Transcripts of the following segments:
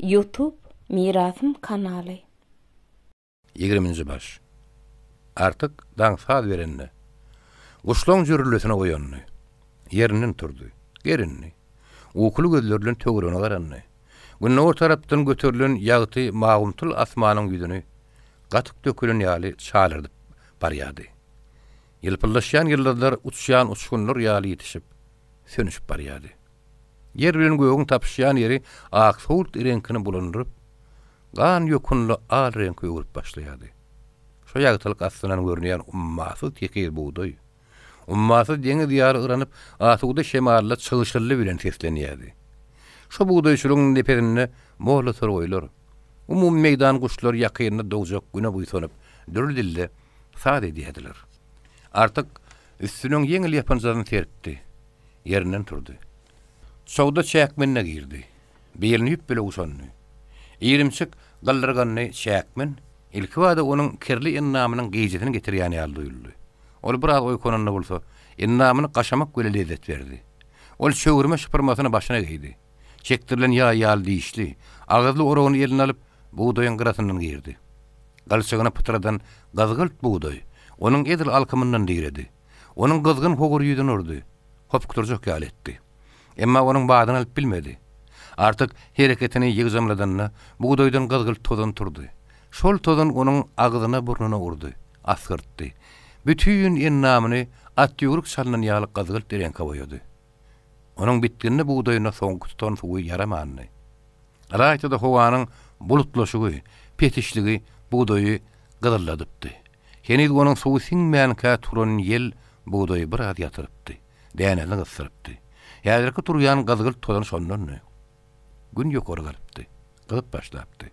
YouTube Mirasym kanaly. 20-nji baş. Artık daňsaz berenni. Guşlaň jürlüsine goýanny. Ýerinden turdy. Gerinni. Ukulu gözlerlen tögürüne garanny. Günni o tarapdan götürülen ýagty magumtul asmanyň ýüzüni gatyk dökülen ýaly çalyrdyp barýady. Ýylpyllaşýan ýyllarlar uçýan uçgunlar ýaly ýetişip sönüşip barýady. Yer bilen göýüň tapşýan ýeri ak soğut reňkini bulandyryp, gan ýokunly al reňki ýurup başlaýady. Şo ýagtylyk astynan görünýän ummasy teker buğday. Ummasy deňiz ýary ıranyp, asuda şemally çygyşyly bilen seslenýärdi. Şo buğday şuruň neperini moğla sorgoýlar. Umum meýdan guşlar ýakyny dowjak güne buýsanyp, dürldille sad edýärdiler. Artık üstüniň ýeňil ýapanjaryny terpdi. Ýerinden turdy. Sowda çäkmenine girdi. Belini ýüp bile usandy. Ýerimçik galdyrgany çäkmen ilki wada onuň kirli innamynyň gyýjetini getirýäni ýaly. Ol biraz oýkonanda bolsa, innamyny gaşamak göle lezzet berdi. Ol şöwürme şypyrmasyny başyna giydi. Çektirilen ýaly diýişli, agyzly oragyny eline alyp buğdaýyň gyrasyndan girdi. Galçygyna pytradan gazgylt buğday onuň edil alkymyndan diýredi. Onuň gızgın hogur ýüzüni urdy. Hopkturjak ýaly etdi. Emma onuň badyny alyp bilmedi. Artık hereketini ýygzamladanna buğdaýdan gazgylt tozan turdy. Şol tozan onuň agyzyna burnuna urdy, asgyrtdy. Bütün innamyny at ýuguruk salynan ýaly gazgylt derenke boýady. Onuň bitginde buğdaýyna soňky tutan suwy yaramandy. Alaýda howanyň bulutlaşygy, petişligi buğdaýy gyzyrladypdy. Henüz onuň suwy siňmän ka turan ýel buğdaýy bir az ýatyrypdy. Dänerini gysdyrypdy. Ýazyrky turýan gazgylt tozan şondan gün ýokary galypdy. Gyzyp başlapdy.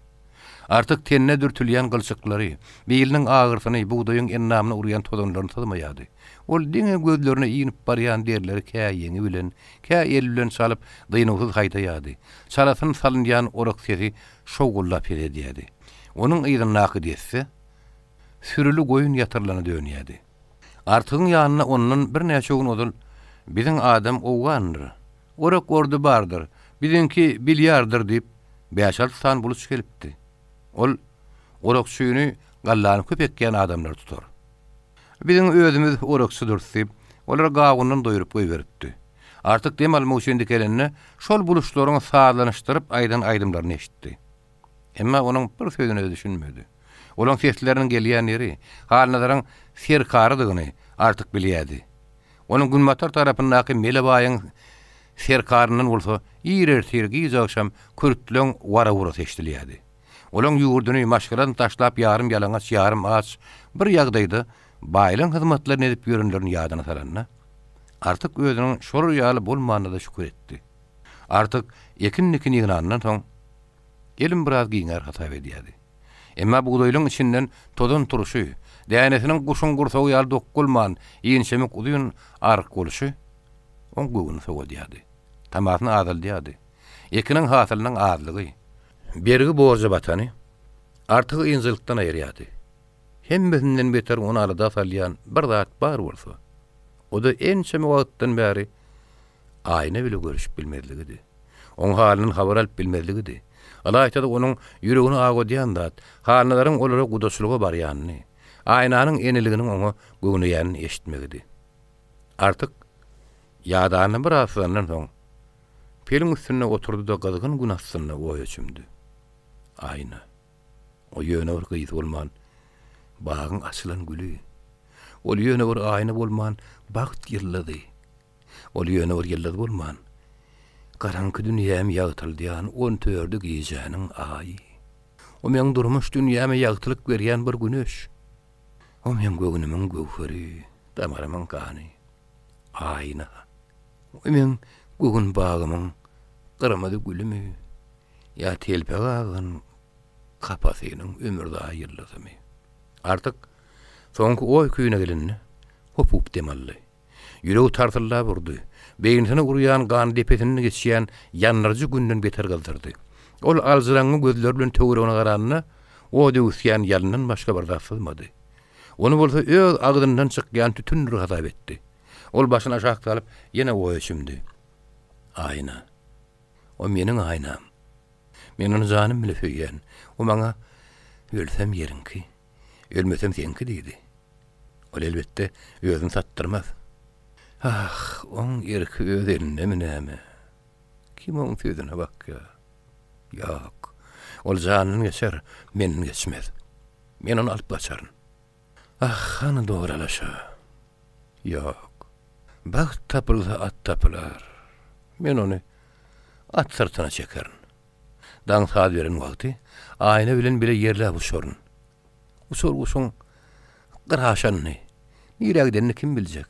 Artık tenne dürtülýän gylçyklary, beýliniň agyrsyny buğdaýyň ennamyna urýan tozanlaryny tazymaýady. Ol diňe gözlerine iýinip barýan derleri kä ýeňi bilen, kä el bilen salyp dynawsyz haýdaýady. Salasyn salynýan orak sesi şowgullap edýärdi. Onuň ýygyny naky etse, sürüli goýun ýatyrlana dönýärdi. Artygyň ýanyna ondan bir näçe gün odul biziň adam owgandyr. Orak gordy bardyr. Bizinki bilýardyr diýip 5-6 san buluş gelipdi. Ol orak suýuny gallanyp köpekýän adamlar tutar. Biziň özümiz oraksydyr diýip, olar gawundan doýurup goýberipdi. Artık demal muşendikelenine şol buluşlaryny sağlanyşdyryp aýdan aýdymlaryny eşitdi. Emma onuň bir sözüne düşünmedi. Olaň sesleriniň gelýän ýeri, halnazaryň serkarydygyny artık bilýärdi. Onuň Günmatar tarapyndaky Melebaýyň serkaryndan bolsa, ýerer sergi ýakşam kürtleň wara-wara seçdilýärdi. Olaň ýurduny maşgalan taşlap ýarym ýalaňaç ýarym aç bir ýagdaýda baýlyň hyzmatlaryny edip ýörenlerini ýadyna salanna. Artık özüniň şol ýaly bolmagyna da şükür etdi. Artık ekin-nikin ýygynandan soň elim biraz giňer hata edýärdi. Emma buğdaýlyň içinden tozan turuşy, dänesiniň guşun gursagy ýaly dokkulman, ýenşemek udyň ark boluşy on göwüni sowdýardy. Tamasyny azaldýardy. Ekiniň hasylynyň azlygy, berigi borja batany artık ýyňjylykdan aýrýardy. Hemmesinden beter onu arada salýan bir zat bar bolsa, o da ençeme wagtdan bäri aýna bile görüşip bilmezligidi. Oň halyny habar alyp bilmezligidi. Alaýda onuň ýüregini agdýan zat, halnalaryň olara gudaşlygy barýanyny, aýnanyň eniliginiň oňa göwnüýän eşitmegidi. Artık ýadany bir aslandan soň pelin üstüne oturdy da gazgyn günasyna goýaçymdy. Aýna. O ýöne bir gyýy bolman, bagyň açylan güli. Ol ýöne bir aýna bolman, bagyt ýyllady. Ol ýöne bir ýyllady bolman, garanky dünýäm ýagtyldyýan 14 gýjäniň aýy. O meň durmuş dünýäme ýagtylyk berýän bir güneş. O meň göwnümiň gowhary, damarymyň kany. Aýna. O meň göwün bagymyň gyrmady gülümi, ýa telpeg agyň kapasynyň ömürde ýylladymy. Artık soňky oý küýüne gelinne hopup demally. Ýüregi tartyllar burdy. Beýnine urýan gan depetini geçýän ýanlarjy günden beter galdyrdy. Ol alzyraňy gözler bilen töweregine garanyna o dewsýän ýalyndan başga bir zat sızmady. Onu bolsa öz agdyndan çykýan tütün hazap etdi. Ol başyny aşağı salyp ýene oýaşymdy. Aýna. O meniň aýnam. Men onu janym bile söýýän. O maňa ölsem ýerinki, ölmesem senki diýdi. Ol elbetde özüni sattyrmaz. Ah, on ýerki öz eline mi näme? Kim on sözüne bak ya. Ýok. Ol janyny geçer, meni geçmez. Men onu alyp gaçaryn. Ah, hany doguralaşa. Ýok. Baxt tapylsa at tapylar. Men onu at sırtına çekerin. Dan saat veren vakti, ayna bilen bile yerle uçorun. Uçon, qırhaşanını, niregdenini kim bilecek?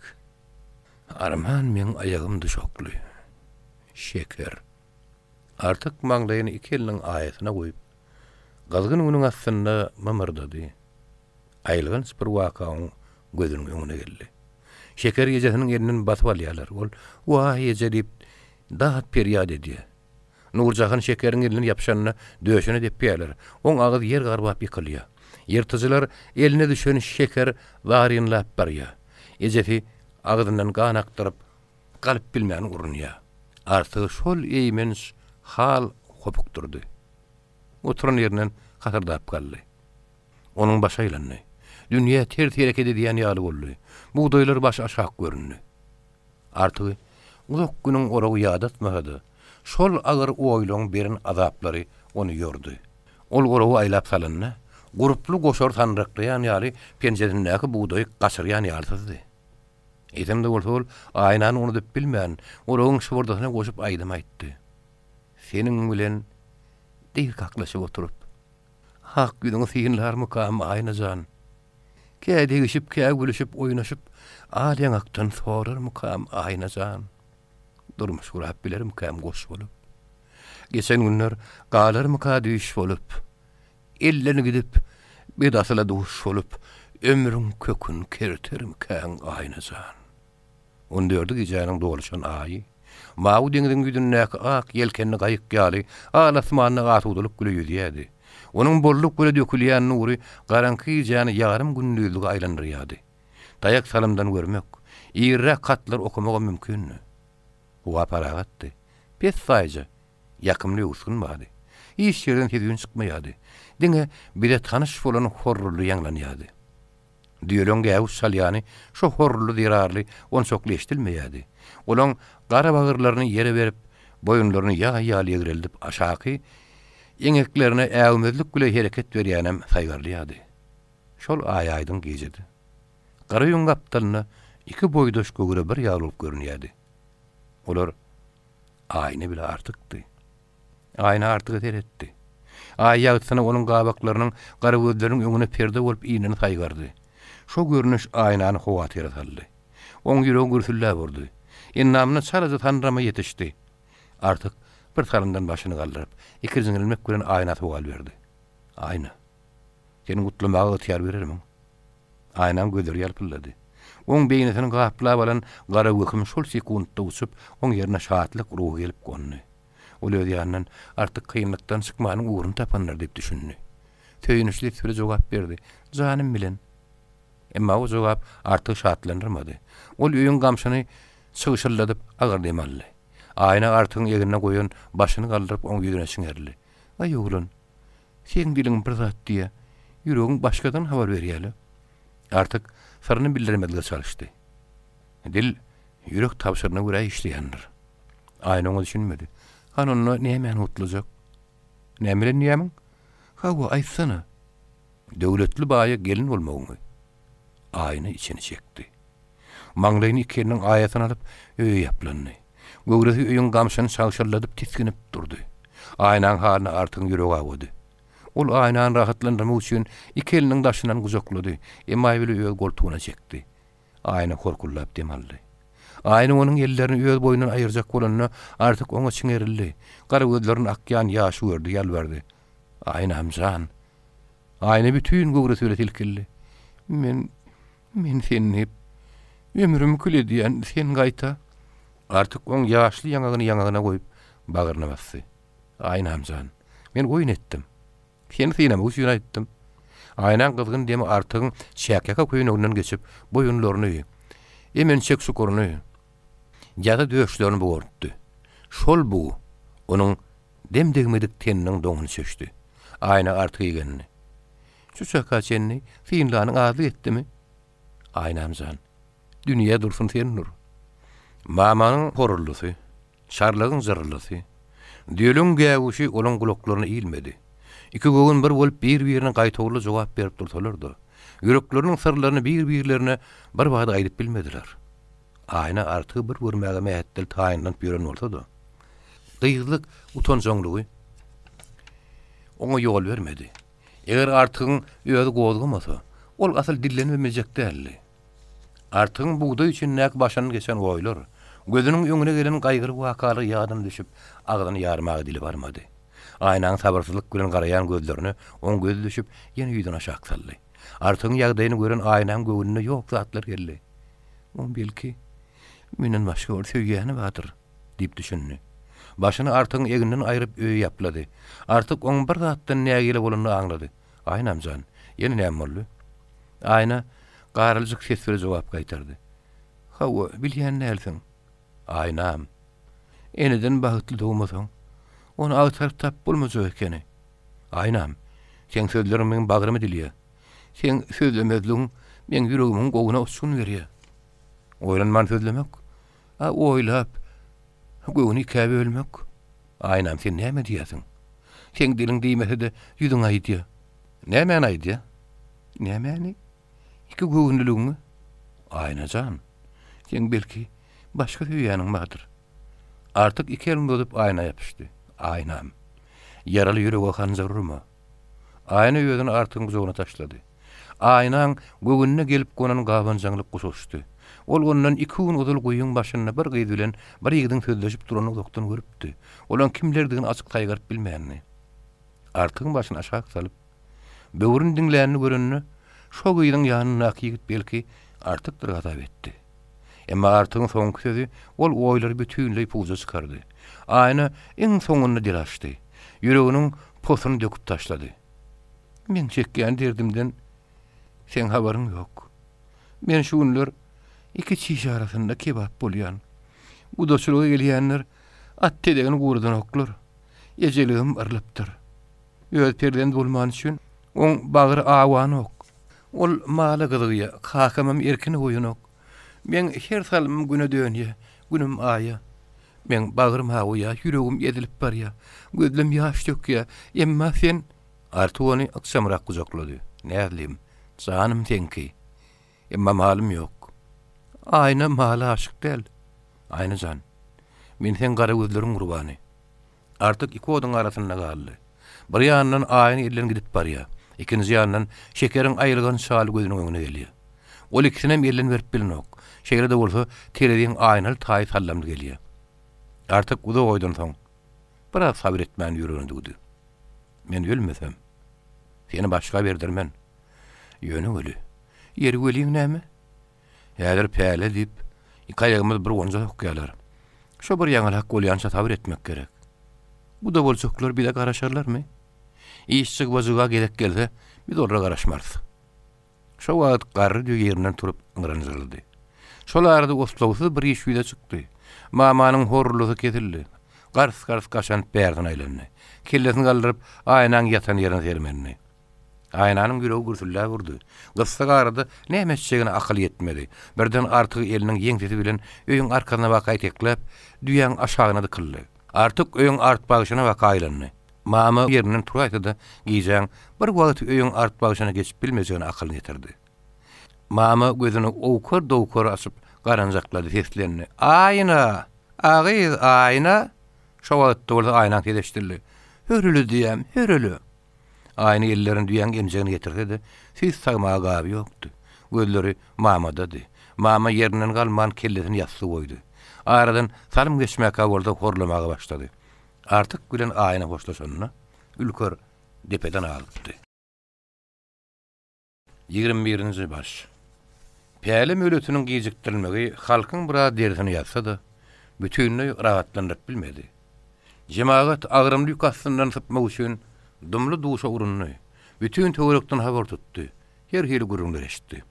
Arman men ayağım düşoklu. Şeker. Artık maňlaýyny iki eliniň aýatyna goýup, gazgyn günüň astynda mamyrdydy. Aýlgyn bir wakaň gözüniň öňüne geldi. Şeker gecesinin elinden batıp alýarlar. Ol, "Wah, ece" diýip dahat peryad edýär. Nurjahan şekerin elini yapşanyna döşüne dep ýerler. Oň agyz yer garbap ýykylýar. Ýertyjylar eline düşen şeker zarynlap barýar. Ejefi agyzyndan gan aktyryp galyp bilmän urunýar. Artyk şol eýmens hal hopukturdy. Oturan ýerinden hatyrlap galdy. Onuň başa aýlandy. Dünýä ter-terek edýän ýaly boldy. Buğdaýlar baş aşak göründy. Artyk uzak günüň oragy ýadatmady. Şol agyr oýlaň berin azaplary onu ýordy. Ol gorawy aýlap salanyna, guruply goşar tanryklyýan ýaly penjerindäki buğdaý gaçyrýan ýalydy. Etemde bolsa aýnan onu dep bilmän, oragyň şuwardasyna goşup aýdym aýtdy. Seniň bilen diýil kaklaşyp oturup, hak günüň syňlar mukam aýnajan. Käde güşüp, käde gülüşüp, oýnaşyp, alýaňakdan sorar mukam aýnajan. Durmuş gurap bilerim kam goş bolup. Geçen günler galar mı düş bolup. Ellerini gidip bir dasıla duş bolup. Ömrüm kökün kerterim kan aynajan. On diyordu ki canın doğruşan ayı. Mağı denizin güdünnek ak yelkenini gayık ýaly alasmanına gatudulup gülü yüzüyedi. Onun bolluk gülü dökülýän nuri garanky jany yarım günlüğüzlüğü aylandırýady. Dayak salımdan görmek, ýerre katlar okumaga mümkün. Bu aparagatdy. Pes saýja ýakymly usunmady. Hiç ýerden tezgün çykmaýady. Diňe bile tanış bolan horrly ýanglanýady. Diýelen gäwüs salýany şo horrly dirarly on çok leştilmeýärdi. Olaň gara bagyrlaryny ýere berip, boyunlaryny ýa-ýaly ýegireldip aşaky eňeklerine äwmezlik bilen hereket berýänem saýgarlýady. Şol aýaýdyň gejedi. Gara ýoň gapdalyna iki boýdaş gögüre bir ýalyp görünýärdi. Olar aýny bile artykdy. Aýna artyk eteretdi. Aýagysyna onun gabaklarynyň gara gözleriniň öňüne perde bolup iňini saýgardy. Şo görnüş aýnany howatyra saldy. Oň ýüregi gürsüllä boldy. Ennamyny çalaja tanrama ýetişdi. Artyk bir taryndan başyny galdyryp, ikirjin ilmek bilen aýna towal berdi. Aýna. Seni gutlamagy ýar berermiň. Aýnan gözleri ýalpylady. Oň beýnesini gaplap alan gara wöküm şol sekundda uçup, oň ýerine şatlyk ruhy gelip gondy. Ol öz ýanyndan artyk kynlykdan çykmanyň uğruny tapanlar diýip düşündi. Töýünüşli süre jogap berdi. Janym bilen. Emma o jogap artyk şatlandyrmady. Ol öýüň gamşyny çygyşylladyp agardymally. Aýna artyň ýerine goýan başyny galdyryp oň ýüzüne çiňerli. Aý oglun, sen biliň bir zat diýe, ýüregiň başgadan habar berýäli. Artyk sarını bildirmediler çalıştı. Dil yürek tapşırına göre işleyendir. Aynı onu düşünmedi. Han onunla neymen utlacak? Neymen niyemin? Havu aytsana. Devletli baya gelin olmağını. Aynı içini çekti. Maňlaýyny ikinin ayetini alıp öýe yaplandy. Göwresi öýüň gamşyny çalşalladyp tiskinip durdy. Aynan halyny artyň ýüregi agady. Ol aýnan rahatlandyrmak üçin iki eliniň daşynan gujaklady. Emma bile öýe goltugyna çekdi. Aýna korkullap demaldy. Aýna onuň ellerini öýe boýundan aýyrjak bolanyna artyk oňa çiňerildi. Gara gözlerini akýan ýaş gördi, ýalbardy. Aýna amjan. Aýna bütün göwresi bilen tilkildi. Men seni ömrüm kül edýän sen gaýta. Artyk oň ýaşly ýangagyna goýup bagyryna bassy. Aýna amjan. Men oýun etdim. Seni sineme uçuyuna etdim. Aynan kızgın demi artygyň şäkeka köýüninden geçip boyunlaryny, emen çek sukuruny, ýa-da döşlerini bogurtdy. Şol bu, onuň demdegmedik teniniň doňuny çöşdi. Aýna artyk egenini. Şu çaka çenni fiinlanyň azy etdimi? Aýnamjan. Dünýä dursun sen nur. Mamanyň horullusy, şarlygyň zırrlysy. Diýelin gäwüşi olaň gulaklaryny ilmedi. Iki göwün bir bolup bir-birine gaýtagly jogap berip dursalardy. Yürekleriniň sırlaryny bir-birlerine bir wagda aýdyp bilmediler. Aýna artyk bir görmäge mähetdil taýyndan ýören bolsa-da. Gyýyzlyk utançaňlygy oňa ýol bermedi. Eger artygyň öýüdi gozgamasa, ol asal dillenmejek däldi. Artygyň buğday üçin näk başyny geçen oýlar, gözüniň öňüne gelen gaýgyry wakaly ýadyna düşüp, agdyny ýarmagy dili barmady. Aýnaň sabyrsyzlyk bilen garaýan gözlerini oň göz düşüp, ýene ýüzüne aşağı saldy. Artygyň ýagdaýyny gören aýnaň göwnüne ýok zatlar geldi. On belki menen başga bir söýgäni bardyr diýip düşündi. Başyny artygyň eginden aýryp öýe ýaplady. Artyk oň bir zatdan nägile bolanyny aňlady. Aýnamjan, ýene näme boldy? Aýna garylýyk ses bilen jogap gaýtardy. "Hawa, bilýän nälesin?" "Aýnam, eniden bagtly dowmasaň, onu agtarp tap bolmajak ekeni." "Aýnam, sen sözleriň meniň bagrymy dilýär. Sen sözlemezligiň men ýüregimiň gowuna uçsun berýär." "Oýlanman sözlemek, oýlap, gowuny käbi ölmek." "Aýnam, sen näme diýäsiň? Sen diliň diýmese-de ýüzüň aýdýar." "Näme aýdýar?" "Nämäni? Iki gowunlygyňy." "Aýnajan, sen belki başga söýýäniň bardyr." Artyk iki elim bozup aýna ýapyşdy. "Aýnam, yaraly ýürege hanjarma." Aýna ýöňüni artygyň guzoguna taşlady. Aýnaň göwününe gelip gonan gabanjaňlyk gusuşdy. Ol ondan 2 gün uzul goýuň başyna bir gyz bilen bir ýigdiň sözleşip duranyny dokdan görüpdi. Olan kimlerdigini açyk taýgaryp bilmänni. Artygyň başyny aşağı salyp, böwrüni diňlänini görenni şo gyzyň ýanyna ýigit belki artykdyr gatap etdi. Emma artygyň soňky sözü ol oýlary bütünlei puza çykardy. Aýna iň soňunda dilaşdy. Ýüreginiň posuny döküp taşlady. "Men çekýän derdimden sen habaryň ýok. Men şu günler iki çiş arasynda kebap bolýan. Bu doşuluğa gelýänler at tedegini gurdan oklar. Ejeligim arlypdyr. Öz perden bolman üçin oň bagyry awan ok. Ol mala gyzyga, hakamam erkini goýun ok. Men her salym güne dönýär, günüm aýa. Men bagrym hawa, ýüregim edilip barýar. Gözlem ýaş dökýär. Emma sen..." Artuany akşamrak gujaklady. "Nälim, janym senki. Emma malym ýok." "Aýna mala aşyk del." "Aýnajan, men sen gara gözleriň gurbany." Artyk iki odyň arasynda galdy. Bir ýandan aýny ellen gidip barýar. Ikinji ýandan şekeriň aýylgan şaly gözüniň öňüne gelýär. Ol ikisinem ellen berip bilinok. Şeýle-de bolsa terediň aýnaly taý sallamly gelýär. Artyk uda oýdan soň biraz sabir etmän ýüregini dugdy. "Men ölmesem, seni başga berdirmen." "Ýöne öli. Ýeri öliň näme?" "Häzir päle diýip, iki aýagymyz bir gonja okýarlar. Şo bir ýaňylyk bolýança sabir etmek gerek. Bu da boljaklar bir de garaşarlarmy? İş çykbazyga gerek gelse, biz orra garaşmarys." Şo wagt garry ýerinden turup ňyranjyldy. Şol arada oslawsy bir iş ýüze çykdy. Mamanyň horlugy kesildi. Gars gaşan berden aýlandy. Kellesini galdyryp aýnaň ýatan ýerine sermenni. Aýnanyň ýüregi gürsullar vurdy. Gyssa garada näme etjegini akıl yetmedi. Birden artyk eliniň ýeňsesi bilen öýüň arkasyna bakay teklep, düýäň aşagyna dykyldy. Artyk öýüň art bagyşyna bakaýlandy. Mama ýerinden turaýda giýjäň bir wagt öýüň art bagyşyna geçip bilmejegini akyl getirdi. Mama gözüni okar açyp garanjaklady seslerini. "Aýna, agyz aýna." Şo wagt bolsa aýnaň tedeşdirdi. "Hörülü diýem, hörülü." Aýny ellerini düýäň emjegini getirdi. Siz sagmaga gaby ýokdy. Gözleri mamadady. Mama ýerinden galman kellesini ýassy goýdy. Aradan salym geçmäke bolsa horlamaga başlady. Artyk bilen aýna hoşlaşanyna ülkür depeden alypdy. 21-nji baş. Päle möletiniň gijikdirilmegi halkyň bir dersini ýatsa-da bütünlüğü rahatlanıp bilmedi. Cemaat agrymly ýukasyndan sypmak üçin dumly duşa urunny, bütün töwerekden habar tutdy. Her hili gurunlar eşitdi.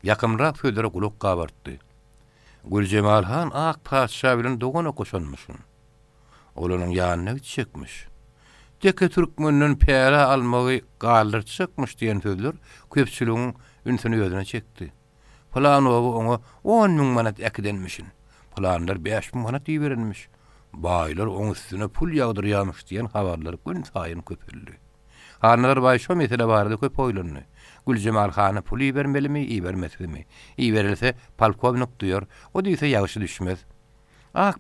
Yakımrak sözlere kulak kabarttı. Gülcemal Han ak padşah bilen dogana koşanmışyn. Olanın ýanyna gitjekmiş. Elbette ki Türkmeniň pära almagy galdyrçykmyş diýen sözler köpçüligiň ünsüni gözüne çekdi. Falan oňa 10 000 manat äkidenmişin. Falanlar 5 000 manat diýerenmiş. Baýlar oň üstüne pul ýagdyrýarmyş diýen habarlar gün saýyn köpeldi. Hanlar baý şo mesele barada köp oýlandy. Güljemal hany pul bermelimi, bermesmi? Berilse polkovnik diýer, o diýse ýagşy düşmez.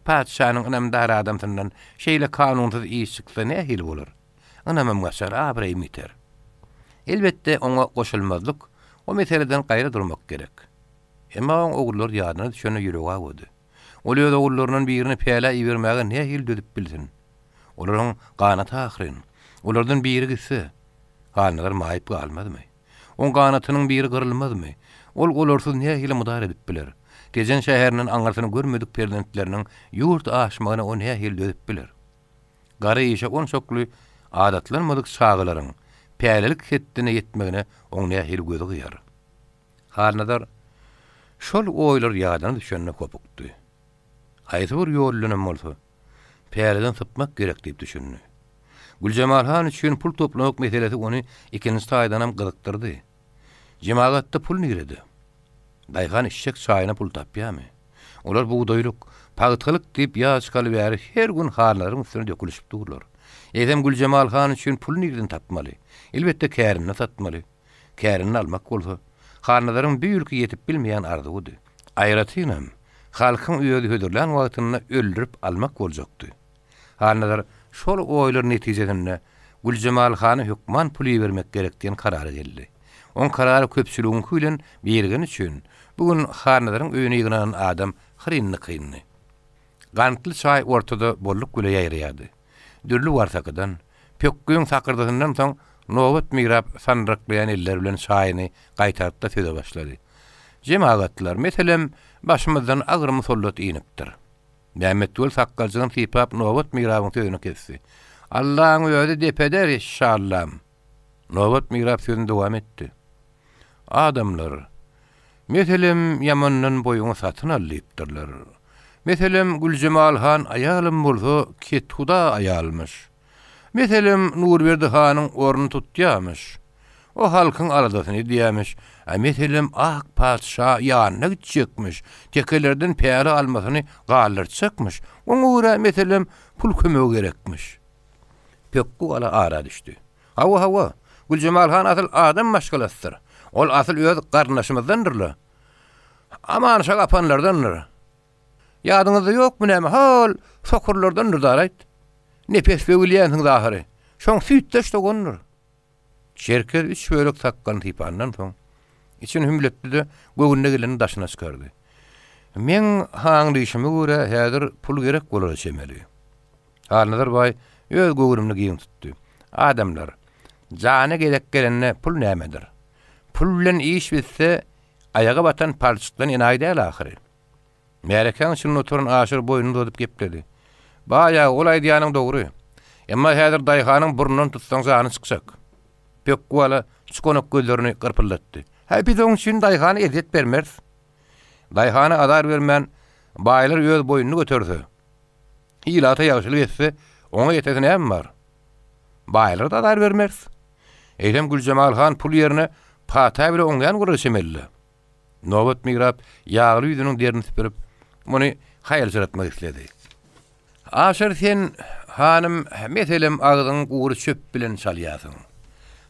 Padşanyň ynamdar adamsynyň şeýle kanunsuz iş çyksa ne hil bolar? Ynamam gaçar, abrym iter. Elbette oňa goşulmazlyk, o meseleden gaýra durmak gerek. Emma oğullar ýadyna düşene ýüregi agdy. Olar oğullarynın birini päla ibermäge ne hil dödüp bilsin. Olaryň ganaty ahyryn. Olardan biri gitse, hanylar maýyp galmadymy? On ganatynyň biri gyrylmadymy? Olarsız ne hil mudar edip biler? Gejen şäheriniň aňarsyny görmedik prezidentleriniň ýurt aşmagyna o ne hil dödüp biler? Gary işe on çokly adatlanmadyk çağılaryň pälelik setdine ýetmegine on ne hil gözi gyýar. Halnadar şol oýlar ýadyna düşenne kopukdy. Haýsy bir ýollanam bolsa, päleden sypmak gerek diýip düşündi. Güljemal han üçin pul toplamak meselesi onu ikinci taýdanam gyzykdyrdy. Jemaatda pul niredi. Daýhan işçek çaýyna pul tapýamy. Olar buğdaýlyk, pagytlyk diýip ýaşkaly bäri her gün harlaryň üstüne dökülüşip durlar. Edem Güljemal han üçin pul nireden tapmaly. Elbette kärini satmaly. Kärini almak bolsa, harlaryň bir ýylky ýetip bilmeýän arzudy. Aýratynam, halkyň öýüde hödürlän wagtyny öldürüp almak boljakdy. Harlalar şol oýlar netijesinde Güljemal hany hükman puli bermek gerek diýen karara geldi. On karary köpçüligiň bilen bergen üçin bugün hanalaryň öýüne ýygnan adam hyrynny kynny. Gantly çaý ortada bolluk güle ýaýraýady. Dürli warsakydan, pökküň sakyrdygyňdan soň nowat migrap sanraklayan eller bilen çaýyny gaýtaryp da söze başlady. Jemaatlar meselem başymyzdan agyrmy sollat iňipdir. Mehmet Döl sakkalçynyň sypap nowat migrabyň sözüni kesdi. Allahyň öýüde depeder inşallah. Nowat migrap sözüni dowam etdi. Adamlar meselem ýamanyň boýuny satyn alypdyrlar. Meselem Güljemal han aýalym bolsa kethuda aýalmyş. Meselem Nurberdi hanyň orny tutýarmyş. O halkyň aradasyny diýämiş. Meselem ak padşa ýanyna gitjekmiş. Tekelerden pära almasyny galdyrçykmyş. Oňa meselem pul kömegi gerekmiş. Pökkü ala ara düşdi. Hawa, Güljemal han asl adam maşgalatdyr. Ol asl öz garnaşymyzdandyrlar. Aman şa gapanlardandyr. Ýadyňyzda ýokmy näme hal sokurlardandyr daýt. Nepes böwülýän zahary. Şoň süýtdeş dogondyr. Şerker üç bölük takkan tipandan soň için hümletdi de göwünde geleni daşyna çykardy. Men haňdyşymy görä häzir pul gerek bolar çemeli. Halnadar baý öz göwürümni giýin tutdy. Adamlar jana gerek gelenne pul nämedir? Pul bilen iş bitse ayaga batan parçykdan enaýdy ahyry. Mereken şunu oturun aşır boyunu dodup gepledi. Baýa olay diýanyň dogry. Emma häzir daýhanyň burnundan tutsaň jany çykjak. Pökküwala çykonak gözlerini gırpıldatdy. Biz oň üçin daýhany ezet bermez. Daýhany adar bermän baýlar öz boyuny götürdi. Hilata ýagşylyk etse, oňa ýetesi näme bar? Baýlar da adar bermez. Eýlem Güljemal han pul ýerine pata bile oňdan guruşmely. Nowat migrap ýagly ýüzüniň derini süpürip, muny haýal süretmek isledi. Aşer sen hanım meselem agdyň gury çöp bilen çalýasyň.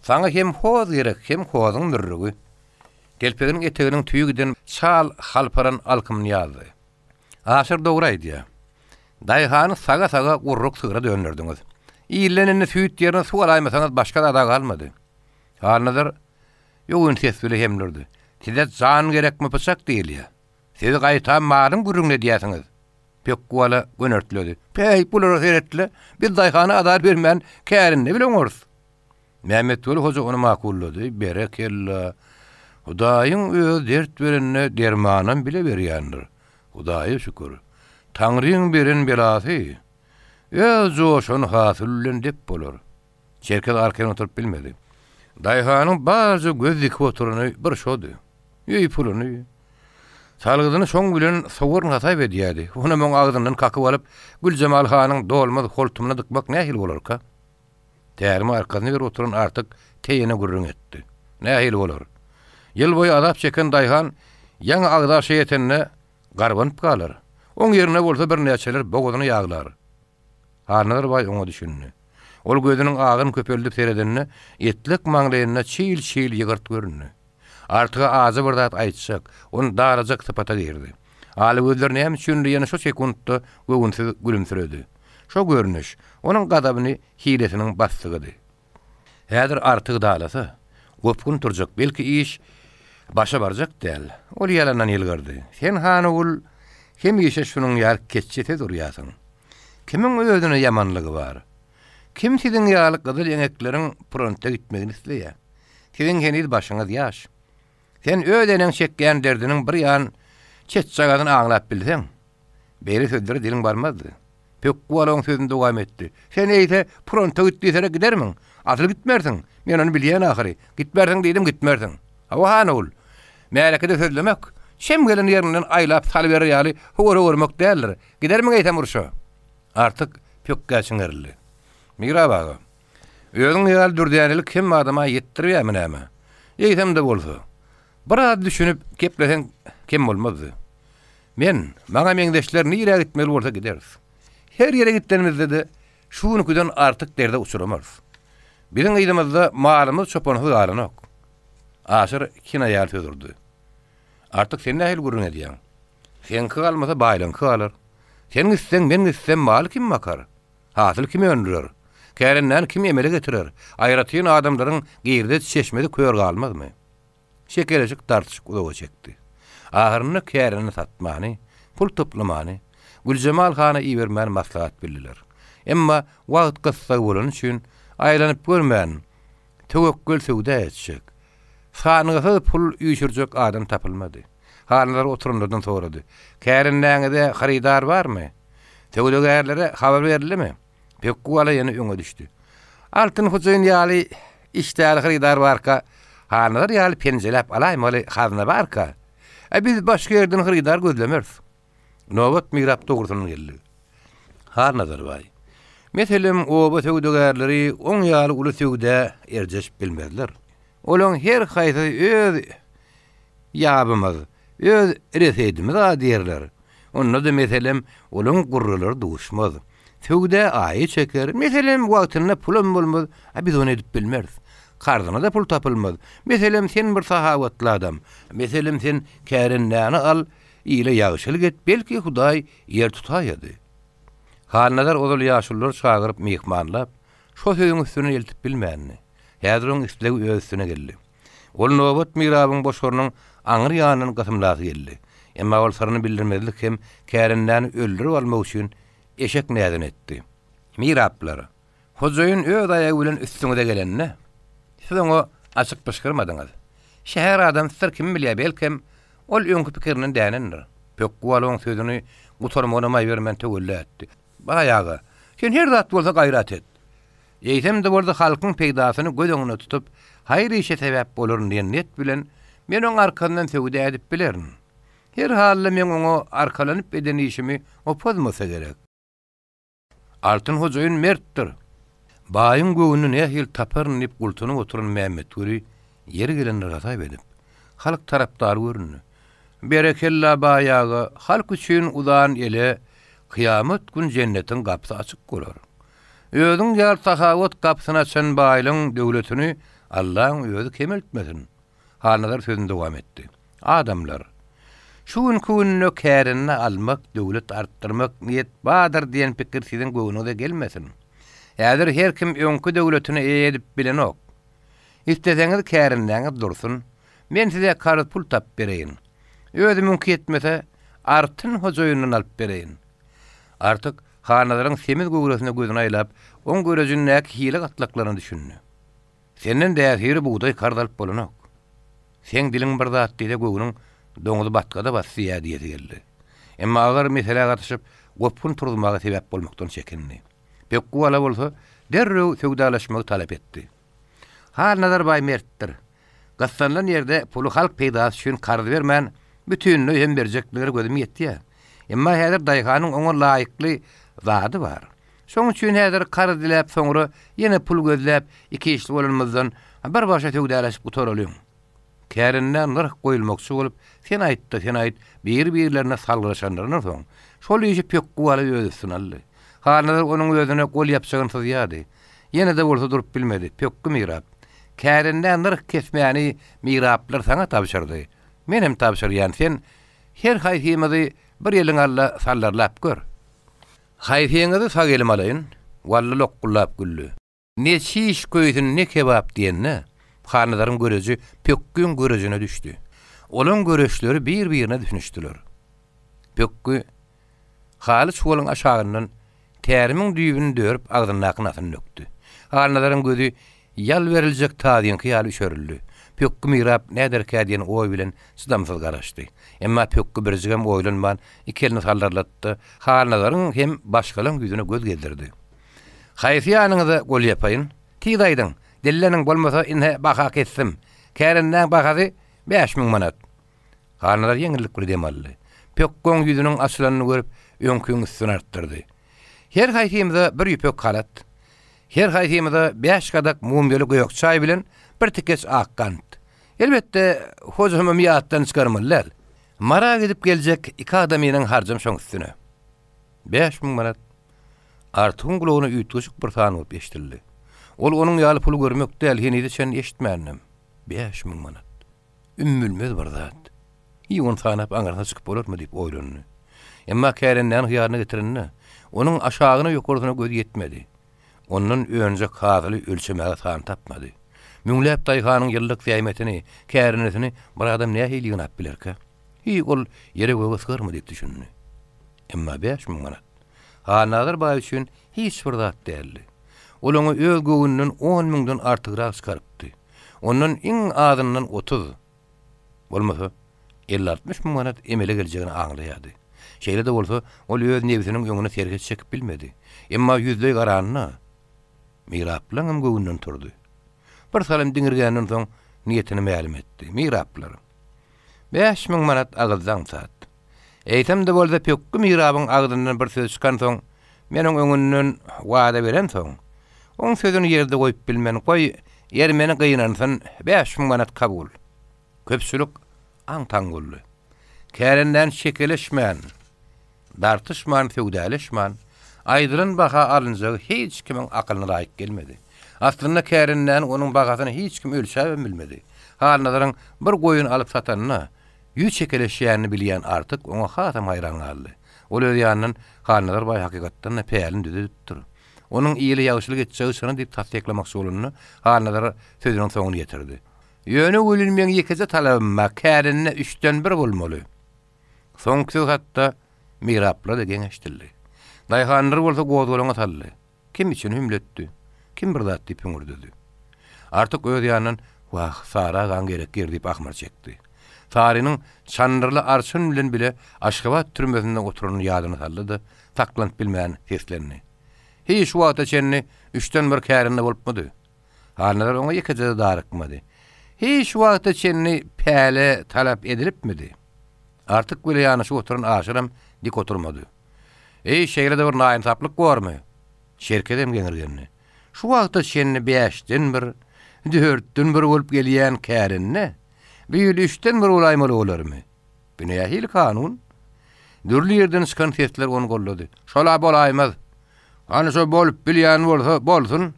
Sana hem hoz gerek, hem hozyň nurrugy. Gelpeginiň eteginiň tüýügiden çal halparan alkymyny ýazdy. Aşer dogry aýdýar. Daýhany saga gurruk sygyra döndürdiňiz. Iýlenini süýt ýerine suw alaýmasaňyz başga da galmady. Halnadyr ýogyn tesbili hemlerdi. Size can gerekmi pıçak diýilýär. Siz gaýta malyň gürüňne diýäsiňiz. Pökküwala gönörtledi. Pey bular heretli, biz daýhany adar bermän kärini bileňiz. Mehmet Döl hoja onu makullady. Berekella. Hudaýyň öz dert berenne dermanam bile berýändir. Hudaýa şükür. Taňryň beren belasy. Joşun hasyllen dep bolar. Şerket arkadan oturup bilmedi. Daýhanyň bazı gözlik oturuny bir şody. Ýeý puluny. Salgydyny şoň bilen sowurun hatay edýärdi. Onu men agdyndan kakyp alyp Güljemal hanyň dolmaz holtumuna dykmak nähil bolarka? Täärmi arkasyna bir oturan artık teýene gurrun etdi. Nähili bolar? Ýyl boýy azap çeken daýhan ýaňy agdaş ýetenne garbanyp galar. Oň ýerine bolsa bir näçeler bogodyny ýaglar. Harnalar baý oňa düşündi. Ol gözüniň agyn köpeldip seredenne etlik maňlaýyna çiil-çiil ýygyrt görünni. Artyga azy bir zat aýtsak, onu darajak tapata girdi. Aly gözlerini hem çündi ýene şo sekundda göwünsiz gülümsiredi. Şo görnüş onuň gadabyny hilesiniň basdygydy. Häzir artygy dalasa, gopkun turjak, belki iş başa barjak däl. Ol ýalandan ýylgyrdy. Sen hanugul hem işe şunun ýar keççete durýasyň. Kimiň özüne ýamanlygy bar? Kim siziň ýaly gyzyl ýeňekleriň frontda gitmegini isleýär? Siziň henüz başyňyz ýaş. Sen ödenen çekýän derdiniň bir ýan çetçagadyny aňlap bilseň, beri sözleri diliň barmazdy. Pökkuwalaň sözünde dowam etdi. Sen eýse frontda gitdiýsere gidermiň? Asyl gitmersiň. Men onu bilýän ahyry. Gitmersiň diýdim, gitmersiň. Hawa hanul. Märekede sözlemek, şem gelen ýerinden aýlap saly berer ýaly howar-howurmak däldir. Gidermiň eýsem urşa. Artyk pökkäçiň erildi. Mirabaga. Özüň ýaly dürdänelik kim adama ýetdirýärmi näme? Eýsem de bolsa. Biraz düşünüp keplesen kim bolmazdy. Men, maňa meňdeşler nirä gitmeli bolsa gideriz. Her ýere gitdenimizde de şunukydan artyk derde uçuramaz. Biziň ýylymyzda malymyz çopanyzy garanyk. Aşyr kina ýal sözdürdi. Artyk sen nähil gurrun edýäň? Sen kalmasa baýlan kalar. Sen gitsen men gitsem mal kim bakar? Hasyl kim öndürer? Kärenden kim emele getirer? Aýratýan adamlaryň girde çeşmede köýür galmazmy? Şekerecik tartışyk uzağa çekdi. Ahyryny käreni satmany, pul toplamany, Güljemal hana iýermän maslahat bildiler. Emma wagt gassa bolan üçin aýlanyp görmän, töwekkül söwda etjek. Sanygy pul ýüşürjek adam tapylmady. Hanalar oturunlardan sorady. Kärendäňde haridar barmy? Töwdegärlere habar berilimi? Pekkuwala ýene öňe düşdi. Altyn hujaýyn ýaly işdäli haridar barka, hanalar ýaly penjelep alaýmaly hazna barka. Biz başga ýerden haridar gözlemeriz. Nowat migrap dogrusyny geldi. Har nazar bay. Meselem oba töwdegärleri oň ýaly uly töwde erjeş bilmezler. Olaň her haýsy öz ýabymyz, öz resedimiz diýerler. Onda da meselem olaň gurrulary duşmaz. Töwde aýy çeker. Meselem wagtyna pulum bolmaz, biz onu edip bilmeriz. Kardyna da pul tapylmaz. Meselem sen bir sahawatly adam. Meselem sen kärendäni al, ýyle ýagşylyk et, belki Hudaý ýer tutaýdy. Hanadar odul ýaşullar çagyryp mehmanlap, şo söýüň üstüne eltip bilmänni. Häzir oň istlegi öz üstüne geldi. Ol nowat mirabyň boşorunyň aňyr ýanyny gasymlasy geldi. Emma ol saryny bildirmezlik hem kärendäni öldürip almak üçin eşek näden etdi. Miraplar. Hojaýyn öz aýagy bilen üstüňe gelenne. Siz oňa açyk pişirmadiňiz. Şäher adam sir kim bilýär, belkem ol öňkü pikirinden dänendir. Pökkuwalaň sözüni gutarmagynama bermän töwellätdi. Bayağı, sen her zat bolsa gayrat et. Eýsem de bolsa halkyň peýdasyny göz öňüne tutup, haýry işe sebäp bolaryn diýen net bilen men oň arkandan söwde edip bilerin. Her halda men oňa arkalanyp eden işimi opazmasa gerek. Altyn hojaýyn mertdir. Baýyň göwünü nähil taparyn ip gultuny oturan Mehmet Guri ýeri gelenleri gaýp edip, halk tarapdary görünni. Berekella bayağı, halk üçin udan ele kıyamet gün cennetin kapısı açık bolar. Özüň ýar tahawut kapysyny açan baýlyň döwletini Allahyň özü kemeltmesin. Hanalar sözünde dowam etdi. Adamlar şu günü kärenini almak, döwlet artdyrmak niýet badyr diýen pikir siziň göwüňize gelmesin. Häzir her kim öňkü döwletini edip bilenok. İsteseňiz käreniniňiz dursun, men size karı pul tap bereýin. Özü mümkin etmese artyn hojaýynyny alyp bereýin. Artyk hanalaryň semiz göwresine gözüni aýlap, oň görejinäk hile gatlaklaryny düşündi. Senden dähiri buğday kardalyp bolanok. Sen diliň bir zat diýde göwüniň doňuzy batkada basýar diýdi geldi. Emma agar mesele gatyşyp gopkun turmagy sebäp bolmakdan çekindi. Pekkuwala bolsa derrew söwdalaşmagy talap etdi. Hal Nazarbaý mertdir. Gassanlan ýerde pulu halk peýdasy üçin kardy bermän, bütünlüğü hem berjekleri gözüm ýetdi ýa. Emma häzir daýhanyň oňa laýykly zady bar. Şoň üçin häzir kar diläp soňra ýene pul gözläp iki işli bolanmazdan bir başa tögdäleşip gutaralýar. Kärinden nırh goýulmakçy bolup, sen aýtdy, bir-birlerine salgylaşanlaryň soň, şol işi pök guwaly öýdüsün aldy. Hanalar onuň özüne gol ýapsagynsy ýady. Ýene de bolsa durup bilmedi. Pökkü mirap. Kärinden nırh kesmäni miraplar sana tapşyrdy. Menem tapşyrýan sen her haýhymyzy bir ýeliň alla sallarlap gör. Haýhyňyzy sag elim alaýyn, walla lokgullap güllü. Ne şiş köýdün ne kebap diýenne, hanalaryň göreji Pökküň görejine düşdi. Olaň göreşleri bir-birine düşünüşdiler. Pökkü haly şolaň aşagyndan terimiň düýbüni dörüp agdyny akynasyny nökdi. Hanalaryň gözi ýal beriljek taýyn hyýaly üşerildi. Pökkü mirap näder kädiýen oý bilen çydamsyz garaşdy. Emma Pökkü birjigem oýlanman iki elini sallarlatdy. Hanalaryň hem başgalarň ýüzüne göz geldirdi. Haýsy ýanyňyza gol ýapaýyn? Tiýdaýdyň. Dilleniň bolmasa inhe baha kessim. Kärinden bahasy 5000 manat. Hanalar ýeňillik bir demally. Pökküň ýüzüniň açylanyny görüp öňküň üstüne artdyrdy. Her haýhymyza bir ýüpek kalat. Her haýhymyza 5 gadak mumýaly goýak çaý bilen bir tikes ak kant. Elbetde hojamy miýatdan çykarmalylar. Mara gidip geljek iki adamynyň harjam şoň üstüne. 5000 manat. Artyň gulagyna üýtgüçük bir san bolup eşdildi. Ol onuň ýaly pul görmek däl, heni de sen eşitmänim. 5000 manat. Ümmülmez bir zat. Ýygyň sanap aňardan çykyp bolarmy diýip oýlandy. Emma kärinden hyýaryny getirenni, onuň aşagyna ýokardyna göz ýetmedi. Onun öňce kazyly ölçemäge san tapmady. Müňläp daýhanyň ýyllyk säýmetini, kärinetini bir adam näme heýligini ap bilerkä? Ol ýere göwe sığarmy diýip düşündi. Emma 5000 manat. Hanalar baý üçin hiç bir zat däldi. Olaňy öz göwünden 10 000-dan artygyrak çykarypdy. Onun iň azyndan 30. Bolmasa 50-60 000 manat emele geljegini aňlaýardy. Şeýle de bolsa, ol öz nebsiniň öňüne serget çekip bilmedi. Emma ýüzde garanyna miraplaryň göwünden turdy. Bir salam diňirgänden soň niýetini ma'lum etdi. Miraplar 5000 manat agyldan sat. Eýtem de bolsa Pökkü mirabyň agdyndan bir söz çykan soň, meniň öňümden wada beren soň, oň sözüni ýerde goýup bilmän, goý ýer meni gynansyn 5000 manat kabul. Köpçülük aň-taň boldy. Kärinden şekeleşmän, dartyşman, tögdäleşmän, aýdyryn baha alynjak hiç kimiň akylyna laýyk gelmedi. Aslynda kärinden onuň bagasyny hiç kim ölçäp bilmedi. Halnaryň bir goýun alyp satanyna ýüz çekeleşýänini bilýän artyk oňa hatam haýran galdy. Ol öz ýanynyň halnalar baý hakykatdan peýälini düzüdipdir. Onuň ýyly ýagşylyk etjegi şonu diýip tasdiklamakçy bolanyny halnalar sözüniň soňuna ýetirdi. Ýöne öýülmeň ýekeze talabym kärinne 3-den 1 bolmaly. Soňky hatda miraplar da geňeşdirdi. Daýhanlar bolsa gowdulaňa taldy. Kim üçin hümletdi? Kim bir zat diýip öňürdi. Artyk öz ýanynyň wah sara gan gerek diýip ahmar çekdi. Tarynyň çandyrly arşyn bilen bile Aşgabat türmesinde oturan ýadyny saldy, taklanyp bilmän seslerini. Hiç wagta çenni 3-den 1 kärinne bolupmady. Hanalar oňa ýekede darykmady. Hiç wagta çenni päle talap edilipmidi. Artyk bile ýanyşy oturan aşyram dik oturmady. Şeýle de bir naýynsaplyk gormy? Şerkedem geňirgenni. Şu wagta çenni 5-den 1, 4-den 1 bolup gelýän kärinne, bir 3-den 1 olaýmaly bolarmy? Bu nähil kanun? Dürli ýerden çykan sesler onu gollady. Şola bolaýmaz. Ana şo bolup bilýän bolsa bolsun.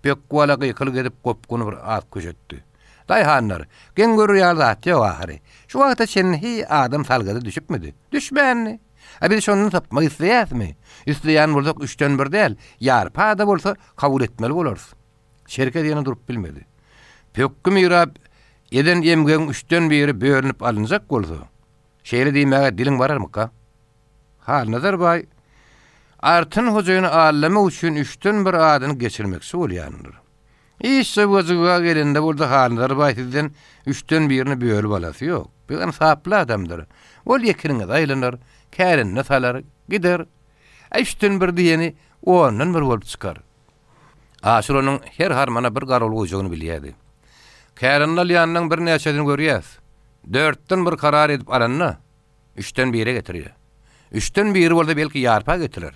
Pökkü wala gykyl gedip gopguny bir at köşetdi. Daýhanlar, geň görýär zat ýok ahary. Şu wagta sen hi adam salgada düşüpmidi? Düşmänni. Bir şonu tapmak isleýärmi? Isleýän bolsak 3-den 1 däl, ýarpada bolsa kabul etmeli bolarys. Şerket ýene durup bilmedi. Pökkü mirap eden emgen 3-den 1 bölünip alınjak bolsa, şeýle diýmäge diliň bararmyka? Hal nazar baý, artyn hojaýyny allamak üçin 3-den 1 adyny geçirmekçi bolýandyr. İşte bu zıga gelende burada halinler baytiden 3'ten 1'ini bölüp alasy ýok. Bir saply adamdyr. Ol ýekiniňe aýlanar, kärinne salar, gider. 3'ten 1 diýeni ondan bir bolup çykar. Aşyronyň her harmana bir garul goýjagyny bilýärdi. Kärinler ýanynyň bir näçedini görýäs. 4'ten 1 karar edip alanna 3'ten 1'e getirýär. 3'ten 1 bolsa belki ýarpa getirir.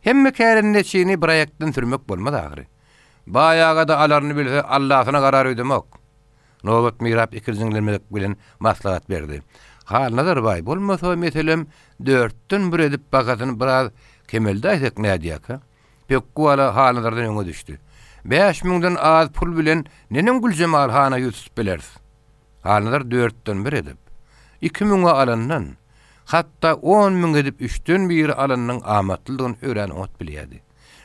Hemme kärin neçini bir ayakdan sürmek bolmaz agry. Bayaga da alarını bilse Allah'ına karar ödemek. Nowat Mirap ikirziňlermek bilen maslahat berdi. Halnalar bay bolmasa meselem 4-tün bir edip bakatyny biraz kemelde aýsak nädiýäk? Pekku ala halnalardan öňe düşdi. 5000-den az pul bilen nenen Güljemal hana ýutup bilersiz. Halnalar 4-tün bir edip 2000-e alandan hatta 10.000 edip 3'tün bir alanyň amatlylygyny ören ot bilýärdi.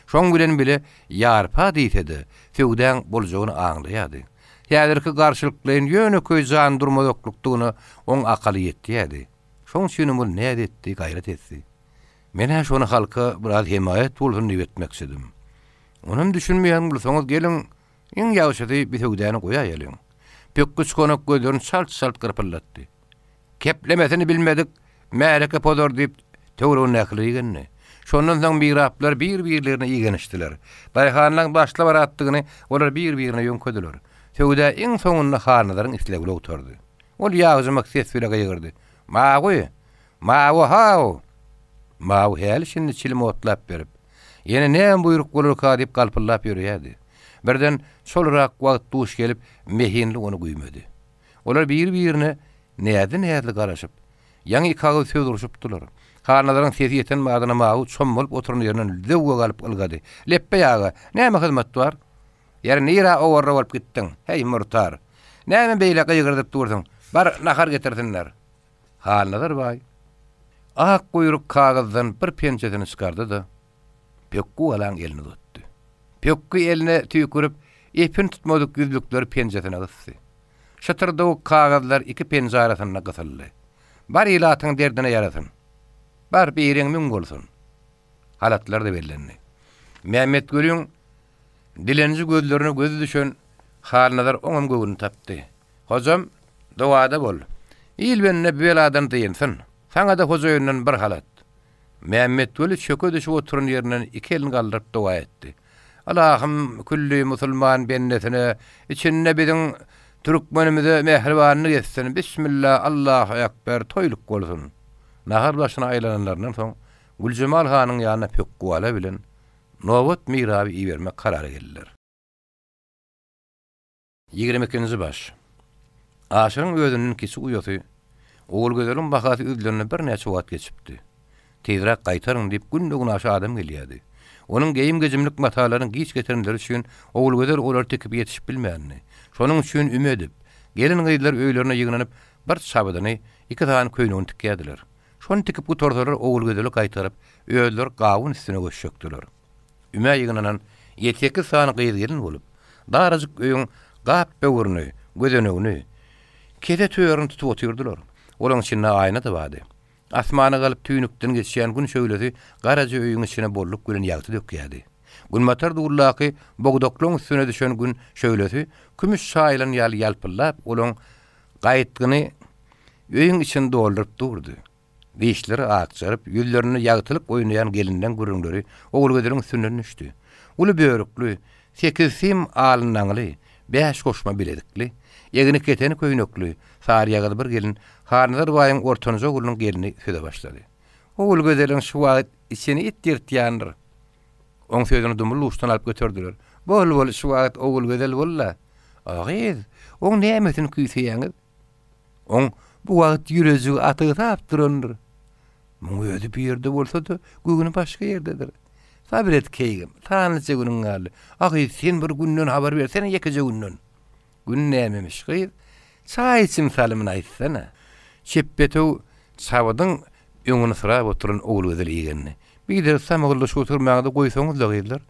Şoň bilen bile ýarpa diýsedi, feýdan boljagyny aňlaýardy. Ýa-da garşylyklaryň ýöne köýjan durmadyklykdygyny oň akaly ýetdi. Şoň üçin ol näde etdi, gaýrat etdi. Men şonu halka biraz himayet bolsun diýip etmekçidim. Onuň düşünmeýän bolsaňyz gelin, iň ýagşy bir feýdany goýaýalyň. Pekkuç konak gözlerini salt kırpırlattı. Keplemesini bilmedik, märeke podor diýip töwrüň näkliýigini. Şondan soň Miraplar bir-birlerine iýgenişdiler. Daýhanyň başla baratdygyny olar bir-birine ýönködiler. Töwde iň soňunda hanalaryň islegile oturdy. Ol ýagzymak ses bile gaýyrdy. Mawy, haw. Mawy hel şindi çilim otlap berip, ýene näme buyruk bolar ka diýip galpyllap ýörýärdi. Birden solrak wagt duş gelip mehinli onu güýmedi. Olar bir-birine näde garaşyp, ýaňy kagy söýdürüşipdiler. Hanalaryň sesi ýeten madyna Mawy çommulyp oturan ýerinden dewwe galyp ylgady. Leppe ýaga, näme hyzmat bar? Ýa nira owarra bolup gitdiň. Hey murtar. Näme beýle gaýgyrdyp durdyň? Bar nahar getirsinler. Hanalar bay. Ak buyruk kagazdan bir pençetini çykardy da Pekku alan elini tutdy. Pekku eline tüýkürip epin tutmadyk yüzlükleri pençetine gysdy. Şatyrda o kagazlar iki pençe arasyna gysyldy. Bar ilatyň derdine ýarasyn. Bar biriň müň bolsun. Halatlar da bellendi. Mehmet Gölüň dilenji gözlerine gözü düşen halnalar oňam göwüni tapdy. Hocam, dowada bol. İlbenne beladan diýensin. Saňa da hojaýyndan bir halat. Mehmet Gölü çöke düşüp oturan ýerinden iki elini galdyryp dowa etdi. Allahym külli musulman bennetine içinde biziň türkmenimize mehribanyny geçsin. Bismillah, Allahu ekber, toýluk bolsun. Nahar başyna aýlananlardan soň Güljemal hanyň ýanyna Pekku ala bilen Nowat Miraby iýermek karary geldiler. 22-nji baş. Aşyryň özünün kisi uýaty, oğul gözleriň bakasy üzlerine bir näçe wagt geçipdi. Tezrak gaýtaryň diýip gündügün aşa adam gelýärdi. Onuň geýim gejimlik matalaryny giç getirenler üçin oğul gözler olar tekip ýetişip bilmänni. Şonuň üçin ümit edip, gelin gyýdylar öýlerine ýygnanyp bir çabydyny iki tane köýnüň tikýärdiler. Şonu tikip gutordalar oğul gözleri gaýtaryp, öýler gawun üstüne göçükdiler. Üme ýygnanan 7-8 sany gyýdy gelin bolup, darazyk öýüň gap böwrüni, gözenegini kede töýärni tutup otyrdylar. Olaň içinde aýna da bady. Asmana galyp tüýnükden geçýän gün şöýlesi garaja öýüň içine bollup gülen ýagty dökýärdi. Gün matar durlaky bogdoklyň üstüne düşen gün şöýlesi kümüş şaýlan ýalpyllap olaň gaýtgyny öýüň içinde doldurup durdy. Dişleri akçarıp, yüzlerini ýagtylyp oýnayan gelinden gürüňleri oğul gözleriň üstünden düşdi. Uly böwrükli, 8 sim alynanly, 5 koşma biledikli, ýegini keteni köýnekli, sar ýagydy bir gelin, harnalar baýyň ortanyja oğulunyň gelini söze başlady. Oğul gözleriň şu wagt içini itdirtýändir. Oň sözüni dumul uçtan alyp götürdüler. Bol şu wagt oğul gözel bolla. Agyz, oň nämetini küýseýäňiz? Oň bu wagt ýüregi atyp durandyr. Muň öýdi bir ýerde bolsa-da, göwüni başga ýerdedir. Sabir et keýgim, tanysy günüň galy. Agyz, sen bir günden habar bersene ýekije günden. Gün nämemiş gyz? Çaý içim salymy aýtsana. Çeppetew çawadyň öňüne sırap oturan oğul gözeli ýegenini. Bir de samagylda şu oturmagyda goýsaňyz da gyzlar.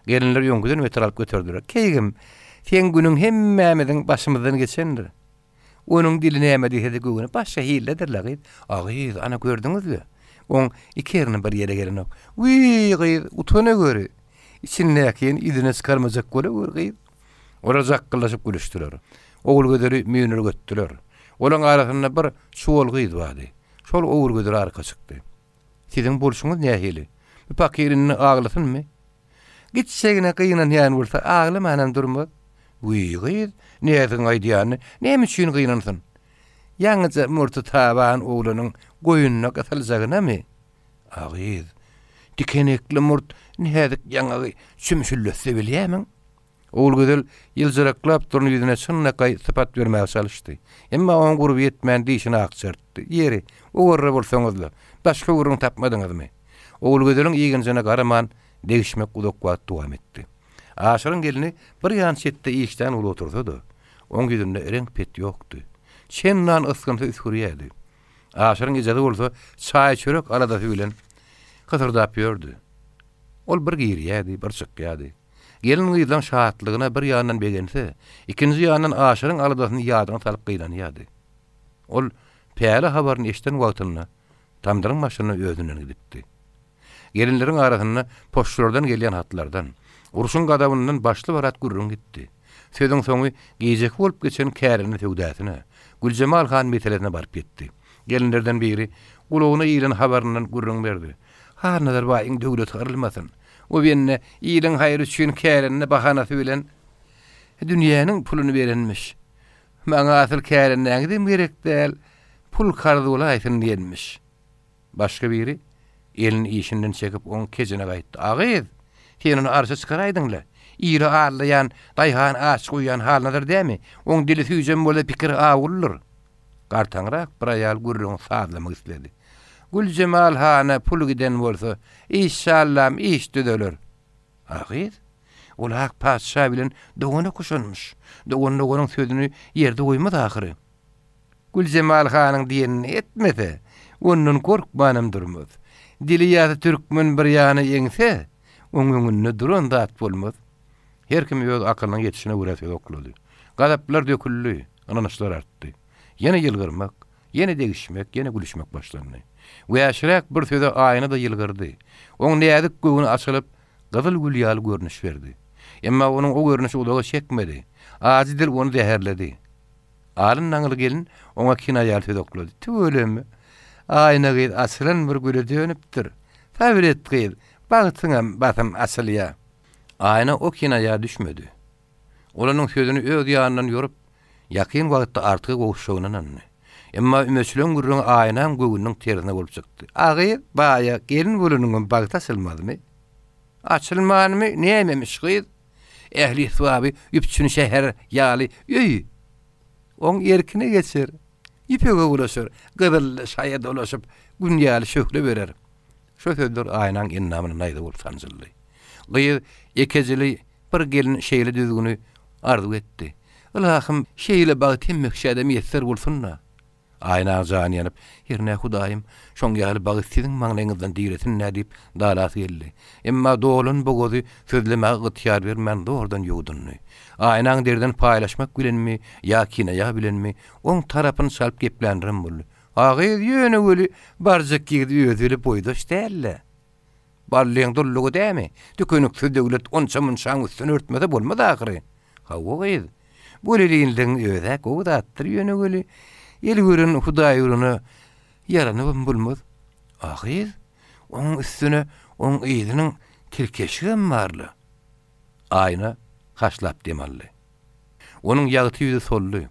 Gelinler ýöňgüden metralp götürdüler. Keýgim, sen günüň hemmemiziň başymyzdan geçendir. Onuň dili näme diýse göwüni başga hilledirler gyz. Agyz, ana gördüňizmi? Oň iki ýerini bir ýere gelenok. Gyz, utana göre. İçindäki ýedine çykarmajak göre gyz. Olar jakkylaşyp gülüşdiler. Oğul gözleri müýnür götdiler. Olaň arasynda bir şuwal gyz bardy. Şol oğul gözleri arka çykdy. Siziň bolşuňyz nähili? Bir pakirini aglasynmy? Gitsegine gyýnan ýan bolsa aglamanan durmaz. Gyz, nädin aýdýany, näme üçin gyýnansyn? Ýaňyja murty taban oğlunyň goýunyna gatyljagyna my? Agyz, dikenekli murt nädik ýaňagy sümsüllese bilýämiň. Oğul gözel ýylzyraklap durun ýüzüne synnakay sypat bermäge çalyşdy. Emma oň gurup ýetmän diýişini akçyrtdy. Ýeri, ogorra bolsaňyzla, başga gurun tapmadyňyzmy? Oğul gözeliň ýygynyna garaman degişmek udak wagt dowam etdi. Aşyryň gelini bir ýan çetde ýeşden uly oturdy. Oň ýüzünde renk pet ýokdy. Çennan ıskıntı üskürýärdi. Aşyryň ijady bolsa çaý çörek arada bilen kysırdap ýördi. Ol bir girýärdi, bir çykýardy. Gelin gyýdan şahatlygyna bir ýandan begense, ikinji ýandan aşyryň aladasyny ýadyna salyp gyýlanýardy. Ol päli habaryny eşden wagtyna tamdyryň maşynyny özünden gidipdi. Gelinleriň arasynda poştlardan gelýän hatlardan, uruşun gadabyndan başly barat gurrun gitdi. Söýdüň soňy giýjek bolup geçen kärini töwdäsine, Güljemal han metelerine barıp gitti. Gelinlerden biri gulagyna ýylan habarynyň gurrun berdi. "Ha nazar baýyň döwlet garylmasyn. O benne ýylan haýry üçin kärini bahanasy bilen dünýäniň puluny berenmiş. Maňa asyl kärini nägdim gerek däl, pul kardyla aýsyn diýenmiş." Başga biri elini işinden çekip on kejine gaýtdy. "Agyz, sen onu arşa çykaraýdyňla. Ýyry ağlayan, daýhan aç goýan halnadyr dämi? Oň dili süýjem bola pikir agullar." Gartaňrak bir aýal gurrun sazlamak istedi. Güljemal hana pul giden bolsa, "İnşallah iş düzelir." "Agyz, ol hak paşa bilen doguna kuşanmış. Dogonyň sözüni ýerde goýmady ahyry." Güljemal hanyň diýenini etmese, onuň korkmanym durmaz. Dili ýa-da türkmen bir ýany ýeňse, oňuňny duran zat bolmaz. Her kim öz akylynyň ýetişine görä oklady. Gadaplar döküldi, ananışlar artdy. Ýene ýylgyrmak, ýene degişmek, ýene gülüşmek başlandy. We aşrak bir söze aýyny da ýylgyrdy. Oň nädik göwüni açylyp, gyzyl gül ýaly görnüş berdi. Emma onuň o görnüşi udaga çekmedi. Azy dil onu zäherledi. Alyn naňyl gelin oňa kina ýaly söze oklady. "Tüölemi? Aýna gyz aslan bir güle dönüpdir. Fawret gyz, bagtyňam batym asylýa." Aýna o kinaya düşmedi. Olanyň sözüni öz ýanyndan ýorup, ýakyn wagtda artyk gowuşagynyň. Emma ümeçlen gurrun aýnaň göwüniň tersine bolup çykdy. "Agyz, baýa gelin bolunyň bagta asylmadymy? Açylmanymy? Nämemiş gyz? Ähli swaby ýüpçüni şäher ýaly ýöý. Oň erkine geçer. Ýipege ulaşır, gyzyl şaýa dolaşyp gün ýaly şökle berer." Şo sözler aýnaň innamyny naýda bolup sanjyldy. Gyz ekejili bir gelin şeýle düzgüni arzu etdi. "Ilahym, şeýle bagy temmekşädem ýetser bolsunna." Aýna jany ýanyp, "Herne Hudaýym, şoň ýaly bagy siziň maňlaýyňyzdan diýretin nädip dalasy geldi. Emma dolun bu gozy sözlemäge gytyýar bermän doğrudan ýogdunny. Aýnaň derden paýlaşmak bilenmi, ýa-kina ýa bilenmi, oň tarapyny salyp geplendirim boldy. Agyz ýöne göli barjak ýigdi özüli boýdaş dälle. Barlyň dullugy dämi? Tükenükli döwlet onça-munça şaň üstüne örtmede bolmady ahyry. "Hawa gyz, bu liliňden öze gowdatdyr ýöne göli. El görün Hudaý uruny yaranyp bolmaz." "Agyz, oň üstüne oň ýygynyň tirkeşigem barly." Aýna haşlap demally. Onuň ýagty ýüzi soldy.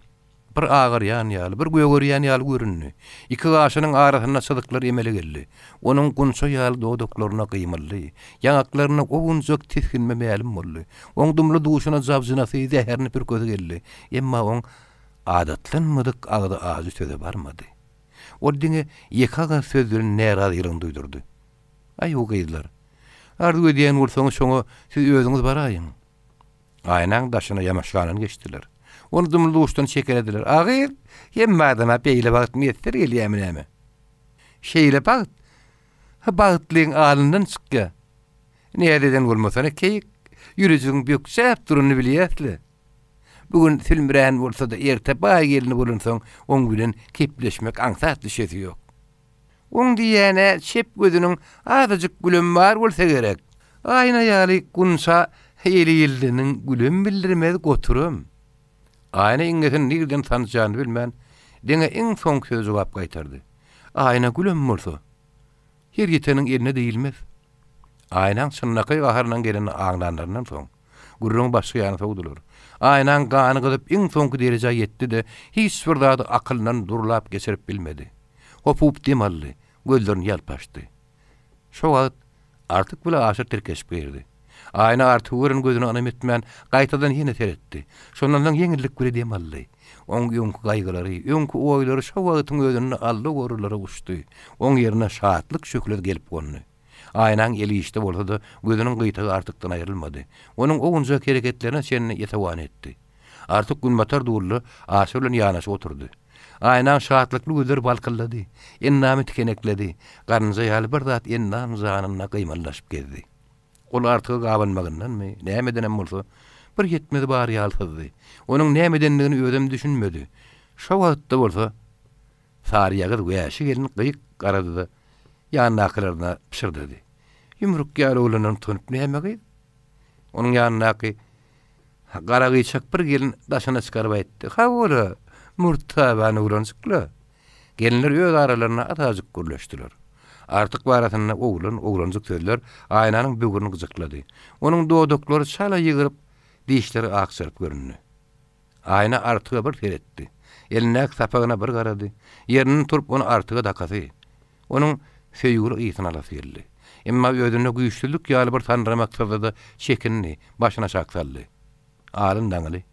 Bir agyr ýan bir göwer ýan görünni. Iki gaşynyň arasynda çydyklar emele geldi. Onuň gunça ýaly dodaklaryna gymyldy. Ýanaklaryna ogunjak tiskinme mälim boldy. Oň dumly duşuna jabjynasy zäherni bir gözi geldi. Emma oň adatlanmadyk agda azy söze barmady. O diňe ýekaga sözlerini nära ýylyň duýdurdy. "Aý o gyzlar, ardy ödýän bolsaňyz şoňa siz özüňiz baraýyň." Aýnaň daşyna ýamaşganyny geçdiler. Onu dumly duşdan çekerediler. "Agyz, hemme adama beýle bagyt ýetdir gelýärmi näme? Şeýle bagyt. Bagtlyň alyndan çykýar. Nädeden bolmasana keýik, ýüregiň böksäp duruny bilýäsli. Bugün filmrän bolsa da erte baý gelini bolunsaň, oň bilen kepleşmek aňsatly şeýsi ýok. Oň diýene şep gözüniň azyjyk gülüm bar bolsa gerek. Aýna ýaly gunsa heli ýyldiniň gülüm bildirmez goturum." Aýna iňňesin nirden tanjany bilmän, deňe iň soň söz jogap gaýtardy. "Aýna gülüm bolsa, her ýeteniň eline diýilmez." Aýnaň synnakay gaharyndan gelen aňlanlaryndan soň gurrun başga ýany sowdular. Aýnaň gany gyzyp iň soňky derejä ýetdi de hiç bir zady akyldan durlap geçirip bilmedi. Hopup demally, gözlerini ýalpaşdy. Şo wagt Artık bula aşır terkeşip berdi. Ayna artık görün gözüne anam etmän gaýtadan ýene teretdi. Şondan ýeňillik bir edem aldy. Oňky gaýgylary, öňkü oýlary şo wagtyň özüne aldy gorulary uçdy. Oň ýerine şatlyk şöklet gelip gondy. Aynaň eli işte bolsa da gözüniň gyýtagy artykdan aýrylmady. Onuň oňunja hereketlerine şeňne ýetawan etdi. Artık gün batar durly aşy bilen ýanaşyp oturdy. Aynaň şatlykly gözleri balkyllady. Ennamy tikenekledi. Garynja ýaly bir zat ennam zanyna gymyllaşyp gezdi. Ol artık gabanmagyndanmy, nämedenem bolsa bir ýetmedi bar ýaltydy. Onuň nämedenligini özüm düşünmedi. Şo wagtda bolsa Sariýagy wäşi gelin gyýyk garady da ýanynakylaryna pişirdi. Ýumruk ýaly olanyň tunup näme? Onuň ýanynaky garagyçak bir gelin daşyna çykaryp aýtdy. Ha ola, murtabany urançykla. Gelinler öz aralaryna atazyk gürleşdiler. Artık baratyna oglanjyk sözler Aýnanyň böwürini gyjyklady. Onuň dodoklary çala ýygyryp, dişleri aksyryp göründy. Aýna artyga bir teretdi. Eline sapagyna bir garady. Ýeriniň turup onu artyga dakasy. Onuň söýgüri ýytyna alasy geldi. Emma özüne güýçlük ýaly bir tanry maksatda çekinni, başyna şaksaldy. Alyn daňly.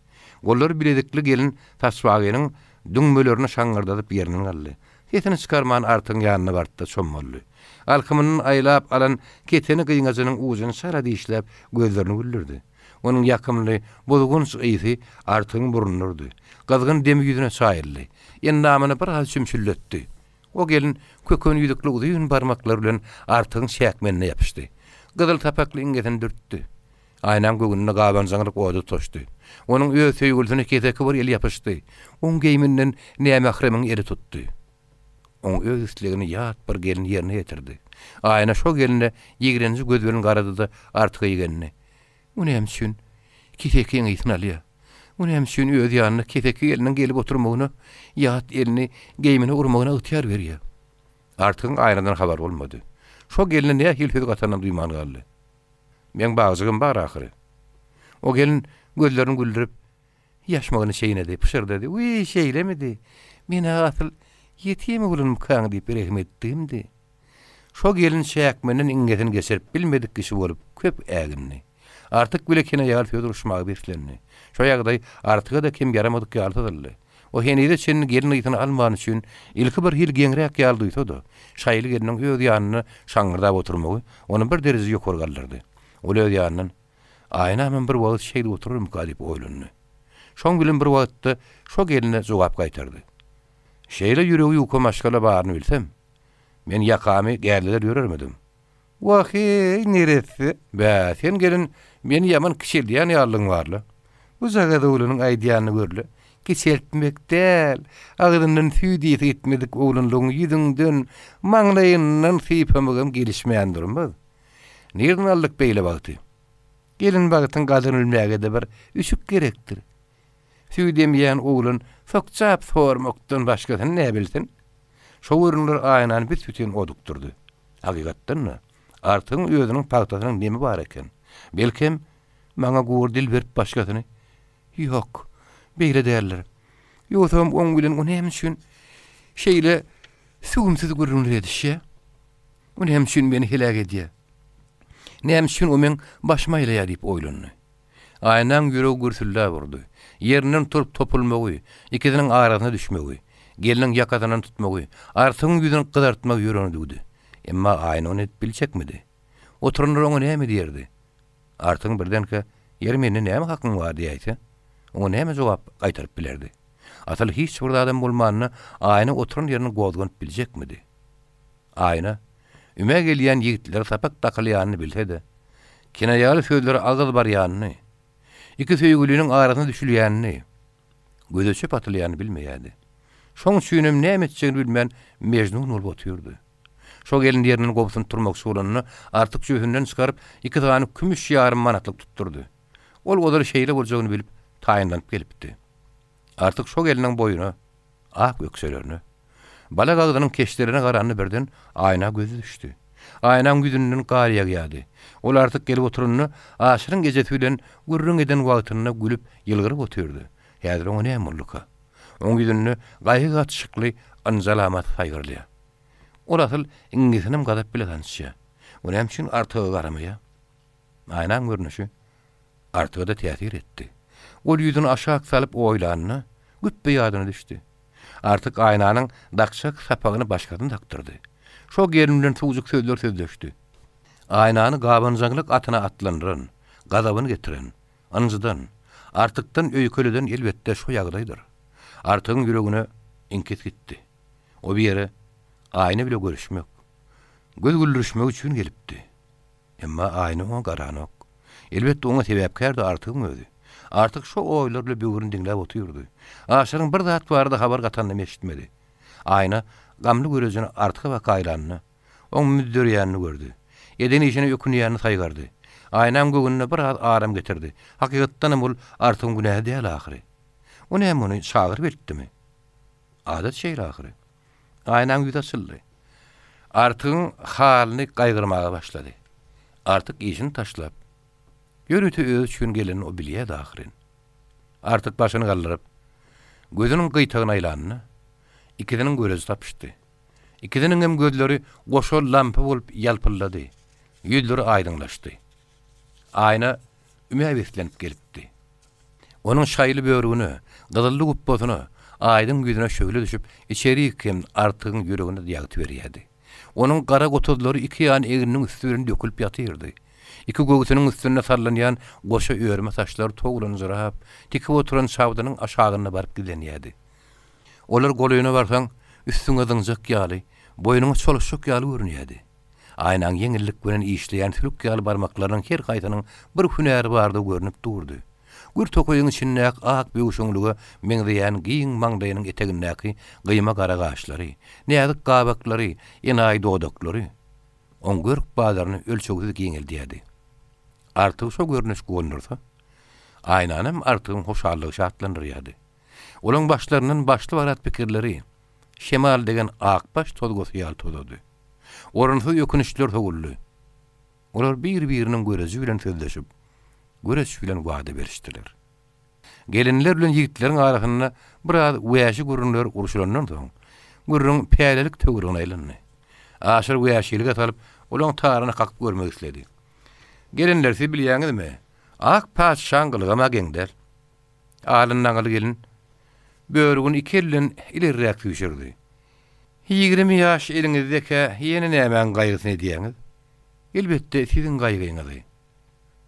Gollar biledikli gelin taswagynyň düňmelerini şaňgyrdadyp ýerinden aldy. Ketini çykarman artyň ýanyna bartda çommaldy. Alkymynyň aýlap alan ketini gyňazynyň ujuny sara dişläp gözlerini güldürdi. Onuň ýakymly bozgun syýsy artyň burunurdy. Gazgyn demi ýüzüne çaýyldy. Ennamyny bir hal çümşülletdi. O gelin kökön ýüdükli uzyň barmaklary bilen artyň şäkmenine ýapyşdy. Gyzyl tapakly iňgeden dürtdi. Aýnaň gögünine gabanjaňyk odu toşdy. Onuň öz söýgülisine keteki bir el ýapyşdy. Oň geýminden näme eri tutdy. Oň öz islegini ýat bir gelin ýerine ýetirdi. Aýna şo geline ýigrenji göz bilen garady da artyga ýegenini. Bu näme üçin? Keteki ýeňiň alýa. Bu näme üçin öz ýanyna keteki geliniň gelip oturmagyna, ýat elini geýmine urmagyna ýetýär berýär. Artyň Aýnadan habar bolmady. Şo geline näme hilfet gatanyň duýman galdy. Men bagzygym bar ahyry. O gelin gözlerini güldürüp ýaşmagyny şeýine de pişirdi. Uy şeýlemedi. Mene asyl ýetimi bolum kaň diýip rehmetdimdi. Şo gelin şäkmenden iňgeden geçirip bilmedik kişi bolup köp ägimni. Artık bilekine ýaly Fyodor uşmagy berlendi. Şo ýagdaý artyga da kim yaramadyk ýaltydyldy. O henide çenini gelin ýytyny alman üçin ilki bir hil geňrek ýaldy da. Şaýly geliniň öz ýanyna şaňgyrda oturmagy onu bir derejä ýokary galdyrdy. Ol öz ýanynyň Aýna men bir wagt şeýle otururum diýip oýlandy. Şoň bilen bir wagtda şo geline jogap gaýtardy. Şeýle ýüregi ýuka maşgala baryny bilsem, men ýakamy gärliler ýörermedim. Wahy neresi? Bä, sen gelin meni ýaman kişildiýän ýarlyň barly. Bu zagada ulanyň aýdýany görli. Kiçeltmek däl, agyryndan süýdi etmedik oğlanlygyň ýüzünden, maňlaýyndan sypamygym gelişmeýän durmaz. Nerden aldyk beýle wagty? Gelin wagtyň gadyrylmagy da bir üçük gerekdir. Süýdemýän oğlan sokçap sormakdan başga näme bilsin? Şo ýerler Aýnany bir sütin odukturdy. Hakygatdanmy? Artyň özüniň pagtasynyň näme bar eken? Belkem maňa gowur dil berip başgasyny. Ýok, beýle däller. Ýosam oň bilen o näme üçin şeýle sügümsiz görünýär edişe? O näme üçin meni helak edýär? Näme üçin o men başyma ýaly diýip oýlandy. Aýnaň ýüregi gürsüllä burdy. Ýerinden turup topulmagy, ikisiniň arasyna düşmegi, geliniň ýakadan tutmagy, artyň ýüzüni gydartmak ýörendigdi. Emma Aýna onu biljekmidi. Oturunlar oňa näme diýerdi? Artyň birdenke ýer meni näme hakyň bar diýýärdi. O näme jogap gaýtaryp bilerdi. Asal hiç bir adam bolmanyny Aýna oturun ýerini gowdgan biljekmidi. Aýna üme gelýän ýigitler sapak takylýanyny bilse-de, kinaýaly söýleri agyz bar ýanyny, iki söýgüliniň arasyna düşülýänini, gözeçip atylýanyny bilmeýärdi. Şoň üçin näme etjegini bilmän mejnun bolup oturdy. Şo gelin ýerinden gowsun turmak şolanyny artyk şöhünden çykaryp iki tane kümüş ýarym manatlyk tutturdy. Ol odar şeýle boljagyny bilip taýynlanyp gelipdi. Artyk şo geliniň boýuna, ak ökselerini, bala gagdynyň keşlerine garanyny birden Aýna gözü düşdi. Aýnaň ýüzünden gar ýagýady. Ol artyk gelip oturunyny aşyryň gejesi bilen gürrüň eden wagtyna gülüp ýylgyryp oturdy. Häzir oňa näme bolduka? Oň ýüzünde gaýy gatşykly anzalamat saýgyrlýar. Ol asyl iňlisinem gadap bile tanışýa. O hemçin artygy garamaya. Aynan görnüşi artyga da täsir etdi. Ol ýüzüni aşağı salyp oýlanyny güppe ýadyna düşdi. Artyk aynanyň dakşak sapagyny başgadan taktyrdy. Şo gerimden tuğjuk sözler sözleşdi. Aynany gabanjaglyk atyna atlandyran, gazabyny getiren, anjydan, artykdan öýkeleden elbetde şo ýagdaýdyr. Artygyň ýüregine inkes gitdi. O bir ýere ayna bile görüşmek, göz güldürüşmek üçin gelipdi. Emma ayna ona garanok. Elbetde ona sebäpkär-de artygyň özü. Artık şo oýlarla böwrüni diňläp oturdy. Aşyryň bir zat bardy habar gatanyny eşitmedi. Ayna gamly görejini artyga bakaýlanyny, oň müdürýäni gördü. Eden işine ýökünýäni saýgardy. Aynam göwnüne bir az aram getirdi. Hakykatdan bol artygyň günähi däl ahyry. O näme ony şagyr beltdimi? Adat şeýle ahyry. Aynam ýüze açyldy. Artygyň halyny gaýgyrmaga başlady. Artyk işini taşlap ýörüti öz üçin geleni o bilýär ahyrin. Artyk başyny gallyryp gözüniň gyýtagyna aýlanyny ikidiniň görezi tapışdy. İkidiniň hem gözleri goşol lampa bolup ýalpylady. Ýüzleri aýdyňlaşdy. Ayna ümäwetlenip gelipdi. Onuň şaýly böwrüni, gyzylly gupposyny aýdyň ýüzüne şöyle düşüp içeri kim artygyň ýüregine ýagyp berýärdi. Onuň gara gotozlary iki ýan eginiň üstüne dökülüp ýatyrdy. İki göğsünün üstüne sallanýan goşa öýrme saçlary toglanyjyp, tikip oturan şawdynyň aşagyna baryp gidenýärdi. Olar golyna barsaň, üstüňe zyňjak ýaly, boýnuňa çoluşjak ýaly görünýärdi. Aynan ýeňillik bilen işleýän sülük ýaly barmaklarynyň her gaýtanyň bir hünäri bardy görünip durdy. Gür tokoýyň içinde ak beýuşuňlugy meňzeýän giň maňdaýynyň etegindäki gyýma gara gaşlary, näzik gabaklary, ýenaý dodaklary, on görk bazaryny ölçegli giňeldýärdi. Artyk şo görnüş görnürse, aynanam artygyň hoşallygy şatlandyrýardy. Olaň başlaryndan başly barat pikirleri, şemal degen akbaş tolgosy ýaltyldy. Orunsyz ýökünişler toguldy. Olar bir-biriniň görezi bilen sözleşip, göreç bilen wada berişdiler. Gelinler bilen ýigitleriň arasynda biraz wäşi görünler urşulandan soň, gürrüň pälelik töwrüne aýlandy. Aşyr wäşilige salyp, olaň taryny kakıp görmek isledi. Gelinler siz bilýäňizmi? Ak paşşaň gylgama geňder. Alyndan galy gelin böwrüni iki elden ilerräk düşürdi. 20 ýaş eliňizdeki ýene nämen gaýgysy diýäňiz? Elbetde siziň gaýgyňyzy.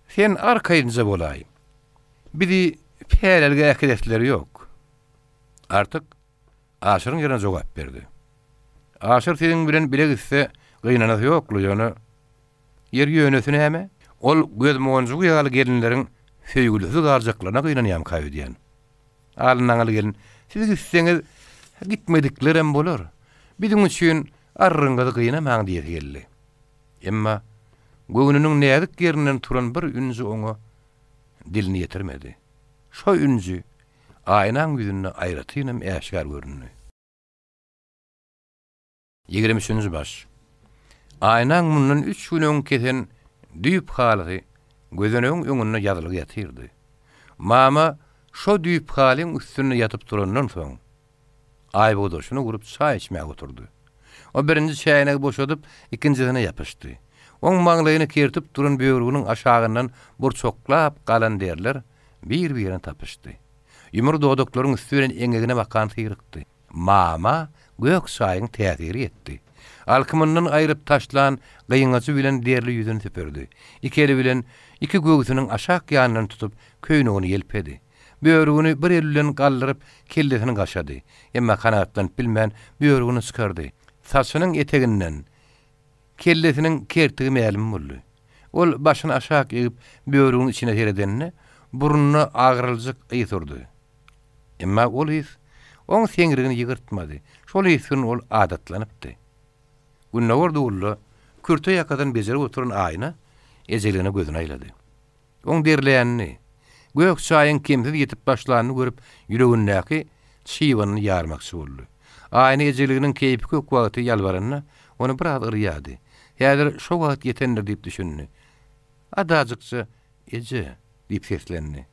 Sen arkaýynja bolaý. Bizi pälelige äkiletleri ýok. Artyk aşyryň ýerine jogap berdi. Aşyr siziň bilen bilegizse gyýnanasy ýoklu ýöne. Yer ýönesine näme? Ol göz moňjugy ýaly gelinleriň söýgülisi garjaklaryna gyýnanýam kaý diýen. Alyndan galy gelin, siz gitseňiz gitmedikler hem bolar. Biziň üçin arryňyzy gyýnamaň diýip geldi. Emma göwnüniň näzik ýerinden turan bir ünji oňa dilini ýetirmedi. Şo ünji aýnaň ýüzüne aýratynam äşgär görünýär. 23-nji baş. Aýnaň mundan 3 gün öň kesen düýüp haly gözüniň öňüne ýazylyp ýatyrdy. Mama şo düýüp halyň üstüne ýatyp turandan soň aý bodoşuny gurup çaý içmäge oturdy. O birinji çaýyny boşadyp ikinjisine ýapyşdy. Oň maňlaýyny kertip duran böwrüniň aşagyndan burçoklap galan derler bir-birine tapışdy. Ýumur dodaklaryň üstüne eňegine bakan syrykdy. Mama gök çaýyň täsiri etdi. Alkymyndan aýryp taşlan gyýňaçy bilen derli ýüzüni süpürdi. Ikili bilen iki göğsüniň aşak ýanyndan tutup köýnegini ýelpedi. Böwrüni bir el bilen gallyryp kellesini gaşady. Emma kanatdan bilmän böwrüni çykardy. Saçynyň eteginden kellesiniň kertigi mälim boldy. Ol başyny aşak ýygyp böwrüniň içine seredenine burnuny agyryljak ýetirdi. Emma ol hiç oň seňrigini ýygyrtmady. Şol ýetin ol adatlanypdy. Günnäwar dowulla kürte ýakadan bejerip oturan aýna ejeligine gözüne aýlady. Oň derleýänini, gök çaýyň kimsiz ýetip başlanyny görüp ýüregindäki çyýwanyny ýarmakçy boldy. Aýna ejeliginiň keýpi kök wagty ýalbaranyna onu biraz yrýady. Häzir şo wagt ýetendir diýip düşündi. Adajykça eje diýip seslendi.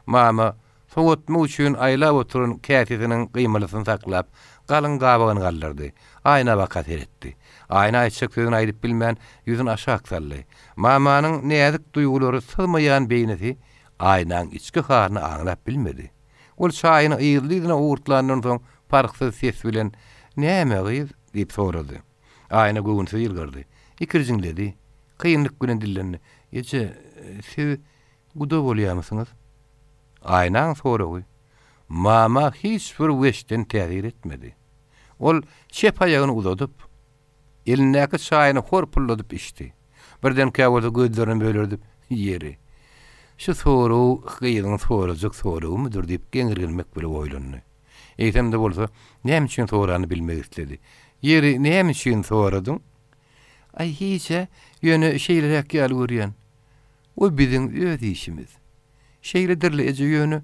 Mama sowatmy üçin aýlap oturan käsesiniň gıymalysyny saklap, galyň gabagyny galdyrdy. Aýna bakat etdi. Ayna açık sözünü aýdyp bilmän ýüzün aşağı saldy. Mamanyň näzik duýgulary sığmaýan beýnesi aýnaň içki halyny aňlap bilmedi. Ol çaýyny ýyldyrdyna uğurtlandan soň parksyz ses bilen "Näme gyýyz?" diýip sorady. Aýna göwünse ýylgyrdy. Ikirjiňledi. Kıyınlyk bilen dillendi. "Ece, siz guda bolýarmysyňyz?" Aýnaň soragy mama hiç bir weşden täzir etmedi. Ol şep aýagyny uzadyp, elindäki çaýyny horpulladyp içdi. Birden käwede gözlerini bölerdi ýeri. Şu soraw gyýyň sorajak sorawmydyr diýip geňirgelmek bilen oýlandy. Eýtemde bolsa, näme üçin sorany bilmek istedi. Ýeri näme üçin soradyň? Ay hiçe ýöne şeýlerek ýaly görýän. O biziň öz işimiz. Şeýledirle eje ýöne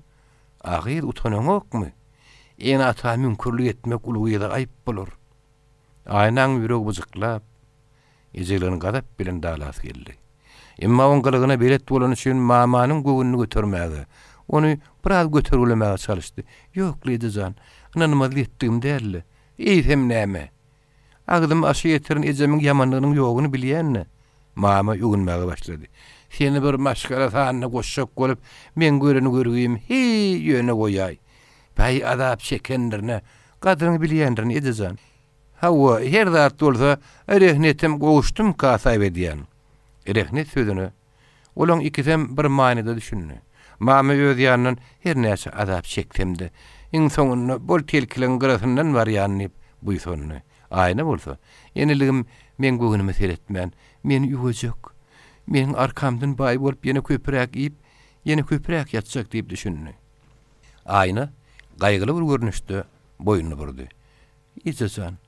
agyr utananokmy? En ata mümkünlik etmek ulugyda aýyp bolar. Aýnaň ýüregi bujyklap, ejelerini gadap bilen dalas geldi. Emma oň galygyna belet bolan üçin mamanyň göwünni götermäge, ony biraz göterülemäge çalışdy. "Ýok Lidijan, ananymaz etdigim däl. Eýsem näme? Agdym aşy ýetirin ejemiň ýamanlygynyň ýoguny bilýänni." Mama ýugunmaga başlady. "Seni bir maşgara sanyna goşşak bolup, men göreni görgüýüm, ýöne goýaý. Baý adap çekendirne, gadyryny bilýändirni edejan. Hawa her zat bolsa, erehnetim gowuşdum kasaýb edýän." Erehnet sözüni olaň ikisem bir manada düşündi. Mama öz ýanynyň her näçe adap çeksemdi, iň soňunda bol telkilen gyrasyndan barýanyp buýsonny. Aýna bolsa, "Eniligim men göwnümi seretmän, men ýugajak. Men arkamdan baý bolup ýene köpüräk iýip, ýene köpüräk ýatjak" diýip düşündi. Aýna gaýgyly bir görnüşde boýnuny burdy. "Ejejan."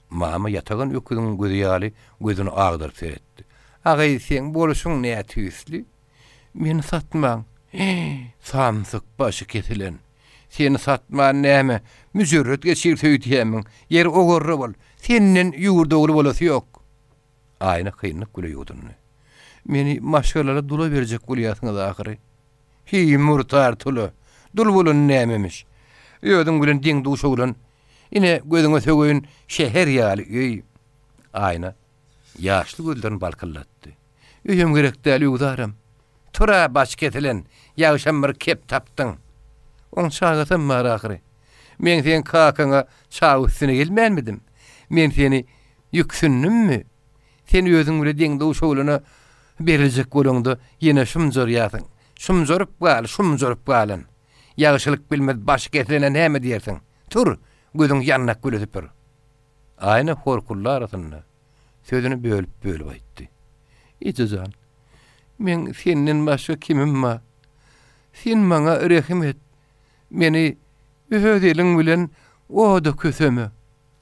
Mama ýatagan öküziň gözi ýaly gözüni agdyryp seretdi. "Agay sen boluşuň näme tüýsli? Meni satmaň. Samsyk başı kesilen. Seni satman näme? Müjürret geçir söýdýämiň. Yer ogorry bol. Senden ýurda oly bolasy ýok." Aýna kynlyk güle ýudundy. "Meni maşgalara dula berjek bolýasyňyz ahyry." "Hi murtar tulu. Dul bolun nämemiş? Ýödüň bilen diň duşa bolan. Ine gözüňe sögüýün şeher ýaly öý." Aýna ýaşly gözlerini balkyllatdy. "Öýüm gerek däl ýugdaram. Tura baş ketilen, ýagşam bir kep tapdyň. On çağatym marakyry. Men sen kakaňa çağ üstüne gelmänmidim? Men seni ýüksünnümmi? Sen özüň bilen diň duşa bolana beriljek bolanda ýene şumjor ýasyň. Şumjorup galyn. Ýagşylyk bilmez baş ketilen näme diýersiň? Tur, gözüň ýanyna gületip bir." Aýna horkullar arasynda sözüni bölüp aýtdy. "Ejejan, men senden başga kimim var? Sen maňa rehim et. Meni öz eliň bilen oda kösemi.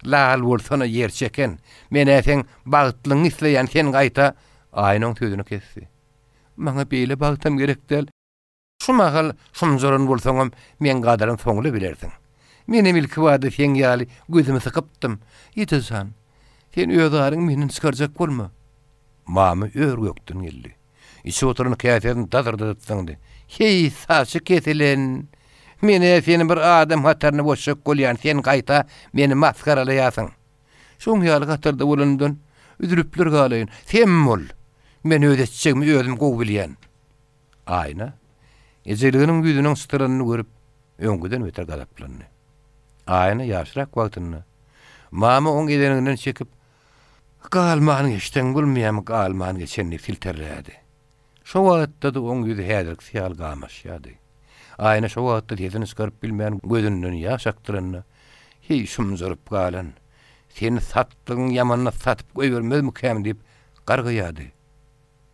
Lal bolsana yer çeken. Meni sen bagtlyň isleýän sen gaýta." Aýnyň sözüni kesdi. "Maňa beýle bagtam gerek däl. Şu mahal şumjorun bolsaňam men gadaryň soňly bilersiň. Meni milki wady sen ýaly gözümi sykypdym. Ejejan, sen öz aryň meni çykarjak bolma." Mama ör gökden geldi. İçi oturan kıyafetini dadırdadıtsandı. "Hey saçı kesilen. Meni senin bir adam hatarını boşak golyan sen gaýta meni maskaralayasın. Şoň ýaly hatarda bolandan üzülüpler galayın. Sen bol. Men ödetçegimi özüm gow bilýän." Aýna ejeliginiň ýüzüniň styranyny görüp öňgüden öter gadaplandy. Aýna ýaşrak wagtyny mama oň edeninden çekip galmany geçden gülmeýän galmany geçenni filtreledi. Şo wagtda da oň ýüzi häzirki syal gamaşýady. Aýna şo wagtda tezini çykaryp bilmän gözünden ýaş akdyryny "Hey şumjyryp galan. Seni satdyň ýamanyna satyp goýbermezmikäm" diýip gargaýady.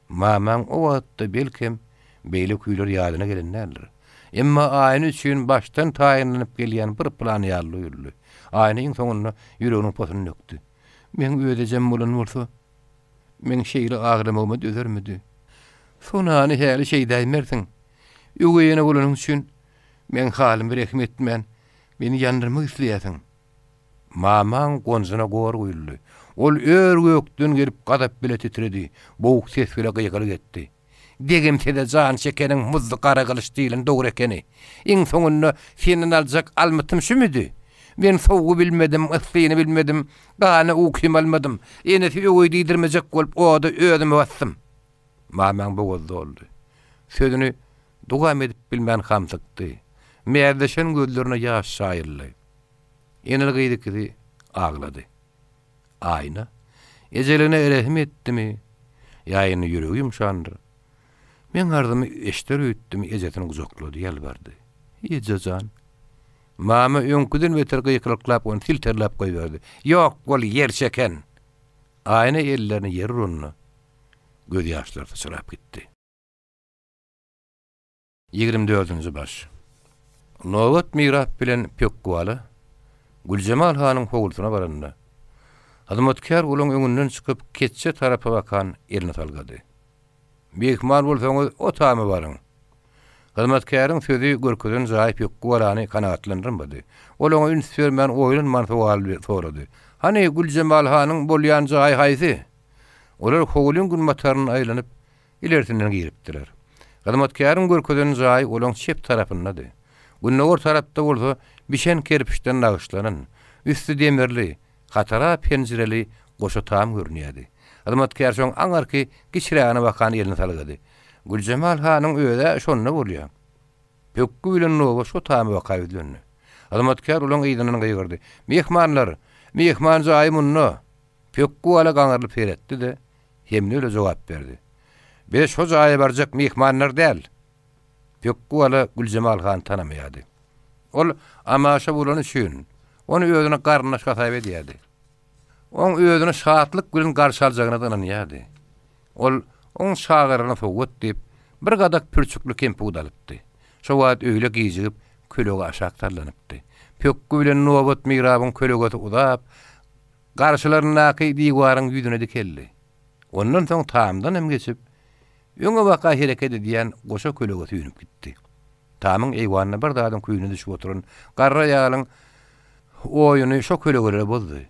Mamam o wagtda belkem beýle küýler ýadyna gelenler. Emma aýny üçin baştan taýinlanyp gelýän bir plan ýaly. Aýnyň soňunda ýüreginiň posuny nökdi. "Men ödejem bolan bolsa, men şeýle agramagma dözermidi. Sonany häli şey däýmersiň. Ýögeýene bolanyň üçin men halymy rehim etmän. Meni ýandyrmak isleýäsiň." Mamam gonjuna gowar goýuldy. Ol ör gökden gelip gadap bile titredi. Bowuk ses bilen gyýgylyk etdi. "Degimse de jan çekeniň muzdy gara gylyş diýilen dogry ekeni. Iň soňunda senden aljak almytym şümidi? Men soğuğu bilmedim, ıssyny bilmedim, gana ukym almadım. Enesi öýü diýdirmejek bolup oda ödüme bassym. Mamam bogozda oldy. Sözüni dogam edip bilmän hamsykdy. Meýerdeşen gözlerine ýaş şaýyrly. Enel gyýdykdy, aglady. Aýna ejeline erehim etdimi? Ýaýyny ýüregi ýumşandy. Men gardymy eşder öýtdim, ejetini guzaklady, ýalbardy. Ejejan. Mama öňküden beter gyýkylyklap onu filterlap goýberdi. Ýok, bol ýer çeken. Aýna ellerini yer urunny. Göz ýaşlary sıçrap gitdi. 24-nji baş. Nowat Mirap bilen Pökguwaly Güljemal hanyň howulsyna baranda. Hyzmatkär olaň öňünden çykyp keçe tarapa bakan elini talgady. Mehman bolsaňyz o tamy baryň. Hyzmatkäriň sözü görkeden jaýyp Pökguwalany kanagatlandyrmady. Olaň üns bermän oýlunman sowal sorady. Hani Güljemal hanyň bolýan jaý haýsy? Olar howulun gülmataryny aýlanyp ilersinden giripdiler. Hyzmatkäriň görkeden jaý olaň çep tarapyndady. Günnäwür tarapda bolsa bişen kerpiçden nagyşlanan, üstü demirli, hatara penjireli goşa tam görünýärdi. Hyzmatkär şoň aňarky giçirägine bakan elini salgady. Güljemal hanyň öýde şonda bolýar. Pökkü bilen nowa şo tamy bakaýdyny. Hyzmatkär olaň ýygynyny gyýgyrdy. Mehmanlar, mehman jaý munno. Pökkü ala gaňarly peretdi de hemli öle jogap berdi. "Beş şo jaýa barjak mehmanlar däl." Pökkü ala Güljemal han tanamaýardy. Ol amaşa bolany şün. Onu öýüne garnaş gasaýp edýärdi. Oň öýüne şatlyk bilen garşy aljagyna dananýardy. Ol oň şagyryna sowat diýip bir gadak pürçüklü kempi udalypdy. Şo wagt öýle giýjip kölege aşak tarlanypdy. Pökkü bilen Nowat Mirabyň kölegi udap garşylarynaky diýwaryň ýüzüne dikeldi. Ondan soň tamdan hem geçip öňe baka hereket edýän goşa kölege tüýnüp gitdi. Tamyň eýwanyna bir dadym küýüne düşüp oturan garra ýalyň oýuny şo kölegere bozdy.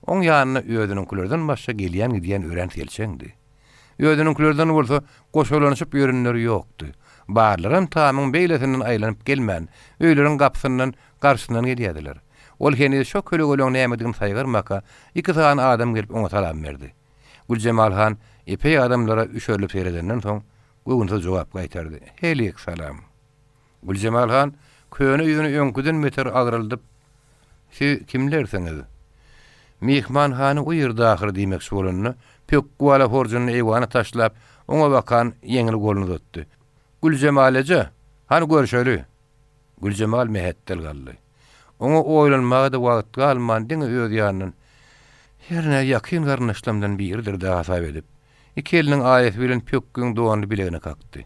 Oň ýanyna öýdüniňkilerden başga gelýän gidýän ören gelçeňdi. Öýdüniňkilerden bolsa goşalanyşyp ýörenleri ýokdy. Barlarym tamyň beýlesinden aýlanyp gelmän, öýleriň gapsyndan garşyndan gelýärdiler. Ol heni şo kölegeleň nämedigini saýgyrmaka iki sagan adam gelip oňa salam berdi. Güljemal han epey adamlara üşörlüp seredenden soň göwünse jogap gaýtardy. "Helik salam." Güljemal han köýüne ýüzüni öňküden meter agyryldyp, "Siz kimlersiňiz?" Mehman hany o ýerde ahir diýmek bolanyny Pökguwala horjuny eýwany taşlap oňa bakan ýeňil golunu tutdy. "Güljemal eje, hani görüşeli?" Güljemal mehettel galdy. Oňa oýlanmaga da wagt galman diňe öz ýanynyň ýerine ýakyn garnaşlamdan biridir de hasaýp edip, iki eliniň aýaty bilen Pökküň dowany bilegine kakdy.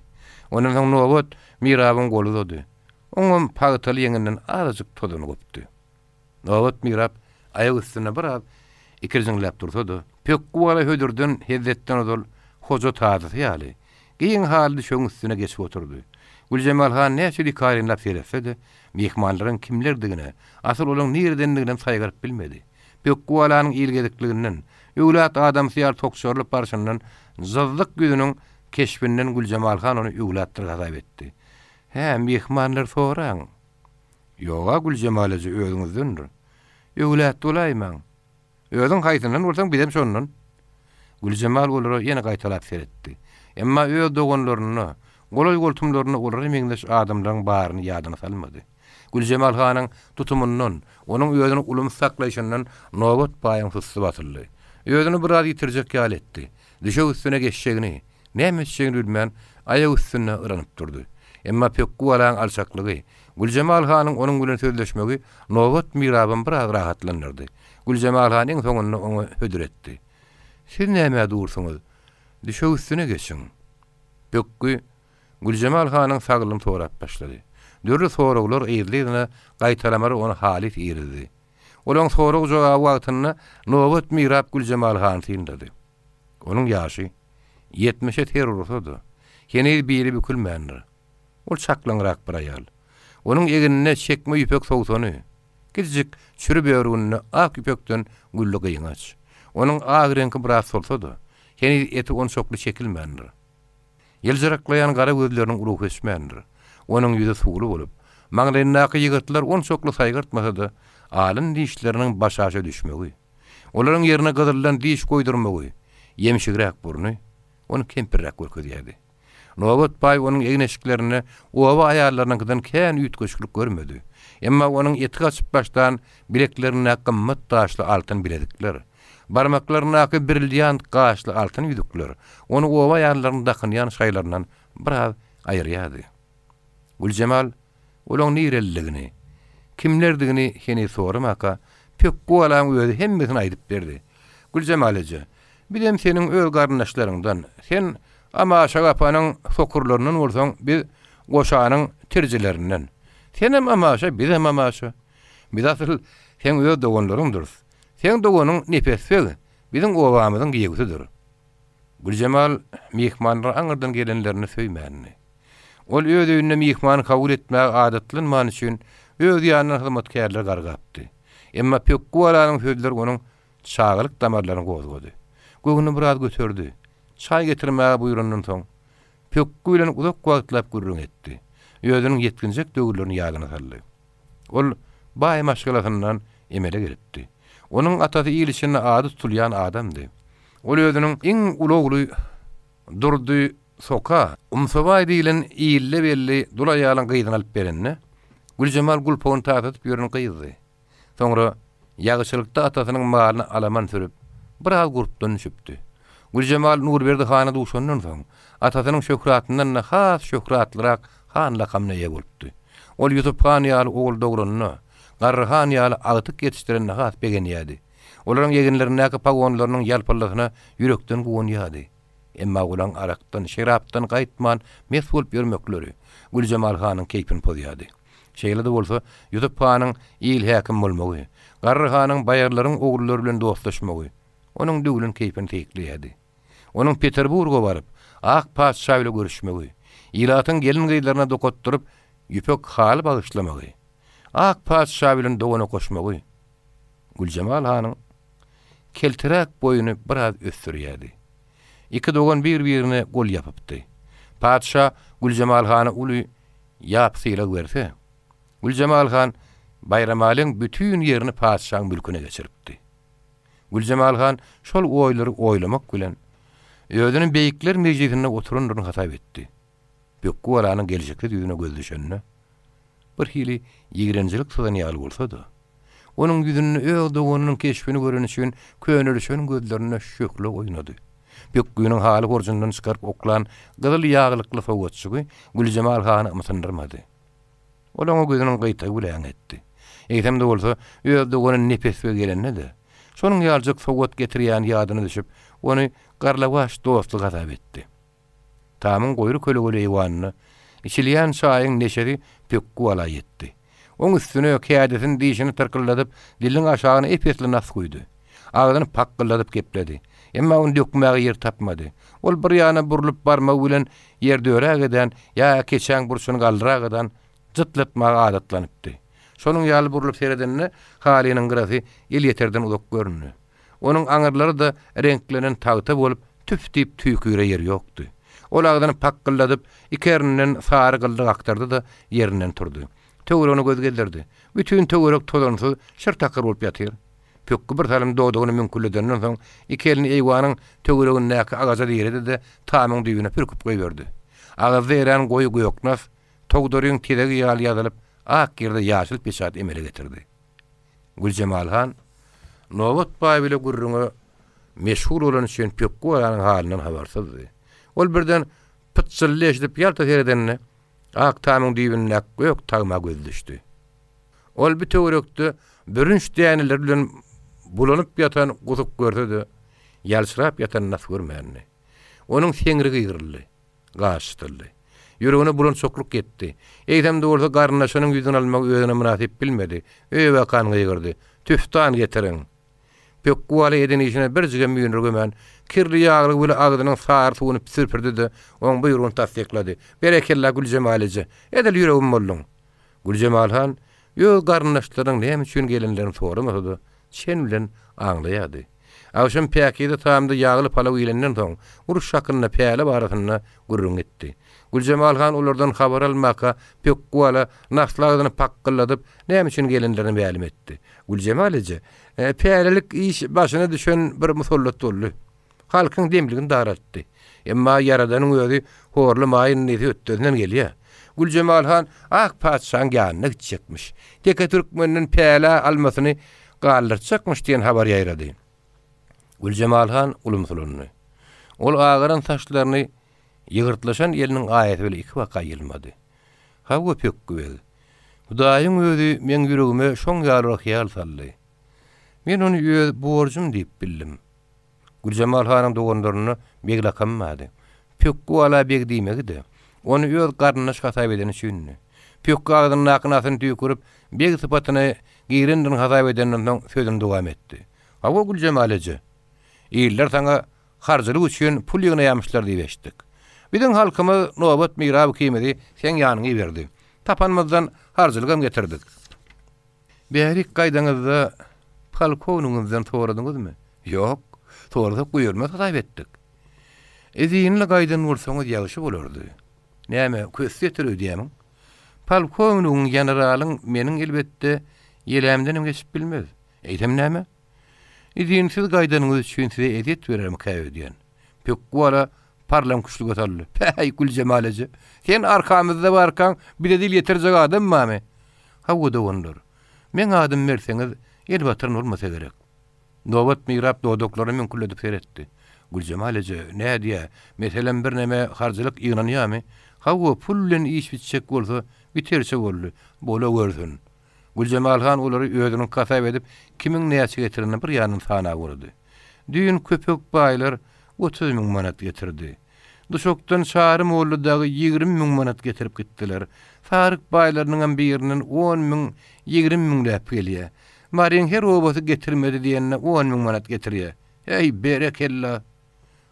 Onuň soň Nowat Mirabyň golu tutdy. Oňam pagytaly ýeňinden azajyk toduny gopdy. Nowat Mirab aýagy üstüne bir az ikirjiňläp durdy. Pökguwala hödürden hezzetden odul hoja taýdy ýaly. Giň haldy şoň üstüne geçip oturdy. Güljemal han näçe dikaýynlap seretse-de mehmanlaryň kimlerdigine, asyl olaň nerdendigine saýgyryp bilmedi. Pökguwalanyň ilgedikliginden, öwlat adam syýar tokşorlyp barşyndan zazlyk güýüniň keşfinden Güljemal han onu öwlatdyr gazaýp etdi. "He, mehmanlar soraň." "Ýoga Güljemal eje özüňizdendir." "Öwlat bolaýman." "Özüň haýsyndan bolsaň bizem şondan." Güljemal olary ýene gaýtalap seretdi. Emma öz dogonlaryny, golay goltumlaryny olary meňdeş adamlaryň baryny ýadyna salmady. Güljemal hanyň tutumundan, onuň özüni ulum saklaýşyndan Nowat baýyň susy batyldy. Özüni bir az ýitirjek ýal etdi. Düşe üstüne geçşegini, näme etşegini bilmän aýagy üstüne ıranyp durdy. Emma Pökguwalaň alçaklygy, Güljemal hanyň onuň bilen sözleşmegi Nowat Mirabyň bir az rahatlandyrdy. Güljemal han iň soňunda oňa hödüretdi. "Siz näme dursuňyz? Düşe üstüne geçiň." Pökkü Güljemal hanyň saglyny sorap başlady. Dörri soraglar eýildiňe gaýtaramary onu halit ýerdi. Olaň sorag jogaby wagtyna Nowat Mirab Güljemal han syndydy. Onuň ýaşy 70-e terurdy. Heni biri bükülmändir. Ol çaklanrak bir aýal. Onuň eginine çekme ýüpek sowsany, gizjik çürüp ýörgünni ak ýüpekden güllü gyňaç. Onuň ag rengi biraz solsady. Heni eti on çokly çekilmändir. Ýeljireklaýan gara gözleriniň uruh esmändir. Onuň ýüzi suwly bolup, maňlaýyndaky ýigitler on çokly saýgyrtmasa da, alın dişlerinin başaşa düşmegi. Olaryň ýerine gyzylan diş goýdurmagy, ýemşigrek burny, onu kempirrek görkezýärdi. Nowat Bay onuň egneşiklerini owa aýallarynyňkydan kän üýtgeçlik görmedi. Emma onuň eti gaçyp başdan bileklerine gymmat taşly altyn biledikler, barmaklaryna birilýän gaçly altyn ýüdükler, onu owa aýallarynyň dakynýan şaýlaryndan biraz aýyrýardy. Güljemal olaň nirelligini, kimlerdigini heni soramaka, pökkü alan öýdi hemmesini aýdyp berdi. Güljemal eje, bilem seniň öl garnaşlaryňdan, sen ama şagapanyň sokurlarynyň bolsaň, biz goşanyň tirjilerinden. Senem amaşa, biz hem amaşa. Biz asyl sen öýde dogonlaryňdyr. Sen dogonyň nepesfegi, biziň owamyzyň giýegisidir. Güljemal mihmanlar aňyrdan gelenlerini söýmänni. Ol öýdüňde mihman kabul etmäge adatlanman üçin öz ýanyna hyzmatkarlar gargapdy. Emma pökkü alanyň sözleri onuň çağılık damarlaryny gozgody. Göňüni biraz götürdi. Çay getirmäge buýrandan soň pökkü bilen uzak wagtlap gürrüň etdi. Özüniň yetkinjek döwürlerini ýadyna saldy. Ol baý maşgalatyndan emele giripdi. Onuň atasy ýylşyny ady tutulýan adamdy. Ol özüniň iň ulugly durdy soka, umsabay diýilen ýylle belli dulaýalan gyýdan alyp berenne, Güljemal gulpogyny taýdatyp ýörüni gyýdy. Soňra ýagyçylykda atasynyň malyny alaman sürüp, biraz gurupdan düşüpdi. Güljemal Nurberdi hana duşandan soň atasynyň şöhratyndan has şöhratlyrak han lakamyna ýa bolupdy. Ol Ýusup han ýaly ogul dogranyny, Garryhan ýaly agytyk ýetişdiren has begenýärdi. Olaryň ýegenlerindäki pagonlarynyň ýalpyllasyna ýürekden goňýardy. Emma ulan araktan, şeraptan gaýtman mesul ýörmekleri Güljemal hanyň keýpini pozýardy. Şeýle de bolsa, Ýusup hanyň ýyl häkim bolmagy, Garryhanyň baýarlaryň ogullary bilen dostlaşmagy, onuň döwlün keýpini teýikleýärdi. Onuň Peterburga baryp, ak paşa bilen görüşmegi, ýylatyň gelin gyýlaryna dokotdurup, ýüpek haly bagyşlamagy, ak paşa bilen dogana koşmagy. Güljemal hanyň keltirek boýuny biraz ösdürýärdi. İki dogan bir-birine gol yapıpdy. Padşa Güljemal hany uly ýapsyla berse, Güljemal han Bayramalyň bütün ýerini padşaň mülküne geçiripdi. Güljemal han şol oýlary oýlamak bilen özüniň beýikler mejlisinde oturundyryny hatap etdi. Pökkü alanyň geljekde ýüzüne göz düşenne bir hili ýigrenjilik tutan ýaly bolsa-da, onuň ýüzüne öz doganynyň keşfini gören üçin könülüşün gözlerine şökle oýnady. Pökküniň haly gorjundan çykaryp oklan gyzyl ýaglykly sowgatçygy Güljemal hany ymsandyrmady. Olaň gözüniň gyýta gülen etdi. Eýtem de bolsa, öz doganyň nepeswe gelende de, şonuň ýaljyk sowgat getirýän ýadyna düşüp, ony garlawaş dostlyk hatap etdi. Tamyň goýry kölegöle ýywanyny, içilýän çaýyň neşeri pökkü ala ýetdi. Oň üstüne kädesin dişini tırkylladyp, diliň aşagyna epesli nas goýdy. Ağzyny pakkylladyp gepledi. Emma onu dökmäge yer tapmady. Ol bir ýana burulyp barmagy bilen ýerde örä geden ýa keçäň burşuny galdyra geden jytlatmaga adatlanypdy. Şonuň ýaly burulyp seredenne halynyň gyrasy el ýeterden uzak görünýär. Onuň aňyrlary da renklenen tagta bolup tüpdip tüýküre yer ýokdy. Ol ağzyny pakkylladyp ikerinden sary gyldyk aktardy da ýerinden turdy. Töweregini göz geldirdi. Bütün töwerek tozansyz şyrtakır bolup ýatyr. Pökkü bir salym dodugyny mümkinledenden soň iki elini eýwanyň töweregindäki agaza diýerdi de tamyň düýüne pürküp goýberdi. Agazda eren goýy goýoknas, togdoryň tedegi ýaly ýazylyp, ak ýerde ýaşyl peşat emele getirdi. Güljemal han Nowat Bay bilen gurrunga meşhur bolan üçin pökkü alanyň halynyň habarsızdy. Ol birden pytsylleşip ýalta seredenne ak tamyň düýbüne goýok tagma göz düşdi. Ol bir töwerekde bürünç diýenler bilen bulanyp ýatan guzup gördi, ýalçyrap ýatan nas görmänni. Onuň seňri gyýrly, gaşdyrly. Ýüregine bulan çokluk getdi. Eýdem de bolsa garnaşanyň ýüzüni almak özüne münasip bilmedi. Öýe kan gyýrdy. Tüftan getirin. Pökkü ala eden işine bir jigem müýünür gömän, kirli ýaglyk bilen agdynyň sar suwuny pisirpirdi de, oň buýrugyny tasdiklady. Berekella Güljemal eje. Edil ýüregim boldun. Güljemal han ýöz garnaşlaryň näme üçin gelenlerini soramady, şen bilen aňlaýardy. Awşam päkide tamamda ýagly palaw ilenden soň uruş şakyna päle barasyna gurrun etdi. Güljemal han olardan habar almaka pökküwala naslagdyny pakkyladyp näme üçin gelenlerini bälim etdi. Güljemal eje pälelik iş başyna düşen bir musallat boldy. Halkyň demligini daratdy. Emma yaradanyň özi horly maýyny neti ötdünden gelýär. Güljemal han ak paçsan ýanyna gitjekmiş. Teke türkmenden päle almasyny galdyrçakmış diýen habar ýaýrady. Güljemal han ulumsulunny. Ol agaran taşlaryny ýygyrtlaşan eliniň aýaty bile iki waka ýylmady. Hawa pökküwel. Hudaýyň özi men ýüregime şoň ýalyrak ýal saldy. Men onu ýöz borjum diýip bildim. Güljemal hanyň doganlaryny beglakamadı. Pökküwala beg diýmegidi. Onu ýöz garnyna şatyp edeni düşündi. Pökkü agynyň nakynasyny tüýkürip beg sypatyny giýrenden hatyp edenden soň sözüni dowam etdi. Hawa Güljemal eje. Ýyller taňa harjylyk üçin pul ýygyna ýamyşlar diýip eşitdik. Biziň halkymy nobat mirab kymedy sen ýanyňy berdi. Tapanmazdan harjylygam getirdik. Bärik gaýdaňyzda palkownuňyzdan soradyňyzmy? Ýok, soradyk buyurma taýp etdik. Eziňle gaýdan bolsaňyz ýaşy bolardy. Näme kössetir ödýämiň? Palkownuň generalyň meniň elbetde ýelämden geçip bilmez. Eýtem näme? Eziňsiz gaýdanyňyz üçin size edit berermi käýdiýän? Pökküwala parlam kuşlu götürlü. Hey Güljemal eje. Sen arkamızda barkan bir de dil yetirjek adam mı? Hawa doganlar. Men adam berseňiz el batyryn bolmasa gerek. Nobat mirap dodoklary men kulledip seretdi. Güljemal eje näde diýär? Meselen bir näme harjylyk ýynanýarmy? Hawa pullen iş bitjek bolsa biterse boldy. Bola görsün. Güljemal han olary özüniň kasaýp edip kimiň näçe getirini bir ýanyň sana gurdy. Düýün köpek baýlar 30.000 manat getirdi. Duşokdan şarym oğludagy 20.000 manat getirip gitdiler. Faryk baýlarynyň biriniň 10.000, 20.000 läp gelýär. Maryň her obasy getirmedi diýenne 10.000 manat getirýär. Ey berekella.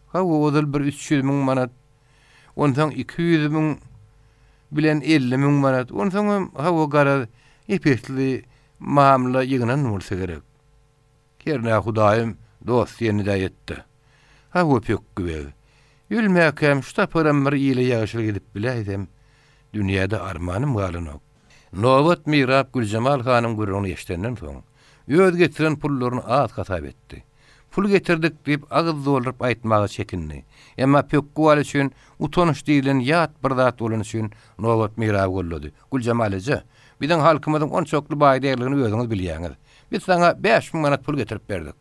Hawa odal bir 300.000 manat. Ondan 200.000 bilen 50.000 manat. Ondan hawa gara epetli mamla ýygynan bolsa gerek. Kerne Hudaýym dost ýeni de ýetdi. Hawa pökküwel. Ýülmäkem şuta paramlar ýyle ýaşyl gidip biläýdim. Dünýäde armanym galanyk. Nobat mirap Güljemal hanyň gurruny ýeşdenden soň öýd getiren pullaryny az hasaýp etdi. Pul getirdik diýip agyz doluryp aýtmagy çekindi. Emma pökküwal üçin utanyş diýilen ýat bir zat bolan üçin nobat mirap gollady. Güljemal eje, biziň halkymyzyň on çokly baýdaglygyny özüňiz bilýäňiz. Biz saňa 5.000 manat pul getirip berdik.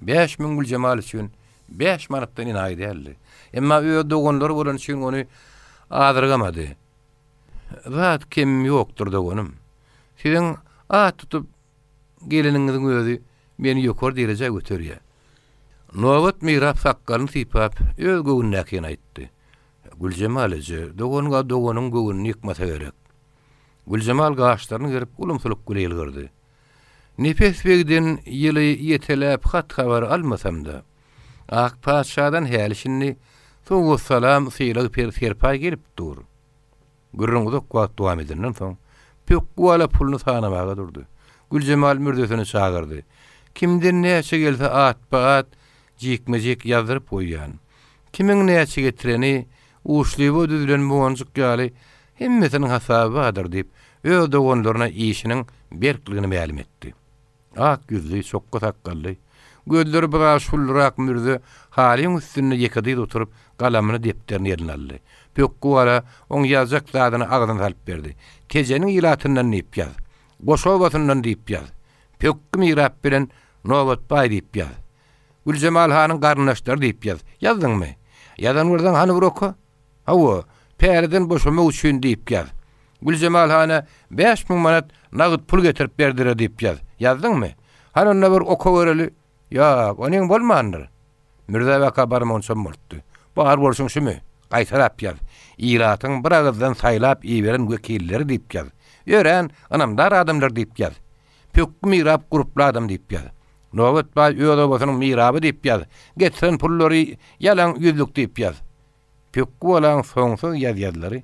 5.000 Güljemal üçin 5 manatdan inaý däldi. Emma öýde doganlar bolan üçin ony adyrgamady. Zat kim ýokdur doganım. Siziň at tutup geliniňiziň özi meni ýokar derejä götürýär. Nobat mirap sakkalyny sypap öz göwnäkini aýtdy. Güljemal eje, doganyň göwnüni ýykmasa gerek. Güljemal gaşlaryny gerip ulumsuluk gülýel girdi. Nefes begden ýyly ýetelep hat habar almasam-da ak paşadan helişini soňu salam syýlagy perserpay gelip dur. Gürrüňizde kwat dowam edenden soň pökküwala pulny sanamaga durdy. Güljemal mürdesini çağırdy. Kimden näçe gelse at jikmejik ýazyryp goýýan. Kimiň näçe getireni uşlyby düzülen muwanjyk ýaly hemmesiniň hasabydyr diýip öz doganlaryna işiniň berkligini ma'lum etdi. Ak yüzlü, çokka sakkally, gözleri biraz şulrak mürde, halyň üstünde ýekady oturup galamyny depderini eline aldy. Pökküwala oň ýazjak zadyny agzyndan salyp berdi. Kejeniň ýylatyndan diýip ýaz. Goşowatyndan diýip ýaz. Pökkü mirap bilen nobat baý diýip ýaz. Güljemal hanyň garnaşdary diýip ýaz. Ýazdyňmy? Ýazan urdan hany bir oku? Hawa, pärden boşama üçin diýip ýaz. Güljemal hana 5.000 manat nagyt pul getirip berdiler diýip ýaz. Ýazdyňmy? Hanynda bir oku bereli? Ýa, onuň bolmandyr. Mirza waka barmanyşam boldy. Bar bolsun şumy? Gaýtarap ýaz. Ýylatyň bir agzdan saýlap ýeberen wekilleri diýip ýaz. Ýören anamdar adamlar diýip ýaz. Pökkü mirap gruply adam diýip ýaz. Nobat baý öýde bolsaň miraby diýip ýaz. Getiren pullary ýalan ýüzlük diýip ýaz. Pökkü bolan soňsuz ýaz-ýazlary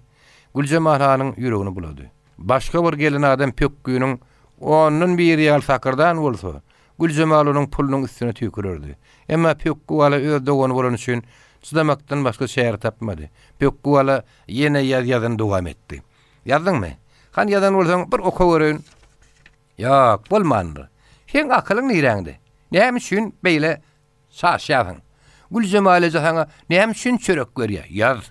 Güljemal hanyň ýüregini bulady. Başga bir gelen adam pökküniň onun bir ýal sakyrdan bolsa, Güljemal onuň pulunyň üstüne tükürerdi. Emma Pökküwala öz dogany bolan üçin çıdamakdan başga şeýer tapmady. Pökküwala ýene ýazan dowam etdi. Ýazdyňmy? Han ýazan bolsaň bir oka görün. Ýok, bolmandy. Sen akylyň niräňde? Näme üçin beýle şaşýasyň? Güljemal jaňa näme üçin çörek berýär? Ýaz.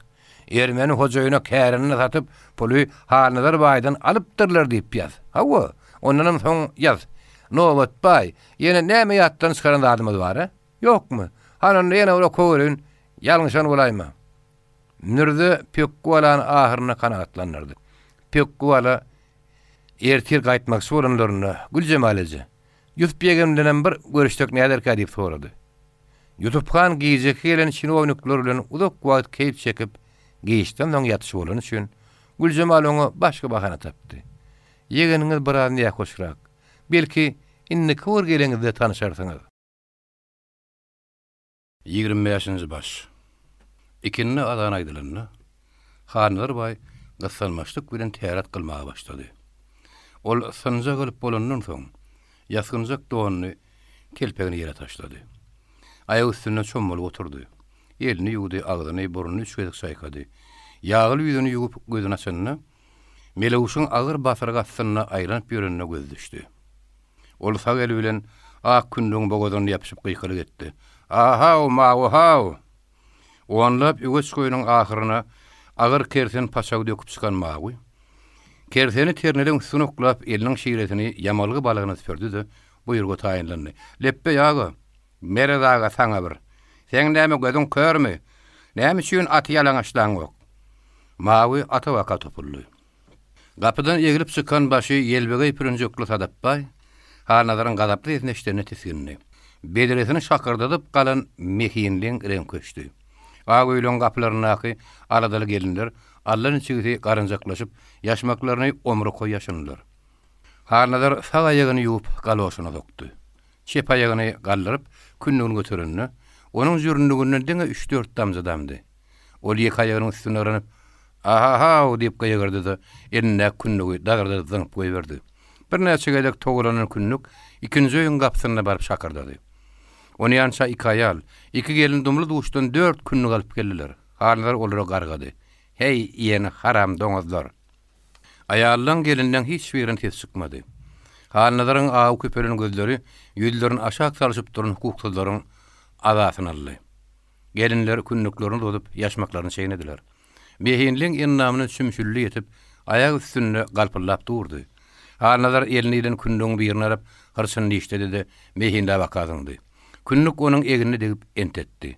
Ermeni hojaýyna kärini satyp, puly hanadar baýdan alypdyrlar diýip ýaz. Hawa, ondan soň ýaz. Nowat bay, ýene näme ýatdan çykaran adamy bar? Ýokmy? Hanan ýene oka görün. Ýalňyşan bolaýma. Nürde Pökküwalaň ahyryna kanagatlanyrdy. Pökküwala ertir gaýtmak soranlaryna Güljemal'e Ýusup Begemden bir görüşdük näderkä diýip sorady. Ýusup han giýjek gelen çinownikler bilen uzak wagt keýp çekip giýişden soň ýatyş bolan üçin Güljemal oňa başga bahana tapdy. Ýegeniňiz biraz näme hoşrak. Belki inni kör geleňizde tanyşarsyňyz. 25-nji baş. Ikinni adan aýdylyny Hanlar bay gassalmaşlyk bilen tärat kılmağa başlady. Ol sınja gelip bolandan soň ýasgynjak dowany kelpegini ýere taşlady. Aýagy üstüne çömmelip oturdy. Elini ýuwdy, agdyny, burnuny üçgedik çaýkady. Ýagyly ýüzüni ýuwup gözüne açanna Melewşiň agyr basarga asyna aýranyp ýörenine göz düşdi. Ol sag eli bilen ak kündüň bogodan ýapyşyp gyýkyryp etdi. Aha, ma, Oňlap ügeç goýunyň ahyryna agyr kersen paçagy döküp çykan mawy. Kerseni terneden üstüne oklap eliniň şiiretini ýamalgy balygyna sürdü-de buýurga taýinlandy. Leppe ýagy, meradaga saňa bir. Sen näme gözüň körmi? Näme üçin aty ýalaňaçlaň ok? Mawy ata waka topuldy. Gapydan ýegilip çykan başy ýelbege ýpürünjekli sadapbay, Hanadaryň gadaply etneşlerini tisginni. Bediresini şakyrdadyp galan mehinliň renk köçdi. Aýylyň gapylarynaky aradaly gelinler Allah'ın çigiti garınjaklaşıp yaşmaklaryny omry koy yaşandylar. Hanadar sag aýagyny ýuwup galoşuna dokdy. Çep aýagyny gallyryp künnüň götürenini, onuň jürünlüginden deňe 3-4 damja damdy. Ol ýek aýagynyň üstüne öränip "Aha-ha" diýip gaýgyrdy-da, eline künnügi dagyrda zyňyp goýberdi. Bir näçe gelek togulanan künnük ikinji öýün gapsyna baryp şakyrdy. Ony ýança iki aýal, iki gelin dumly duşdan 4 künnük alyp geldiler. Hanadar olara gargady. Hey ýene haram doňazlar. Aýallaň gelinden hiç birini tes çykmady. Hanadaryň awy köpeliniň gözleri ýüzlerini aşak salyşyp duran hukukçylaryň azasyny aldy. Gelinler künnüklerini dodup ýaşmaklaryny çeýnediler. Mehinliň ennamyny sümşülli ýetip aýag üstünde galpyllap durdy. Hanadar eliniň künnüň birini arap hyrsyny işledi-de mehinde bakadyňdy. Künnük onuň egini degip entetdi.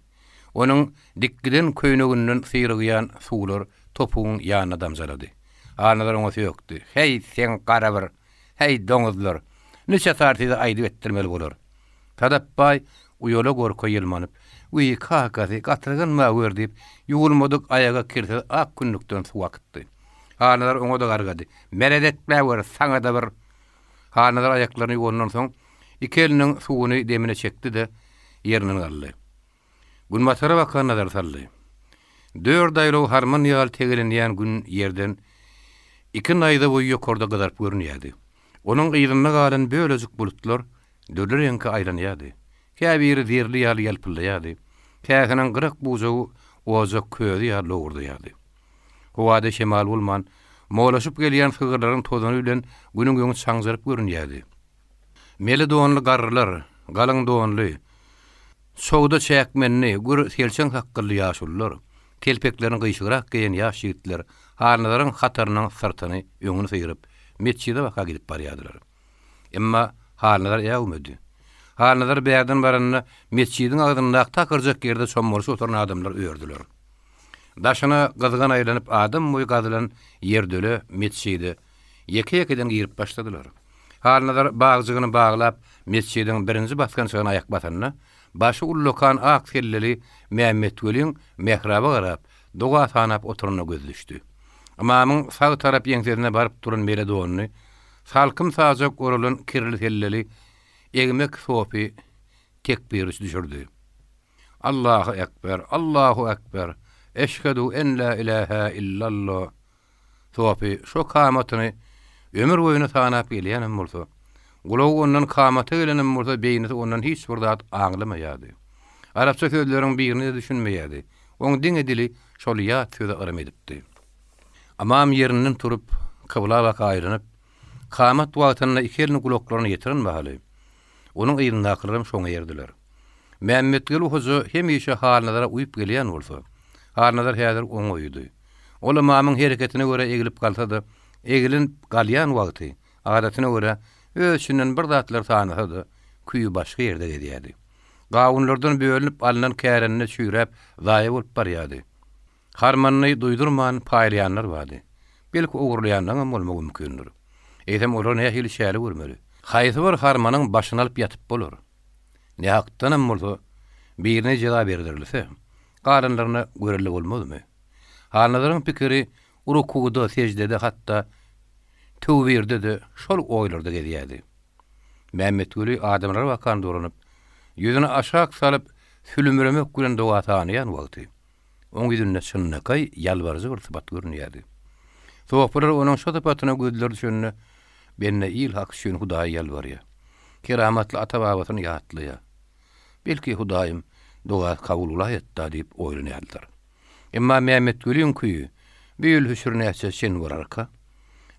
Onuň dikkiden köýnegininden syrygýan suwlar topugyň ýanyna damjalady. Hanadar oňa söýükdi. Hey sen gara bir, hey doňuzlar. Neçe tartyda aýdyp etdirmeli bolar. Tadappay uyola gorka ýylmanyp, "Uy kakazy gatyrgan ma gör" diýip ýugulmadyk aýaga kirse ak künnükden suw akdy. Hanadar oňa da gargady. "Meredetme gör, saňa da bir." Hanadar aýaklaryny ýuwandan soň iki eliniň suwuny demine çekdi-de ýerinden galdy. Günmatara bakan nazar saldy. 4 aýlyk harman ýaly tegelenýän gün ýerden 2 aýda boýy ýokarda gyzaryp görünýärdi. Onuň gyýryna galan bölecik bulutlar döler ýanky aýlanýardy. Käbiri derli ýaly ýalpylýardy. Käsiniň gyrık bujagy ozak közi ýaly lowurdyýardy. Howada şemal bolman, molaşyp gelýän sygyrlaryň tozany bilen günüň göňü çaňjaryp görünýärdi. Meli doňly garrylar, galaň doňly Soğda çäkmenni, gür selçen hakkylly ýaşullar, kelpeklerini gyşyrak geýen ýaş ýigitler, hanalaryň hatarynyň syrtyny öňüne syýryp, meçhide waka gidip barýardylar. Emma hanalar ýagmady. Hanalar bäýärden baranyna meçhidiň agdynda takyrjak ýerde çommalyş oturan adamlar öýerdiler. Daşyna gyzgan aýlanyp adam moý gadylan ýerdöle meçhide ýeke-ýekeden girip başladylar. Hanalar bagjygyny baglap, meçhidiň birinji baskançygyna aýak basanyna başı ullokan ak kelleli Mehmet Weliň mehraba garap, doga sanap oturunyna göz düşdi. Amamyň sag tarap ýeňsezine baryp duran mele dowany, salkym sajak oralan kirli kelleli egmek sopi tekbir düşürdi. Allahu ekber, Allahu ekber. Eşhedü en la ilaha illallah. Sopi şu kamatyny ömür boýuny sanap gelýän bolsa, Gulaw ondan kamaty gelenem bolsa beýneti ondan hiç bir zat aňlamaýardy. Arapça sözleriň birini de düşünmeýärdi. Oň diňe dili şol ýat söze gram edipdi. Amam ýerinden turup, kıbla baka aýranyp, kamat wagtyna iki elini gulaklaryna ýetiren bahaly. Onuň ýerindäkilerim şoňa ýerdiler. Mämmedgil hoja hemişe halnadara uýup gelýän bolsa, halnadar häzir oň uýdy. Ola mamyň hereketine görä egilip galsa-da, egilin galýan wagty, adatyna görä özünden bir zatlar tanysady, küýü başga ýerde gedýärdi. Gawunlardan bölünip alynan kärenine çüýräp, zaýa bolup barýardy. Harmanyny duýdurman paýlayanlar bardy. Belki ugurlayanlar bolmagy mümkindir. Eýsem olar näme hili şäli görmeli. Haýsy bir harmanyň başyna alyp ýatyp bolar. Ne hakdanam bolsa, birine jogap berdirilse, galanlaryna görellik bolmadymy? Halnaryň pikiri urukuda, secdede, hatda tövbirde de şol oýlarda gedýärdi. Mämmed Güli adamlar wakan duranyp, ýüzüne aşak salyp sülümremek bilen doga tanyýan wagty. Oň ýüzünde çynnakay ýalbarjy bir sypat görünýärdi. Sohpurlar onuň şo sypatyna gözler düşenine benne il hak şün Hudaý ýalbarýar. Keramatly ata-babatyny ýatlyýar. Belki Hudaýym doga kabul ulayatda diýip oýlanýardylar. Emma Mämmed Güliň küýü büýül hüşürnäçe şen bararka.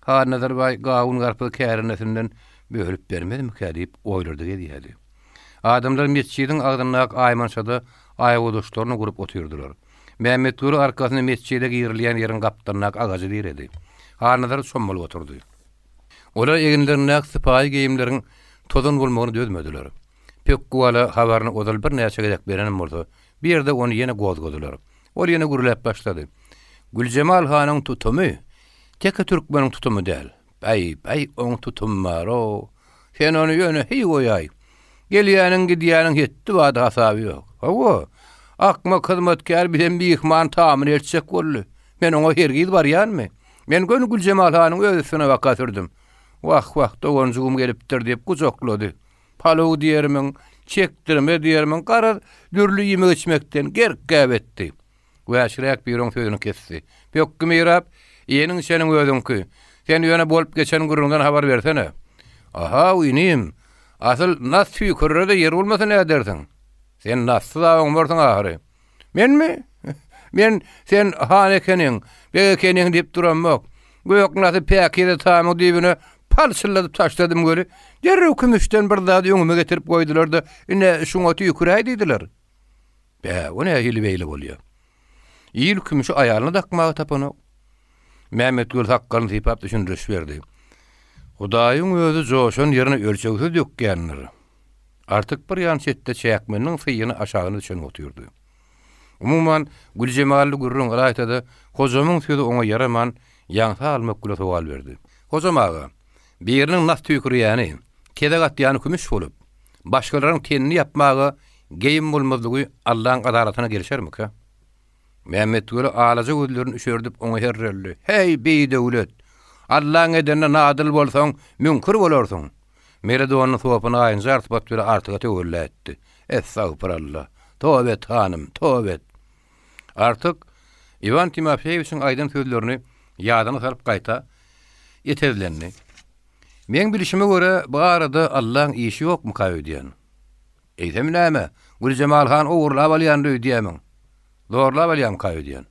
Ha Nazarbay gawun garpy kärenesinden bölüp bermedimi diýip oýlardy gedýärdi. Adamlar mesçidiň agdynak aýmanşada aýwadaşlaryny gurup otyrdylar. Mämmed Güli arkasyna mesçide girilýän ýeriň gapdanak agajy diredi. Ha Nazar şommaly oturdy. Olar eginlerine sypaý geyimleriň tozun bolmagyny dözmediler. Pekkuwala habaryny odal bir näçe gedek berenim bolsa, bir ýerde onu ýene gozgodylar. Ol ýene gürläp başlady. Güljemal hanyň tutumy teke türkmeniň tutumy däl. Bäý, oň tutum bar o. Sen onu ýöne hey goýay. Gelýäniň gidýäniň hetdi wada hasaby ýok. Hawa, akma hyzmatkär bilen biýikman tamir etsek bolly. Men oňa hergiz barýanmy? Men gönü Güljemal hanyň özüne waka sürdüm. Wah, dogonjugum gelipdir diýip gujoklady. Palaw diýermiň, çekdirme diýermiň, gara dürlü ýemek içmekden gerk etdi. Wäşirek biroň sözüni kesdi. Pekki mirap, ýeniň seniň özüňki. Sen ýöne bolup geçen gurundan habar bersene. Aha, uýnym. Asyl nas tüýkürde ýer bolmasa näme dersiň? Sen nasy dagyň barsyň ahary. Menmi? Men sen hanekeniň, begekeniň diýip duramok. Göýek nasy päkide tamam diýibine palçyladyp taşladym göli. Derrew kümüşden bir zat ýöňüme getirip goýdular da, ine şuňa tüýküräý diýdiler. O näme hili beýle bolýar? İl kümüşü aýalyna takmagy tapany. Mämmed Güli hakkany sypap düşündürüş berdi. Hudaýyň özü joşan ýerine ölçegsiz dökýänler. Artyk bir ýan çetde çäkmeniň syýyny aşagyny düşen otyrdy. Umumyň Güljemally gurrun galaýtady, hojamyň sözü oňa yaraman, ýaňsa almak gula sowal berdi. Hojamaga, biriniň nas tüýkürýäni, kede gatýany kümüş bolup, başgalaryň tenini ýapmagy geyim bolmazlygy Allahyň adalatyna gelişermika? Mämmed Güli alaja gözlerini üşerdip oňa herreldi. Hey beýdewlet! Allahyň edene nadil bolsaň, münkir bolarsyň. Meredowanyň sowapyny aýynja artyp bir artyga töwelletdi. Estağfurullah. Tövbe hanım, tövbe. Artık Ivan Timofeyeviçiň aýdan sözlerini ýadyna salyp gaýta ýetezlendi. Men bilişime göre bu arada Allahyň işi ýokmy kaýdýan? Eýsem näme? Güljemal han owurlap alýandy diýemin. Zorlap alýan kaýdýan.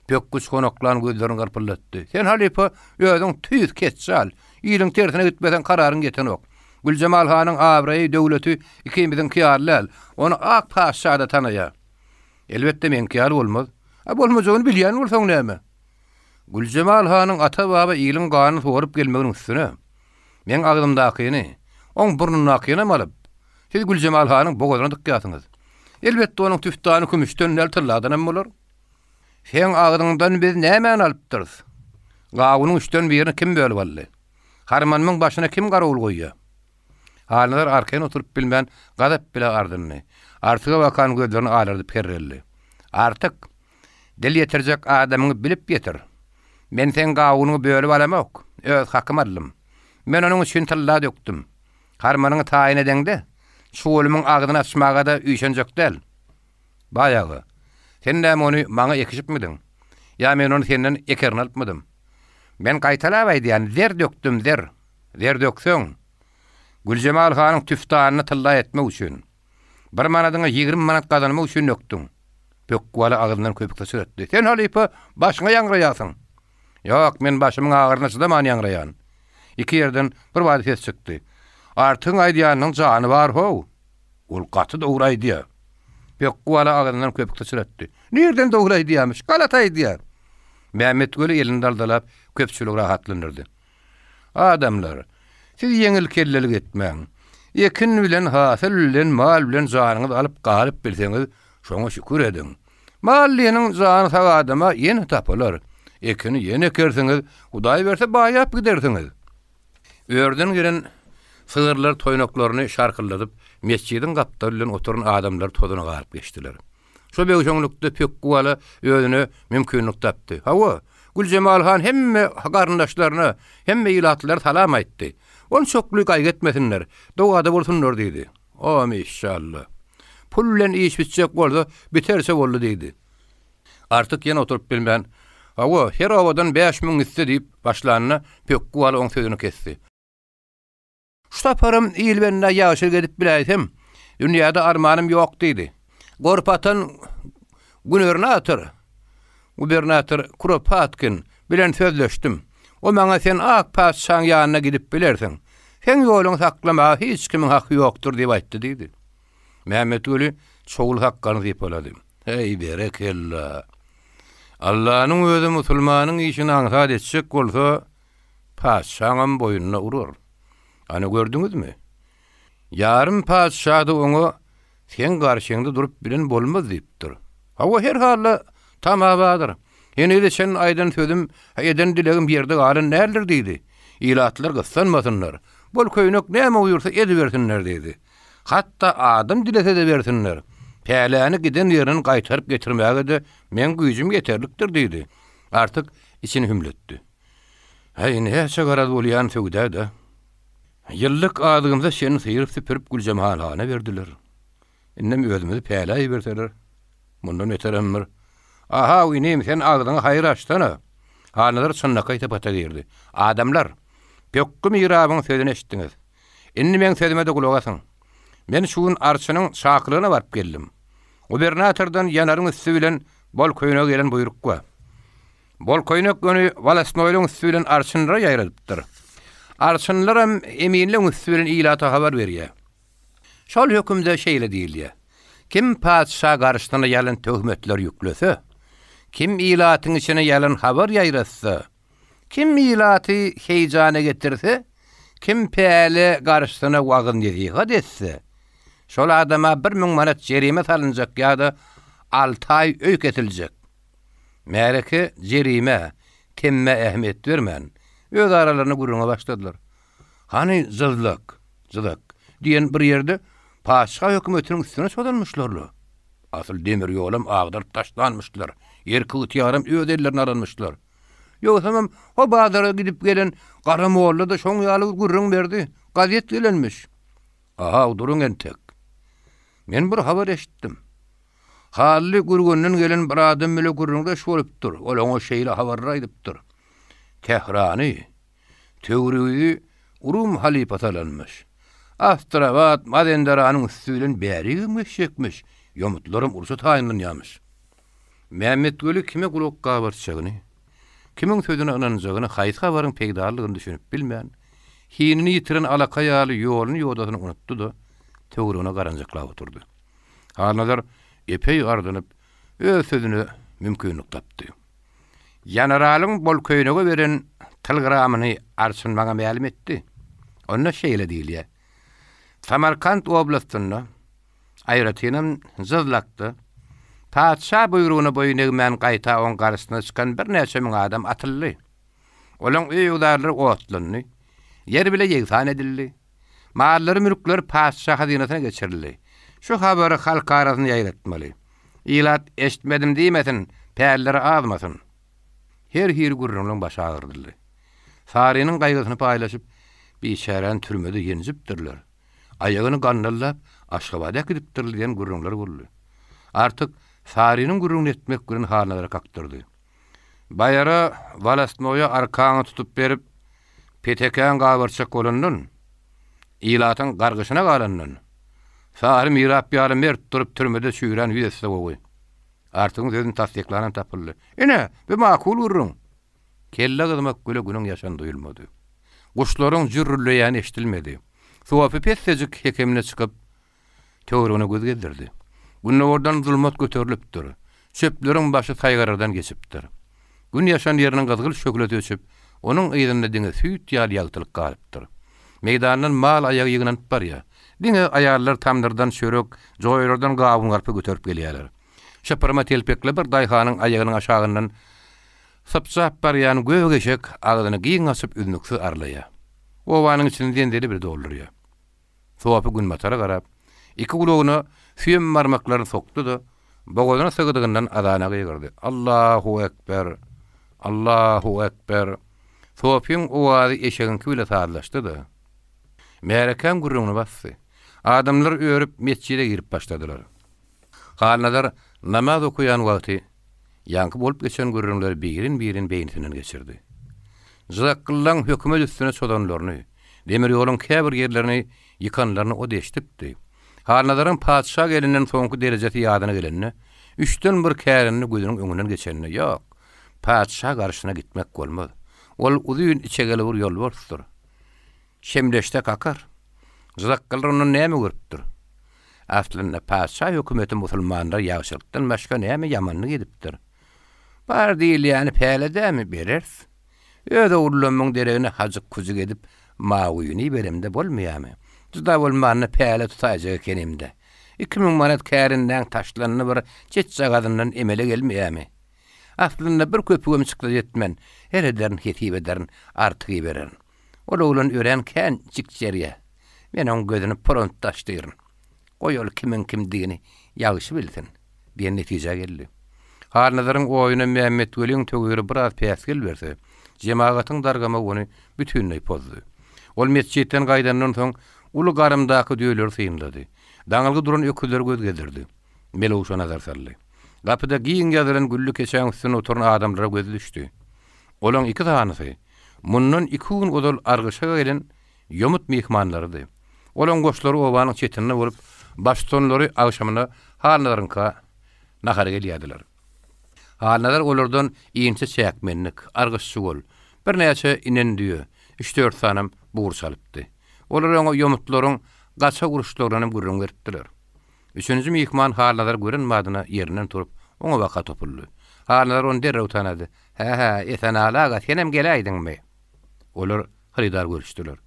Pekkuç konoklan gözlerini garpylatdy. Sen halipa ýöňüň tüýüz keçsal, ýylyň tersine gitmeden kararyň geten ok. Güljemal hanyň abraýy döwleti ikimiziň kyarlar, onu ak paşada tanaýar. Elbetde men kyar bolmaz. Bolmajagyny bilýän bolsaň näme? Güljemal hanyň ata-baba ýylyň ganyny sorup gelmeginiň üstüne. Men agdymdakyny, oň burnunakyny alyp, siz Güljemal hanyň bogadyna dykýasyňyz. Elbetde onuň tüftany kümüşden neltirladan bolar. Sen agdyňdan biz näme alypdyrys? Gawunyň üçden birini kim bölüp aldy? Harmanyň başyna kim garawul goýýar? Halnalar arkaýyn oturup bilmän gadap bile ardyny. Artyga bakan gözlerini alardyp herreldi. Artyk dil ýetirjek adamyňy bilip ýetir. Men sen gawunyňy bölüp alamak, öz hakym alym. Men onuň üçin tilla dökdüm. Harmanyňy taýin edende, şu ölümüň agdyny açmaga da üýşenjek däl. Bayagy, sen näme ony maňa ekişipmidin? Ya men onu senden ekerini alypmydym? Men gaýtalap aýdýan, zer dökdüm, zer dökseň. Gülcemal Hanyň tüftanyny tylla etmek üçin. Bir manadyňa 20 manat gazanmak üçin nöktüň. Pökküwala agyndan köpükde süretdi. Sen halypy başyňa ýangraýasyň. Ýok, men başymyň agyryna çydamaň ýangraýan. Iki yerden bir wady ses çykdy. Artyň aýdýanyň jany bar ho. Ol gaty doguraýdy. Pökküwala agyndan köpükde süretdi. Nerden doguraýdyýarmyş? Galataýdy. Mehmet Göli elini daldalap köpçülük rahatlanırdı. Adamlar, siz yeňil kellelik etmäň. Ekin bilen, hasyl bilen, mal bilen janyňyzy alyp galyp bilseňiz, şoňa şükür ediň. Mallynyň jany sag adama ýene tapylar. Ekini ýene kerseňiz, Hudaý berse baýap gidersiňiz. Örden giren sığırlar toýnaklaryny şarkıladyp, mescidiň gapdary bilen oturan adamlar tozuny galyp geçdiler. Şo beýşoňlukda Pökküwala özüne mümkinlik tapdy. Hawa, Gülcemal Han hemme garyndaşlaryna, hemme ýylatlar salam aýtdy. On çokluq aýgetmesinler, dogada bolsunlar diýdi. O maşallah. Pul bilen iş bitjek bolsa, biterse boldy diýdi. Artyk ýene oturup bilmän. Hawa, her awadan 5000 iste diýip başlanyna Pökküwala oň sözüni kesdi. Şuta param ýylbenne ýaşyr gedip biläýsem, dünýäde armanym ýok diýdi. Gorpatan gubernator Kuropatkin bilen sözleşdim. O maňa sen ak paşaň ýanyna gidip bilersiň. Sen ýoluň saklama hiç kimiň haky ýokdur diýip aýtdy diýdi. Mehmet Göli çoğul hakkany diýip bolady. Hey berekella. Allah'ın özü musulmanyň işini aňsat etsek bolsa, paşaňam boyunna urur. Ana gördüňizmi? Yarım paşa da onu sen garşyňda durup bilen bolmaz diýipdir. Hawa her halla tamabadyr. Ýene-de sen aýdan sözüm, eden dilegim bir ýerde galyn nädir diýdi. Ýylatlar gyssanmasynlar. Bol köýnek näme uýursa edibersinler diýdi. Hatda adam dilese de bersinler. Päläni giden ýerini gaýtaryp getirmäge de men güýjüm ýeterlikdir diýdi. Artyk içini hümletdi. Hey, näçe garad bolýan söwdäde. Ýyllyk adygymda seni syýryp süpürüp Gülcemal Hana berdiler. Innem özümizi päläýi berseler. Mundan öteremmir. Aha, uýnym sen agdyňy haýır açdana. Hanalar çynna gaýta bata girdi. Adamlar, Pökkü mirabyň sözüni eşitdiňiz. Inni men sözüme de kulak asyň. Men şuň arçynyň şaklygyna baryp geldim. Gubernatordan ýanaryň üstü bilen bol köýnek gelen buyruk wa. Bol köýnek göni Walasnoýlyň üstü bilen arçynlara ýaýradypdyr. Arçynlar hem eminliň üstü bilen ýylata habar berýär. Şol hökümde şeýle diýilýär. Kim paşa garşyna ýalan töhmetler ýüklese, kim ýylatyň içine ýalan habar ýaýratsa, kim ýylaty heýjana getirse, kim päle garşyna wagyn ýetiýät etse, şol adama 1000 manat jerime salynjak ýa-da 6 aý öýk etiljek. Märeke jerime, kimme ähmiýet bermän, öz aralaryny gurruna başladylar. Hani zyldyk diýen bir ýerde paşa hökümetiniň üstüne sodanmışlar. Asıl demir ýolum agdyryp taşlanmışlar. Ýerki ýarym öz ellerine alınmışlar. Ýoksa o bazara gidip gelen Gara molla da şoň ýaly gurrun berdi. Gazet gelenmiş. Aha, duruň entek. Men bir habar eşitdim. Hally gurgundan gelen bir adam bile gurrunda şolupdyr. Ol oňa şeýle habarlar aýdypdyr. Tehrany, Töwrügi Urum halipatalanmış. Astravat madendaranyň üstünden bäri gümüşekmiş. Ýomutlarym ursa taýynlanýarmyş. Mehmet Göli kime kulak gabarçagyny, kimiň sözüne inanjagyny, haýsy habaryň pegdarlygyny düşünüp bilmän, hinini ýitiren alaka ýaly ýoluny ýodasyny unutdy da töwrüne garanjaklap oturdy. Hanalar epey ardanyp öz sözüne mümkinlik tapdy. Ýanaralyň bol köýnege beren telgramyny arçynmaga ma'lum etdi. Onda şeýle diýilýär. Samarkand oblastynda aýratynam zızlakdy. Paşa buyruğuna boyun eğmen gaýta on garşyna çykan bir näçe miň adam atyldy. Olaň öýüdarlary otlandy. Yer bile ýegsan edildi. Mallary mülkler paşa hazinasyna geçirildi. Şu habary halk arasyna ýaýratmaly. Ýylat eşitmedim diýmesin, pärleri azmasyn. Her gurrunlaň başy agyrdy. Sarynyň gaýgysyny paýlaşyp biçären türmede ýenjipdirler. Aýagyny gannallap Aşgabatda gidipdir diýen gurrunlar boldy. Artyk Sarynyň gurrun etmek bilen halalara kakdyrdy. Bayara Walasnoýa arkany tutup berip petekäň gabarçak bolandan İlatın gargysına galandan. Sahir mirap ýalym berip durup türmede süýren ýüzesi gowy. Artyň sözüni tasdiklanan tapyldy. Ene, bir makul urrun. Kelle gyzmak göle günüň ýaşan duýulmady. Guşlaryň jürrülýäni eşdilmedi. Sowapi pessejik hekemine çykyp töwrüne göz gezdirdi. Günne ordan zulmat göterilipdir. Çöpleriň başı taýgarardan geçipdir. Gün ýaşan ýeriniň gyzgyl şöklet öçüp, onuň ýerinde diňe süýt ýaly ýagtylyk galypdyr. Meýdandan mal aýagy ýygnanyp barýar. Diňe aýarlar tamdyrdan şörek, joýlardan gabuň garpy göterip gelýärler. Şapyrma telpekle bir daýhanyň aýagynyň aşagyndan sapsap barýan göwe geçek agyny giň asyp ünnüksü arlaýar. Owanyň içinde dendeli bir doldurýar. Sowapy gün matara garap, iki gulagyna süýem marmaklaryny sokdy-da, bogadyna sygydygyndan adana gyrdy. Allahu ekber. Allahu ekber. Sowapyň owazy eşegiň küle taýlaşdy-da. Merekän gurruna bassy. Adamlar örüp mescide girip başladylar. Halnadar namaz okuyan wagty ýanky bolup geçen gurrunlar birin beýninden geçirdi. Zılakkıllan hökümet üstüne sodanlaryny, demir ýoluň käbir ýerlerini ýykanlaryny o deşdipdi. Halnadaryň padşah gelinden soňky derejeti ýadyna gelenine, üçden bir kärini gözüniň öňünden geçenine ýok. Padşah garşyna gitmek bolmaz. Ol uzun içe gelip ýol bardyr. Şemleşde kakar. Zılakkıllar onu näme görüpdir? Aslında padşah hökümeti musulmanlar ýagşylykdan başga näme ýamanlyk edipdir? Bar diýil ýani päledämi berers? Öde urlanmaň deregine hazyk kuzyk edip maýyny beremde bolmaýarmy? Juda bolmany päle tutaýjak ekenimde. 2000 manat kärinden taşlanyny bir çetçe gadyndan emele gelmeýärmi? Aslında bir köpügem çykdy ýetmen, her ederin hetip ederin, artygy beren. Ol ulan ören kän çikçerýär. Men oň gözüni pront taşdyryn. Goýul kimin kimdigini ýagşy bilsin. Bir netije geldi. Halnadaryň oýuna Mehmet Weliň tögüri biraz päsgel berse, jemaatyň dargama ony bütünlüği pozdy. Ol mescitten gaýdandan soň uly garymdaky düýler syýmlady. Daňyly duran öküzler göz gezdirdi. Melowşa nazar saldy. Gapyda giň ýazylan güllü keçäň üstüne oturan adamlara göz düşdi. Olaň iki tanysy, mundan 2 gün odal argyşa gelen ýomut mehmanlarydy. Olaň goşlary owanyň çetinine bolup, baştonlary agşamyna halnalarynka nahar gelýärdiler. Halnadar olardan iňçe çäkmenlik, argyşçy bol. Bir näçe inen diýö, 3-4 sanam buğur salypdy. Olar oňa ýomutlaryň gaça guruşlaryny gurrun beripdiler. Üçüncü mehman halnadar görünmädina ýerinden turup oňa baka topuldy. Halnadar onu derrew tanady. Ha, esen alaga senem geläýdiňmi? Olar haridar görüşdiler.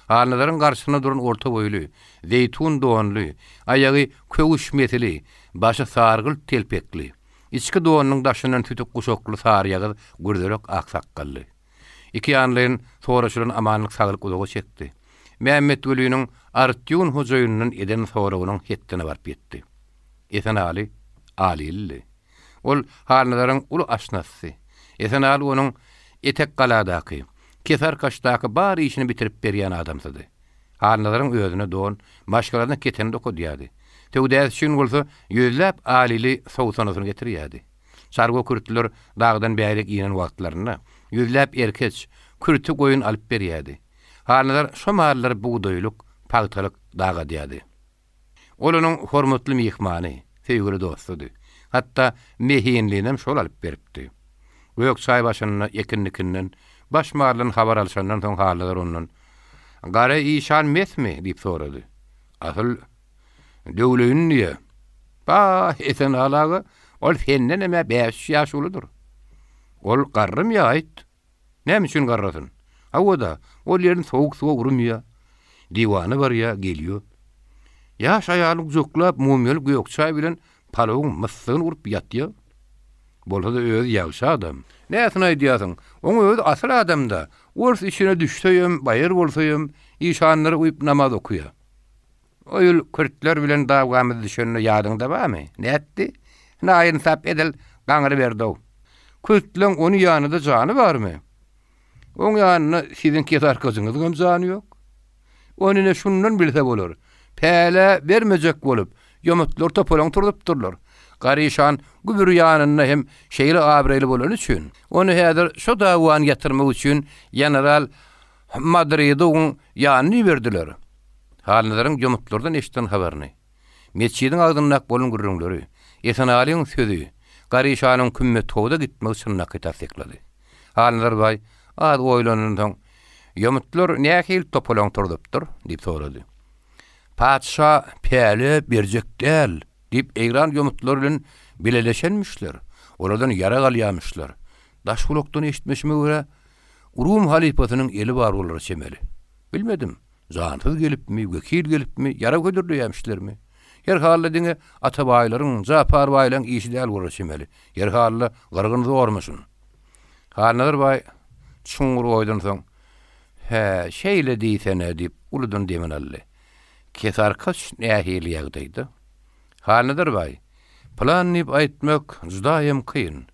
Halnadaryň garşysyna duran orta boýly, zeytun doganly, aýagy köwüş metili, başy sargyl telpekli. İçki doğanın daşından tütük kuşoklu sarıyağı gürdürük aksakkallı. İki yanlığın soğraşırın amanlık sağlık uzağı çekti. Mehmet Veli'nin Artyun Hocayun'un eden soğrağının hettine varp yetti. Esen Ali, Ali'li. Ol halnadaryň ulu aşnasy. Esen Ali onun etek galadaki, keser kaşdaki bari işini bitirip berýän adamsydy. Halnadaryň özüne doğan, başgalarına keteni dokudyady. Töwdäs şün bolsa ýözläp alili sowsanasyny getirýärdi. Sargo kürtler dağdan bäýlik ýenen wagtlaryna ýözläp erkeç kürtü goýun alyp berýärdi. Halnadar şo mahallar buğdaýlyk, pagtalyk daga diýdi. Olanyň hormatly mehmany, sevgili dostudy. Hatda mehinliğinem şol alyp beripdi. Göýök çaý başyna ekinlikinden baş mahallan habar alşandan soň hallar ondan "Gara işan mesmi?" diýip sorady. Asyl döwleýin diýe. Ba, esen alaga, ol senden eme 5 ýaş ulydyr. Ol garrym ýaýt. Näme üçin garrasyn? Hawada, ol ýerin sowuk suwa urumýa. Diwany barýa, gelýär. Ýaş aýalyk joklap mumýaly göýök çaý bilen palawyň myssygyny urup ýatýar. Bolsa da öz ýagşy adam. Näsini aýdýasyň? Oň öz asyl adamda. Urs işine düşseyim, bayır bolsayım, işanlary uyup namaz okuýar. Oýul kürtler bilen dawgamy düşenini ýadyňda barmy? Näetdi? Näýin sap edil, gaňry berdi. Kürtleň onu ýanyda jany barmy? Oň ýanyna siziň ketar gyzyňyzyň jany ýok. Onune şundan bilse bolar. Päle bermejek bolup, ýomutlar topalaň turup Garişan gübür ýanyna hem şeýle abrayly bolan üçin. Onu häzir şo dawany ýatyrmak üçin general Madridyň ýanyny berdiler. Halnadaryň ýomutlardan eşiten habaryny, mescidin agdyndak bolun gürrüňleri, Esen Aliň sözü, Garyşanyň kümme towda gitmek üçin nakytasyklady. Halnadar baý, ad oýlanyndan, ýomutlar nähil topalaň turdypdyr, diýip sorady. Padşa päle berjek däl, diýip eýran ýomutlar bilen bileleşenmişler. Oradan yara galýamışlar. Daşgulokdan eşitmişime göre, Rum halifatynyň eli bar bolar çemeli. Bilmedim. Zantyz gelipmi, vekil gelipmi, yara gödürleýämişlermi? Her halda diňe atabaýlaryň, Japar baýlaryň işi däl bolar çemeli. Her halda gyrgyny zormaşyn. Halnadar baý çuňgur oýdan soň, şeýle diýsene diýip uludan demen aldy. Kesarkaç nähili ýagdaýdy. Halnadar baý, plan diýip aýtmak judaýym kyn.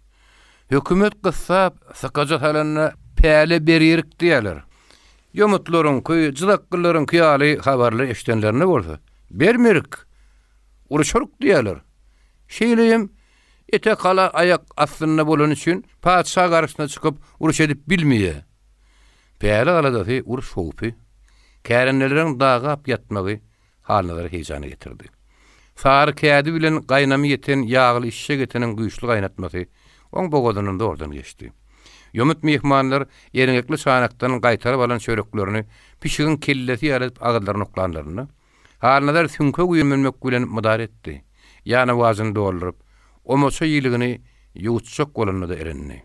Hökümet gyssap, sakaja halanna päle berýerik diýerler. Ýomutlaryň köý, jylaklylaryň kyýaly habarly eşitenlerine bolsa, bermerik, uruşuruk diýerler. Şeýleýem, ete kala ayak aslynda bolan üçin padşa garşyna çykyp uruş edip bilmeýe. Päle galadasy uruş şowpy, kärenleriň dagap ýatmagy halnadary heýjany getirdi. Sary kädi bilen gaýnamy ýeten ýagly işe getenen güýçli gaýnatmasy oň bogodynyň dordan geçdi. Ýomut mehmanlar ýeriňekli şanakdan gaýtaryp alan çöreklerini, pişigin kellesi ýaryp agyldaryny oklanlaryny, halnadar süňke güýmenmek bilen mudar etdi. Ýani wazyny dolduryp, o moça ýylygyny ýuwutjak bolanyny da erenni.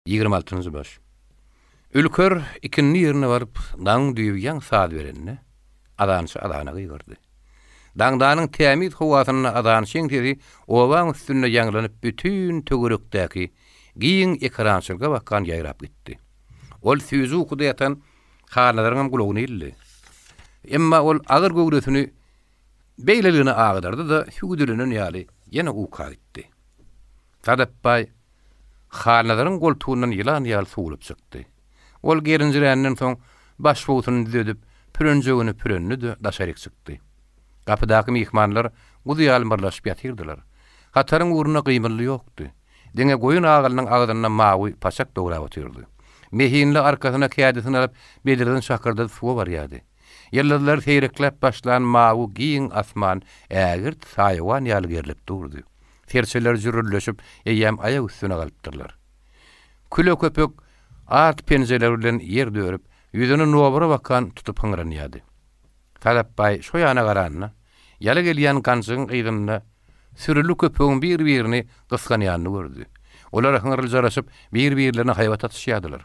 26-njy baş. Ülker ikinni ýerine baryp, daň düýýän saat berenni, adançy adana gygyrdy. Daňdanyň tämiz howasyny adan şeňteri owaň üstüne ýaňlanyp bütün töwerekdäki giň ekrançyga bakkan ýaýrap gitdi. Ol süýzi ukuda ýatan halnadaryň gulagyny ildi. Emma ol agyr göwresini beýleligine agdardy da hügüdülenen ýaly ýene uka gitdi. Sadap baý halnadaryň goltugundan ýylan ýaly suwulyp çykdy. Ol gerinjirenden soň baş bowsuny düzedip, pürenjegini pürenni de daşaryk çykdy. Kapıdaky mehmanlar gudy ýalmyrlaşyp ýatyrdylar. Hataryň uğruna gymyly ýokdy. Deňe goýun agalynyň agdyndan mawy paçak dograp otyrdy. Mehinli arkasyna kädesini alyp belirden şakyrda suwa barýady. Ýyllar seýreklep başlan mawy giň asman ägirt saýwan ýaly gerilip durdy. Terçeler jürürleşip eýem aýak üstüne galypdyrlar. Küle köpek art penjeler bilen ýer dörüp, ýüzüne nowara bakkan tutup hıngranýady. Sadap baý şo ýana garanyna, ýaly gelýän ganjyň gyýdynda sürüli köpegiň bir-birini gyskanýanyny gördü. Olar hıngryljaraşyp bir-birlerini haýbat atışýadylar.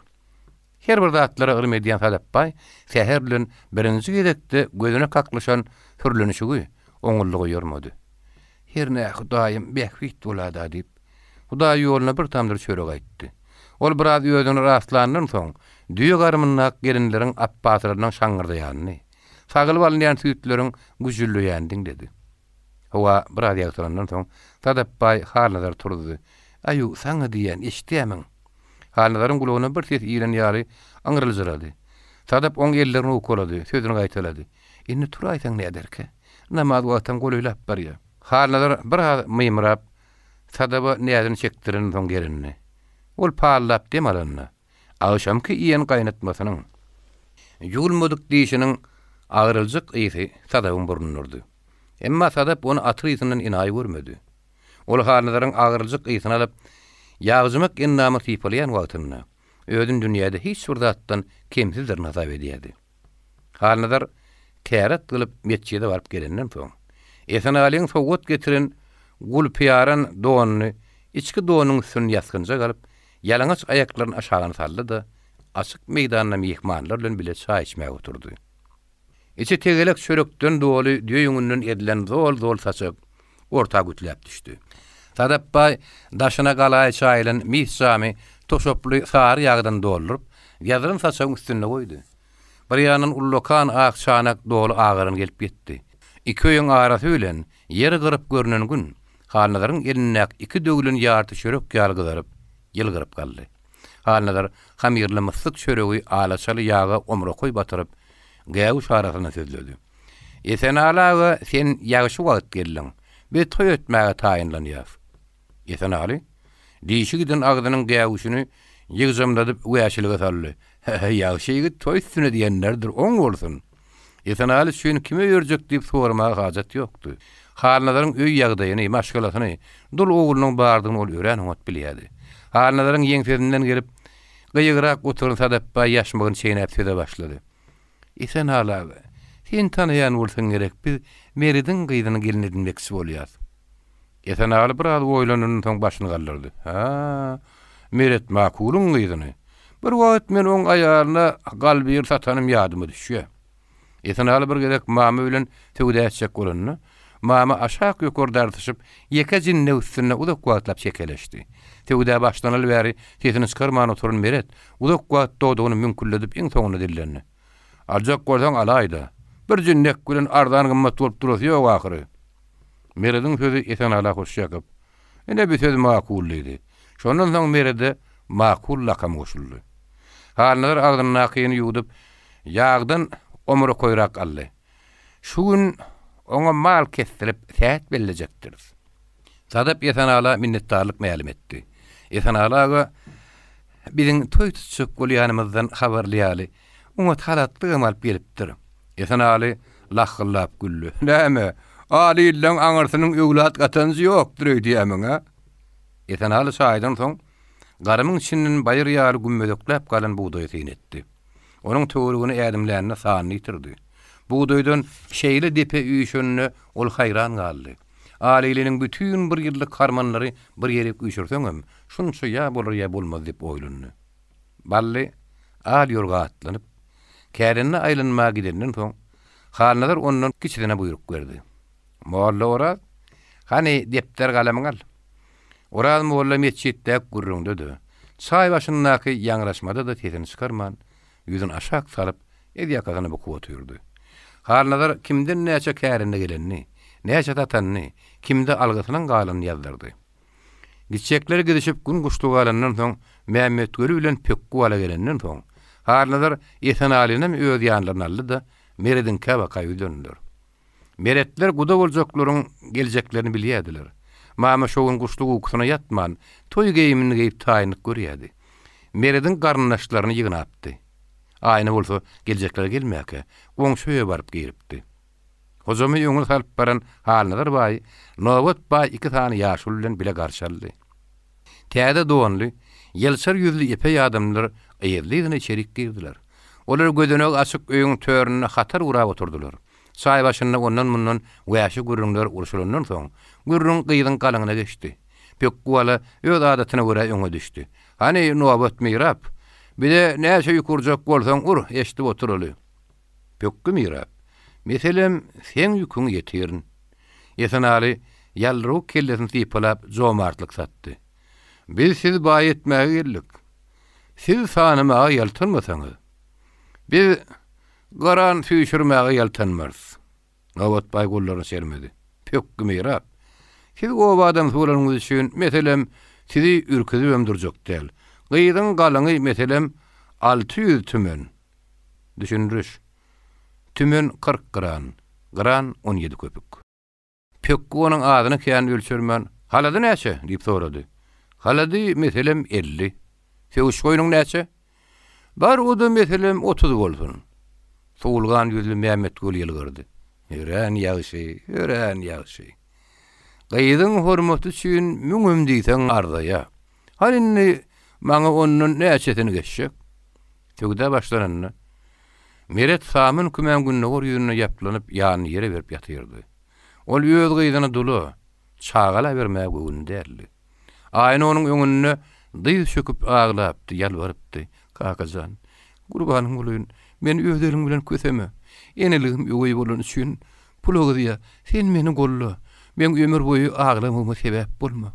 Her bir zatlara yrmedýän Sadap baý säher bilen birinji gedekde gözüne kaklaşan türlenişigi oňullygy ýörmedi. Herne Hudaýym behwit bolada diýip, Hudaý ýoluna bir tamdyr çörek aýtdy. Ol biraz ýöňüne rastlandan soň, düýe garmyndak gelinleriň appatyrynyň şaňyrdaýanyny, sagylyp alynýan süýtleriň güjüllüýändiň dedi. Howa biraz ýagtyryndan soň Sadap baý halnadar turdy. Aýu saňa diýen eşitýämiň. Halnadaryň gulagyna bir ses ýylan ýaly aňyrylýardy. Sadap oň ellerini ukolady, sözüni gaýtalady. Indi tur aýsaň näderke? Namaz wagtyň goýlap barýar. Halnadar biraz mymrap, Sadaba nädini çekdirin soň gerenni. Ol parlap demalanna. Aşamky iýen gaýnatmasynyň ýugulmadyk diýişiniň agyryljyk ýygy Sadabyň burnuna urdy. Emma Sadap onu atyrysynyň inaý görmedi. Ol halnadaryň agyryljyk ýygyny alyp ýagzymak ennamy sypalýan wagtyna ödün dünýäde hiç bir zatdan kemsizdir nazar edýärdi. Halnadar käret gylyp metçide baryp gelenden soň Esen Aliň sowgat getiren gulpiyaran doğanını içki doğanın üstüne yaskınca kalıp yalangıç ayaklarını aşağına saldı da açık meydanına mehmanlar bilen bile çay içmeye oturdu. İçi tegelek çörekten doğalı düğününün edilen zol saçıp orta gütlep düştü. Sadap baý daşına galay çaylan mihsami toşoplu sar yağdan doldurup ýadyryn saçyň üstüne koydu. Bir ýanyn ullokan akçanak dolu ağırın gelip gitti. İki öýüň arasy bilen ýeri gyryp görünen gün halnadaryň elinäk iki dögülün ýarty çörek ýalgydaryp ýylgyryp galdy. Halnadar hamirli myslyk çöregi alaçaly ýaga omra koy batyryp gaýu şarasyna sözledi. Esen alaga sen ýagşy wagt geldiň. Bir toy etmäge taýinlanýar. Esen Ali diýişi giden agdynyň gaýusyny ýygzamladyp wäşilige saldy. Ýagşygy toý üstüne diýenlerdir, oň bolsun. Esen aly şuny kime ýörjek diýip sormaga hajat ýokdy. Halnadaryň öý ýagdaýyny, maşgalatyny, dul oglunyň bardygyny ol ören hoňat bilýärdi. Halnadaryň ýeňserinden gelip gyýyrak otursa da ýaşmagyny çeýnäp söze başlady. Esen aly, sen tanıyan bolsaň gerek, biz Meridin gyýdyny gelin edinmekçi bolýar. Esen aly biraz oýlanyň soň başyny galdyrdy. Ha, Merit makulun gyýdyny. Bir wagt men oň aýalyna galby satanym ýadyma düşýär. Esen aly bir gerek mama bilen töwdäçek bolanyny, mama aşak ýokary dartyşyp, ýeke jinne üstüne uzak wagtlap çekeleşdi. Töwdä başlanyl bäri sesini çykarman oturun Merit, uzak wagt dodugyny mümkinledip iň soňuna dillendi. Aljak bolsaň alayda. Bir jinnek bilen ardan gymmat bolup durýar ýok ahyry. Meridin sözü esen ala hoş ýakyp. Ene bir söz makul idi. Şondan soň Meride makul lakam goşuldy. Halnadar agdyny nakyny ýuwdyp, ýagdan omura koýrak aldy. Şu gün oňa mal kestirip tähet belejekdir. Sadap esen ala minnetdarlyk mälim etdi. Esen alaga biziň toý tutjak bolýanymyzdan habarlaýaly. Oňa talatlygy mal beripdir. Esen aly lahyllap güllü. Näme? Ali illen aňarsynyň öwlat gatansy ýokdur diýämiň. Esen aly şaýdan soň garymyň içinden baýır ýaly gümmedöklep galan buğdaýy synetdi. Onuň töwrügini ädimlärine sany ýitirdi. Buğdaýdan şeýle depe üýşünni ol haýran galdy. Aliliniň bütün bir ýyllyk harmanlary bir ýere üýşürseňem, şunça ýa bolar ýa bolmaz diýip oýlandy. Bally al ýolga atlanyp, kärine aýlanmaga gidenden soň halnadar ondan kiçidene buyruk berdi. Molla Oraz, hani depter galamyň al. Oraz molla meçitde gurrundydy. Çaý başyndaky ýaňraşmada da tesini çykarman, ýüzüni aşak salyp edýakagyny bukup oturdy. Halnadar kimden näçe kärine gelenni, näçe tatanny, kimde algysynyň galany ýazdyrdy. Gitçekler gidişip gün guşlugy alandan soň Mämmet Göli bilen Pökkü ala gelenden soň halnadar esen alyny öz ýanlaryny aldy da Meridin käbakaýy döndür. Meretler guda boljaklaryň geljeklerini bilýärdiler. Mama şoğun guşlugy uykusyna ýatman, toý geýimini geýip taýynyk görýärdi. Meridin garnaşlaryny ýygnapdy. Aýna bolsa geljekler gelmäke, oňşoýa baryp giripdi. Hojamy ýöňül salyp baran halnadar baý, nowat baý iki tany ýaşul bilen bile garşaldy. Täze dowanly, ýelçer ýüzli epe adamlar eýerliğine içerik girdiler. Olar gödenek açyk öýüň törüne hatar urap oturdular. Çaý başynda ondan mundan wäşi gürrüňler urşulandan soň, gürrüň gyýdyň galaňyna geçdi. Pökkü ala öz adatyna görä öňe düşdi. Hani nowat mirap, bir de näçe ýukurjak bolsaň ur, eşdip oturaly. Pökkü mirap, meselem sen ýüküň ýetirin. Esen aly ýalryk kellesini typalap jomartlyk satdy. Biz siz baý etmäge geldik. Siz sanamaga ýaltanmasaňyz, biz garan süýşürmäge ýaltanmarys. Nowat baý gollaryny sermedi. Pökkü mirap, siz o adam solaryňyz üçin meselem sizi ürküzip ömdürjek däl. Gyýdyň galaňy meselem 600 tümen. Düşündürüş. Tümen 40 gran, gran 17 köpük. Pökkü onuň adyny kän ölçürmän, halady näçe diýip sorady. Halady meselem 50. Söwüş goýunyň näçe? Bar o da meselem 30 bolsun. Soğulgan yüzlü Mämmet Göli ýylgyrdy. Ören ýagşy. Gyýdyň hormaty üçin müňüm diýseň ardaýa. Halinni maňa onuň näçetini geçjek? Töwde başlananny. Meret samyn kümän günne gor ýüzüne ýaplanyp ýanyny ýere berip ýatyrdy. Ol öz gyýdyny duly, çagala bermäge göwündärli. Aýna onuň öňüne dyz çöküp aglapdy, ýalbarypdy. Kakajan, gurbanyň bolýyn, men öýderiň bilen köseme. Eneligim öýi bolan üçin pulogydya, sen meni golla. Men ömür boyu aglamagyma sebäp bolma.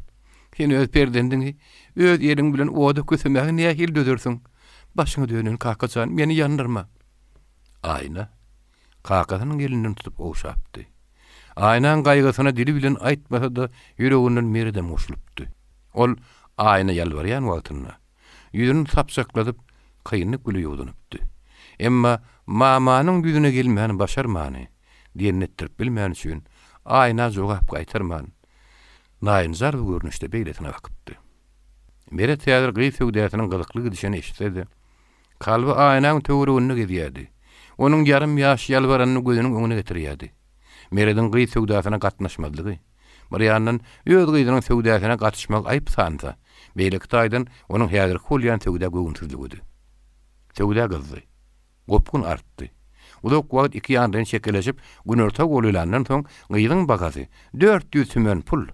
Sen öz perdendiňi, öz ýeriň bilen oda kösemäge näme hil dödersiň? Başyňy dönen kakajan, meni ýandyrma. Aýna kakajanyň elinden tutup owşapdy. Aýnaň gaýgysyna dili bilen aýtmasa da ýüreginden meride moşulupdy. Ol aýna ýalbarýan wagtynda ýüzüni sapsakladyp kıyınlık gülü ýuwdunypdy. Emma mamanyň ýüzüne gelmän başarmany diýennetdirip bilmän üçin aýna jogap gaýtarman. Naýynjar bu görnüşde beýletine bakypdy. Meret ýadyr gyýsyw däsiniň gyzykly gidişini eşitsedi. Kalby aýnaň töweregini gezýärdi. Onuň yarım ýaş ýalbaranyny gözüniň öňüne getirýärdi. Meredin gyý söwdasyna gatnaşmadygy. Bir ýandan öz gyýdynyň söwdasyna gatnaşmak aýyp sansa, beýleki taýdan onuň häzir bolýan söwda göwünsizligidi. Söwda gyzdy. Gopkun artdy. Uzak wagt iki ýandan şekilleşip günorta bolýandan soň gyýdyň bagasy 400 tümän pul,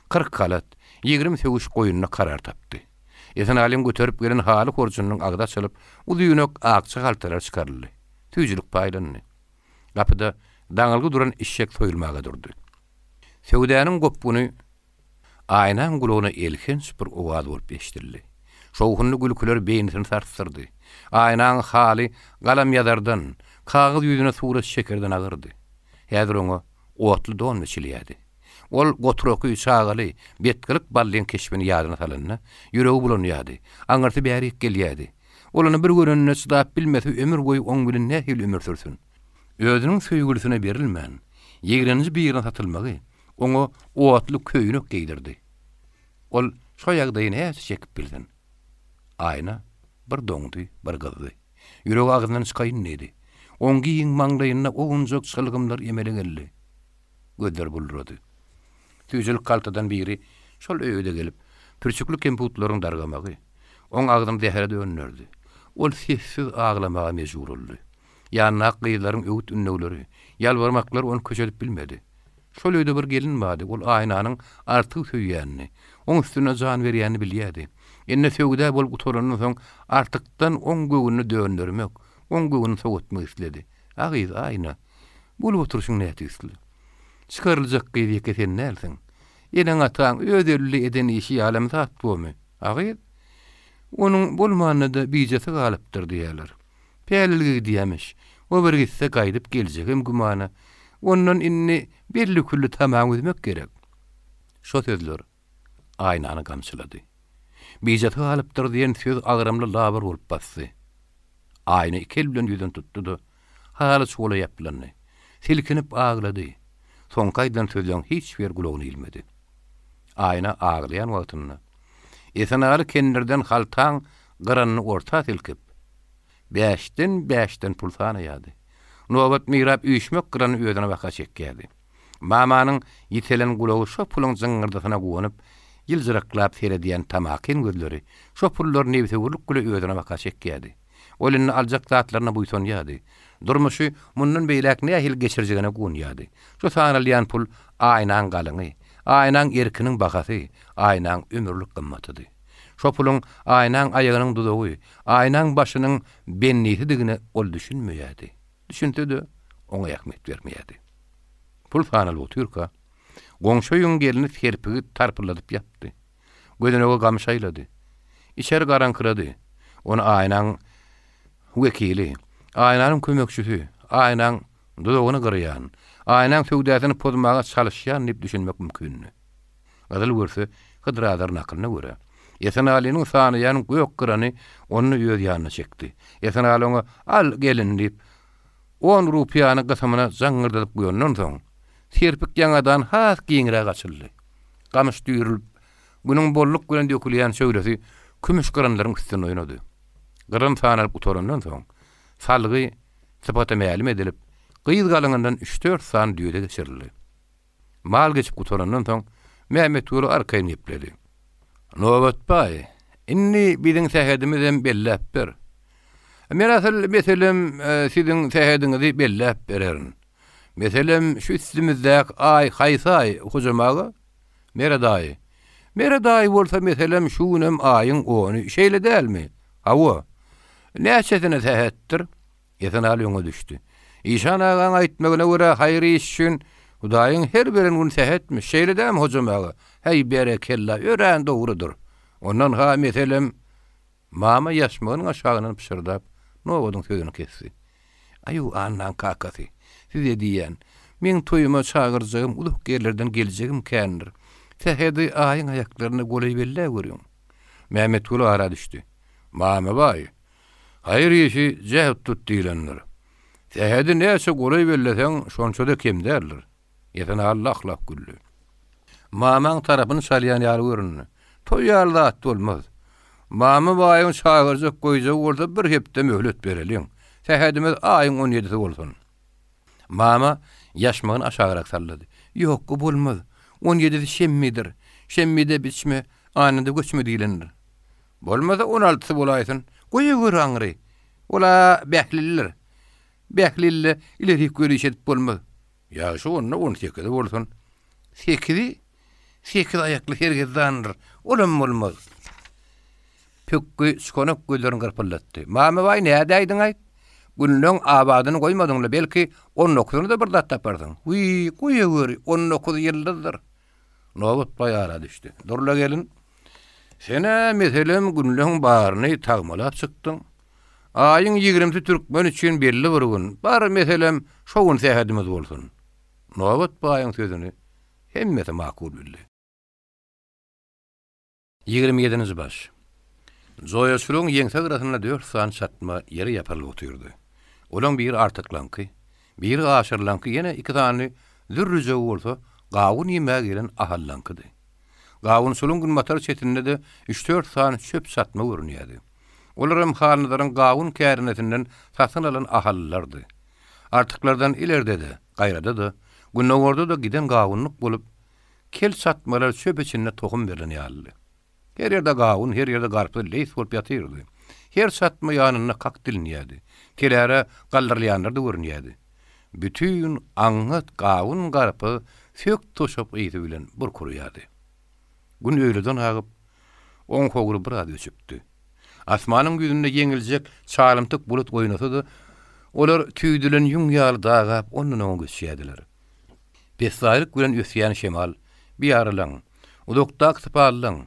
40 kalat, 20 söwüş goýunyna karar tapdy. Esen alim göterip gelen haly horjunyň agda çalyp, uzyňok akça haltarar çykaryldy. Tüýjülük paýlandy. Gapyda daňyly duran işşek soýulmaga durdy. Söwdanyň gopguny aýnaň gulagyna elkenç bir owaz bolup eşdildi. Şowhunly gülküler beýnini sartyrdy. Aýnaň haly galam ýazardan, kagyz ýüzüne surat şekerden agyrdy. Häzir oňa otly don meçilýärdi. Ol gotraky çagaly, betkilik ballyň keşbini ýadyna salanna, ýüregi bulanýardy. Aňarty bäri gelýärdi. Olany bir görünne çydap bilmesi ömür boýu oň bilen nähil ömür sürsün. Özüniň söýgülisine berilmän, ýegrenizi bir ýerine satylmagy oňa otly köýnük geýdirdi. Ol şo ýagdaýy näçe çekip bilsin. Aýna bir doňdy, bir gyzdy. Ýüregi agzyndan çykaýyn edi. Oň giýiň maňdaýyna oňjak çylgymlar emele geldi. Gözler buldurdy. Tüýjülük kaltadan biri şol öýde gelip, pürçüklü kemputlaryň dargamagy, oň agdym dähere dönürdi. Ol sessiz aglamaga mejbur boldy. Ýanyna gyýlaryň öwüt ünnegleri, ýalbarmaklar onu köçedip bilmedi. Şol öýde bir gelin bady, ol aýnanyň artyk söýýänini, oň üstüne jan berýänini bilýärdi. Enne söwda bolup oturandan soň artykdan oň göwünü döndürmek, oň göwünü sowatmak istedi. Agyz aýna, bolup oturuşyň näçe isli. Çıkarılacak gyýdy eken näsin? Ýene ataň ödülli eden işi ýalamy tatdymy? Agyz onuň bolmanyna da bijesi galypdyr diýerler. Pälilige diýemiş. O bir gitse gaýdyp geljegim gumana. Ondan inni belli külli tamam etmek gerek. Şo sözler aýnany gamçylady. Bijesi galypdyr diýen söz agramly labar bolup bassy. Aýna iki bilen ýüzüni tutdy. Haly şola ýaplandy. Silkinip aglady. Sonkaýdan sözleň hiç bir gulagyny ilmedi. Aýna aglayan wagtyny. Esenaly kendirden haltaň gyranyny orta silkip, beşten pul sanaýady. Nobat mirap üýşmek gyrany özüne baka çekýärdi. Mamanyň ýitelen gulagy şo puluň jyňgyrdysyna gowanyp, ýylgyraklap seredýän tamakin gözleri, şo pullar nebse urluk gule özüne baka çekýärdi. Olynny aljak zatlaryna buýsanýardy. Durmuşy mundan beýlek nähil geçirjegine goňýardy. Şo sanalýan pul aýnaň galyny, aýnaň erkiniň bagasy, aýnaň ömürlük gymmatydy. Şo puluň aýnaň aýagynyň dudagy, aýnaň başynyň benniýetigine ol düşünmeýärdi. Düşündi-de oňa ähmiýet bermeýärdi. Pul sanaly otyrka, goňşoýyň gelini serpigi tarpyladyp ýapdy. Gözüne gamşaýlady. İçeri garaňkyrady. Onu aýnaň wekili, aýnanyň kömekçisi, aýnaň dudagyny gyrýan, aýnaň söwdasyny pozmaga çalyşýan diýip düşünmek mümkin. Adal görse, hydralar nakylyna görä. Esenalynyň sanaýan gök gyrany onu öz ýanyna çekdi. Esenaly oňa al gelin diýip 10 rupiýany gasamyna jaňgyrdyp goýandan soň, serpik ýaňadan has giňrä gaçyldy. Gamyş düýrülip, günüň bolluk bilen dökülýän söwdesi kümüş gıranlaryň üstüne oýnady. Gıran sanalyp oturandan soň, salgy sypata mälim edilip, gyýyz galyndan 3-4 san düýde geçirildi. Mal geçip oturandan soň, Mehmet Ulu arkaýyn ýepledi. Nobat baý, inni biziň sähedimizden bellep ber. Meselem siziň sähediňizi bellep bererin. Meselem şu üstümizdäk ay haýsay hujamaga meradaý. Meradaý bolsa meselem şunem aýyň ony şeýle dälmi? Hawa. Näçetine sähetdir? Esenaly oňa düşdi. İşan agaň aýtmagyna görä haýry iş üçin Hudaýyň her birini gün sähetmiş. Şeýle däm hojamaga. Hey berekella, ören dogrudur. Ondan ha meselem mama ýaşmagynyň aşagyny pişirdip, nowadyň sözüni kesdi. Aýu annan kakasy. Siz diýen, men toýuma çagyrjagym uluk gerlerden geljegim kändir. Sähedi aýyň aýaklaryny goly belle görýän. Mehmet Ulu ara düşdi. Mama baý. Haýry işi jähit tut diýlenler. Sähedi näçe goly belleseň şonçada kim derler. Ýeten Allah güllü. Mamaň tarapyny çalýan ýaly görünni. Toýarda at bolmaz. Mama baýyň çagyrjak goýjak bolsa bir hepde möhlet bereliň. Tähedimiz aýyň 17-si bolsun. Mama ýaşmagyny aşagyrak sallady. Ýok, bu bolmaz. 17-si şemmidir. Şemmide biçme anynda göçme diýilendir. Bolmasa 16-sy bolaýsyn. Goýuwer aňry. Ola behliller. Behlille ileri görüşet bolmaz. Ýa-şo onda 18-de bolsun. 8 ayakly herget zandyr. Olam bolmaz. Pökkü şkonak gözlerini gırpıllatdy. Mama baý näde aýdyň aýt? Günlüň abadyny goýmadyňla belki 19-ny da bir dat tapardyň. Goýuwer 19 ýyldyr. Nowat baýara düşdi. Durla gelin. Sene meselem günlüň baryny tagmalap çykdyň. Aýyň 20-si türkmen üçin belli bir gün. Bar meselem şowun tähedimiz bolsun. Nowat baýyň sözüni hemmeti makul bildi. 27-nji baş. Zoya sürüň ýeňse gyrasynda 4 san çatma ýeri ýaparyl oturdy. Olaň bir artyklanky, bir aşyrlanky, ýene 2 tany zürrüje bolsa, gawun ýemäge gelen ahallankydy. Gawun sulun gün matar çetinde de 3-4 san çöp satma görünýärdi. Olaram hanlaryň gawun kärnetinden satyn alan ahallardy. Artyklardan ilerde de, gaýrada da, günnäwerde da giden gawunlyk bolup, kel satmalar çöp içinde tohum berenýärdi. Her yerde gawun, her yerde garpy leýs bolup ýatyrdy. Her satma ýanyna kak dilinýärdi. Kelere gallyrlayanlar da görünýärdi. Bütün aňat gawun garpy sök toşup ýyty bilen bir kurýardy. Gün öýleden agyp, oň hogry bir ady öçüpdi. Asmanyň ýüzünde ýeňiljek çalymtyk bulut goýnasy, olar tüýdilen ýuň ýaly dagap onuň oňa geçýärdiler. Besaýryk bilen ösýän şemal bir ýarylaň, udakdak sypallaň,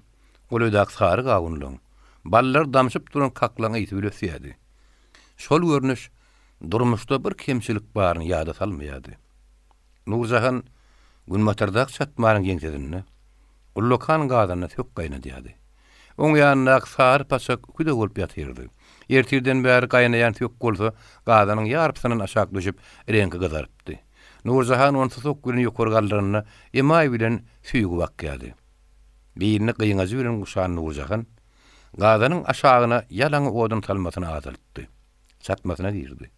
goladak sary gawunlaň, ballar damşyp duran kaklaň ýyty bilen ösýärdi. Şol görnüş durmuşda bir kemçilik baryny ýada salmaýardy. Nurjahan gün matardak çatmaryň ýeňsizini, ullokan gadanyna tök gaýnadýardy. Oň ýanyna sary paçak küde bolup ýatyrdy. Ertirden bäri gaýnaýan tök bolsa, gadanyň ýarpysynyň aşağı düşüp rengi gyzarypdy. Nurjahan onu sok günü ýokary gallaryny emaý bilen süýgi bakýardy. Birini gyňazy bilen guşan Nurjahan gadanyň aşagyna ýalaňy odun salmasyny azaltdy. Çatmasyna girdi.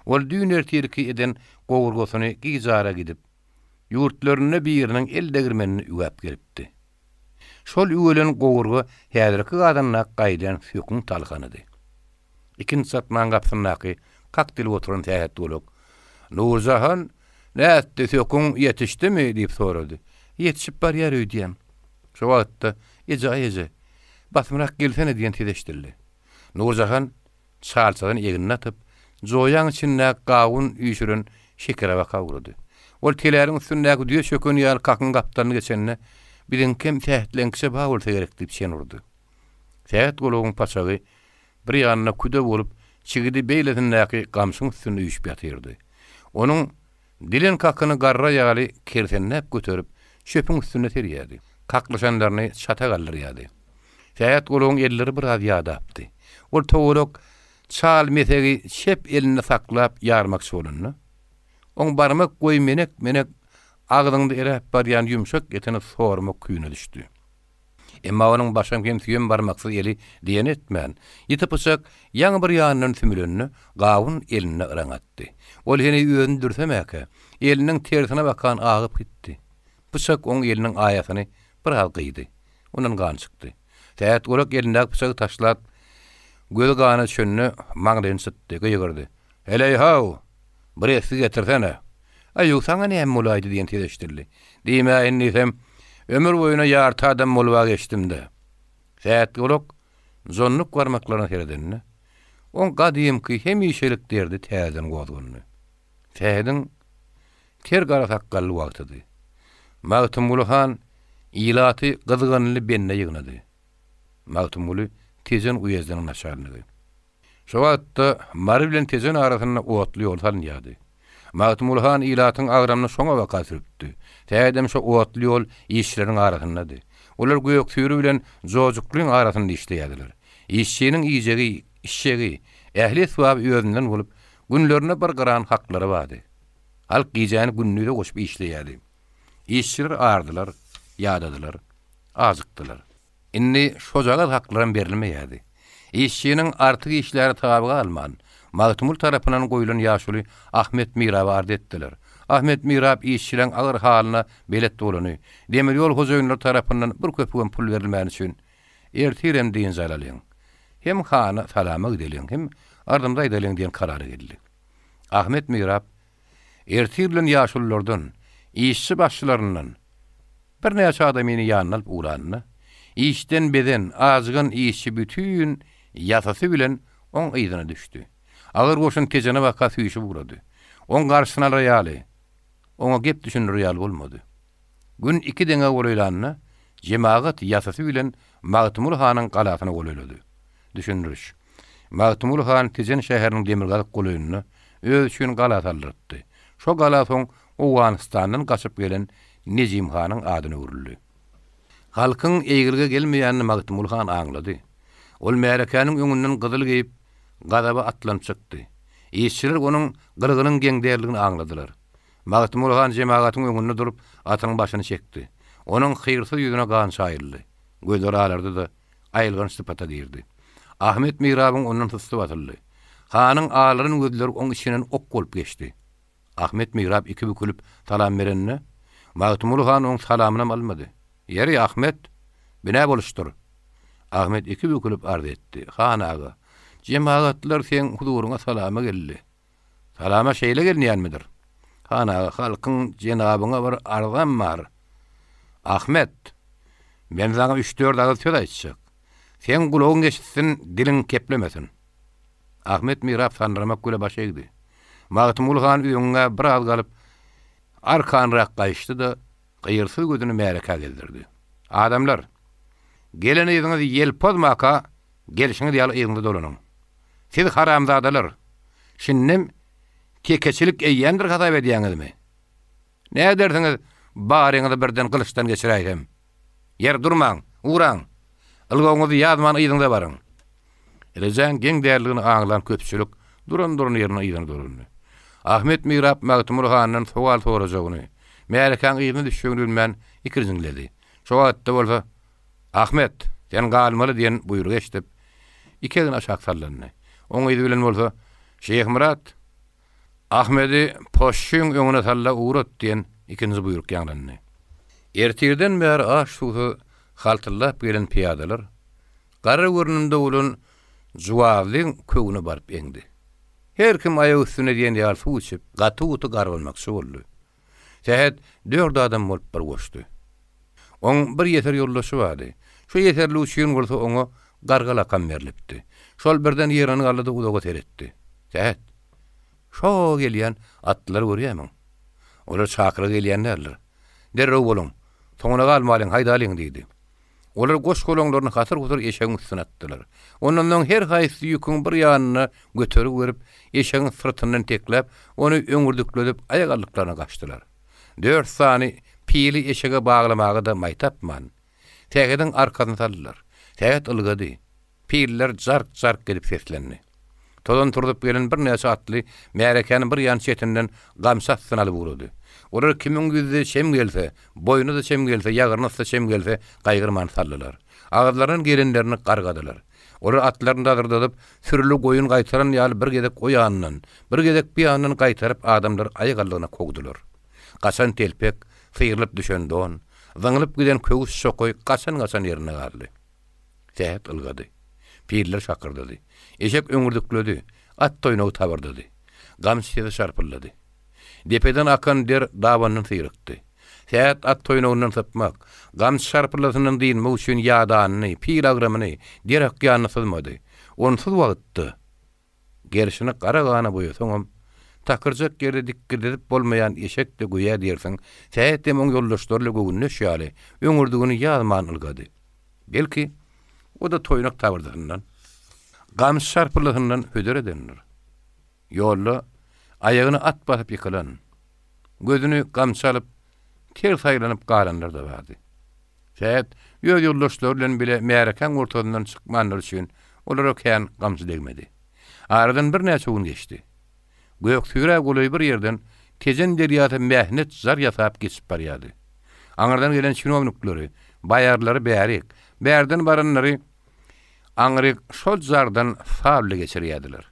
Ol düýn ertirki eden gowurgosyny gizara gidip, ýurtlaryna biriniň elde girmenini ügäp gelipdi. Şol ügelen gowurgo häzirki gadanyna gaýdan söküň talganydy. Ikinji satmaň gapsynaky kakdil oturan tähet bolok. Nurjahan näetdi söküň ýetişdimi diýip sorady. Ýetişip barýar öýdýän. Şo wagtda eze basmyrak gelsene diýen tedeşdirdi. Nurjahan çarçadan egini atıp, zoyan içinde gawun üýşüren şekere baka urdy. Ol telerin üstündäki düýe çökön ýaly kakyn gapdaryny geçenne bilen kem tähtlenkse ba bolsa gerek diýip şen urdy. Täht gologyň paçagy bir ýanyna küde bolup, çigidi beýledindäki gamsyň üstünde üýşüp ýatyrdy. Onuň dilen kakyny garra ýaly kersennep göterip, çöpüň üstüne terýärdi. Kaklaşanlaryny çata gallyrýardy. Täht gologyň elleri bir az ýadapdy. Ol towrok çal metegi şep elini saklap ýarmakçy bolundy. Oň barmak goý menek agdyňda erep barýan ýumşak etini sormak küýüne düşdi. Emma onuň başam hem süýen barmaksy eli diýen etmän. Ýetipçak ýaňy bir ýanyndan sümülenni gawun eline ıraňatdy. Ol hene öndürsemäke, eliniň tersine bakan agyp gitdi. Bıçak oň eliniň aýasyny bir hal gyýdy. Onuň gany çykdy. Tähet golak elindäki bıçaky taşlap göz gany çönni maňdaýyn sıtdy, gyýgyrdy. "Heley haw, bir esi getirsene." "Aýyk saňa näme bolaýdy?" diýen tedeşdirdi. "Diýme ennisem, ömür boýuna ýarty adam bolwa geçdimde." Tähet golak zonluk barmaklaryny seredenni. On gadymky hemişelik derdi täzen gowduny. Tähedin ter gara sakkally wagtydy. Magtymulhan ilaty gyzganyly benne ýygnady. Magtymul tezen uýezdiň naşarlygy. Şo wagtda Mary bilen tezen arasynda otly ýol salynýardy. Magtymulhan ilatyň agramyny şoňa waka sürüpdi. Täzem şo otly ýol işleriň arasyndady. Olar göýek süýri bilen jojuklyň arasynda işleýärdiler. İşçiniň iýjegi, işçegi, ähli swab ýöňünden bolup, günlerine bir garan haklary bardy. Halk giýjäni günnüde goşup işleýärdi. İşçiler ardylar, ýadadylar, azykdylar. Inni şojaga haklaran berilmeýärdi. İşçinin artık işleri tabiga alman, Magtymul tarapyndan goýulan ýaşuly Ahmet Miraby ard etdiler. Ahmet Mirab işçilerin agyr halyna belet bolany, demir ýol hojaýynlary tarapyndan bir köpügen pul berilmän üçin ertirem diýen zalalyň. Hem hana salama gideliň, hem ardymda edeliň diýen karary geldi. Ahmet Mirab ertirlen ýaşullardan, işçi başçylaryndan bir näçe adamyny ýanyna alyp ulandy. İşten beden azgın işçi bütün yasası bilen on ýygyna düşdü. Agyr goşun tejene baka süýüşi buradı. On garşyna ýaly. Oňa gep düşünür ýaly bolmady. Gün 2 deňe goýlanna jemaat ýasasy bilen Magtymul hanyň galatyna goýlady. Düşündürüş. Magtymul han Tejen şäheriniň demirgalyk goýunyny öz üçin galat aldyrypdy. Şo galatyň Owganistandan gaçyp gelen Nejim hanyň adyny urildi. Halkyň eýgilge gelmeýänini Magtymul han aňlady. Ol Märekanyň öňünden gyzyl geyip gadaba atlanyp çykdy. Işçiler onuň gyrgynyň geňdärligini aňladylar. Magtymul han jemagatyň öňünde durup atynyň başyny çekdi. Onuň hyrsyz ýüzüne gan çaýyldy. Gözleri alardy da aýylgan sypata girdi. Ahmet Mirabyň ondan tysty batyldy. Hanyň ağlaryň gözleri oň içinden ok bolup geçdi. Ahmet Mirab iki bükülüp salam berenine Magtymul han oň salamyny almady. "Ýeri Ahmet, bine boluşdur." Ahmet iki bükülüp arz etdi. "Han aga, jemaatlar sen huduruňa salama geldi. Salama şeýle gelýänmidir?" "Han aga, halkyň jenabyňa bir arzam bar." "Ahmet, men sana 3-4 agyz söz aýtjak. Sen gulagyň geçsin, diliň keplemesin." Ahmet Mirab sanramak göle baş egdi. Magtymul han öňüne bir az galyp arkanrak gaýşdy da gyýrsyz gözüni Märeka geldirdi. "Adamlar, gelene ýygyňyz ýelpozmaka, gelişiňiz ýaly ýygyňda dolanyň. Siz haramzadalar. Şinnem kekeçilik eýýändir hasap edýäňizmi? Näme dersiňiz, baryňyzy birden gylyçdan geçiräýim. Yer durmaň, uraň. Ilgaňyzy ýazman ýygyňda baryň." Elejen geňdärligini aňlan köpçülük duran ýerine ýygyny dolandy. Ahmet Mirab Magtymul hanyň sowal sorajagyny, Märekan ýygyny düşýäňini bilmän ikirziňledi. Şo wagtda bolsa, "Ahmet, sen galmaly" diýen buyruk eşdip, ikigini aşak sallandy. Oň ýygy bilen bolsa, "Şeýh Murat, Ahmedi poşşyň öňüne salla urat" diýen ikinji buyruk ýaňlandy. Ertirden bäri aş suwy haltyllap gelen piýadalar gara görnümde bolan juwablyň köwüne baryp eňdi. Her kim aýagy üstüne diýen ýaly suw içip, gaty gar bolmakçy boldy. Tähet 4 adam bolup bir goşdy. Oň bir ýeter ýoldaşy bardy. Şu ýeterli üçin bolsa oňa gargalakam berilipdi. Şol birden ýerini aldy, udaga teretdi. Tähet. Şo gelýän atlar görýärmiň. Olar çakyra gelýänler. "Derrew bolun. Soňuna galmalyň, haýdalyň" diýdi. Olar goş golaňlaryny hatyr-hutyr eşegiň üstüne atdylar. Ondan her haýsy ýüküň bir ýanyna göterip berip, eşegiň sırtyndan teklep, onu öňürdükledip aýagallyklaryna gaçdylar. 4 sany pili eşege baglamagy da maýtapman. Tägeden arkadan saldylar. Täget ylgady. Piller jark-jark gelip seslendi. Todan turdup gelen bir näçe atly Märekanyň bir ýan çetinden gamsasyny alyp urdy. Olar kimiň gözüne şem gelse, boynuda şem gelse, ýagyna şem gelse, gaýgyrman saldylar. Agazlaryň gelenlerini gargadylar. Olar atlaryny dardyrdyp, sürüli goýun gaýtaran ýaly bir gedek oýandan, bir gedek bir ýandan gaýtaryp adamlar aýgallygyna kogdular. Gaçan telpek syýrylyp düşenden, zaňlyp giden köwüs şokoy gaçan ýerine gardy. Tähet ylgady. Pirler şakyrdy. Eşek öňürdükledi. At toýnagy tabyrdy. Gamsyzy şarpyldy. Depeden akan der dawanyny syýrykdy. Tähet at toýnagyndan sapmak, gam şarpylasynyň diýilme üçin ýadanyny, pir agramyny derek ýanyna sızmady. Onsuz wagtda gerşini garagana boýasaňam, takyrjak ýerde dikkirlip bolmaýan eşek de goýa diýersiň. Tähet dem oň ýoldaşlarla göwünne şýaly, öňürdügini ýazman ylgady. Belki o da toýnak tabardygyndan, gam şarpylasynyň höder edenler. Ýolda aýagyny at basyp ýykylan, gözüni gamçalyp ter saýlanyp galanlar da bardy. Tähet ýöz ýoldaşlar bilen bile Märekan ortadan çykmanlar üçin olara kän gamçy degmedi. Aradan bir näçe gün geçdi. Göksüýre goly bir ýerden Tejen derýaty mähnet zar ýasap geçip barýardy. Aňardan gelen çinovnikleri bayarlary bärik. Bärden baranlary aňryk şol zardan fably geçirýärdiler.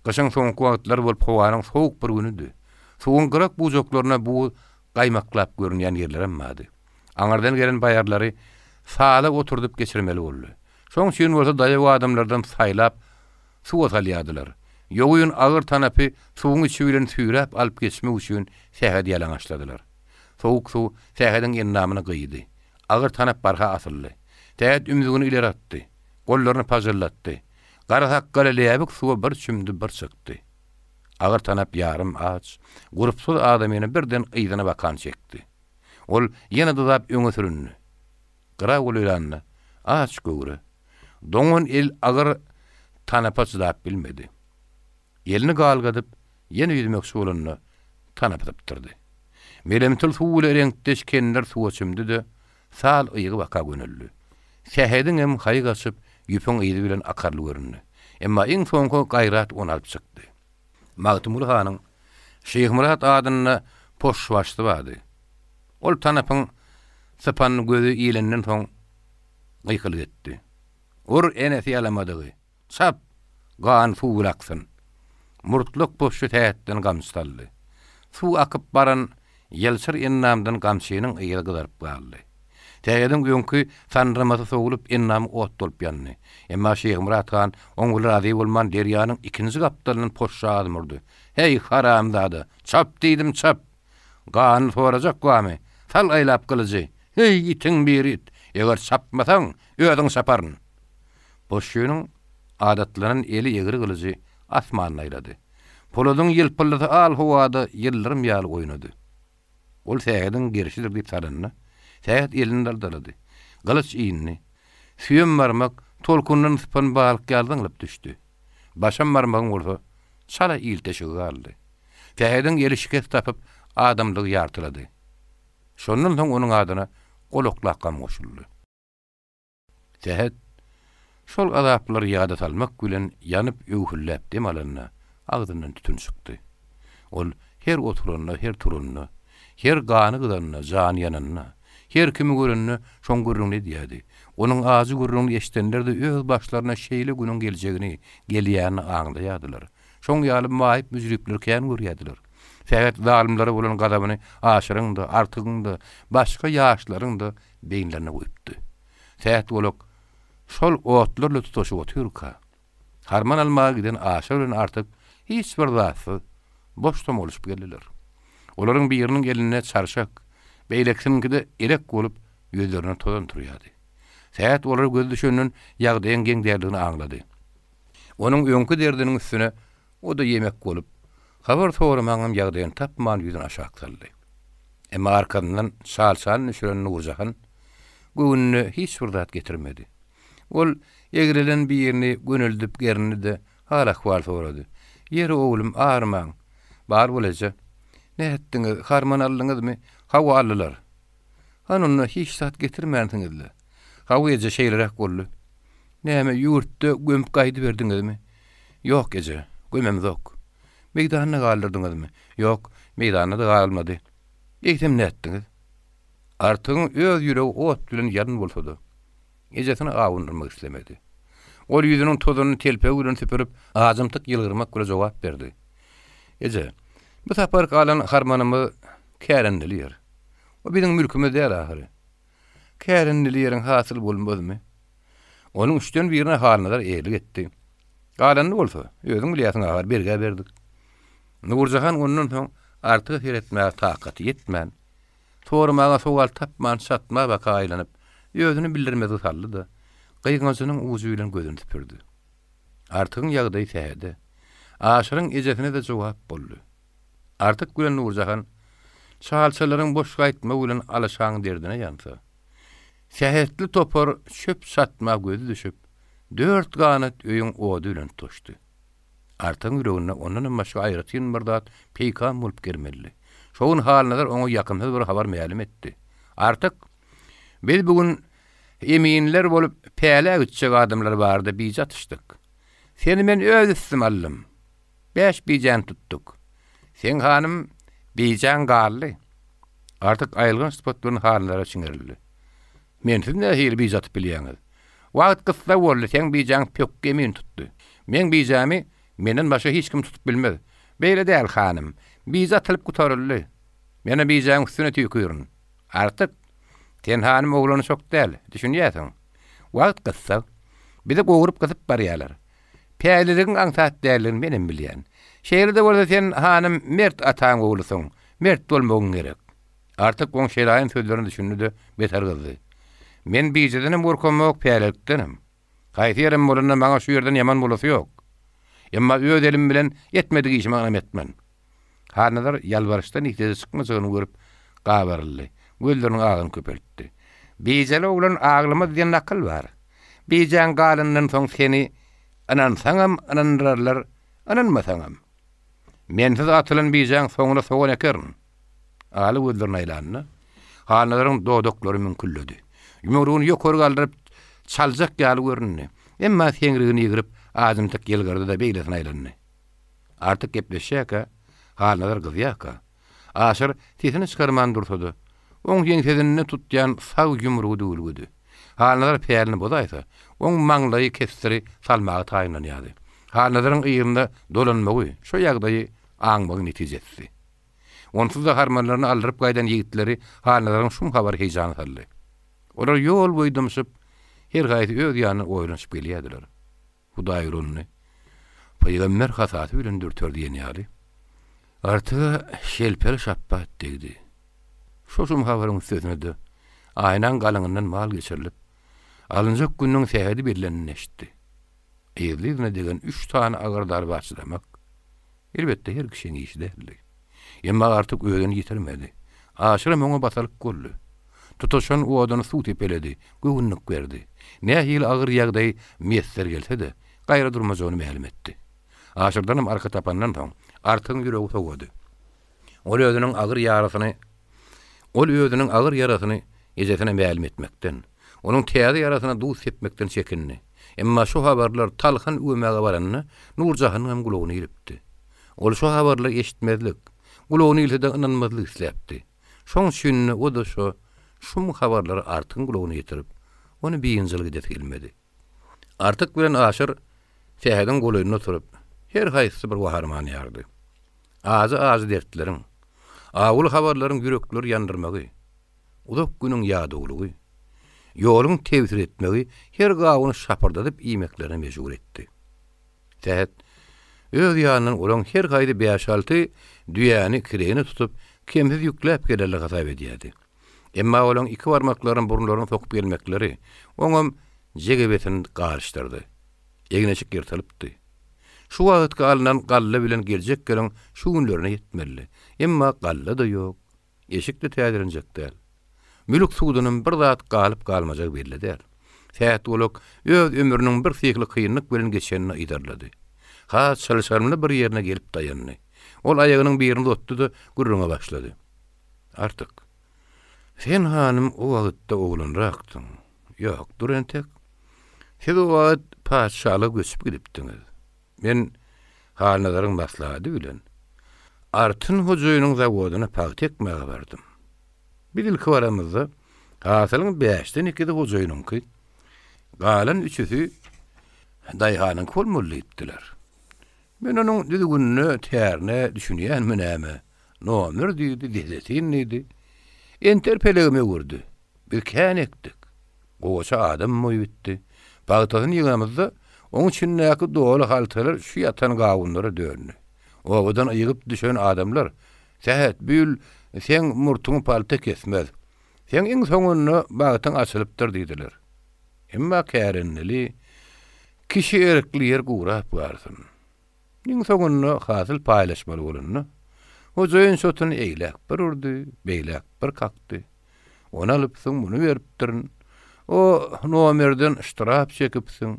Gyşyň soňky wagtlar bolup howanyň soğuk bir günüdi. Suwun gırak bujaklaryna bu gaýmaklap görünýän ýerler emmady. Aňardan gelen bayarlary saly oturdup geçirmeli boldy. Şoň üçin bolsa daýaw adamlardan saýlap suwa salýardylar. Ýogyň agyr tanapy suwuň içi bilen süýräp alyp geçmek üçin sähäd ýalan açladylar. Soğuk su sähädiň ennamyny gyýdy. Agyr tanap barha asyldy. Täät ümüdüni ileri atdy. Gollaryny pazarlatdy. Gara hakkala leýäbik suwa bir çümdi bir çykdy. Agyr tanap ýarym aç, gurupsuz adamyny birden ýygyna bakan çekdi. Ol ýene dudap öňe süründy. Gara golylandy. Aç göwre. Doňun el agyr tanapa çydap bilmedi. Elini galgadyp ýene ýüzmekçi bolanny tanap taptyrdy. Melemtil suwla reňkdeş kenler suwa çümdi-de sal ýygy baka gönüllü. Sähädiň hem haý gaçyp ýüpüň ýygy bilen akarly göründy. Emma iň soňky gaýrat onu alyp çykdy. Magtymul hanyň Şeyh Murat adyny poşwaşdy bady. Ol tanapyň sapanyny gözü ýelenden soň gyýkyly etdi. Ur enesi alamadygy. Çap gan suwla aksyn. Murtluk poşu tähetden gamstaldy. Su akyp baran ýelsir ennamdan gamsynyň ýygy gydaryp galdy. Täýedim günkü sanramasy sogulup ennamy ot dolup ýandy. Emma Şeyh Murat han oňul razy bolman derýanyň ikinji gapdalyny poşa admyrdy. Hey haramzady, çap diýdim çap. Gan sorajak gamy. Sal aýlap gylyjy. Hey itiň bir it. Eger çapmasaň öýüň saparyn. Poşynyň adatlaryň eli ýegri gylyjy asmanyna aýlady. Poladyň ýylpyldy al howada ýyllarym ýaly oýnady. Ol sähädiň gerişidir diýip saranna. Sähät elini daldalady. Gylyç iýinni. Süýem marmak tolkundan sypan balyk ýaldyňlyp düşdi. Başam marmagyň bolsa çala ýylteşigi galdy. Sähädiň eli şikest tapyp adamlygy ýartylady. Şondan soň onuň adyna Goloklakam goşuldy. Sähät şol azaplar ýada salmak bilen ýanyp öwhülläp demalyna agdyndan tütün çykdy. Ol her oturanyna, her turanyna, her gany gydanyna, jan ýanyna, her kimi görünni şoň görüňli diýdi. Onuň azy görüňli eşitenler de öz başlaryna şeýle günüň geljegini, gelýäni aňlaýardylar. Şoň ýaly maýyp müzripler kän görýärdiler. Sähät zalimlere bolan gadabyny aşyryňdy, artygyňdy, başga ýaşlaryňdy beýinlerine goýupdy. Sähät bolak şol otlarla tutuşyp oturka. Harman almağa giden aşyryň artyk hiç bir zasy boşdam olup geldiler. Olaryň bir ýeriniň geline çarşak, beýleksiňkide erek bolup ýözlerini tozan turýardy. Sähät olar göz düşenden ýagdaýyň geňdärligini aňlady. Onuň öňkü derdiniň üstüne o da yemek bolup, habar soramaňam ýagdaýyny tapman ýüzüne aşağı saldy. Emma arkandan şal-şal nüşüren Nurjahan göwnüne hiç bir zat getirmedi. Ol egrilen bir ýerini gönüldüp gerini de hal ahwal sorady. Ýeri oglum ağarmaň. Bar bolajak. Ne etdiňiz? Harman aldyňyzmy? Hawa aldylar. Hanuny hiç zat getirmändiňizle. Hawa eje şeýlerek boldy. Näme ýurtda gömüp gaýdy berdiňizmi? Ýok eje, gömem zok. Meýdanyna galdyrdyňyzmy? Ýok, meýdanyna da galmady. Eýtem ne etdiňiz? Artyň öz ýüregi ot bilen ýaryn bolsady. Ejesini awundyrmak islemedi. Ol ýüzüniň tozuny telpe bilen süpürüp ajymtyk ýylgyrmak bilen jogap berdi. Eje, bu tapar galan harmanymy kärendiliýär. O biziň mülkümiz däl ahyry. Kärendiliýäriň hasyl bolmadymy? Onuň üçden birine halynar eýlik etdi. Galandy bolsa, özüň bilýärsiň agar berge berdik. Nurjahan ondan soň artyk hiretmäge takaty ýetmän. Sormaga sowal tapman satma baka aýlanyp, özüni bildirmedi saldy. Gyýgasynyň uzy bilen gözüni tüpürdi. Artygyň ýagdaý sähäde. Aşyryň ejesine de jogap boldy. Artyk gülen Nurjahan çalçalaryň boş gaýtma bilen alaşaň derdine ýansa. Sähetli topar çöp satma gözü düşüp, 4 ganat öýüň ody bilen toşdy. Artyň ýüregine onuň başga aýratyn bir zat peýkan bolup gelmeli. Şoň halynda oňa ýakynda bir habar ma'lum etdi. Artyk biz bugün eminler bolup päle ütçek adamlar barda biýje atışdyk. Seni men öz üstüm aldym. 5 biýjan tutduk. Sen hanym biýjan gally. Artyk aýylgan spotlaryň halylara çiňerildi. Mensiz nähili bizat bilýäňiz. Wagt kıssa boldy, sen bijaň pökke men tutdy. Men bijamy menden başga hiç kim tutup bilmez. Beýle däl hanım. Bizat atylyp gutaryldy. Mene bijaň üstüne tüýkürün. Artyk sen hanım oglany çok däl. Düşünýärsiň. Wagt kıssa bizi goýurup gysyp barýarlar. Päýliligiň aňsat däldigini menen bilýän. Şeýlede bolsa sen hanım mert ataň oglusyň. Mert bolmagyň gerek. Artyk oň şeýlaýyn sözlerini düşündi, beter kızdy. Men bijadan gorkamak päýlelikdenim. Gaýty ýerim bolanda maňa şu ýerden ýaman bolasy ýok. Emma öz elim bilen yetmedi işime anam etmen. Hanadar ýalbarışdan ihtiyacı çykmasygyny görüp gabarly. Gözleriniň agyny köpeltdi. Bijala oglan aglymyz diýen akıl bar. Bijan galyndan soň seni anansaňam anandyrarlar, ananmasaňam. Mensiz atylan bijan soňuna soňa ekerin. Aly gözlerini aýlandy. Hanadaryň dodoklary mümkinledi. Ýumrugyny ýokary galdyryp çaljak ýaly görünni. Emma seňrigini ýigirip azymtyk gelgerdi da beýlesine aýlandy. Artyk gepleşýäkä, hanadar gyzýaka. Aşyr tesini çykarman durdy. Oň ýeňsezini tutýan sag ýumrugy döwülgüdi. Hanadar päýlini bozaýsa, oň maňlaýy kesdiri salmagy taýynlanýardy. Hanadaryň ýyrynda dolanmagy şo ýagdaýy aňmagy netijesi. Onsuz da harmanlaryny aldyryp gaýdan ýigitleri hanadaryň şum habar heýjany saldy. Olar ýol boýdymyşyp her gaýty öz ýanyny oýlanyp gelýärdiler. Hudaý ýolunu Peýgamber hasaty bilen dürtür diýen ýaly. Artyga şelper şappat degdi. Şoşum habaryň sözüne de aýnan galyňyndan mal geçirilip, alınjak günniň sähädi bellenini eşitdi. Eýlizne degen 3 tane agardar başlamak. Elbetde her kişinin işi däldi. Emma artyk öýdeni ýitirmedi. Aşyra moňa basalyp goldy. Tutuşan o adany suw tepeledi, göwünlik berdi. Nähili agyr ýagdaý mesler gelse de, gaýra durmajagyny ma'lum etdi. Aşyrdanam arka tapandan soň artyň ýüregi sogady. Ol özüniň agyr yarasyny ejesine ma'lum etmekden, onuň täze yarasyna duş sepmekden çekinni. Emma şu habarlar talhan ömäge baranyny Nurjahanyň hem gulagyny ýeripdi. Ol şu habarlar eşitmezlik, gulagyny ýelde inanmazlyk isläpdi. Şoň şünni o da şum habarlary artyň gulagyny ýetirip, onu biýinjilgi getirmedi. Artyk bilen aşyr sähäden golagyny oturup, her haýsy bir waharman ýardy. Azy dertleriň, awul habarlaryň ýürekleri ýandyrmagy, uzak günüň ýadylygy, ýoluň tebsir etmegi her gawyny şapyrdadyp iýmeklerine mejbur etdi. Tähet öz ýanynyň olan her gaýdy 5-6 düýäni kireni tutup, kemsiz ýükläp gelerli hasap edýärdi. Emma olan 2 barmaklaryň burunlaryny sokup gelmekleri oňam jegebetini garşdyrdy. Egneçik ýertilypdy. Şu wagtga alynan galla bilen geljek gelen şu günlerine ýetmeli. Emma galla da ýok. Eşik de täzerinjek däl. Mülük suwunyň bir zat galyp galmajak bellidir. Tähet bolok öz ömrüniň bir sykly kynlyk bilen geçenini idarlady. Has çalışarmyny bir ýerine gelip dayandy. Ol aýagynyň birini tutdy da gurruna başlady. Artyk sen hanım o wagtda oglanrakdyň. Ýok, dur entek. Siz o wagt paşalyk göçüp gidipdiňiz. Men hanadaryň maslahaty bilen Artyn hojaýynyň zawodyna paýt etmäge bardym. Bir ilki aramyzda hasylyň 5-den 2-de hojaýynyňky. Galan 3-sü daýhanyň kolmully etdiler. Men onuň düzgünni täärne düşünýän näme? Nomer diýdi, desetin idi. Interpelegime gurdy. Bir känekdik. Goça adam moýutdy. Bagtasyny ýygamyzda oň üçin näki doly haltalar şu ýatan gawunlara döndü. Owadan ýygyp düşen adamlar, "Sähet bül, sen murtuňy palta kesmez. Sen iň soňuny bagtyň açylypdyr" diýdiler. Emma kärenli kişi erkli yer gurap barsyn. Iň soňuny hasyl paýlaşmaly bolany. Hojaýyn şotuny eýlek bir urdy, beýlek bir kakdy. Onu alypsyň, muny beripdirin. O nomerden iştirap çekipsiň.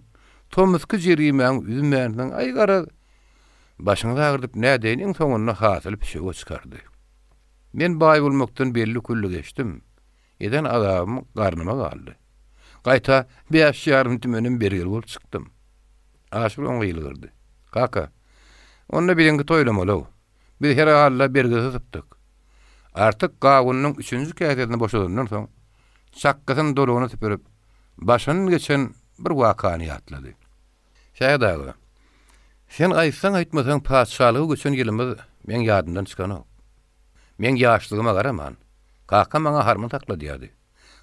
Tomusky jerimäň üzmändiň aýgara başyňy agyrdyp nädeýin soňuny hasyl pişige çykardy. Men baý bolmakdan belli kullu geçdim. Eden adam garnyma galdy. Gaýta 5 ýarym tümeniň bergel bolup çykdym. Aşyr oňa ýylgyrdy. Kaka, onda bileňki toýlamaly. Biz her halla bergel tıpdyk. Artyk gawunyň 3-nji käsetini boşadandan soň Sakkatyn dolugyny tüpürip başynyň geçen bir wakany ýatlady. Şäherdagy. Sen aýtsaň aýtmasaň paçalygy göçen ýylymyz men ýadymdan çykany. Men ýaşlygyma garaman. Kakam maňa harman taklady ýady.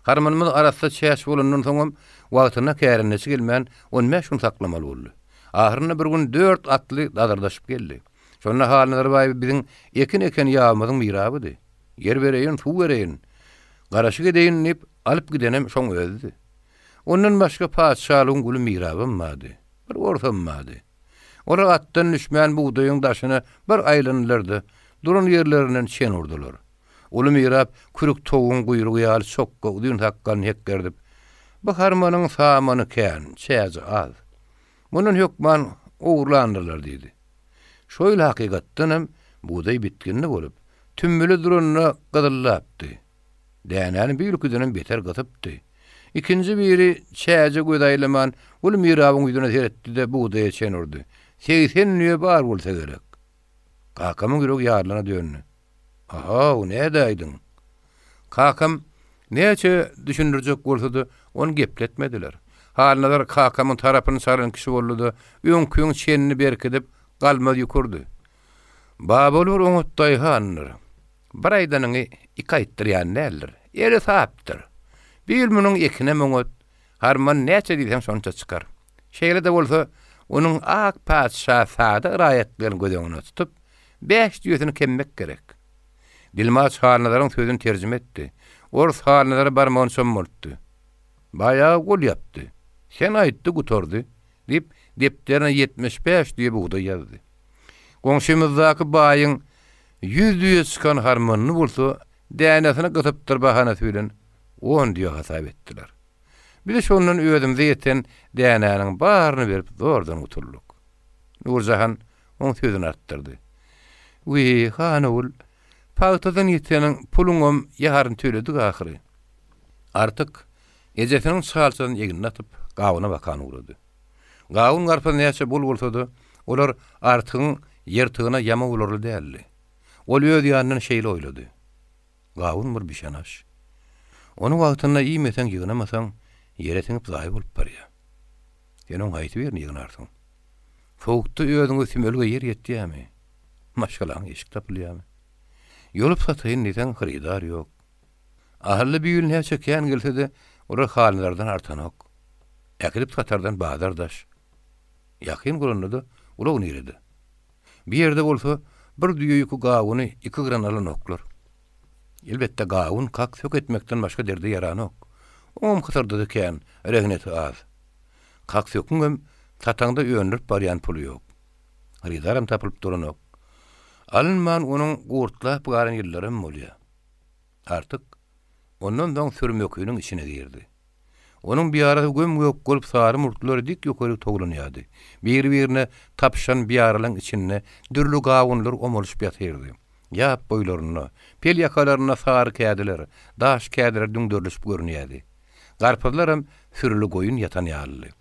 Harmanymyz arasynda çäş bolandan soňam wagtyna kärinesi gelmän 15 gün saklamaly boldy. Ahyrynda bir gün 4 atly dadardaşyp geldi. Şonda halyny baý biziň ekin ýağmyzyň mirabydy. Yer bereýin, suw bereýin. Garaşy gedeýin dip alyp gidenem şoň özdi. Ondan başga paçalygyň guly mirabymady. Bir ortamady. Ora atdan düşmän buğdaýyň daşyny bir aýlanylyrdy. Duran ýerlerinden çen urdular. Uly mirab kürük toguň guyrugy ýaly çokka udyn takkan hekkerdip. Bu harmanyň samany kän, çäzi az. Munun hökman ugurlandylar diýdi. Şoýla hakykatdanam buğday bitkinli bolup, tümmüli duranyna gydyllapdy. Dänäni bir ülküden beter gatypdy. İkinji biri çäze gödaýlaman, uly mirabyň ýüzüne seretdi de buğdaýa çen urdy. 80 nüýe bar bolsa gerek. Kakamyň ýüregi ýarlana döndü. Aha, o näde aýdyň? Kakam näçe düşündirjek bolsa-da onu gepletmediler. Halnalar kakamyň tarapyny saran kişi boldy, öňküň çenini berkidip galmaz ýukurdy. Babolur oňutdaý hanlar. Bir aýdanyňy 2 aýtdyrýan näler? Eri sapdyr. Bir munyň ekine moňut, harman näçe diýsem şonça çykar. Şeýle de bolsa, onuň ak paçşa sada raýatlaryny gözeňine tutup 5 ýüzüni kemmek gerek. Dilmaz halnaryň sözüni terjime etdi. Ors halnary barmağını çömmürtdi. Bayağı gol yapdy. Sen aýtdy gutordy, dip depterine 75 diýip buğda ýazdy. Goňşymyzdaky baýyň 100 diýe çykan harmanyny bolsa, dänesine gytypdyr bahana bilen 10 diýe hasap etdiler. Bir şondan özümde ýeten dänäniň baryny berip zordan guturluk. Nurjahan oň sözüni artdyrdy. Wy hanul pagtadan ýeteniň puluňam ýaryn töledik ahyry. Artyk ejesiniň çalçyny ýegine atyp gawyna bakan urady. Gawun garpa näçe bolsa-da, olar artygyň ýertygyna ýama ularly däldi. Ol öz ýanyny şeýle oýlady. Gawun bir bişanaş. Onu wagtyna iýmesen ýygnamasaň, ýere tiňip zaý bolup barýar. Ýene gaýty berin ýygnarsyň. Sowukda özüňe sümelge ýer ýetdiýärmi? Maşgalaň eşik tapylýarmy? Ýolup satyň diýsen haridar ýok. Ahly bir ýül näçe kän gelse-de, ora hallardan artanok. Äkilip satardan badardaş. Ýakyn gurundy, ula ony ýerdi. Bir ýerde bolsa, bir düýýük gawyny 2 gran alan oklar. Elbetde gawun kak sök etmekden başga derde yaranok. Oňam hytyrdy kän, regneti az. Kak söküňem satangda öňürip barýan puly ýok. Haridaram tapylyp duranok. Alınman onuň gurtlap garan ýyllarym bolýar. Artyk ondan soň sürmekýüniň içine girdi. Onuň bir ara göm ýok bolup sary murtlar dik ýokary toglanýardy. Bir-birine tapşan bir aralyň içinde dürlü gawunlar omoluşyp ýatyrdy. Ýap boýlaryna, pel ýakalaryna sary kädiler, daş kädiler düňdürlüşip görünýärdi. Garpazlaram sürlü goýun ýatan ýaly.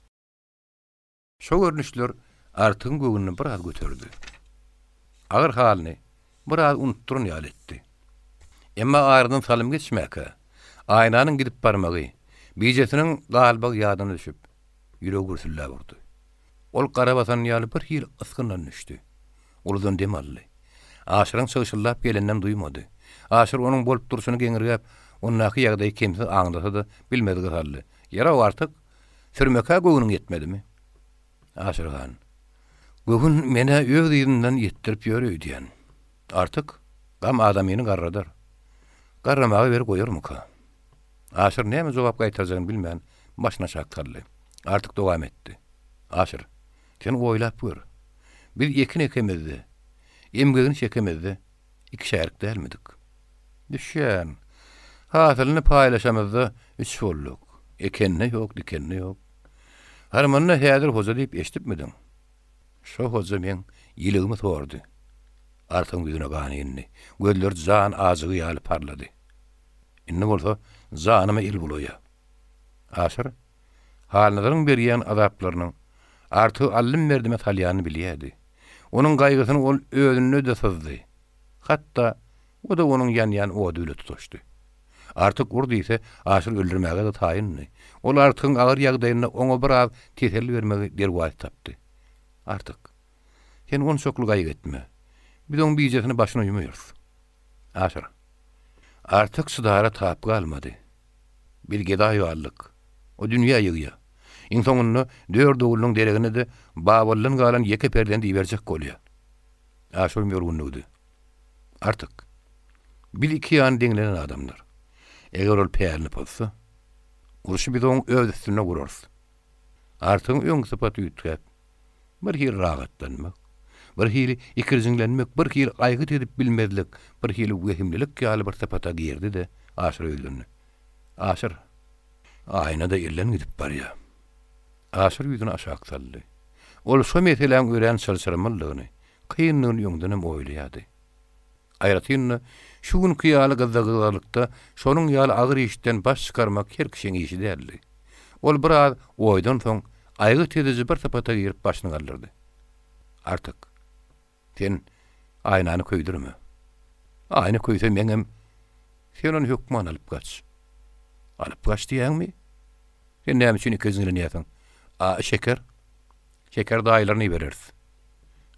Şo görnüşler artyň göwnüni biraz göterdi. Agyr halyny biraz unutduran ýaly etdi. Emma aýrydan salym geçmäke, aýnanyň gidip barmagy, bijesiniň galbagy ýadyna düşüp, ýüregi gürsüllä urdy. Ol garabasan ýaly bir hil ıskyndan düşdi. Uluzdan dem aldy. Aşyryň çygyşyllap gelenden duýmady. Aşyr onuň bolup duruşyny geňirgäp, onuňky ýagdaýy kimse aňdasa-da bilmedigi haldy. Ýara artyk sürmeke göwnüň ýetmedimi? Aşyr han. Göwün mene öz ýerinden ýetdirip ýöreýdi diýen. Artyk gam adamyny garradar. Garramagy berip goýarmyka? Aşyr näme jogap gaýtarjagyny bilmän, başyna şaktarly. Artyk dowam etdi. Aşyr, sen oýlap gör. Biz ekin ekemizdi. Emgegini çekemizdi. 2 şäherlik dälmedik. Düşýän. Hasylyny paýlaşamyzda 3 bolluk. Ekenne ýok, dikenne ýok. Harmanyna häzir hoja diýip eşitipmidiň? Şo hoja men ýylygymy sordy. Artyň ýüzüne ganyny. Gözler jan azygy ýaly parlady. Indi bolsa janyma il bolýar. Aşyr halnaryň berýän azaplarynyň arty allym berdime talýany bilýärdi. Onuň gaýgysyny ol özüne de sızdy. Hatda o da onuň ýan-ýan o döwlet tutuşdy. Artık urdu ise aşyr öldürmäge de taýynly. Ol artyň agyr ýagdaýyna oňa bir az teselli bermegi derwat tapdy. Artık sen on şoklu gaýyp etme. Biz oň bijesini başyna ýumýarys. Aşyr. Artık sudara tap galmady. Bir gedaýylyk. O dünýä ýygy. Iň soňunda dört oğlunyň deregine de baballan galan ýeke perden diýerjek bolýar. Aşyr ýolgundy. Artık bir iki ýan deňlenen adamlar. Eger ol peýärli bolsa, uruşy biz oň öz üstüne gurarys. Artık öň sypaty ýetip, bir hili rahatlanmak, bir hili ikirjiňlenmek, bir hili aýgyt edip bilmezlik, bir hili wehimlilik ýaly bir sypata girdi de aşyr öldürdi. Aşyr aýnada ýerlen gidip barýar. Aşyr ýüzüne aşağı saldy. Ol şo meseleň ören çylçyrmylygyny, kynlygyny ýöňden oýlaýady. Aýratynny şu gün kıyalı gazdagygalykda şonuň ýaly agyr işden baş çykarmak her kişiň işi däldi. Ol biraz oýdan soň aýgy tediji bir tapata girip başyny galdyrdy. Artık sen aýnany köýdürme. Aýny köýse meňem sen onu hukman alyp gaç. Alyp gaç diýäňmi? Sen näme üçin ikizini ýatyň? Şeker. Şeker daýlaryny berersiz.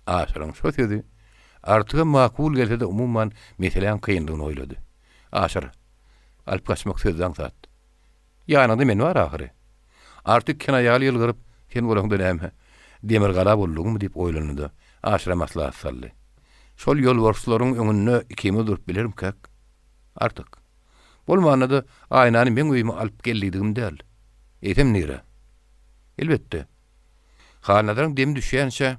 Aşyryň şo sözi artık makul gelse de umumman meselen kıyınlığını oýlady. Aşyr, alyp gaçmak sözden zat. Ýanyňda men bar ahyry. Artık kina ýaly ýylgyryp, sen bolagynda näme? Demir gala boldugymy diýip oýlandy. Aşyra maslahat saldy. Şol ýol warslaryň öňünde ikimi durup bilerim kak. Artık bolmanda da aýnany men öýüme alyp geldiğim däl. Etem nire? Elbetde. Hanadaň dem düşýänçe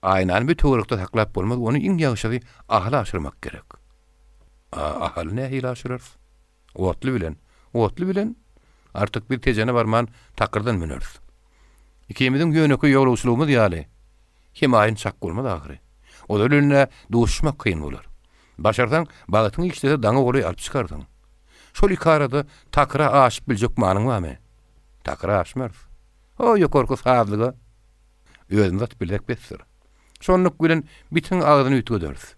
aýnany bir töwerikde taklap bolmaz, onu iň ýagşy ahly aşyrmak gerek. Ahly nähili aşyrar? Otly bilen artık bir tejene barman takyrdan meneriz. Ikimiziň ýöneki ýoluşlugymyz ýaly. Kim aýyn çak bolmaz ahyry. O dölenle duşmak kıyın bolar. Başardan bagytyň işleri daňy goly alyp çykardyň. Şol iki arada takıra aşyp biljek manyň barmy? Takıra aşmar. O ýokarky sazlyga özüň zat bilek besdir. Şonluk bilen bütün ağzını ütgöderiz.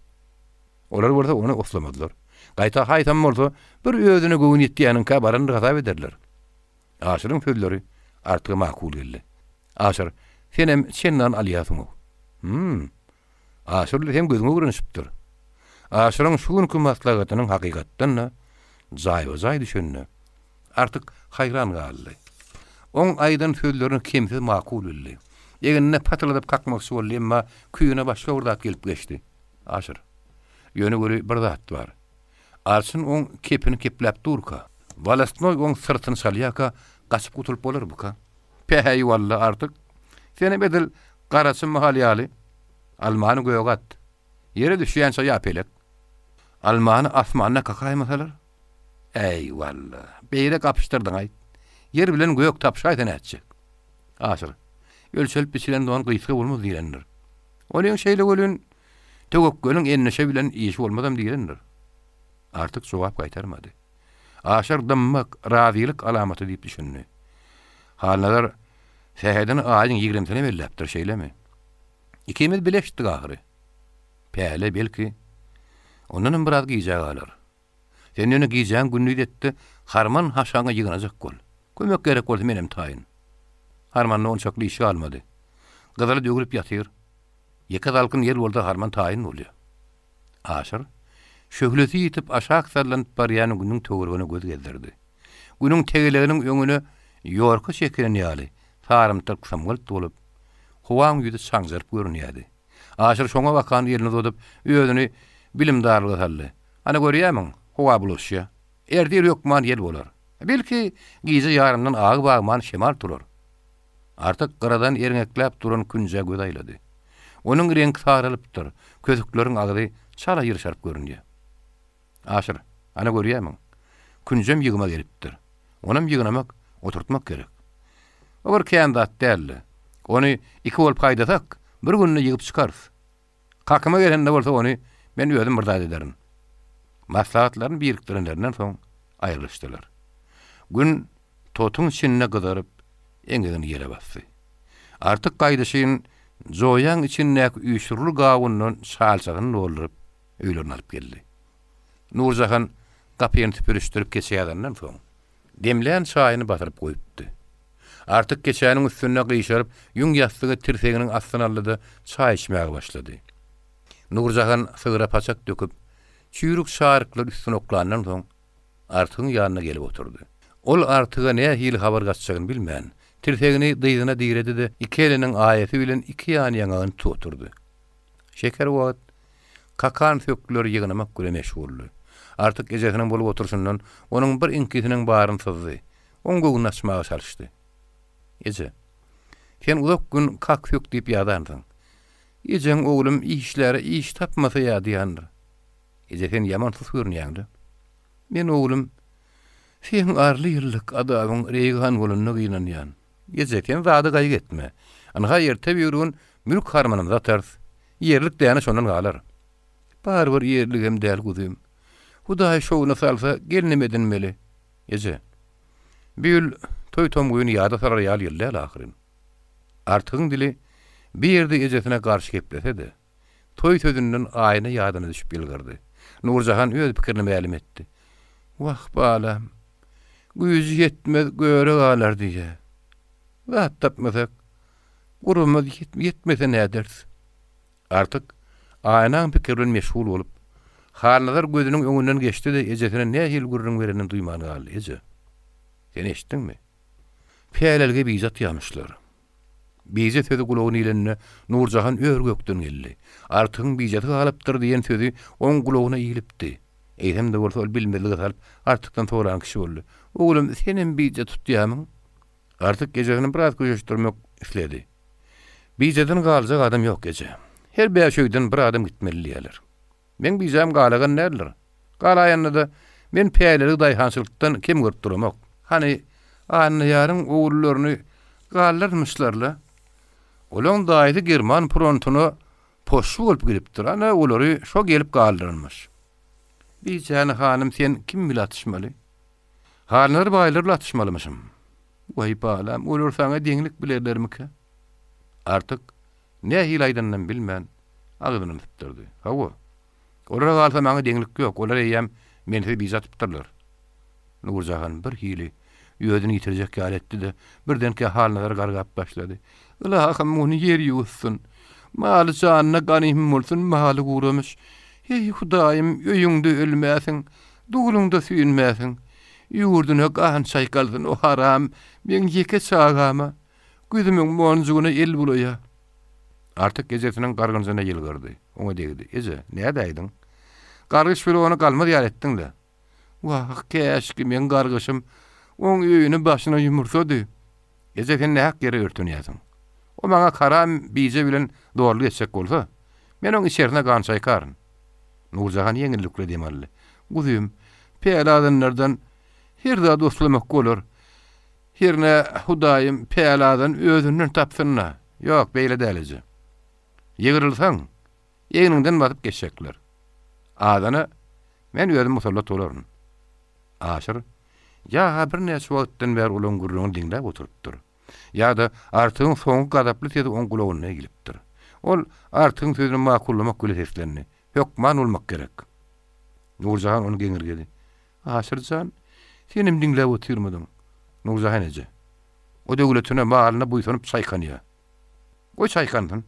Olar burada onu oslamadılar. Gaýta haýtam bolsa bir özüne göwün etdiýäniňkä barany gazap ederler. Aşyryň sözleri artyk makul geldi. Aşyr, senem şendan alýasyň. Aşyr hem gözüňe görünýär. Aşyryň şu günkü maslahatynyň hakykatdan jaýy düşündi. Artık hayran galdy. On aýdan sözlerini kimse makul bildi. Ýeňine patladyp kakmakçy boldy, emma küýüne başga urdak gelip geçdi. Aşyr, ýöne göre bir zat bar. Arşyn on kepini kepläp durka. Balastnoy on sırtyny salýaka, gaçyp gutulup bolar buka. Pehy walla artık seni bedel garaçy mahalyaly almany göýgat. Ýere düşýänçe ýapelek. Almany asmanyna kakaýmasalar. Ey walla, beýle gapyşdyrdyň aýt. Yer bilen göýek tapşaýdan etjek. Aşyr, ölçelip biçilen doğan gıysga bolmaz diýenler. Oleň şeýle gölün tögök gölün enneşe bilen işi bolmadam diýenler. Artık jogap gaýtarmady. Aşyr dymmak razylyk alamaty diýip düşündi. Halnalar şäherden aýyň 20-sine belläpdir şeýlemi? Ikimiz bileşdik ahyry. Päle belki onuň biraz giýjäg alar. Sen ýöne giýjäň günni detdi, harman haşaňa ýygnajak bol. Kömek gerek bolsa menem taýyn. Harmanyň onçakly işi almady. Gyzaly dögülüp ýatyr. Ýeke dalkyn ýer bolda harman taýyn bolýar. Aşyr şöhleti ýitip aşağı sarlanyp barýan günüň töwerigine göz gezdirdi. Günüň tegeleginiň öňüne ýorka şekerini ýaly, sarymtyk samgalyp dolup, howaň ýüzi saňjaryp görünýärdi. Aşyr şoňa bakan ýerine dodup, özüni bilimdarlyga saldy. Ana görýärmiň, howa bulaşýar. Erdir ýokman ýel bolar. Belki gize ýarymdan agy bagman şemal turar. Artık garadan erňekläp duran künje göz aýlady. Onuň rengi saralypdyr, közükleriň agyry çala ýyrşaryp görünýär. Aşyr, ana görýärmiň? Künjem ýygyma gelipdir. Onam ýygnamak, oturtmak gerek. O bir kändat däl. Onu iki bolup gaýdasak, bir günne ýygyp çykarys. Kakyma gelende bolsa onu men özüm birdat ederim. Maslahatlaryny birikdirenlerinden soň aýrylyşdylar. Gün totuň içine gyzaryp eňegini ýere bassy. Artık gaýdaşyň joýan içindäki üýşürli gawundan şalçagyny dolduryp öýlerine alyp geldi. Nurjahan Kapyny tüpürüşdirip geçýärden soň demlän çaýyny batyryp goýupdy. Artyk geçäniň üstüne gyşaryp, ýüň ýastygy tirseginiň astyna aldy, çaý içmäge başlady. Nurjahan sygyra paçak döküp, çüýrük şaryklar üstüne oklandan soň Artygyň ýanyna gelip oturdy. Ol Artyga näme hili habar gatjagyny bilmän, tirsegini dyzyna diýredi de iki eliniň aýaty bilen iki ýany ýangagyny tuturdy. Şeker wagt kakan sökler ýygynamak göre meşguldy. Artyk gecesiniň bolup oturşundan onuň bir inkisiniň baryny sızdy. On göwüni açmaga çalışdy. Ece, sen uzak gün kak sök diýip ýadandyň. Ejeň oglum işleri iş tapmasa ýadyýandyr. Ece sen ýaman susgurňýandy. Men oglum sen arly ýyllyk adamyň reýgan bolunyna gynanýan. Ece sen zady gaýy etme. Anaha ýerte ýürüň mülk harmanyny zatars. Yerlik däne şondan galar. Barbar yerlik hem däl guzym. Hudaý şowuna salsa gelnemedin meli. Ece. Bül toy tomguýuny ýada sarar ýaly ýyllar ahyryn. Artygyň dili bir ýerde ejesine garşy geplese de, toy sözünden aýyna ýadyna düşüp bilgirdi. Nurjahan öz pikirini mälim etdi. Wah balam, güýji ýetmez göre galar diýe. Zat tapmasak, gurumaz yetmese näders? Artyk aýynaň pikirinden meşgul bolup, halnazar gözüniň öňünden geçdi de ejesine näme hil gurrun berenden duýmany galdy. Eje, sen eşitdiňmi? Peýelelge bizat ýamışlar. Bize sözü gulagyny ilenine Nurjahan örgökden geldi. Artygyň bijaty galypdyr diýen sözü oň gulagyna iýilipdi. Eýsem de bolsa ol bilmediligi salyp artykdan soran kişi boldy. Oglum senin bijat tutýamyň? Artyk gecesini biraz göýüşdirmek isledi. Bijatyny galjak adam ýok gece. Her beýşöýden bir adam gitmeli diýerler. Men bijam galagan näler? Galaýanda da men peýeleli daýhançylykdan kim görüp duramak? Hani anlaýaryň ogulllaryny gallarmyşlarla. Olaň daýdy German frontuny poşu bolup giripdir. Ana olary şo gelip galdyrylmyş. Bijaň hanym sen kim bilen atışmaly? Halnar baýlar atışmalymyşym. Way balam, olar saňa deňlik bilerlermiki? Artyk ne hilaýdandan bilmän agyny tutturdy. Hawa. Olara galsa maňa deňlik ýok. Olar eýem meni bijat tutdurlar. Nurjahan bir hili ýödüni ýitirjek ýaletdi de birdenki halnalar gargap başlady. Ilahym muny ýer ýuwsun. Maly janyna ganymym bolsun, maly guramış. Hey Hudaýym, öýüňde ölmäsiň, dugulunda süýünmäsiň. Ýurduny gahan çaýkaldyn o haram, men ýeke çağama. Gözümiň monjugyna el bulaýa. Artyk gejesiniň gargynjyna ýylgyrdy. Oňa degdi. Eje, näde aýdyň? Gargyş bilen onu galmaz ýaletdiň-de. Wah, käşki men gargyşym oň öýüni başyna ýumurtsady. Eje sen nähak geri örtünýärsiň. O maňa karam bije bilen dogry geçsek bolsa, men oň içerine gan çaýkaryn. Nurjahan ýeňillikle demelli. Guzym, peýaladanlardan her da dostlamak bolar. Herne Hudaýym peýaladan özünden tapsynna. Ýok, beýle dälije. Ýygyrylsaň, ýeňiňden batyp geçsekler. Adana men özüm musallat bolaryn. Aşyr, ya bir näçe wagtdan beri ulan gurrun diňläp oturupdyr. Ya da Artygyň soňky gadaply sesi oň gulagyna egilipdir. Ol Artygyň sözüni makullamak göle seslenni. Hökman olmak gerek. Nurjahan onu geňirgedi. Aşyrjan, senim diňläp oturmadyň. Nurjahan eje. O döwletine malyna buýsanyp çaýkanýa. O çaýkandyn.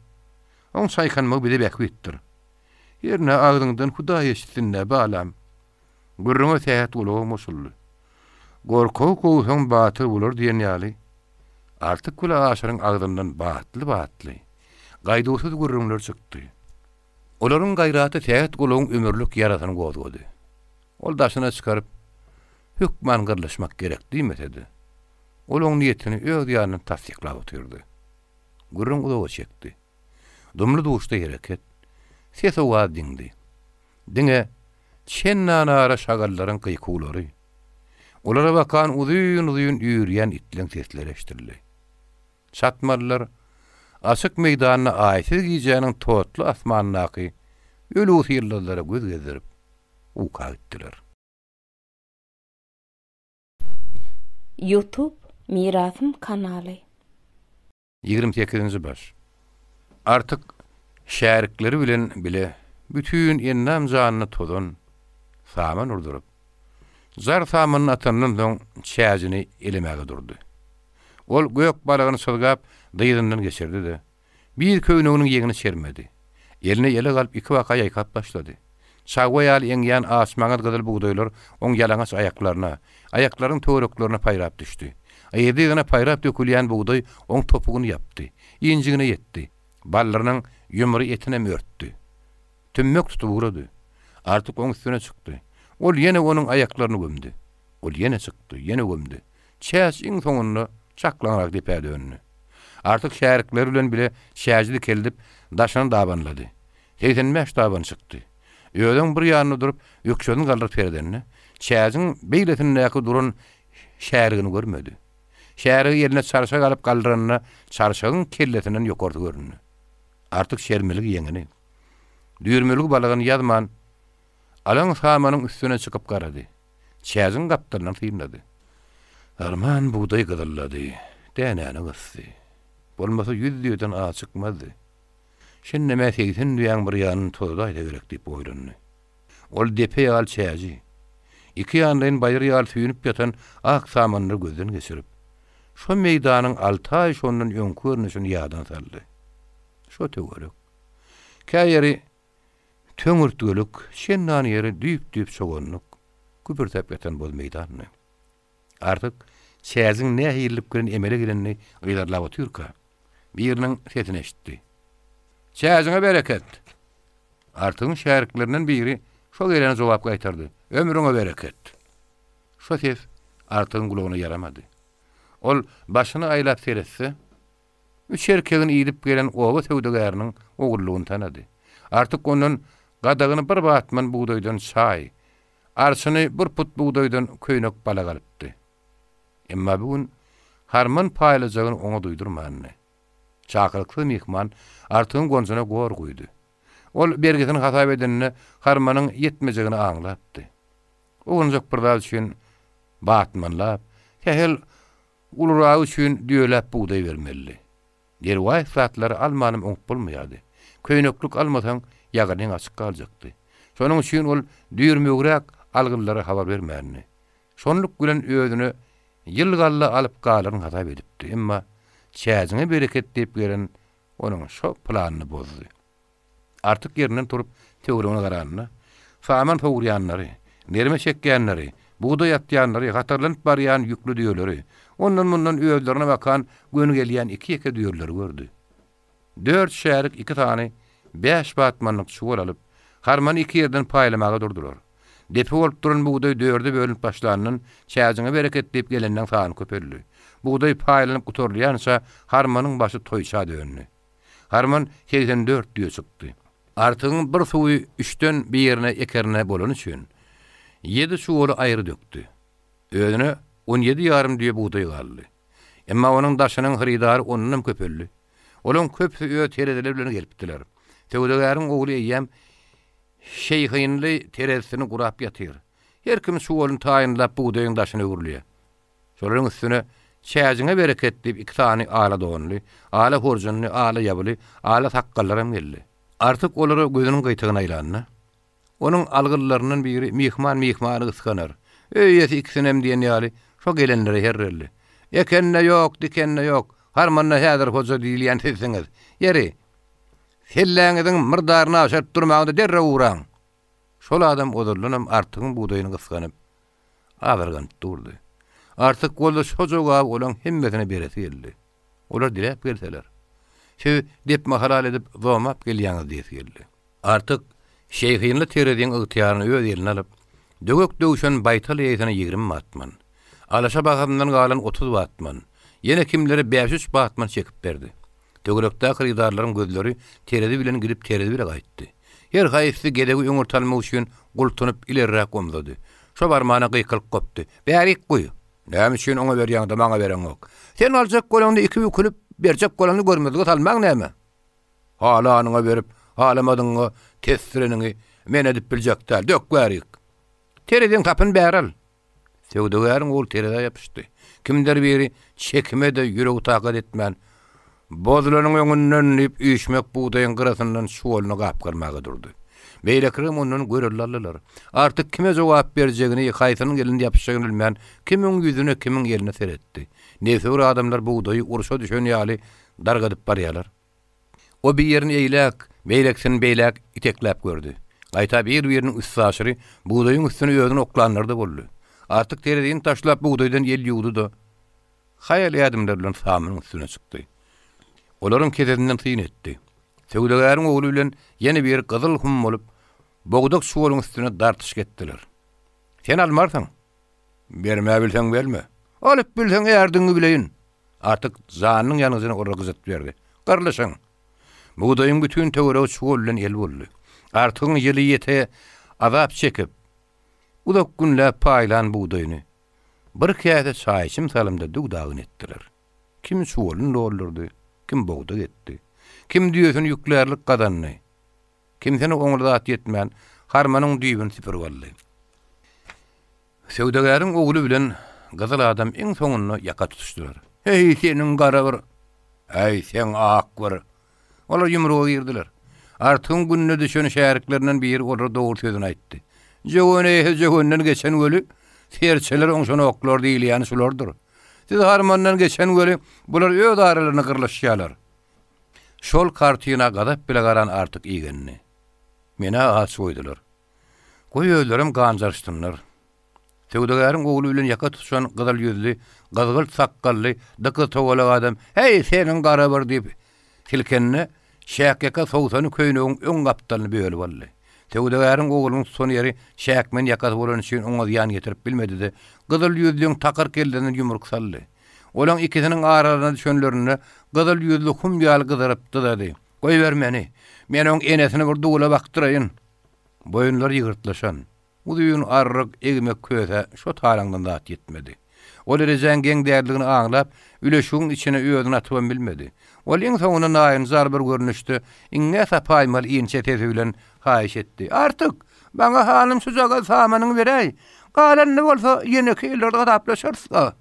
On çaýkanmak bile bekletdir. Ýerne agdyňdan Hudaý eşitsinne balam. Gurruna tähet gulagy moşuldy. Gorkaw kowsaň batyr bolar diýen ýaly. Artyk kula aşyryň agdyndan batly. Gaýdusuz gurrunlar çykdy. Olaryň gaýraty tähet gulagyň ömürlük ýaratyny gowdy. Ol daşyna çykaryp hükman gyrlaşmak gerek diýmesedi. Olaň niýetini öz ýanyny tasdiklap oturdy. Gurrun gulagy çekdi. Dumly duşda hereket. Ses owaz diňdi. Diňe çennanara şagallaryň gyýkulary. Olara bakan uzun ýürýän itleň sesleri eşdirildi. Çatmalylar açyk meýdanyna aýsyz giýjäniň totly asmanynaky ölüs ýyllara göz gezdirip uka etdiler. YouTube Mirasym kanaly. 28-nji baş. Artyk şärikleri bilen bile bütün ennam janyny tozan saman urdurup Zar samanyň atanyň soň çäjini elemäge durdy. Ol gök balagyny sylgap dyýdyndan geçirdi de bir köýneginiň ýeňini çermedi. Eline ýele galyp iki waka ýaýkap başlady. Çagwa ýaly eňýän asmaňa gyzyl bugdaýlar oň ýalaňaç aýaklaryna, aýaklaryň töwereklerine paýrap düşdi. Aýdygyna paýrap dökülýän bugdaý oň topugyny ýapdy. Ýenjigine ýetdi. Ballarynyň ýumry etine mörtdi. Tümmök tutup urady. Artyk oň üstüne çykdy. Ol ýene onuň aýaklaryny gömdi. Ol ýene çykdy, ýene gömdi. Çäş iň soňunda çaklanarak depä döndü. Artyk şäherikler bilen bile şäjidi keldip daşyny dabanlady. 85 daban çykdy. Öýden bir ýanyna durup ýükşöni galdyryp berdenini, çäjiň beýletinde ýaky duran şäherigini görmedi. Şäherigi ýerine çarşa galyp galdyranyna çarşagyň kelletinden ýokardy göründü. Artyk şermelik ýeňini. Düýrmelik balagyny ýazman alaň samanyň üstüne çykyp garady. Çäjiň gapdaryny tyýmlady. Arman buğday gydyllady. Dänäni gysdy. Bolmasa 100 ýerden a çykmady. Şenne mäsegin duýan bir ýanyny toda aýda gerek diýip oýlandy. Ol depe ýal çäji. Iki ýandan baýry ýal tüýünüp ýatan ak samanyny gözden geçirip, şo meýdanyň 6 aý şondan öňkü görnüşini ýadan saldy. Şo töwerek. Käýeri töňürtgülük, şennan ýeri düýüp-düýüp çogonluk, küpürtäp ýatan bol meýdanyny. Artyk çäziň ne hiýilip giren emele girenini gyýdarlap otyrka. Biriniň sesini eşitdi. Çäziňe bereket. Artyň şäherikleriniň biri şo gelene jogap gaýtardy. Ömrüňe bereket. Şo ses artyň gulagyna yaramady. Ol başyny aýlap seretse, üç erkegiň ýylyp gelen owa söwdegäriniň ogurlugyny tanady. Artyk onuň gadagyny bir batman buğdaýdan çaý, arşyny bir put buğdaýdan köýnek bala galypdy. Emma bugun harman paýlajagyny oňa duýdurmandy. Çakyrykly mehman artyň gonjuna gor goýdy. Ol bergesini hasap edenine harmanyň ýetmejegini aňlapdy. Oňjak bir dal üçin batmanlap, hel ulura üçin düýelap buğday bermeli. Derwaý satlary almanym oňup bolmaýardy. Köýneklik almasaň ýaganyň açyk galjakdy. Şonuň üçin ol düýürmegirek algyllara habar bermäni. Şonluk bilen özüni ýylgalla alyp galaryň hasap edipdi. Emma çäziňe bereket diýip gelen onuň şo planyny bozdy. Artyk ýerinden turup töweregine garanyna, saman töwürýänleri, nerme çekýänleri, buğday atýanları, gatarlanyp barýan ýüklü düýeleri, ondan mundan öýlerine bakan gönü gelýän iki ýeke düýerleri gördü. 4 şäherik 2 tany 5 batmanlyk çuwal alyp, harmany iki ýerden paýlamaga durdular. Depe bolup duran buğday 4-e bölünip başlananyň çäziňe bereket diýip gelenden sany köpeldi. Buğday paýlanyp gutorlýança harmanyň başy toýça döndü. Harman 84 düýe çykdy. Artyň bir suwy 3den bir ýerine ekerne bolan üçin 7 suwary aýry dökdi. Özüne 17 ýarym düýe buğday galdy. Emma onuň daşynyň hyrydary onundan köpeldi. Olaň köp öýe teredeler bilen gelipdiler. Töwdegäriň ogly eýýäm şeyhynly teresini gurap ýatyr. Her kim suwalyny taýynlap buğdaýyň daşyny öwürlýär. Şolaryň üstüne çäziňe bereket diýip 2 tany ala donly, ala horjunly, ala ýabyly, ala takkallarym geldi. Artyk olary gözüniň gyýtygyna aýlandy. Onuň algyllarynyň biri mehmany gysganar. Öýesi ikisinem diýen ýaly şo gelenleri herrelli. Ekenne ýok, dikenne ýok. Harmanda häzir hoja diýilýän sesiňiz. Ýeri helläňiziň myrdaryny aşaryp durmagyny derre uraň. Şol adam odurlanam artygyň buğdaýyny gysganyp agyrganyp durdy. Artyk golda şo jogap olaň hemmesine beresi geldi. Olar dilep gelseler. Şu dep mahalal edip zomap gelýäňiz diýip geldi. Artyk şeyhynly terediň ygtyýaryny öz eline alyp, dögök döwüşen baýtal ýeýsine 20 batman. Alaşa bagamdan galan 30 batman. Yine kimleri 5-3 batman çekip berdi. Dögrekde hyrydarlaryň gözleri teredi bilen gidip teredi bile gaýtdy. Her haýsy gedegi öňürtalmak üçin gultunyp ilerräk gomlady. Şo barmana gyýkylyp gopdy. "Bärik goý. Näme üçin oňa berýäňde maňa beren ok. Sen aljak golanyny iki bükülüp berjek golanyny görmezlige salmak näme? Hala anyňa berip, halamadyňy, tesireniňi men edip biljekdäl. Dök bärik. Terediň tapyn bäral." Söwdegäriň ol terede ýapyşdy. Kimler biri çekmede ýüregi takat etmän. Bozulanyň öňünden ip üýşmek buğdaýyň gyrasyndan şuwalyny gapgyrmaga durdy. Beýlekrim onuň görürlerler. Artyk kime jogap berjegini, haýsynyň elinde ýapyşagyny bilmän, kimiň ýüzüne, kimiň eline seretdi. Näsewir adamlar buğdaýy uruşa düşen ýaly dargadyp barýarlar. O bir ýerini eýlek, beýleksin beýlek itekläp gördü. Gaýta bir-biriniň üstsaşyry buğdaýyň üstüne öýdüň oklanlarda boldy. Artyk terediň taşlap buğdaýdan el ýuwdy da haýal ýadymlar bilen samynyň üstüne çykdy. Olaryň kederinden tyn etdi. Töwdegäriň ogly bilen ýene bir gyzyl hum bolup bogdak suwalyň üstüne dartyş getdiler. Sen almarsyň. Berme bilseň berme. Alyp bilseň ýardyňy bileýin. Artyk zanynyň ýanyna ora gyzyp berdi. Garlyşyň. Buğdaýyň bütün töwregi suwal bilen el boldy. Artygyň ýeli ýete azap çekip udak günläp paýlan buğdaýyny bir käde çaýçym salymda dugdagyny etdiler. Kim suwalyny doldurdy, kim bogda getdi. Kim diýesin ýüklerlik gadanny. Kimseni oňurda at ýetmän harmanyň düýbüni sipir boldy. Söwdegäriň ogly bilen gazyl adam iň soňunda ýaka tutuşdylar. Hey seniň gara bir. Hey sen ak bir. Olar ýumrugy girdiler. Artyň gününe düşen şäherliklerinden biri olar dogry sözüni aýtdy. Jogony geçen göli serçeler oňşony oklar diýilýän şulardyr. Siz harmandan geçen göli bular öz aralaryny gyrlaşýarlar. Şol kartyna gadap bile garan artyk iýgenni. Mene aç goýdular. Goýölerim ganjarşdynlar. Töwdegäriň ogly bilen ýaka tutuşan gyzyl ýüzli, gazgyl sakkally, dıky togaly adam, "Hey seniň gara bir" diýip silkenni şäkeka sowsany köýnüň öň gapdalyny böýüp aldy. Töwdegäriň oglynyň son ýeri şäkmen ýaka bolan üçin oňa ýan getirip bilmedi-de, gyzyl ýüzliň takyr keldiňi ýumruk saldy. Olaň ikisiniň aralaryna düşenlerini gyzyl ýüzli hum ýaly gyzyrypdy dedi. "Goý meni, men oň enesini bir dugula bakdyraýyn." Boyunlar ýygyrtlaşan. Udyň arryk egmek köze şo talaňdan da ýetmedi. Ol rejen geň därdigini aňlap, üleşiň içine öýüdüň atyp bilmedi. Ol iň soňuna naýyn zar bir görnüşdi. Iňe sapaýmal ýençe tezi bilen haýyş etdi. "Artyk baňa hanym sujaga samanyň beräý. Galanny bolsa ýene keýler gadaplaşarsa."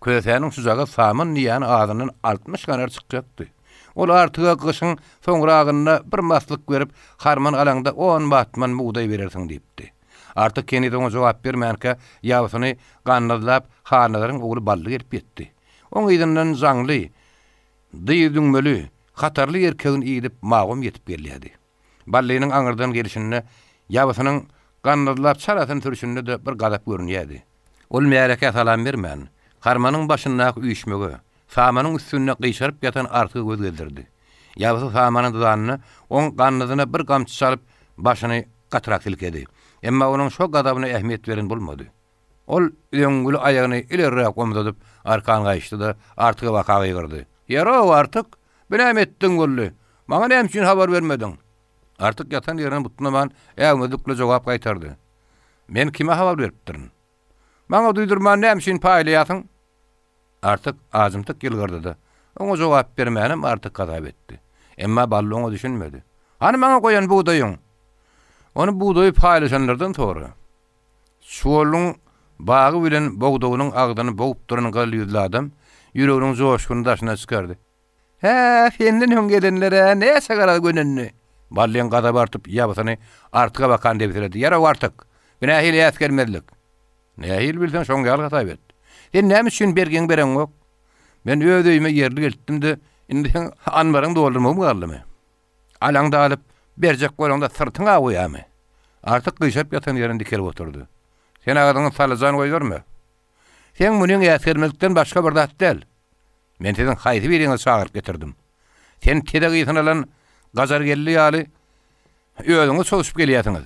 Köýsäniň sujaga samyn ýany azynyň 60 ganar çykjakdy. Ol artyga gyşyň soňragyna bir maslyk berip, harman alaňda 10 batman buğday berersiň diýipdi. Artyk kenidi oňa jogap bermänkä ýabysyny gannadlap hanalaryň ogly bally gelip ýetdi. Oň ýydynyň zaňly, dyýdüňmeli, hatarly ýerkegini ýydyp magum ýetip gelýärdi. Ballynyň aňyrdan gelişinde ýabysynyň gannadlap çaratyny türüşinde de bir gadap görünýärdi. Ol meýereke salam bermän. Harmanyň başyndaky üýüşmegi, samanyň üstüne gyşaryp ýatan artygy göz geldirdi. Ýabysy samanyň danyny oň gannadyna bir gamçy salyp başyny gatyrak silkedi. Emma onuň şo gadabyna ähmiýet beren bolmady. Ol öňgüli aýagyny ilerire gomdadyp arkan gaýşdy da artyga baka gyrdy. "Ýaro artyk, benem etdiň golly. Maňa näme üçin habar bermediň?" Artyk ýatan ýerine butnaman ägmedikle jogap gaýtardy. "Men kime habar beripdirin? Maňa duýdurman näme üçin paýlaýasyň?" Artyk azymtyk ýylgyrdy da. Oňa jogap bermänem artyk gadap etdi. Emma bally oňa düşünmedi. "Hany maňa goýan buğdaýyň?" Onu buğdaýy paýlaşanlardan sonra. Şuwalyň bagy bilen bogdawynyň agdyny bogup duran galy ýüzli adam ýüreginiň joşgyny daşyna çykardy. "He, senden höň gelenlere näçe gara gönenni?" Ballyň gadap artyp ýabysyny artyga bakan diýip söyledi. "Ýara artyk, mene hili ýetgelmezlik." "Nähil bilsen şoň gal gatap et. Sen näme üçin bergen beren ok? Men öýdüme ýerli geldim-de, indi sen anbaryň doldurmam galdymy? Alaňda alyp berjek bolanda sırtyňa goýamy." Artyk gyşap ýatan ýerinde kelip oturdy. "Sen agadyňy salajan goýdurma. Sen munyň ýetgelmezlikden başga bir zat del. Men seniň haýsy biriňi çagyryp getirdim. Sen tede gyýsyn alan gazar gelli ýaly öýüňi çoluşup gelýärsiňiz.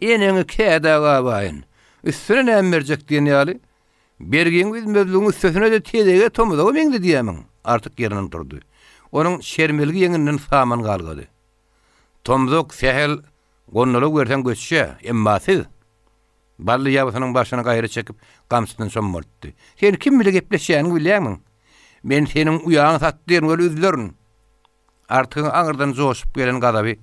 Eneňi käde gabaýyn. Üstüne näme berjek diýen ýaly? Bergen bilmezligiň üstüne de tedege tomuda meňde diýämiň." Artyk ýerinden turdy. Onuň şermelgi ýeňinden saman galgady. "Tomzok sehel gonnaly bersen göçşe, emma siz." Bally ýabysynyň başyny gaýry çekip gamsyny şommaltdy. "Sen kim bilen gepleşýäni bilýärmiň? Men seniň uýaňy satdyň öli üzlerin." Artyk aňyrdan joşup gelen gadaby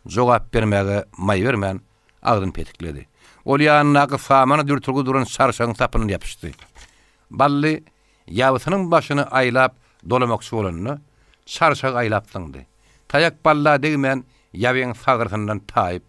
jogap bermäge maý bermän agdyny petikledi. Ol ýanyna samany dürtügi duran sarşaň sapyny ýapyşdy. Bally ýabysynyň başyny aýlap dolamakçy bolanyny sarşak aýlap syňdy. Taýak balla degmen ýabyň sagyrtyndan taýyp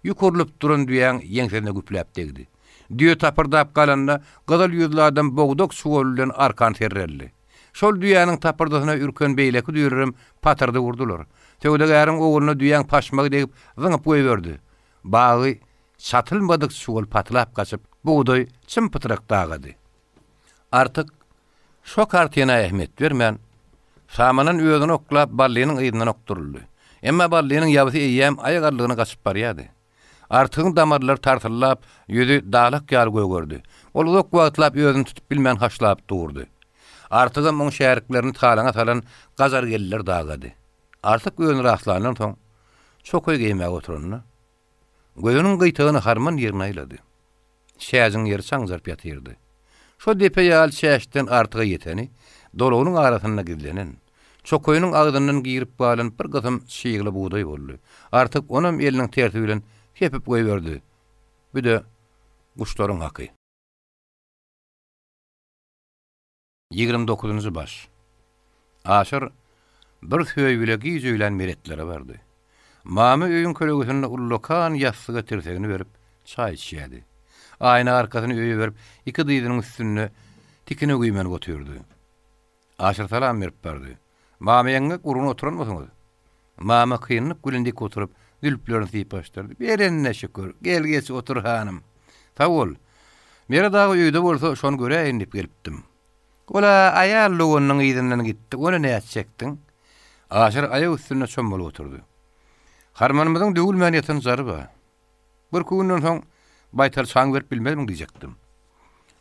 Yukurlup duran düýäň ýeňsene güpläp degdi. Düýe tapırdap galanda gyzyl ýüzli adam bogdok suwoldan arkan serreldi. Şol düýäniň tapyrdygyna ürken beýleki düýrüm patyrdy vurdular. Töwde gäriň oğluny düýäň paşmagy degip zyňyp goýberdi. Bagy satylmadyk suwol patlap gaçyp buğday çymпытrak dağıdy. Artyk şo kartyna ähmet bermän. Samanyň özüni oklap ballynyň ýygynyň okturuldy. Emma ballynyň ýabysy eýäm aýagarlygyny gaçyp barýady. Artygyň damarlary tartylap, ýüzi dağlak ýaly gögördi. Ol uzak wagtlap özüni tutup bilmän haşlap durdy. Artygym oň şäheriklerini talaňa talan gazar geller dağıdy. Artyk özüni rastlanan soň çokoy geýmäge oturanyny göýüniň gyýtygyny harman ýerine aýlady. Şäheriniň ýeri saňjarp ýatyrdy. Şo depe ýal şäherden artyga ýeteni dolugynyň arasyna gizlenen. Çokoynyň agdyndan giyirip balan bir gysym şeýgli buğday boldy. Artyk onam eliniň tertibi bilen hepip goýberdi. Bir de guşlaryň haky. 29-njy baş. Aşyr bir söýü bile giýjülen meretleri bardy. Mamy öýüň kölegesinde ullokan ýassyga tirsegini berip çaý içýärdi. Aýna arkasyny öýe berip iki dyýdynyň üstüne tikine güýmen götürdi. Aşyr salam berip bardy. Mamaýaňa gurun oturanmasyňyz? Mama kynanyp gülendik oturup gülüplerini diýip başlardy. Berenne şükür. Gel geç otur hanım. Tawul. Mera dagy öýde bolsa şonu göreýin diýip gelipdim. Ola aýallygynyň ýygynyň gitdi. Ona näme etjekdiň? Aşyr aýak üstüne çömmelip oturdy. Harmanymyzyň döwülmän ýatan zary bar. Bir günden soň baytar saň berip bilmedim diýjekdim.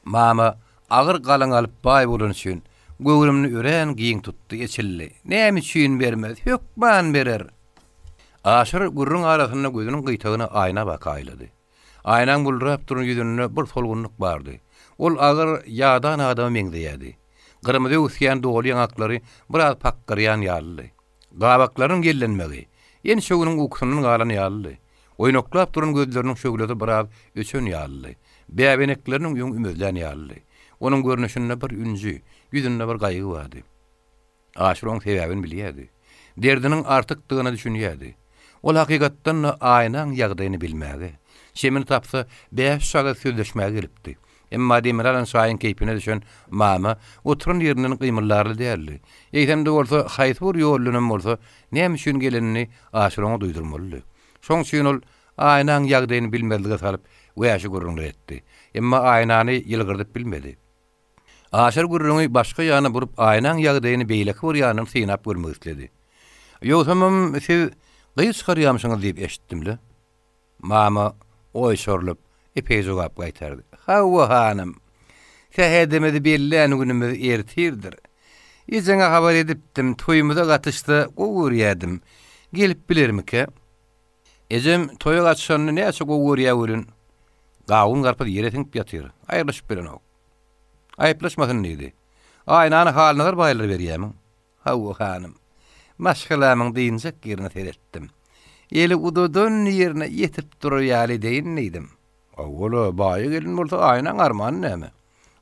Mama agyr galaň alyp baý bolan üçin göwrümni ören giýin tutdy geçilli. Näme üçin bermez? Hökman berer. Aşyr gurrun arasyna gözüniň gyýtagyna aýna bakaýlady. Aýnaň bulrap duran ýüzünde bir solgunlyk bardy. Ol agyr ýadan adamy meňdeýärdi. Gyrmyzy üsýän doly ýaňaklary biraz pakgyrýan ýaly. Gabaklaryň gellenmegi, ýen şöwüniň ukusynyň galany ýaly. Oýnoklap duran gözleriniň şöwleti biraz öçün ýaly. Bäbenekleriniň ýöň ümezlän ýaly. Onuň görnüşinde bir ünji, ýüzünde bir gaýgy bardy. Aşyr oň sebäbini bilýärdi. Derdiniň artykdygyna düşünýärdi. Ol hakykatdan aýnaň ýagdaýyny bilmäge, şemin tapsa 5 sagat sözleşmäge gelipdi. Emma demiralan şaýyn keýpine düşen mama oturun ýeriniň gymylary däldi. Eýtemde bolsa haýsur ýollunym bolsa näme üçin gelenini aşyryňa duýdurmaly. Şoň üçin ol aýnaň ýagdaýyny bilmezlige salyp wäşi gurrunlar etdi. Emma aýnany ýylgyrdyp bilmedi. Aşyr gurruny başga ýana burup aýnaň ýagdaýyny beýleki bir ýanyny synap görmek istedi. Ýogsamam siz gyýy çykarýamsyňyz diýip eşitdimle. Mama oý sorlup epey jogap gaýtardy. Hawa hanım, şähedemedi belläň günümiz ertirdir. Ýeňe habar edipdim, toýumyza gatyşdy, gowurýadım. Gelip bilermike? Ejem toýa gaçyşanyny näçe gowurýawyrin? Gawun garpy ýere tiňip ýatyr. Aýryşyp bilen ok. Aýplaşmasyn diýdi. Aýnany halyna baýlar berýämiň. Hawa hanım, maşgalamyň diýinjek ýerine seretdim. Eli udodun ýerine ýetip durýaly diýindim. Awala baýy gelin bolsa aýnaň armany näme?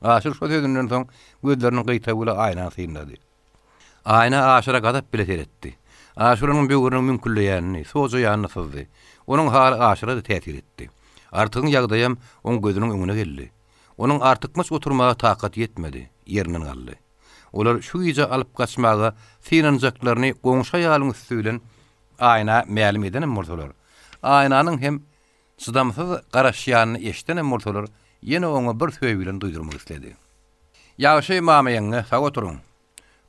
Aşyr şo sözünden soň gözleriniň gyýtagyla aýna synlady. Aýna aşyra gadap bile seretdi. Aşyrynyň böwrüniň mümkinleýänini, soja ýanyny sızdy. Onuň haly aşyra da täsir etdi. Artygyň ýagdaýam oň gözüniň öňüne geldi. Onuň artykmys oturmaga takat ýetmedi, ýerinden galdy. Olar şu ýyja alyp gaçmaga synanjaklaryny goňşa ýalyň üstünden aýna mälim edenem bolsalar. Aýnanyň hem çydamsyz garaşýanyny eşitenem bolsalar, ýene oňa bir söýüň bilen duýdurmak istedi. Ýaşy mamaýaňa sag oturun.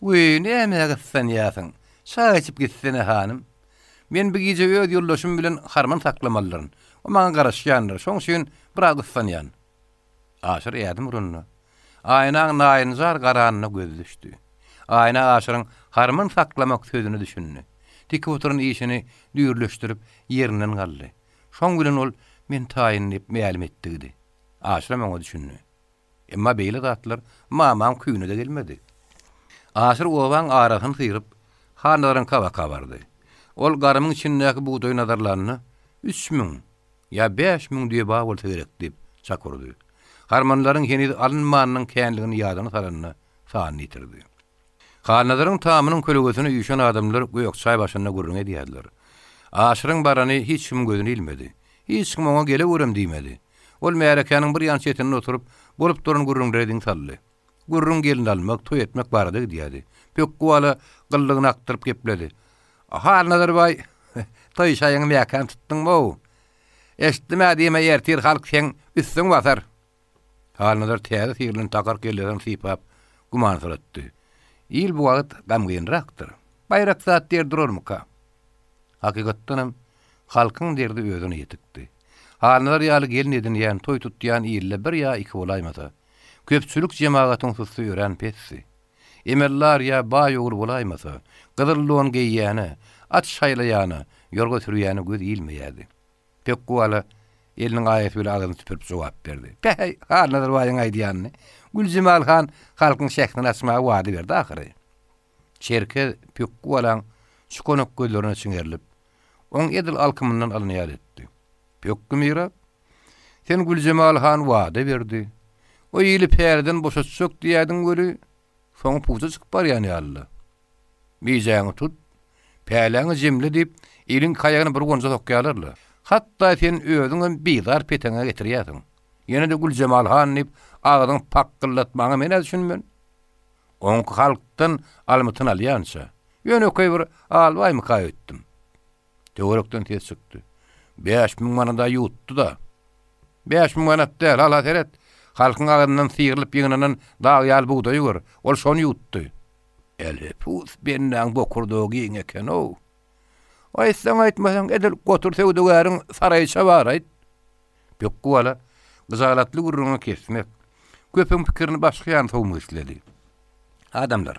"Uy, näme gyssan ýasyň? Şaýçyp gitsene hanım. Men bir gije öz ýoldaşym bilen harman saklamalylaryn. O maňa garaşýanlar, şoň üçin bir gyssan ýan." Aşyr ýadım urunny. Aýnaň naýynjar garanyna göz düşdi. Aýna aşyryň harman saklamak sözüni düşündi. Tik oturun işini düýürleşdirip ýerinden galdy. Şoň bilen ol men taýinlip mälim etdi. Aşyr meňe düşündi. Emma beýle zatlar mamam küýüne de gelmedi. Aşyr owaň arasyny syryp hanlaryň kabaka bardy. Ol garymyň içindäki buğday nazarlaryny 3000 ýa 5000 diýe baý bolsa gerek diýip çakurdy. Harmanlaryň heni alınmanyň känligini ýadyna salanyny sany ýitirdi. Hanlaryň tamamynyň kölegesini ýüşen adamlar goýok çaý başynda gurrun edýärler. Aşyryň barany hiç kim gözüni ilmedi. Hiç kim ona gele görem diýmedi. Ol märekanyň bir ýan çetinde oturup, bolup duran gurrungrediň sally. Gurrun gelin almak, toy etmek barada diýdi. Pökkuwala gyllygyny aktyryp gepledi. Aha Nazarbay, toy şaýyň mäkan tutdyňmy? Eşitdime diýme ýertir halk sen üstüň basar. Halnadar täze fiýilin takar gelýän sypap guman suratdy. İl bu wagt gamgynrakdyr. Bayrak zat der dururmuka. Hakykatdanam halkyň derdi özüne ýetikdi. Halnadar ýaly gelin edin ýan toy tutýan ille bir ýa iki bolaýmasa. Köpçülük jemaatyň susy ýören pessi. Emellar ýa baý ogur bolaýmasa, gyzyllyň geýýäne, at şaýlaýany, ýolga sürýäni göz ilmeýärdi. Pökkuwala eliniň aýaty bilen agyny tüpürip jogap berdi. Päh, Halnadar baýyň aýdýanyny Güljemal han halkyň şähtini açmagy wady berdi ahyry. Şerke Pökkuwalaň şu konak gözlerine çiňerilip, oň edil alkymyndan alynýar etdi. Pökkümira, sen Güljemal han wady berdi. O ýyly pärden boşatsak diýädiň göri, soň puza çykyp barýan ýaly. Mijaňy tut, päläňi jemle diýip, elin kaýagyny bir gonja sokýarlar. Hatta sen özüňi bizar peteňe getirýärsiň. Ýene de Güljemal han diýip, ağzyny pakyllatmagy men düşünmän. Oň halkdan almytyn alýança. Ýöne köýbir albaýmy kaýetdim. Töwerekden tez çykdy. 5000 manada ýutdy da. 5000 manat däl, hala teret. Halkyň agyndan syýrylyp ýygynyň dag ýal buğday ýör. Ol şonu ýutdy. Ele pus benden bokurdogy ýene eken o. Oy sen aýtmasaň edil gotur sewdegäriň saraýça bar aýt. Pökkuwala gyzalatly gurruňa kesmek. Köpüň pikirini başga ýan sowmy isledi. Adamlar,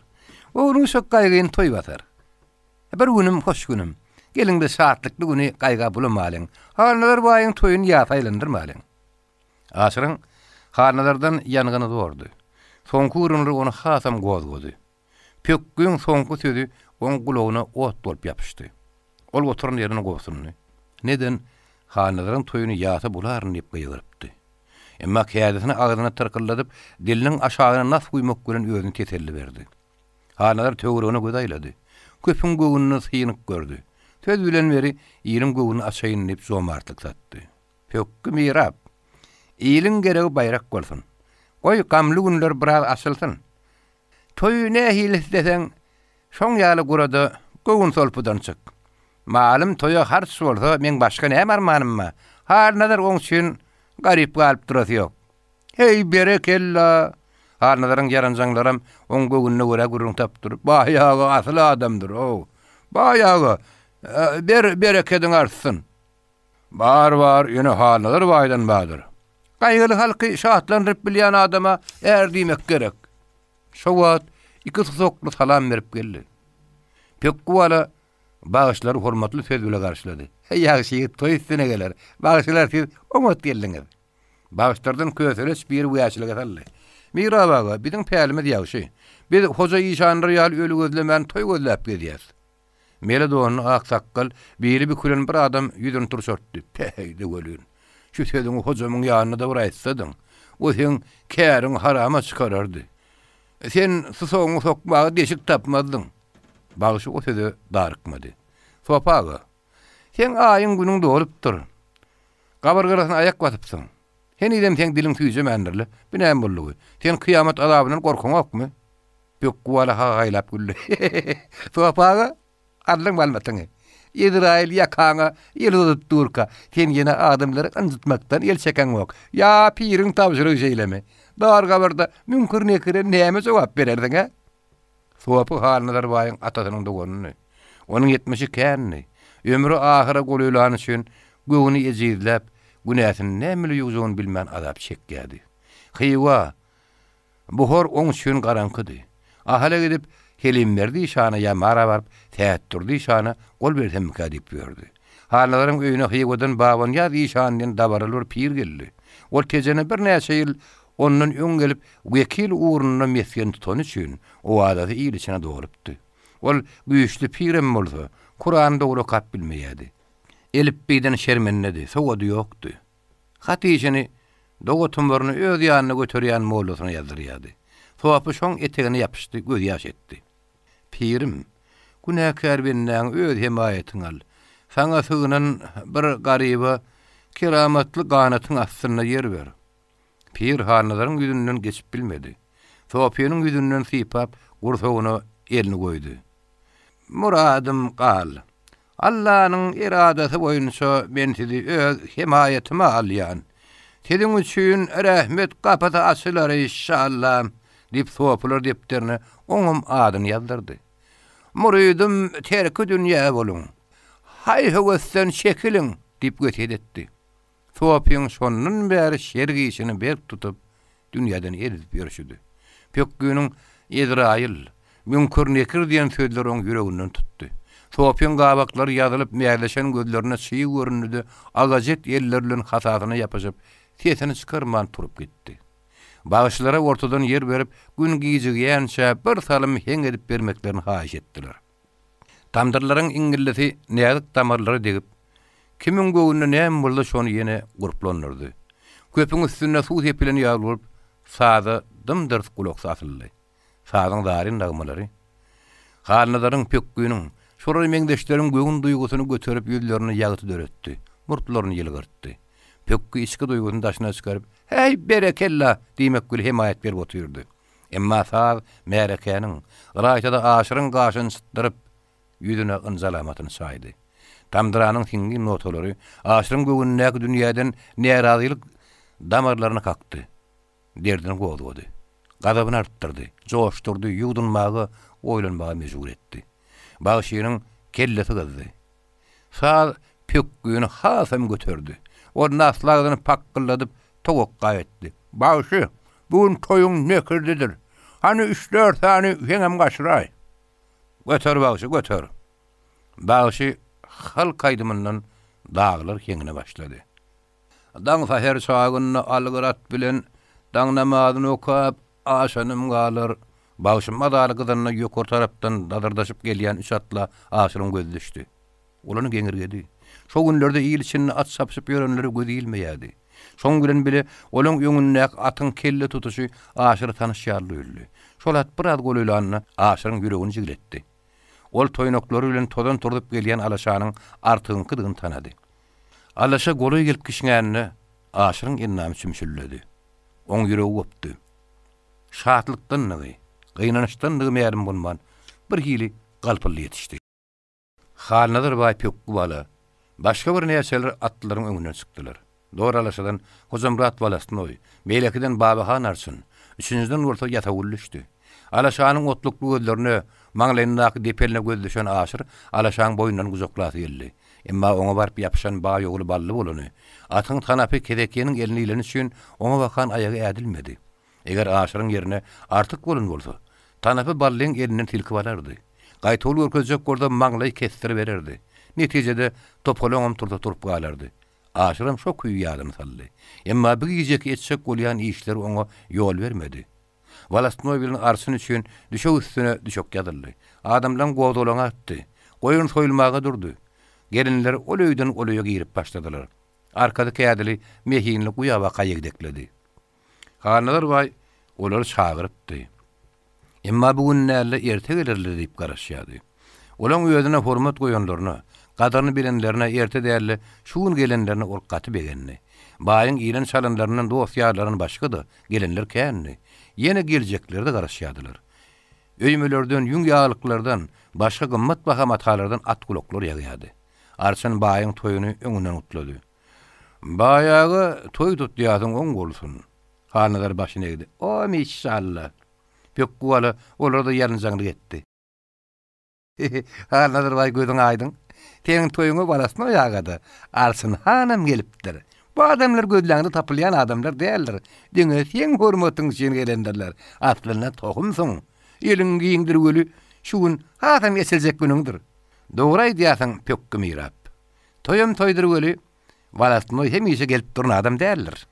onuň şok gaýgyn toy batar. Bir günüm hoş günüm. Gelinde şahatlykly güni gaýga bulamalyň. Halnalar baýyň toyuny ýasaýlandyrmalyň. Aşyryň Halnalardan ýanygyny zordy. Soňky urunly onu hasam gozgody. Pökküň soňky sözi oň gulagyna ot bolup ýapyşdy. Ol oturan ýerine gowsundy. Neden Halnalardan toyuny ýasa bularyn diýip gaýgyrypdy. Emma kıyadetini ağzına tırkılladıp, dilinin aşağına nas kuymak gören özünü teselli verdi. Halnalar töwrüğüne göz ayladı. Köpün göğününü sıyınık gördü. Söz bilen beri, iyilin göğünü aşayın deyip zomartlık sattı. Pökkü mirab, iyilin gereği bayrak golsun. Oy gamlı günler biraz asılsın. Toyu ne hilesi desen, şon ýaly gurada göğün solpudan çık. Malum toya harç bolsa, men başka ne armanymma? Halnalar oň üçin garip galyp durasy ýok. Hey berekella. Halnadaryň yaranjaňlaram oň göwünne görä gurrun tapdyryp, baýagy asly adamdyr o. Baýagy berekediň artsyn. Bar ýene halnadar baýdan badyr. Gaýgyly halky şahatlandyryp bilýän adama erdimek gerek. Şowat iki soklu salam berip geldi. Pökkuwala bağışlary hormatly söz bilen garşylady. Hey ýaşy toy üstüne geler. Bağışlar siz umut geldiňiz. Bağışlardan köseles bir wýaşlyga saldy. Mirabaga biziň pälimiz ýaşy. Biz hoja ýyşandyr ýaly ölü gözlemän toy gözläp gedýäs. Mele doğan aksakkal biri bir kulen bir adam yüzünü turşortdy. Peyde gölün. Şu sözüňi hojamyň ýanyna da bıraýsadyň, o sen käriň harama çykarardy. Sen susoňy sokmagy deşik tapmadyň. Bağışı o sözü darykmady. Sopaga. Sen aýyň günüň dolup Gabargarasyna ayak basypsyň. Sen idem sen diliň tüýjemändirli. Binäm bollugy. Sen kıyamet azabyndan gorkaňokmy? Pökkuwala gaýlap güldü. Sopaga. Adlyň balmatyňy. Izrail ýakaňa ýylyp durka. Sen ýene adamlary anjytmakdan el çekenok. Ya piriň tabjyrygy jeýleme. Dar gabarda mümkin nekire näme jogap bererdiň ha? Sowapy halnalar baýyň atasynyň dogonyny. Onuň 70 känni. Ömrü ahyra golýlan üçin göwüni ejizläp, günäsini näme ýuwjygyny bilmän azap çekýärdi. Hywa. Buhor oň üçin garankydy. Ahala gidip helimlerdi şana ya mara barıp tätdirdi şana gol bersem kadip ýördi. Halalaryň öýüne hyýgodan baban ýa işandan dabarylır pir geldi. Ol tejene bir näçe ýyl ondan öň gelip wekil uğruna mesken tutan üçin o adaty ýylyçyna dogrupdy. Ol güýçli pirem bolsa, Kur'an dogry kap bilmeýärdi. Elipbiden şermennedi, sowady ýokdy. Hatyjyny dogotumlaryny öz ýanyna götürýän mollasyna ýazdyrýardy. Sowapy şoň etegine ýapyşdy, göz ýaş etdi. Pirim, günäkär binden öz himayetiň al. Saňa sığınan bir garyba keramatly ganatyň astyna yer ber. Pir hanalaryň ýüzünden geçip bilmedi. Sofiýanyň ýüzünden sypap gursogyna elini goýdy. Muradym gal. Allah'ın iradesi boyunca men sizi öz himayetime alyan. Sizin üçün rahmet kapısı açılar inşallah. Dip sopular dipterini oňum adını yazdırdı. Muridim terki dünya bolun. Hay höwesden çekilin dip götet etdi. Sopiň sonunun bäri şergiçini berk tutup dünýäden edip ýörüşdi. Pökküniň Izrail, münkür nekir diýen sözler oň ýüreginden tutdy. Sopiň gabaklary ýazylyp mäleşen gözlerine çyý görünýärdi. Agajet ýerlerlen hasatyna ýapyşyp, sesini çykarman turup gitdi. Bağışlara ortadan yer berip, gün giýjigýänçe bir salym heň edip bermeklerini haýyş etdiler. Tamdyrlaryň iňgillesi näzik damarlary degip, kimin göwünde näme bolsa şonu ýene gurplanyrdy. Köpüň üstüne suw sepileni ýalyp, saza dymdyr kulak satyldy. Sazyň darin dagmalary. Halnadaryň pökküniň, şoray meňdeşleriň göwün duýgusyny göterip ýüzlerini ýagyty döretdi. Murtlaryny ýylgyrtdy. Pökkü içki duýgusyny daşyna çykaryp, "Hey berekella" diýmek gül himayet berip oturdy. Emma saz märekeniň raýatada aşyryň gaşyny sıtdyryp ýüzüne ynjalamatyny saýdy. Tamdyranyň hingi notolary aşyryň göwündäki dünýäden närazylyk damarlaryny kakdy. Derdini gowdy. Gadabyny artdyrdy, joşturdy, ýudunmagy, oýlanmagy mejbur etdi. Bagşynyň kellesi gızdy. Saz pökküni hasam göterdi. O naslagyny pakkyladyp togok gaýetdi. "Bagşy, bugün toýuň nekirdidir. Hani 3-4 tane heňem gaşyray." "Göter bagşy, göter." Bagşy hal kaydymyndan dağlar heňine başlady. Daň saher çagyny algyrat bilen daň namazyny okap aşanym galar. Bagşym madaly gyzyna ýokary tarapdan dadyrdaşyp gelýän üç atla aşyryň gözü düşdi. Olany geňirgedi. Şo günlerde ýyl içinde at sapyp ýörenleri gözilmeýärdi. Şoň bilen bile olaň ýöňündäki atyň kelle tutuşy aşyry tanyşýarly. Şol at bir az golylanyny aşyryň ýüregini jigletdi. Ol toýnoklary bilen todan turdup gelýän alaşanyň artyňkydygyny tanady. Alaşa goly gelip kişňänini aşyryň ennamy çümşülledi. Oň ýüregi gopdy. Şatlykdan nygy, gynanyşdan nygy märim bolman bir hili galpyly ýetişdi. Halnadyr baý pökkü bala. Başga bir näçeler atlaryň öňüne çykdylar. Dor alaşadan Hozamrat balasyny oý, Meýlekiden Babahan arsyn. Üçüncüden orta ýatagullyşdy. Alaşanyň otlukly gözlerini maňlaýyndaky depeline gözleşen aşyr alaşanyň boýundan guzaklasy geldi. Emma oňa barıp ýapyşan baý ogly bally bolany, atyň tanapy kedekeniň elini ileni üçin oňa bakan aýagy ädilmedi. Eger aşyryň ýerine artyk bolun bolsa, tanapy ballyň elinden tilkip alardy. Gaýtoly görkezjek gorda maňlaý kestirip bererdi. Netijede topolaňam turda turup galardy. Aşyrym şo kuýy ýadyny saldy. Emma bir gijek etşek bolýan işleri oňa ýol bermedi. Walastnoýbyň arsyn üçin düşek üstüne düşek ýadyldy. Adamlaň gowdolaň atdy. Goýun soýulmaga durdy. Gelinler ol öýden ol öýe girip başladylar. Arkady kädili mehinli guýaba gaýygdekledi. Hanlar baý olary çagyrypdy. Emma bugün näle erte gelirler diýip garaşýardy. Olaň öýüne hormat goýanlaryna, gadaryny bilenlerine erte därli şuun gelenlerine orqaty begenni. Baýyň ýylan çalanlarynyň dosýalaryny başgady, gelenler känni. Ýene geljekleri de garaşýardylar. Öýmelerden, ýüň ýaglyklardan, başga gymmat baha matalardan at guloklar ýagýardy. Arçyn baýyň toýuny öňünden utlady. "Baýagy toý tutýasyň oň bolsun." Hanadar başyny egdi. "O maşallah." Pökkü bala olarda ýarynjaňlyk etdi. Hanadar baý gözüň aýdyň. "Teňiň toýuňa balasyna ýagady. Arçyn hanam gelipdir. Bu adamlar gözlerini tapılyan adamlar değerler. Dine sen hormatın için gelendirler. Atlarına tohumsun. Elin giyindir ölü. Şuun hatam esilecek günündür. Doğray diyasan pökkü mirap. Toyum toydur ölü. Valastmoy hemişe gelip durun adam değerler.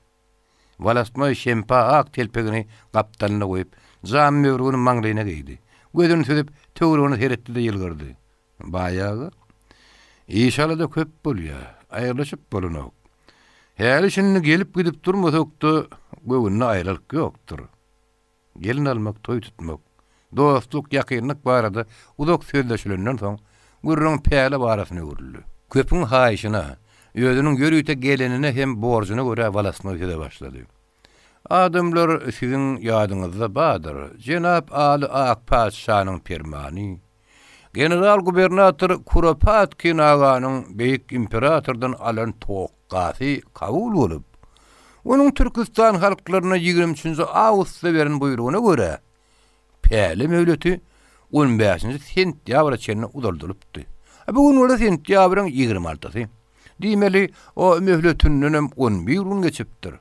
Valastmoy şempa ak telpegini kaptalına koyup zam mevruğunun manglayına giydi. Gözünü südüp töğruğunu seyretti de yılgırdı. Bayağı İşalı da köp bolýa, aýrlaşyp bolunok. Häli şinni gelip gidip durmasakda göwünne aýralyk ýokdur. Gelin almak, toý tutmak, dostluk, ýakynlyk barada uzak sözleşilenden soň gürrüň päle barasyny görüldi. Köpüň haýyşyna, özünün görüýte gelenine hem borjuna görä walasny öýde başlady. Adamlar sizin ýadyňyzda bardyr. Jenap Ali Akpaşanyň permany. General gubernator Kuropatkin aganyň beýik imperatordan alan toqqasy kabul bolup, onuň Türkistan halklaryna 23-nji awgustda beren buyrugyna görä Päli mövleti 15-nji sentýabra çenine udaldyrlypdy. Bugün ola sentýabryň 26-sy. Diýmeli o mövletiniň 11 gün geçipdir.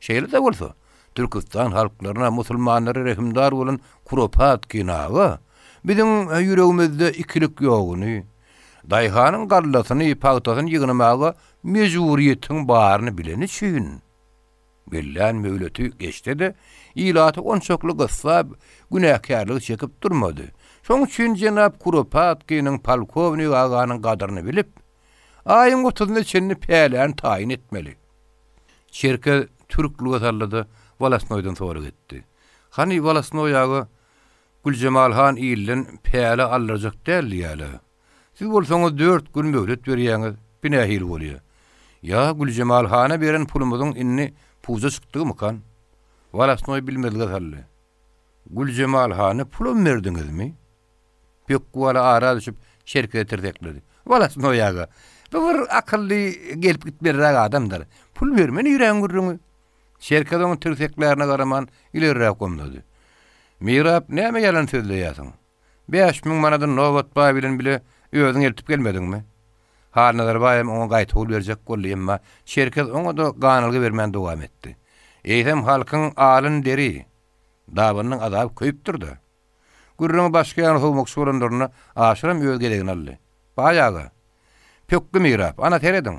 Şeýle de bolsa, Türkistan halklaryna musulmanlary rehimdar bolan Kuropatkin aga bizim ýüregimizde ikilik ýoguny, daýhanyň gallasyny, pagtasyny ýygnamaga mejburiýetiň baryny bileni üçin. Billen mövleti geçti de ilaty onçoklu gysab günäkärligi çekip durmady. Şoň üçin Jenap Kuropatkynyň polkownik aganyň gadyryny bilip, aýyň 30-nda çenini Päläni taýin etmeli. Şerke türklüge sallady, Walasnoýdan sonra gitdi. Hani Walasnoý agy Güljemal Han ýyldan Päle alyrjak däl ýaly. Siz bolsaňyz 4 gün möhlet berýäňiz, binähil bolýar. Ya Güljemal Han'a beren pulumyzyň inni puza çykdymy kan? Walasnoý bilmezge sally. Güljemal Han'a pulum berdiňizmi? Pekkuwala ara düşüp şerke terdekledi. Walasnoý aga. Bu bir akylly gelip gitmerräk adamdyr. Pul bermeni ýüregiň gürrüňi. Şerkeden terseklerine garaman ilerräk gomlady. Mirap näme ýalan sözleýärsiň? 5000 manadan nowat baý bilen bile özüň eltip gelmediňmi? Harnadar baýam oňa gaýta hul berjek boldy, emma şerket oňa da ganylygy bermän dowam etdi. Eýsem halkyň alyn deri, dawanyň azap köýüpdirdi. Gürrüň başga ýaly howmak soranlaryny aşyram öz gelegini aldy. Baýaga. Pökkü mirap, ana terediň.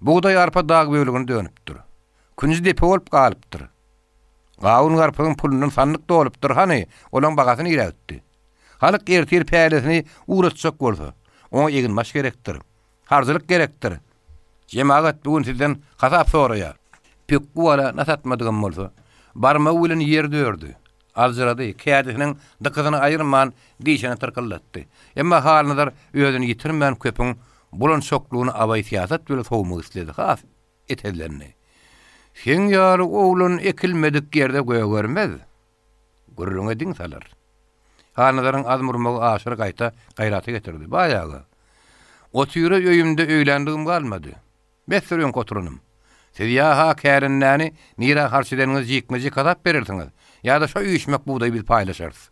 Buğday arpa dag bölegini dönüpdir. Künji depe bolup galypdyr. Gawun garpynyň pulundan sandyk dolupdyr, hani olaň bagasyny ýeretdi. Halyk ertir pälesini uğratjak bolsa, oňa eginmaş gerekdir. Harjylyk gerekdir. Jemaat bugün sizden hasap soraýar. Pekkuwala nasatmadygan bolsa, barma bilen ýer dördü. Aljyrady, kädisiniň dykyzyny aýyrman diýşeni tyrkyldatdy. Emma halynadar özüni ýitirmän köpüň bulan şoklugyny abay siýasat bilen sowmak isledi. Has etedilerini. Sen ýaly oğlun ekilmedik ýerde göýe görmez. Gürrüňe diň salar. Hanadaryň azmurmagy aşyr gaýta gaýraty getirdi. Baýagy. O türe öýümde öýlendigim galmady. Mesleýän koturunum. Siz ýa-ha kärinläni nira harçydanyňyz ýykmyjy kadap berersiňiz. Ýa-da şo üýüşmek buğday bil paýlaşarsyz.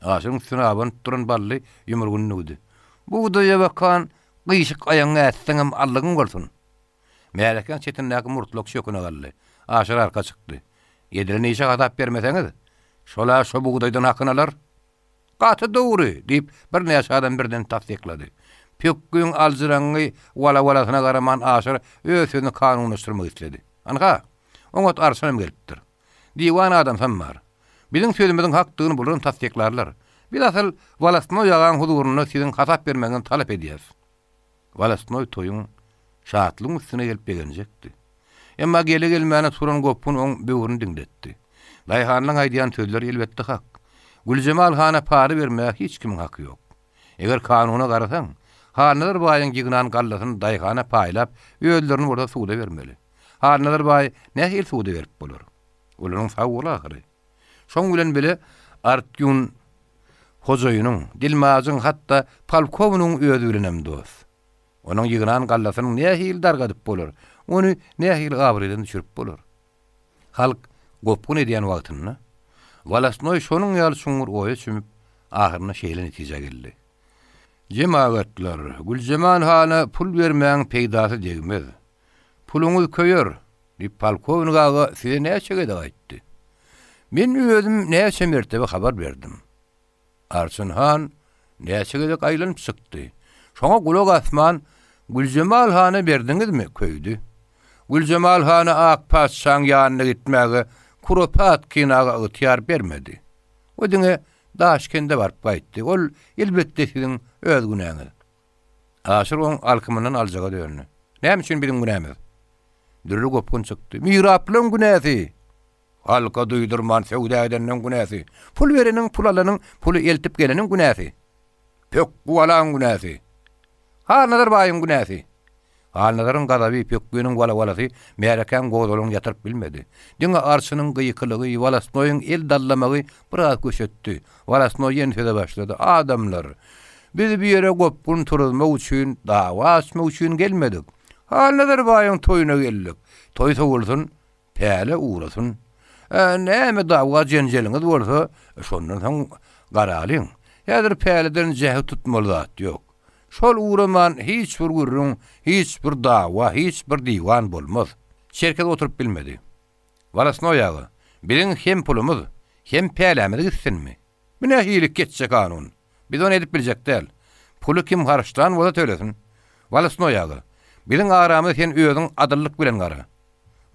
Aşyň üstüne aban turan bally ýumurgun nugdy. Buğdaýa bakan gyşyk aýaňy ätseňem Allahyň bolsun. Mäleken çetinläki murtluk şöküne galdy. Aşyr arka çykdy. Ýedirini işe kadap bermeseňiz, şola şo buğdaýdan hakyny alar. Gaty dogry diýip bir näçe adam birden tasdiklady. Pökküň aljyraňy wala-walasyna garaman aşyr özüni kanunlaşdyrmak istedi. Anha, oňa arşanam gelipdir. Diwan adam sanmar. Biziň sözümizden hakdygyny bulan tasdiklarlar. Bir asal Walasnoý ýagan huduruny siziň hasap bermegini talap edýäs. Walasnoý toýuň şatlyň üstüne gelip begenjekdi. Emma gelmäne suran gopun oň böwrüni diňletdi. Daýhanyň aýdýan sözleri elbetde hak. Güljemal Han'a pary bermäge hiç kimiň haky ýok. Eger kanuna garasaň, hanlar baýyň gignan gallasyny daýhana paýlap, öýlerini burada suwda bermeli. Hanlar baý nähil suwda berip bolar. Olaryň sawuly ahyry. Şoň bilen bile Artgun hojaýynyň, Dilmazyň hatda polkownyň özü bilen hem dost. Onuň gignan gallasyny nähil dargadyp bolar. Onu nähil gabreden düşürip bolar. Halk gopun edýän wagtyny Walasnoý şonuň ýaly şuňur oýa çümüp ahyryna şeýle netije geldi. Jemaatlar, Güljemal Han'a pul bermäň peýdasy degmez. Puluňyz köýer, diýip polkownik aga size näçe gede aýtdy. Men özüm näçe mertebe habar berdim. Arşyn Han näçe gede aýlanyp çykdy. Şoňa gulak asman Güljemal Han'a berdiňizmi köýdi. Güljemal Han'a Akpaşanyň ýanyna gitmäge Kuropatkin aga ýar bermedi. O diňe Daşkende barıp gaýtdy. Ol elbetde siziň öz günäňiz. Aşyr oň alkymynyň aljaga döndü. Näme üçin biziň günämiz? Dürli gopun çykdy. Miraplaryň günäsi. Halka duýdurman sewda edeniň günäsi. Pul bereniň, pul alanyň, puly eltip geleniň günäsi. Pökkü alaň günäsi. Hanadar baýyň günäsi. Halnadaryň gadaby pökgünüň wala-walasy märeken gowdoluň ýatyryp bilmedi. Diňe arsynyň gyýkylygy, Walasnoýyň el dallamagy biraz köşetdi. Walasnoý ýene başlady. Adamlar, biz bir ýere gopgun turulmak üçin, dawa açmak üçin gelmedik. Halnadar baýyň toýuna geldik. Toý sowulsun, päle uğrasyn. Näme dawa jenjeliňiz bolsa, şondan soň garalyň. Ýa-da päleden jähe tutmaly zat ýok. Şol uğraman hiç bir gurrun, hiç bir dawa, hiç bir diwan bolmaz. Şerket oturup bilmedi. Walasnoýagy, biziň hem pulumyz, hem pälämiz gitsinmi? Bu ne hiýlik geçse kanun. Biz onu edip biljek däl. Pulu kim harçdan bola tölesin. Walasnoýagy, biziň aramyz sen özüň adyllyk bilen gara.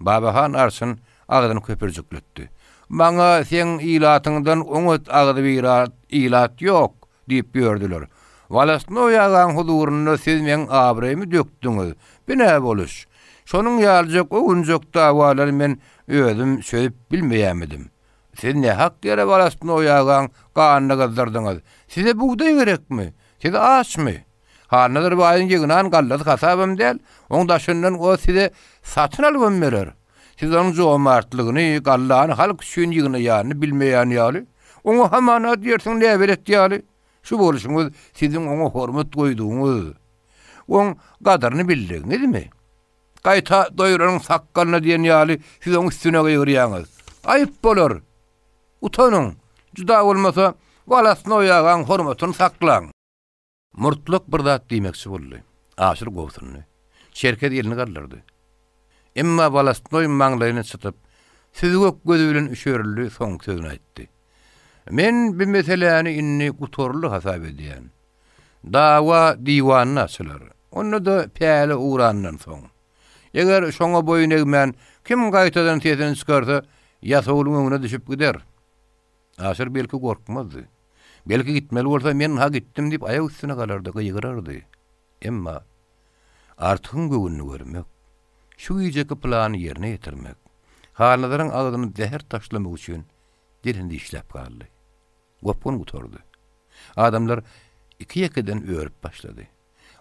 Babahan arsyn ağzyny köpürjükletdi. Maňa sen ilatyňdan oňat ağzy bir ilat ýok diýip ýördiler. Walasnoýagyň huduryna siz men abraymy dökdiňiz. Bu näme boluş? Şonuň ýaljak oňjak dawalary men özüm söýüp bilmeýämidim. Siz ne hak ýere Walasnoýagyň ganyny gazdardyňyz? Size buğday gerekmi? Size açmy? Halnadyr baýyň ýygynan gallady hasabym däl, oň daşyndan o size satyn alyp berer. Siz onuň jomartlygyny, gallany halk üçin ýygyny ýany bilmeýän ýaly. Oňa hamana diýersiň näme beret ýaly? Şu boluşuňyz siziň oňa hormat goýduňyz. Oň gadaryny bildiňizmi? Gaýta doýuryň sakkalyna diýen ýaly siz oň üstüne goýýarýaňyz. Aýyp bolar. Utanyň. Juda bolmasa Walasnoýagyň hormatyny saklaň. Murtluk bir zat diýmekçi boldy. Aşyr gowsunly. Şerket elini galdyrdy. Emma Walasnoý maňlaýyny çytyp, siz gök gözü bilen üşerildi soň sözüni aýtdy. Men bir meseleni inni gutorly hasap edýän. Dawa diýwanyny açylar. Onu da päle uğrandan soň. Eger şoňa boyun egmän kim gaýtadan tezden çykarsa, ýasawlyň öňüne düşüp gider. Aşyr belki gorkmazdy. Belki gitmeli bolsa men ha gitdim diýip aýak üstüne galardy, gyýgyrardy. Emma artyň göwünni görmek, şu ýejeki plany ýerine ýetirmek, halnadaryň ağzyny zäher taşlamak üçin derinde işläp galdy. Gopun gutordy. Adamlar iki ýekeden öýrüp başlady.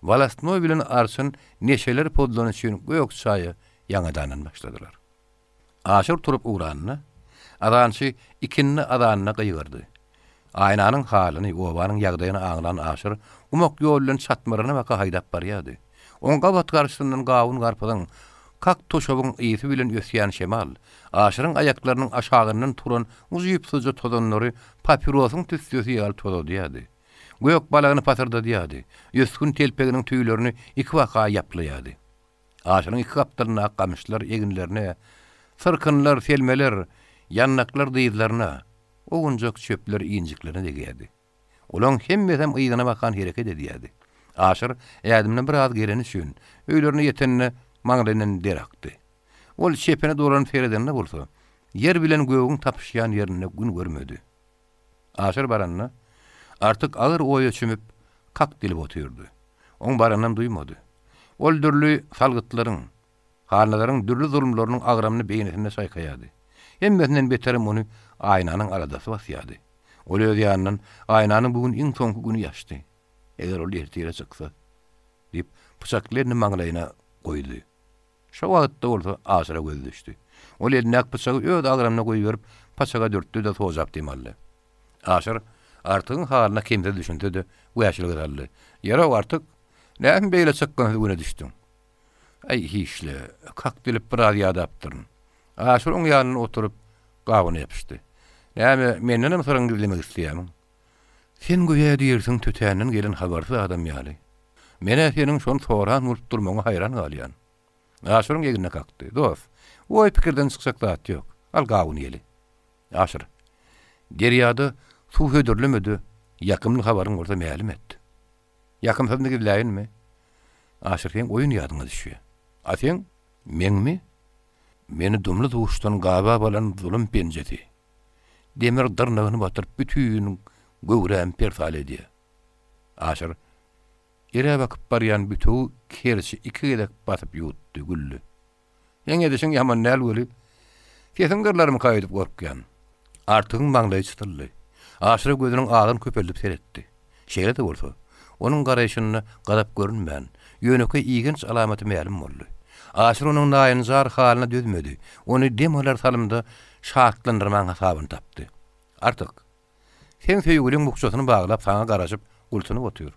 Walasnoý bilen arsyn neşeler podlany üçin göýök çaýy ýaňadan başladylar. Aşyr turup uğranny, adançy ikinni adanyna gyýgyrdy. Aýnanyň halyny, obanyň ýagdaýyny aňlan aşyr, umak ýol bilen çatmaryna baka haýdap barýady. Oňa bat garşyndan gawun garpadan kak toşabyň ýeti bilen ösýän şemal, aşyryň aýaklarynyň aşagyndan turan uzyp syza todanlary papirosyň tüsdüsi ýaly todadýady. Göýök balagyny patyrda diýadi. Ýöskün telpeginiň tüýlerini iki waka ýaplaýady. Aşyryň iki kapdalyna gamyşlar eginlerine, sırkynlar, selmeler, ýannaklar diýdilerine, oňjak çöpler ýynjiklerine degýärdi. Olaň hemmesem ýygyna bakan hereket edýärdi. Aşyr ýadymdan bir az gereni şün, öýlerine ýetenine maňlaýyny derakdy. Ol şepene dolan feredenne bolsa, yer bilen göwüň tapyşýan ýerine gün görmedi. Aşyr baranna artık ağır oýa çümüp kak dilip otyrdy. Oň barandan duýmady. Ol dürli salgytlaryň, halnadaryň dürli zulmlarynyň agramyny beýnetine saýkaýady. Hemmesinden beterim onu aýnanyň aradasy basýady. Ol öz ýanyndan aýnanyň bugün iň soňky güni ýaşdy. Eger ol ertire çyksa, diýip pyçaklaryny maňlaýyna goýdy. Şo wagtda bolsa aşyra göz düşdi. Ol eline ak pyçagy öz agramyna goýup paçaga dörtdi de tozap diýmeli. Aşyr artyň halyna kimde düşündi de güýçli garaldy. Ýara artyk näme beýle çykkan güne düşdüm. Ay hiçle kak dilip bir az ýadapdyryn. Aşyr oň ýanyna oturup gawyny ýapyşdy. Näme menden soraň dilemek isleýäm. Sen goýa diýersiň tötänden gelen habarsyz adam ýaly. Mene seniň şon soran urup durmagyna haýran galýan. Aşyryň egine kakdy. Dost, oý pikirden çyksak zat ýok. Al gawyny ýeli. Aşyr. Derýada suw hödürlemedi. Ýakymly habaryň bolsa mälim etdi. Ýakym sözüne gidiläýinmi? Aşyr sen oýun ýadyňa düşýär. A sen meňmi? Meni dumly duşdan gaba bolan zulüm penjeti. Demir dyrnagyny batyryp bütün göwräm persal edýär. Aşyr ýere bakyp barýan bütün kersi iki gedek batyp ýutdy güllü. Ýeňe deşiň ýaman näl bolup, kesin gırlarym kaýdyp gorkýan. Artyň maňlaýy çytyldy. Aşyr gözüniň agyny köpeldip seretdi. Şeýle de bolsa, onuň garaýşyny gadap görünmän, ýöneki iýgenç alamaty mälum boldy. Aşyr onuň naýynjar halyna dözmedi. Ony demolar salymda şartlandyrman hasabyny tapdy. Artyk sen söýgüliň muksatyny baglap saňa garaşyp ultunyp otyr.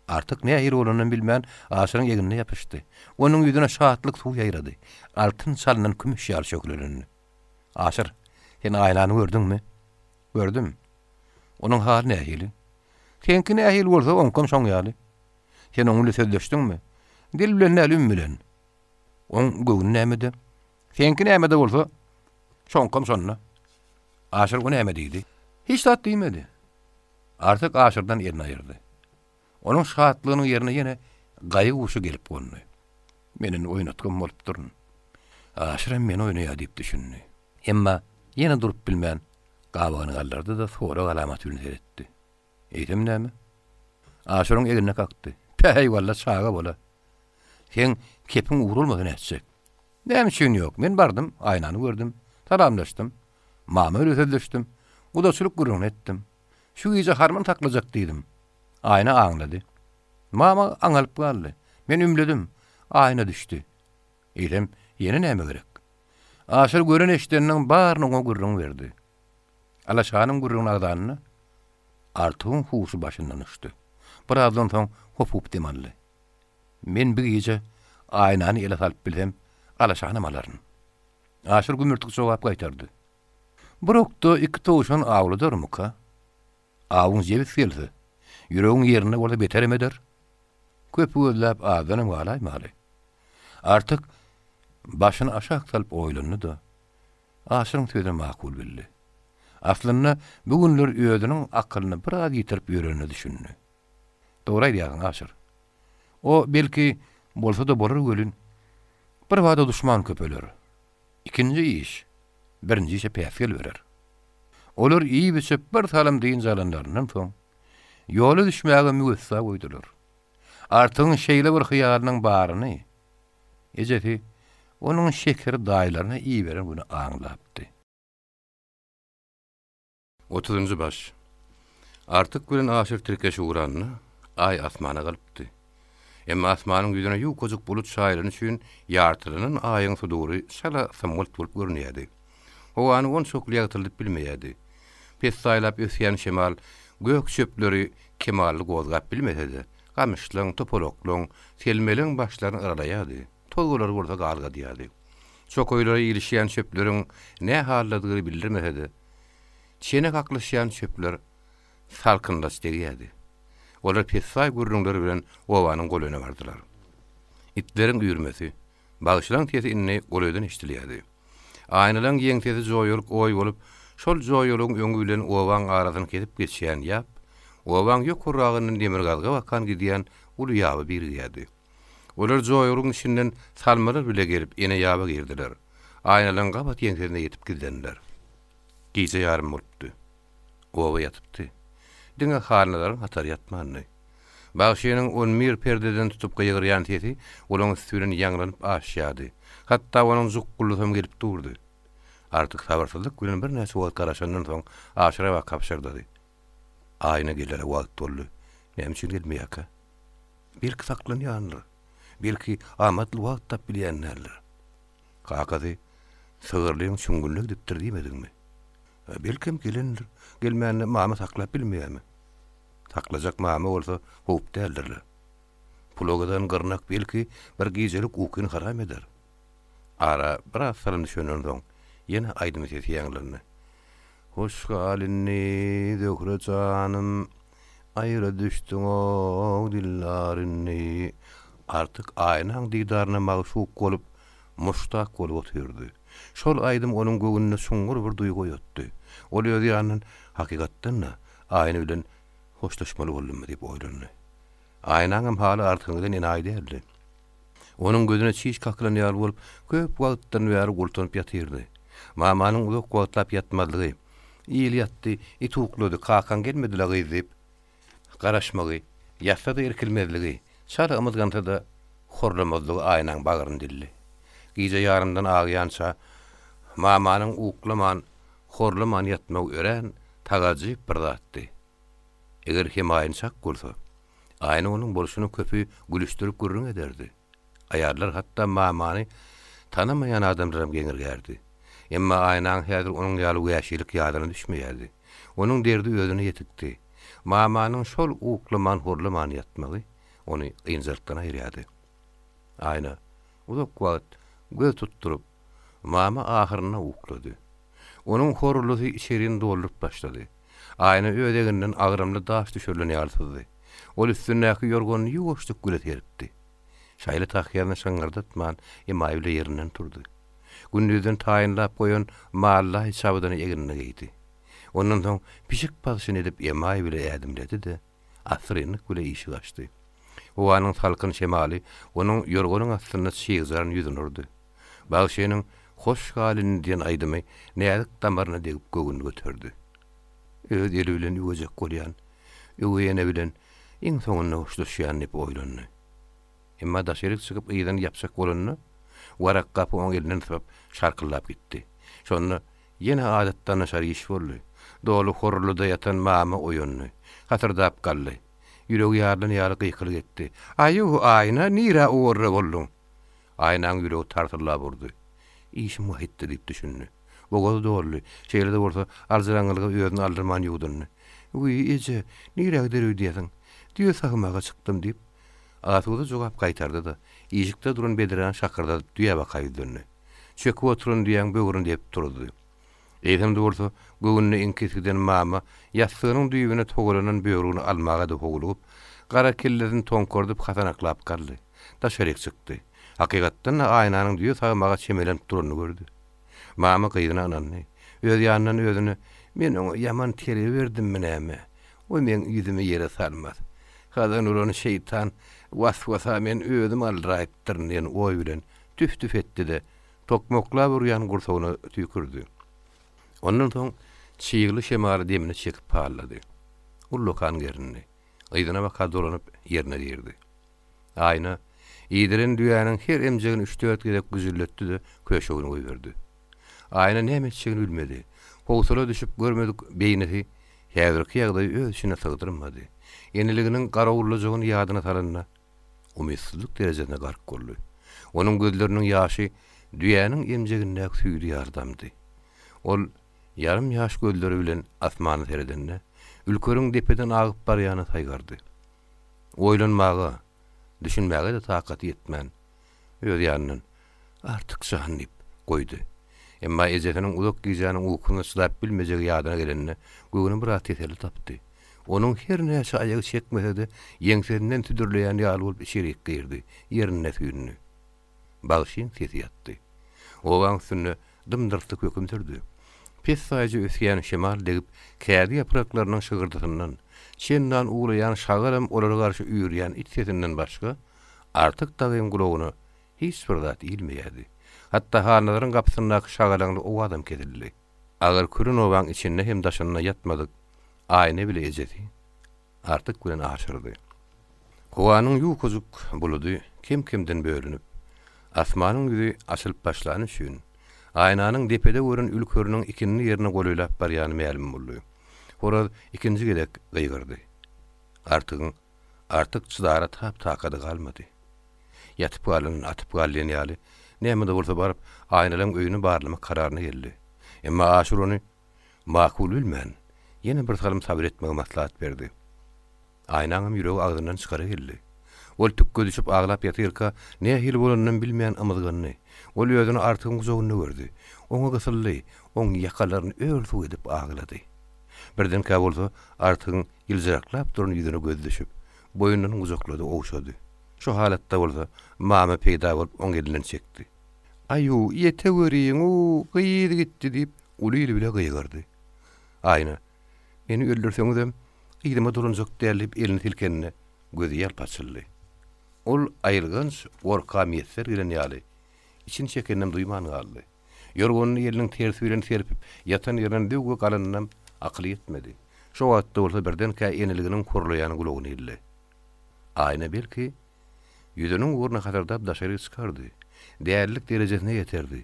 Artyk nähir bolanyny bilmän aşyryň ýegine ýapyşdy. Onuň ýüzüne şatlyk suw ýaýrady. Altyn salynan kümüş ýaly şöklenýär. Aşyr, sen aýlany gördüňmi? Gördüm. Onuň haly nähili? Senki nähil bolsa oňkam şoň ýaly. Sen oňly sözleşdiňmi? Dil bilen nälim bilen. On göwün nämede? Senki nämede bolsa şoňkam şonna. Aşyr bu näme diýdi? Hiç tat diýmedi. Artyk aşyrdan ýerine aýyrdy. Onuň şatlygynyň ýerine ýene gaýy guşy gelip gondy. Meni oýnatgym bolup durun. Aşyr meni oýnaýar diýip düşündi. Emma ýene durup bilmän gabagyny galdyrdy da sonra galamat ýüne seretdi. Eýdem näme? Aşyryň egine kakdy. Päý walla çaga bola. Sen kepiň uğrulmadan etsek. Näme üçin ýok? Men bardym, aýnany gördüm, salamlaşdym. Mama öýretdim. Udaçylyk gurrun etdim. Şu gece harman taklajak diýdim. Aýna aňlady. Mama aňalyp galdy. Men ümledim. Aýna düşdi. Eýdem, ýene näme gerek? Aşyr gören eşdeniň baryny gurrun berdi. Alaşanyň gurrun agdanyny Artygyň husy başyndan uçdy. Birazdan soň hopup demaldy. Men bir gece aýnany ele salyp bilsem, alaşanyň alaryn. Aşyr gümürtük jogap gaýtardy. Burokda iki toğuşan avlıdır mı ka? Avun jebi fildi. Yüreğin yerine orada beter emeder. Köpü özlep ağzının valay mali. Artık başını aşağı salıp oylandı da. Aşırın sözü makul bildi. Aslında bugünler özünün akılını biraz yitirip yürüyünü düşündü. Doğraydı yağın aşır. O belki bolsa da bolur gölün. Bir vada düşman köpölür. İkinci iş. Birinci işe päfil verer. Olar iyi biçip bir salam deyin zalanlarından soň ýoly düşmäge müwessa goýdular. Artyň şeýle bir hyýalynyň baryny ejeti onuň şeker daýlaryna iyi beren bunu aňlapdy. 30-njy baş. Artyk bilen aşyr tirkeşi uğranyny ay asmana galypdy. Emma asmanyň ýüzüne ýuwkojuk bulut şaýryny üçin ýartylanyň aýyň sudury şala samult bolup görünýärdi. O an on şokly ýatylyp bilmeýärdi. Pes saýlap ösýän şemal gök çöpleri kemally gozgap bilmese-de, gamyşlyň, topoloklyň, selmeliň başlaryny aralaýardy. Tolgular burada galga diýärdi. Çokoýlara ýylşýan çöpleriň ne halladygy bildirmese-de, çene kaklaşýan çöpler salkynlaşdyrýardy. Olar pes saý gurrunlary bilen owanyň goluny bardylar. Itleriň üýrmesi, bagşylaň tesi inni golöden eşdilýärdi. Aýnalan ýeňsezi joýulyk oý bolup, şol joýulyň öňü bilen owaň arasyny kesip geçýän ýap, owaň ýokurragynyň demirgazga bakan gidýän uly ýaby bir ýerdi. Olar joýulyň içinden salmalar bile gelip ene ýaba girdiler. Aýnalan gabat ýeňsezine ýetip gildiler. Gece ýarym bolupdy. Owa ýatypdy. Diňe halnalaryň hatar ýatmany. Bagşynyň 11 perdeden tutup gyýgyrýan tesi olaň üstüne ýaňlanyp aşýady. Hatta onuň zukkullysam gelip durdy. Artyk sabarsızlyk bilen bir näçe wagt garaşandan soň aşyra wagt kapşyrdy. Aýna gelere wagt boldy. Näme üçin gelmeýäka? Bir saklanýanlar. Belki amatly wagt tap bilýänler. Kakady sığırlyň şuňgullyk dipdir diýmediňmi? Belkim gelenler. Gelmänni mama saklap bilmeýärmi? Saklajak mama bolsa hop däldirler. Pulogadan gyrnak belki bir gijelik ukyn haram eder. Ara biraz salam düşünýän soň ýene aýdym ses ýaňlaryny. Hoş galinni dökre canım aýra düşdüň o dillaryny. Artyk aýnaň diýdaryna magşuk bolup muştak bolup otyrdy. Şol aýdym onuň göwnüne şuňgur bir duýgu ýetdi. Ol ýa-da hakykatdan aýna bilen hoşlaşmaly boldum diýip oýlandy. Aýnaň haly artygyňdan enaý däldi. Onuň gözüne çiş kaklanýar bolup, köp wagtdan bäri gultanyp ýatyrdy. Mamanyň uzak wagtlap ýatmadygy, ýyl ýatdy, ituklady, kakan gelmediler gyzyp, garaşmagy, ýatsa-da erkilmezligi, şara ymyzganda da horlamazlygy aýnaň bagyryny dilli. Gije ýarymdan agýança, mamanyň uklaman, horlaman ýatmagy ören, tagajyp bir zatdy. Eger hemaýyn çak bolsa, Aýny onuň bolşuny köpü gülüşdirip gürrüň ederdi. Aýarlar hatda mamany tanamayan adamlaram geňirgerdi. Emma aýnaň häzir onuň ýaly wäşilik ýadyna düşmeýärdi. Onuň derdi özüne ýetikdi. Mamanyň şol uklaman horlaman ýatmagy ony ynjyrtdan aýrýardy. Aýna uzak wagt göz tutturup mama ahyryna uklady. Onuň horlugy içerin doldurup başlady. Aýna ödeginden agrymly daş düşürlen ýalsyzdy. Ol üstündäki ýorgonyny ýuwaşdyk gület heripdi. Şaýly tahyýany şaňardatman emaý bile ýerinden turdy. Gündüzden taýynlap goýan malla hesabyny eginine geydi. Ondan soň pişik paşyn edip emaý bile ädimledi-de, asryny güle işi açdy. Owanyň salkyn şemaly onuň ýorgonyň astyna şeýzaryn ýüzüne urdy. Bagşynyň hoş halini diýen aýdymy näzik damaryna degip gögünü götürdü. Öz eli bilen ýüwejek bolýan, ýüwejene bilen iň soňunda hoşlaşýan diýip oýlandy. Emma daşerik çykyp ýydan ýapsak bolanyny warak gapy oň elinden tutup şarkylap gitdi. Şonu ýene adatdan naşar iş boldy. Dolu horluda ýatan mama oýunny hatyrlap galdy. Ýüregi ýarlan ýaly gyklyk etdi. Aýu aýna nira uwurra boldum. Aýnaň ýüregi tartylap urdy. İşim wagtdy diýip düşündi. Bogaly dolu, şeýlede bolsa arzuraňylygy özüni aldyrman ýugdunny. Uý eje, nira derüw diýeň. Diýe sagmaga çykdym diýip Atuda jogap gaýtardy da, ýyjykda duran bediren şakyrda düýe bakaýdyrny. Çöküp oturun diýen böwrün diýip durdy. Eýdem durdy, göwünni inkisiden mama ýastygynyň düýbüne togalanan böwrüni almaga da hogulup, gara kellerini tonkordup hatanaklap galdy. Daşaryk çykdy. Hakykatdan aýnanyň düýe sagmaga çemelenip durany gördü. Mama gyýdyna ananny, öz ýanyndan özüni men oňa ýaman tere berdim näme? O men ýüzüme ýere salmaz. Hazan urany şeytan waswasa men özüm alraýtdyryn diýen oý bilen tüf etdi-de tokmoklap urýan gursagyna tükürdi. Ondan soň çyýgly şemary demini çekip parlady. Ullukan gerindi. Gyýdyna bakar dolanyp ýerine girdi. Aýna ýediren düýäniň her emjegini 3-4 gedek güzülletdi-de köşegini goýberdi. Aýna näme etjegini bilmedi. Howsala düşüp görmedik beýnesi häzirki ýagdaý öz içine sygdyrmady. Yeniliginin garawullajagyny ýadyna salanda umytsuzlyk derejesine gark boldy. Onuň gözleriniň ýaşy düýäniň emjeginde süýri ýardamdy. Ol yarım ýaş gözleri bilen asmany seredende ülkörüň depeden agyp barýany saýgardy. Oýlanmaga, düşünmäge de takat ýetmän. Öz ýanynyň artyk şahan diýip goýdy. Emma ejetiniň uzak gyjanyň ukuny çylap bilmejegi ýadyna gelende göwüni bir atýeteli tapdy. Onuň her näçe aýagy çekmese-de ýeňserinden tüdürleýän ýaly bolup içerik girdi, ýerine süýnüni. Bagşyn sesi ýatdy. Owaň üstüne dymdyrty köküm türdi. Pes saýjy ösýän şemal degip kädi ýapraklarynyň şygyrtysyndan, çendan uğrayan şagaram olara garşy üýrýän it sesinden başga artyk dagym gulagyny hiç bir zat ilmeýärdi. Hatta hanalaryň gapysyndaky şagalaňly o adam kedildi. Agar kürün owaň içinde hem daşyna ýatmadyk, aýna bile ejedi. Artyk bilen aşyrdy. Howanyň ýuwkuzuk buludy kim-kimden bölünip, asmanyň ýüzi açylyp başlany üçin aýnanyň depede görün ülkörüniň ikinji ýerine goýulap barýany ma'lum boldy. Horaz ikinji gedek gaýgyrdy. Artyk çydara tap-takady galmady. Ýatyp galan, atyp galan ýaly näme-de bolsa baryp aýnalyň öýüni barlamak kararyna geldi. Emma aşyr ony makul bilmän, ýene bir salym sabr etmege maslahat berdi. Aýnaňym ýüregi agzyndan çykary geldi. Ol tükke düşüp aglap ýatyrka näme hil bolanyny bilmeýän amazgyny. Ol ýöňüni artygyň guzogyny gördü. Oňa gysyldy, oň ýakalaryny öýrüp edip aglady. Birden ka bolsa artygyň ýyljaklap duran ýüzüne göz düşüp, boýundan guzoklady, owşady. Şu halatda bolsa mama peýda bolup oň elinden çekdi. Aýu, ýete görýiň, o gyýdy gitdi diýip uly bile gyýgyrdy. Aýna meni öldürseňizem ýygyma duranjak dälip elini tilkenine gözi ýalpaçyldy. Ol aýylgans worka miýetler bilen ýaly için çekennem duýman galdy. Ýorgonyny ýeriniň tersi bilen serpip ýatan ýerine döwge galanynem akly ýetmedi. Şo wagtda bolsa birden ka eniliginiň kurulaýany gulagyny ildi. Aýna belki ýüzüniň uğruna hatardap daşary çykardy. Däerlik derejesine ýeterdi.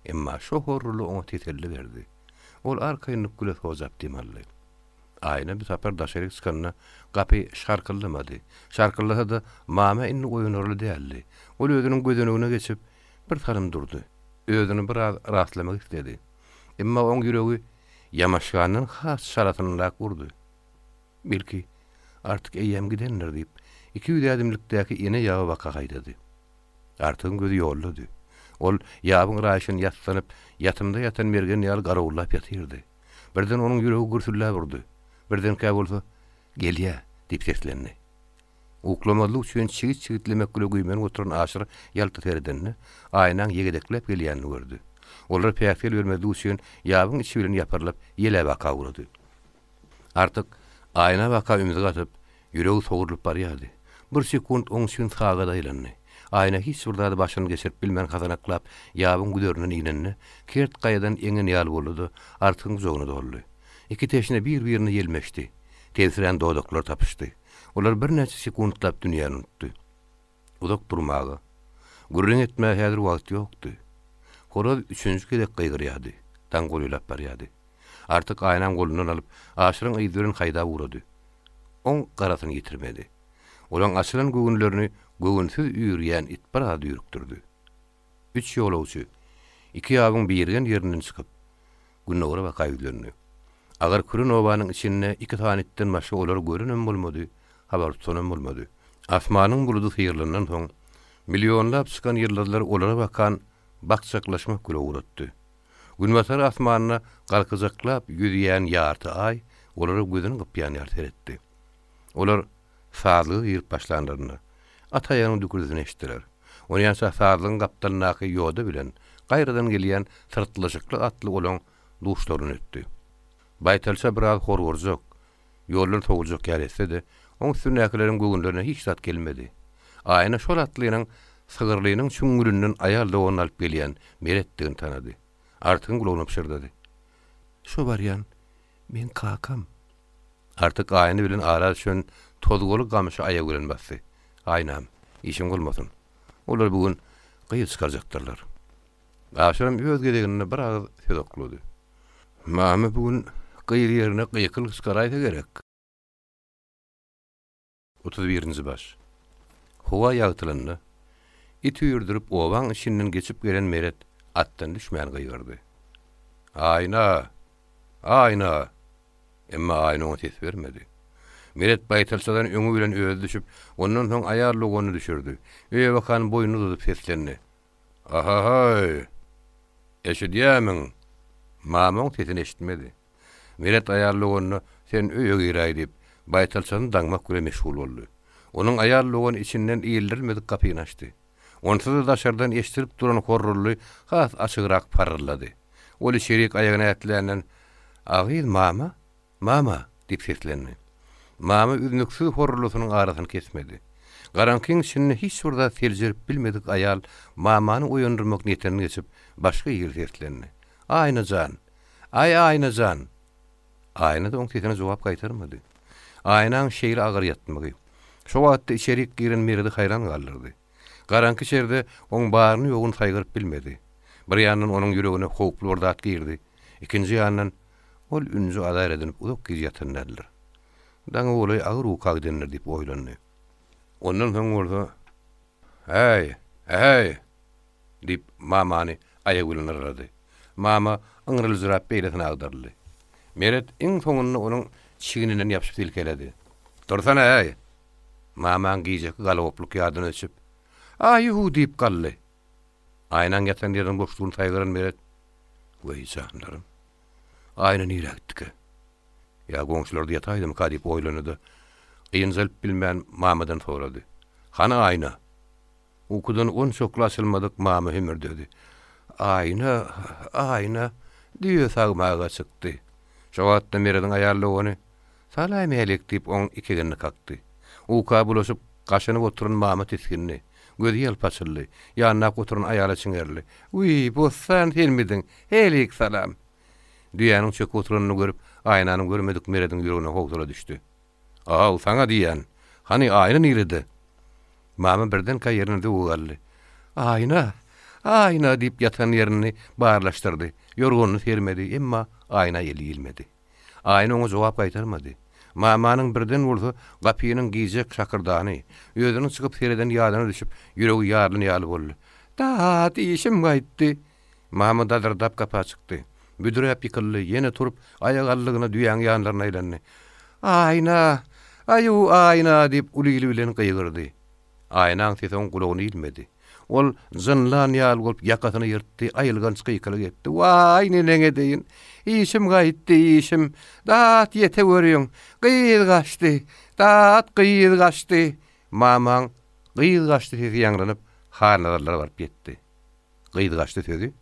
Emma şo horluly oňa teselli berdi. Ol arkaýynyk gület hozap demaldy. Ayna bir tapar daşerik sıkanına kapı şarkıllamadı. Şarkıllasa da mama inni oyunurlu değerli. Ol özünün gözününe geçip bir tarım durdu. Özünü biraz rahatlamak istedi. Emma on yüreği yamaşganın has şaratınla kurdu. Belki artık eyyem gidenler deyip 200 adımlıktaki yine yağı vaka kaydadı. Artık gözü yolladı. Ol yağın raşın yatsanıp yatımda yatan mergen yal garawullap yatırdı. Birden onun yüreği gürtüllä vurdu. Birden käbolsa gelýär diýip seslendi. Uklamalyk üçin çigit-çigitlemek güle güýmen oturan aşyr ýalty terdenni aýnaň ýegedeklep gelýänini gördü. Olar pähkel bermedi üçin ýabyň içi bilen ýaparlap ýele waka urdy. Artık aýna waka ümidi gatyp ýüregi soğurup barýardy. Bir sekund oň üçin saga daýlandy. Aýna hiç burdada başyny geçirip bilmän kazanaklap ýabyň güdöründen iňenni kert gaýadan eňen ýal boldy. Artık jogyny doldy. İki teşine bir-birini yelmeşdi. Tesiren dodoklar tapışdı. Olar bir neçe sekundlap dünýäni unutdy. Udok durmagy. Gürrüň etmäge häzir wagt ýokdy. Horaz üçüncü kedek gaýgyrýady. Taň golylap barýady. Artık aýnaň golundan alyp aşyryň ýydyryň haýda urady. On garasyny ýitirmedi. Olaň aşylan gögünlerini gögünsiz üýrýän it barada ýürükdirdi. 3 ýolawçy iki ýabyň birgen ýerinden çykyp günnäwre we gaýdylarny. Agar kürün obanyň içinde iki tanitden başga olar görünen bolmady, habar tutan bolmady. Asmanyň buludy hyýrlanan soň millionlap çykan ýyldızlar olara bakan bakçaklaşmak güle uğratdy. Günbatar asmanyna galkyjaklap ýüzýän ýarty ay olara gözüni gypýan ýar etdi. Olar sazlygy ýyryp başlandyryny ataýanyň dükürdüni eşitdiler. Onýança sazlygyň gapdalnaky ýoda bilen gaýradan gelýän sırtlaşykly atly olan duşlaryny ötdi. Baytalsa biraz horgorjak, ýollar togurjak ýaretse de, oň üstünäkilerin gögünlerine hiç zat gelmedi. Aýna şol atlynyň sygyrlynyň çüngüründen aýal dogan alyp gelýän meretdigini tanady. Artyň gulagyna pişirdi. "Şo barýan, men kakam." Artık aýny bilen ara düşen tozgoly gamşy aýa gören basdy. "Aýnam, işim bolmasyn. Olar bugün gyýy çykarjakdyrlar." Aşyram öz gedegini biraz sözoklady. "Mama bugün gyýy ýerine gyýkyl çykaraýsa gerek." 31-nji baş. Howa ýagtylandy. It ýürdürip owaň içinden geçip gelen meret atdan düşmän gyýyrdy. "Aýna! Aýna!" Emma aýna onu ses vermedi. Meret baytalsadan öňü bilen öýe düşüp, ondan soň aýar logony düşürdi. Öýe bakan boynu tutup seslendi. "Ahahay! Eşidýämiň?" Mamam sesini eşitmedi. Meret aýar logony sen öýe giräý diýip baytalsany daňmak güle meşgul boldy. Onuň aýar logony içinden iýildirmedik kapyny açdy. Onsuz da daşardan eşdirip duran horrorly has açygyrak parlady. Oly şerik aýagyna ätlänen "Agyl mama, mama" diýip seslendi. Mama üznüksiz horrorlusynyň arasyny kesmedi. Garankyň içinde hiç burda seljerip bilmedik aýal mamany oýandyrmak niýetini geçip başga ýer seslendi. "Aýnajan, aýnajan." Aýna da oň sesine jogap gaýtarmady. Aýnaň şeýle agyr ýatmagy. Şo wagtda içerik giren meridi haýran galdyrdy. Garanky şerde oň baryny ýoguny saýgyryp bilmedi. Bir ýandan onuň ýüregine howply ordat girdi. Ikinji ýandan ol ünji adar edinip uzak gizýatynlar. Daňy olay agyr ukag denler diýip oýlandy. Ondan soň orada "Hey, hey!" diýip mamany aýag bilen arady. Mama aňrylyjyrak beýletini agdardy. Meret iň soňunda onuň çigininden ýapyp silkeledi. "Dursana hey!" Mamaň giýjek galawaplyk ýadyny öçüp "Aýyhu" diýip galdy. Aýnaň ýatan ýerden boşlugyny saýgyran Meret "Wey canlarym, aýna nirä gitdi?" "Ya goňşularda ýataýdym" diýip oýlandy. Ýynjylyp bilmän mamadan sorady. "Hana aýna?" Ukudan on çokla açylmadyk mama hemir dedi. "Aýna, aýna" diýip sagmaga çykdy. Şo wagtda Meretdiň aýarlygony "Salam elek" diýip oň ikigini kakdy. Uka bulaşyp gaşanyp oturan mama tiskinni. Gözü ýalpaçyldy. Ýanyna oturan aýala çiňerli. "Uy, bu sen helmidiň. Helik salam." Diýäniň çöküp oturanyny görüp, aýnany görmedik Meretdiň ýüregine howdura düşdi. "Al saňa diýän. Hani aýna nirede?" Mama birden ýerinde ugaldy. "Aýna, aýna" diýip ýatan ýerini barlaşdyrdy. Ýorguny sermedi, emma aýna ýelilmedi. Aýna oňa jogap gaýtarmady. Mamanyň birden bolsa gapynyň giyjek şakyrdagyny, özüniň çykyp sereden ýadyna düşüp, ýüregi ýarly boldy. "Taat, işim gaýtdy." Mama dadırdap gapa çykdy. Büdürep ýykyldy, ýene turup aýak allygyna düýäň ýanlaryna aýlandy. "Aýna, aýna" diýip uly bilen gyýgyrdy. Aýnaň sesi gulagyny ilmedi. Ol zynlan ýal bolup ýakasyny ýyrtdy, aýylgan çykýkyly etdi. "Wai, neňe deýin? İşim gaýtdy, işim. Dat ýete görüň. Gyýl gaçdy. Dat gyýl gaçdy." Mamaň gyýl gaçdy sesi ýaňranyp harnadarlara baryp ýetdi. Gyýl gaçdy sesi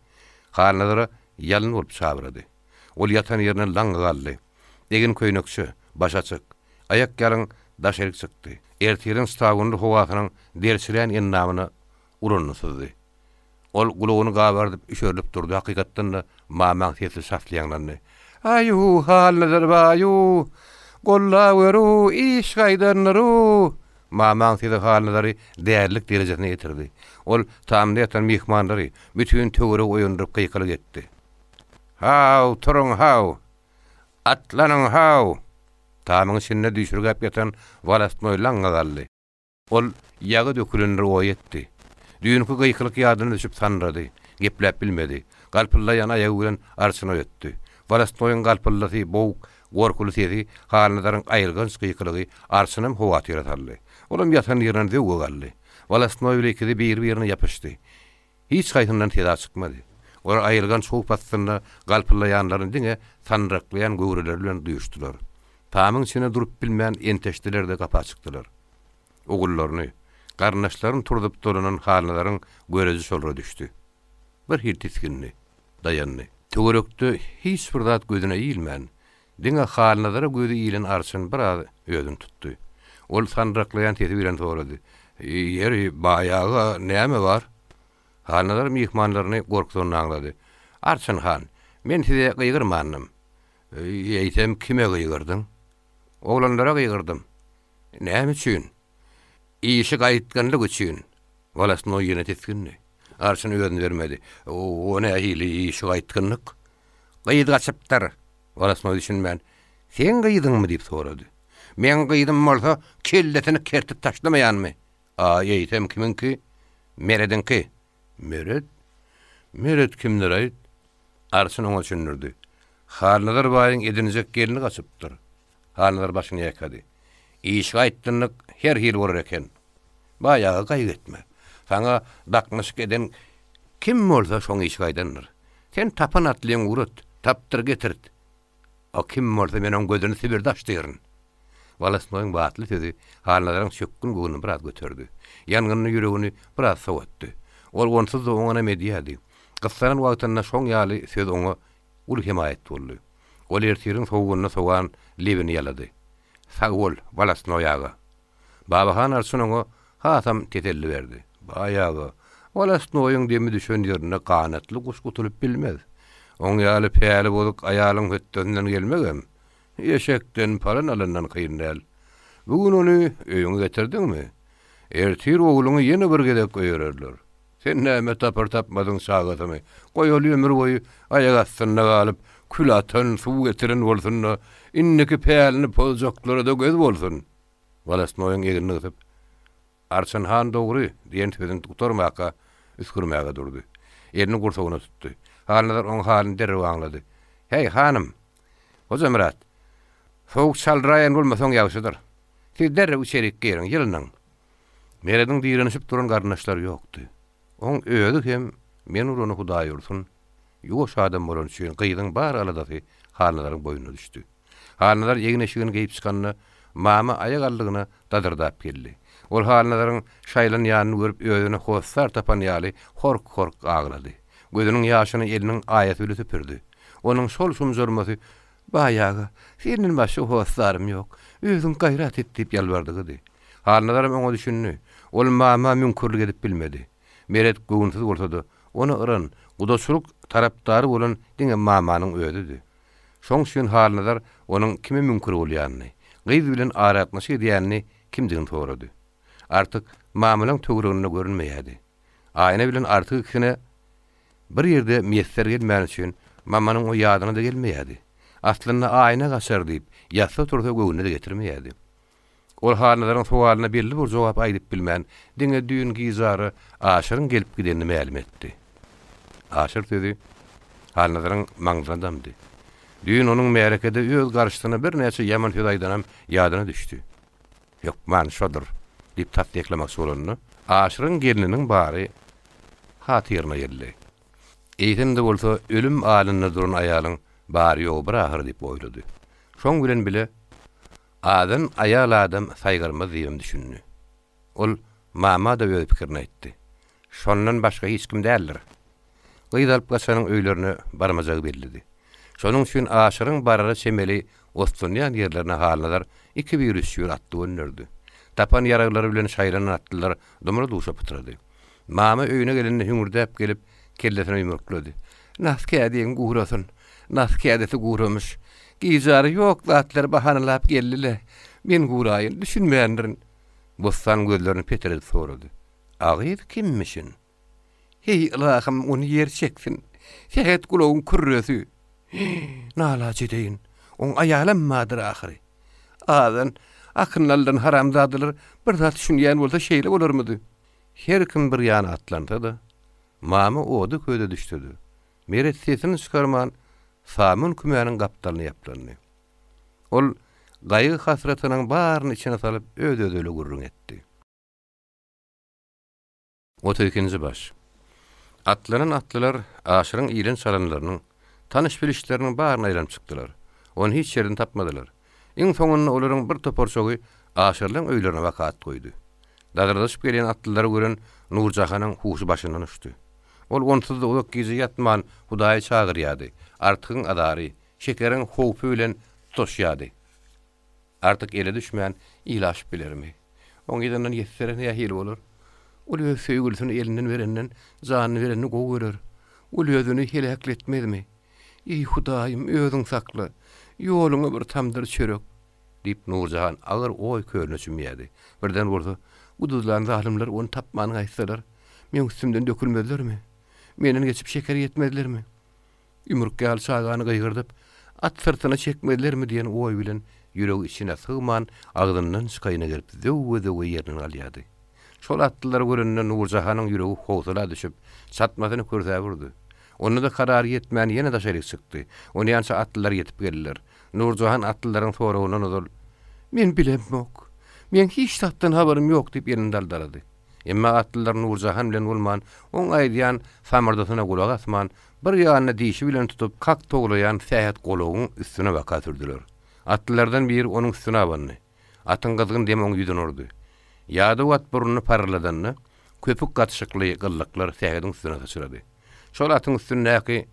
harnadara ýalyn bolup çabyrady. Ol ýatan ýerine laň galdy. Degin köýnekçi, baş açyk, ayak ýalyň daşerik çykdy. Ertirin stawyny howasynyň derçilen ennamyny urunny sızdy. Ol gulagyny gabardyp işörlüp durdy. Hakykatdan da mamaň sesi şaflaýanlandy. "Aýu, halnalar baýu. Golla weru, iş gaýdanlary." Mamaň sesi halnalary däerlik derejesine ýetirdi. Ol tamda ýatan mehmanlary bütün töwere oýunduryp gyýkylyk etdi. "Haw, turuň haw. Atlanyň haw." Tamyň içinde düşürgäp ýatan Walasnoy laňa galdy. Ol ýagy dökülenleri oý etdi. Düýünki gyýkylyk ýadyna düşüp sanrady. Gepläp bilmedi. Galpyllaýan aýagy bilen arsyna ötdi. Walasnoyň galpyllasy bowuk, gorkuly sesi halnadaryň aýylgan gyýkylygy arsynam howat ýarataldy. Olam ýatan ýerine döwge galdy. Walasnoy bilekidi bir-birine ýapyşdy. Hiç gaýtyndan teda çykmady. Olar aýylgan sow patsyna galpyllaýanlaryň diňe sanraklaýan göwreler bilen duýuşdylar. Tamyň içine durup bilmeýän enteşdiler de gapa çykdylar. Ogullaryny, garnaşlaryň turdup dolanan halnalaryň görezi şolra düşdi. Bir hil tiskinni, dayandy. Töwerekde hiç bir zat gözüne iýilmän. Diňe halnalara gözü iýilen arşyn biraz özüni tutdy. Ol sanraklaýan sesi bilen sorady. "Ýeri baýagy näme bar?" Halnalar mehmanlaryny gorkdyny aňlady. "Arşyn han, men size gyýgyrmanyň. Eýsem kime gyýgyrdyň?" "Oglanlara gyýgyrdym." "Näme üçin?" "Işi gaýtganlyk üçin." Walasnoy ýene teskinni. Arşyn özüni bermedi. "O ne hili işi gaýtganlyk?" "Gyýdy gaçypdyr." Walasnoy düşünmän. "Sen gyýdyňmy?" diýip sorady. "Men gyýdym bolsa, kelletini kertip taşlamaýanmy?" "Eýsem kiminki?" "Meredinki." "Mered? Mered kimdir aýt?" Arşyn oňa düşündirdi. "Halnadar baýyň edinjek gelini gaçypdyr." Halnadar başyny ýakady. "İş gaýtdynlyk her hil bolar eken. Baýagy gaýg etme. Saňa daknyşyk eden kim bolsa şoň iş gaýdandyr. Sen tapan atlyň urut, tapdyr getirt. O kim bolsa men oň gözüni sibir daşdyryn." Walasnoyň batly sesi halnadaryň şökkün göwüni biraz göterdi. Ýangyny ýüregini biraz sowatdy. Ol onsuz da oňa medýady. Gyssanan wagtynda şoň ýaly söz oňa ul himayet boldy. Ol ertirin sowgunyna sowan lebini ýalady. "Sag bol, Walasnoy ağa." Babahan arşyn oňa hasam tetelli berdi. "Baýagy, Walasnoyň demi düşen ýerine kanatly kuş gutulyp bilmez. Oň ýaly päli bolup aýalyň hötdeninden gelmegem. Eşekden paran alandan kıyındal. Bugün onu öýüňe getirdiňmi? Ertir ogluňy ýene bir gedek öýerler. Sen näme tapar tapmadyň şagatymy? Goý ol ömür boýu aýak astyna galyp, kül atan, suw getiren bolsun, inniki pälini poljaklara da göz bolsun." Walasnoyň egini gysyp, "Arşyn han dogry" diýen sözüni tutarmaka üskürmäge durdy. Elini gursagyna tutdy. Halnadar oň halyny derre aňlady. "Hey hanım, Hozamrat, soğuk çalrayan bolmasaň ýagşydyr. Siz derre içerik girin, ýylynyň." Merediň diýrenişip duran garnaşlar ýokdy. Oň öýüdi hem men urany Hudaý ursun. Ýoş adam bolan üçin gyýdyň bar aladasy halnalaryň boýuna düşdi. Halnalar ýegin eşigini geyip çykanyna mama aýak aldygyna dadyrdyp geldi. Ol halnalaryň şaýlan ýanyny görüp öýüne hossar tapan ýaly hork-hork aglady. Gözüniň ýaşyny eliniň aýaty bilen süpürdi. Onuň şol şumjurmasy "Baýagy, senin başy hossarym ýok. Özüň gaýrat et" diýip ýalbardygy. Halnalaryň oňa düşündi. Ol mama mümkünlik edip bilmedi. Meret göwünsiz bolsa-da, onu ıran, gudaçylyk tarapdary bolan diňe mamanyň öýüdi. Şoň üçin halnalar onuň kime mümkün bolýanyny, gyz bilen aratmaşy edýänini kimdigini sorady. Artyk mamalaň töwereginde görünmeýärdi. Aýna bilen artyk kine bir ýerde meýesler gelmän üçin mamanyň o ýadyna da gelmeýärdi. aslında ayna gaçar diýip ýatsa tursa göwüne de getirmeýärdi. Ol hanalaryň suwalyna belli bir jogap aýdyp bilmän diňe düýün gizary aşyryň gelip gidenini ma'lum etdi. Aşyr dedi, hanalaryň maňdandamdy. Düýün onuň märekede öz garşysyna bir näçe ýaman fedaýdanam ýadyna düşdi. Ýok, man şodur diýip tatdyklamak solanny aşyryň gelininiň bary hatyrına ýerli. Eýtinde bolsa ölüm alynda duran aýalyň bary ýok bir ahir diýip oýlady. Şoň bilen bile adam ayal adam saýgyrmaz diýip düşündi. Ol mama da öýe pikirini aýtdy. Şondan başga hiç kim däldir. Gıydalyp gaçanyň öýlerine barmajagy belli. Şonuň üçin aşyryň barara çemeli ostunýan ýerlerine halnalar iki bir üsýür atdy önnürdi. Tapan ýaraglary bilen şaýrany atdylar, domara duşa pytrady. Mama öýüne gelende hüngürdäp gelip kellesine ýumruklady. Naskä diýen gurasyn, naskä edesi guramış. Gizary ýok zatlar bahanalap geldiler. Men guraýyn, düşünmeýändirin. Bossan gözlerini peteredi sorady. Agyr kimmişin? Hey Allahym, onu yer çeksin. Şehet gulagyň kürresi. Nalaç edeýin. On aýalanmadyr ahyry. Adan akynlardan haramzadylar bir zat düşünýän bolsa şeýle bolarmydy? Her kim bir ýana atlandy da mama ody köde düşdüdi. Meret sesini çykarman Famun kümäniň gapdalyny ýaplandy. Ol gaýgy hasratynyň baryny içine salyp öde-ödeli gurrun etdi. 32-nji baş. Atlanan atlılar aşyryň iýlen salanlarynyň tanış bilişleriniň baryny aýlanyp çykdylar. Onu hiç ýerden tapmadylar. Iň soňunda olaryň bir toporçogy aşyryň öýlerine wakat goýdy. Dagyrdaşyp gelen atlylar gören Nurjahanyň huşy başyndan uçdy. Ol onsuz da ulak gizi yatman Hudaýy çagyrýady. Artygyň adary, şekeriň howpy bilen tutuşýady. Artyk ele düşmän ilaş bilermi? Oň ýerden ýetsere nähili bolar? Ol öz söýgülisini elinden berenden janyny bereni gowy görer. Ol özüni helakletmezmi? Ey Hudaýym, özüň sakla. Ýoluňa bir tamdyr çörek diýip Nurjahan agyr oý körüne çümýärdi. Birden bolsa, uduzlan zalimler onu tapmanyny aýtsalar, men üstümden dökülmezlermi? Menen geçip şeker yetmezlermi? Ümürkkä al çagany gıýgyrdyp, at sırtyna çekmezlermi diýen oý bilen ýüregi içine sığman agdyndan çykaýyna gelip zöwwe ýerine alýady. Şol atlylar görenden Nurjahanyň ýüregi howsala düşüp, çatmasyny körsä. Onu da karar yetmän ýene da şerik çykdy. Onu ýança atlylar yetip geldiler. Nurjahan atlylaryň soragyny ozul. Men bilemok. Men hiç tatdan haberim ýok diýip ýerinde daldalady. Emma atlylar Nurjahan bilen bolman, oň aýdýan samardasyna gulak asman, bir ýanyna diýişi bilen tutup kak toglayan sähet golagyň üstüne waka türdiler. Atlylardan biri onuň üstüne abandy. Atyň gyzgyn dem oň ýüden urdy. Ýa-da wat buruny parladanny, köpük gatşykly gyllyklar sähediň üstüne saçyrady. Şol atyň üstündäki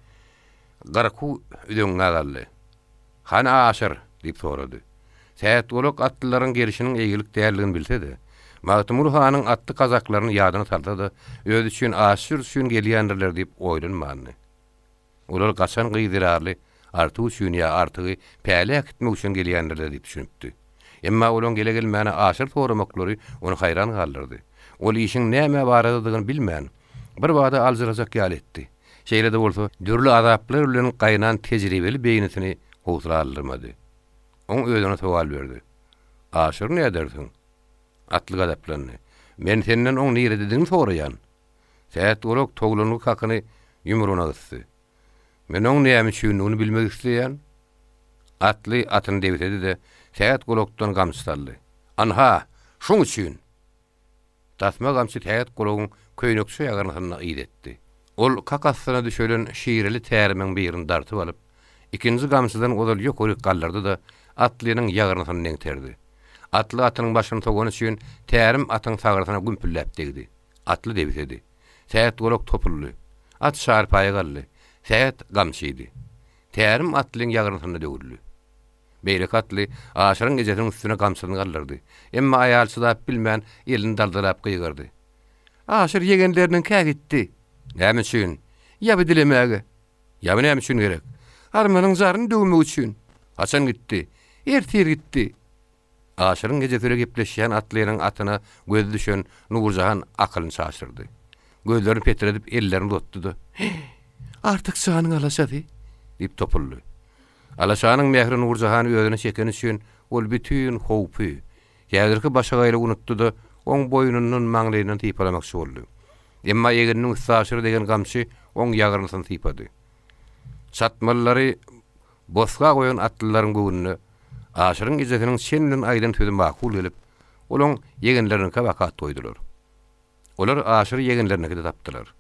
garaku üdeňe galdy. "Hana aşyr?" diýip sorady. Sähet golak atlylaryň gelişiniň eýgilik däldigini bilse-de, Magtymur hanyň atly kazaklaryny ýadyna saldy, öz üçin aşyr üçin gelýändirler diýip oýlanmady. Olar gaçan gyýdyrarly, arty üçin ýa artygy päle akitmek üçin gelýändirler diýip düşünipdi. Emma olaň gele-gelmäne aşyr soramoklary onu haýran galdyrdy. Ol işiň näme baradygyny bilmän, bir wada alzyrajak ýal etdi. Şeýle de bolsa, dürli azaplar bilen gaýnan tejribeli beýnitini howsala aldyrmady. Oň özüne sowal berdi. "Aşyr nädersiň?" Atly gadaplandy. "Men senden oň nire dediňi soraýan." Sähet olak toglanyk hakyny ýumrugyna gysdy. "Men oň näme üçin onu bilmek isleýän?" Atly atyny debitedi de sähet golakdan gamçytaldy. "Anha, şoň üçin." Tasma gamçy täýet golagyň köýnekçi ýagaryndan ýetdi. Ol kakasyna düşölen şiirli tärimeň birini dartyp alyp, ikinji gamçydan odal ýokury gallardy da atlynyň ýagaryndan neňterdi. Atly atynyň başyny togan üçin tärim atyň sagarsyna gümpülläp degdi. Atly debitedi. Sähet golak topully. At şarpaýa galdy. Sähet gamçydy. Tärim atlyň ýagaryndan döwürli. Beýle atly aşyryň ejetiniň üstüne gamçyny gallardy. Emma aýal çydap bilmän elini daldalap gyýgyrdy. "Aşyr ýegenleriniň kägitdi." "Näme üçin?" "Ýa bidilemäge." "Ýa näme üçin gerek?" "Armanyň zaryny döwmek üçin." "Haçan gitdi?" "Ertir gitdi." Aşyryň gejetire gepleşýän atlynyň atyna göz düşen Nurjahan akylyny şaşyrdy. Gözlerini peteredip ellerini tutdy. "Artyk sanyň alaşady" diýip topuldy. Alaşanyň mehrini urjahany özüne çeken üçin ol bütün howpy, ýagyrky başa gaýly unutdy da oň boýnundan maňlaýyndan typalamakçy boldy. Emma ýeginiň üstaşyry degen gamçy oň ýagrynyň typady. Satmallary bosga goýan atlylaryň göwünne aşyryň izetiniň şenlen aýdan tödü makul gelip, olaň ýegenlerini kabakat toýdular. Olar aşyry ýegenlerini tapdylar.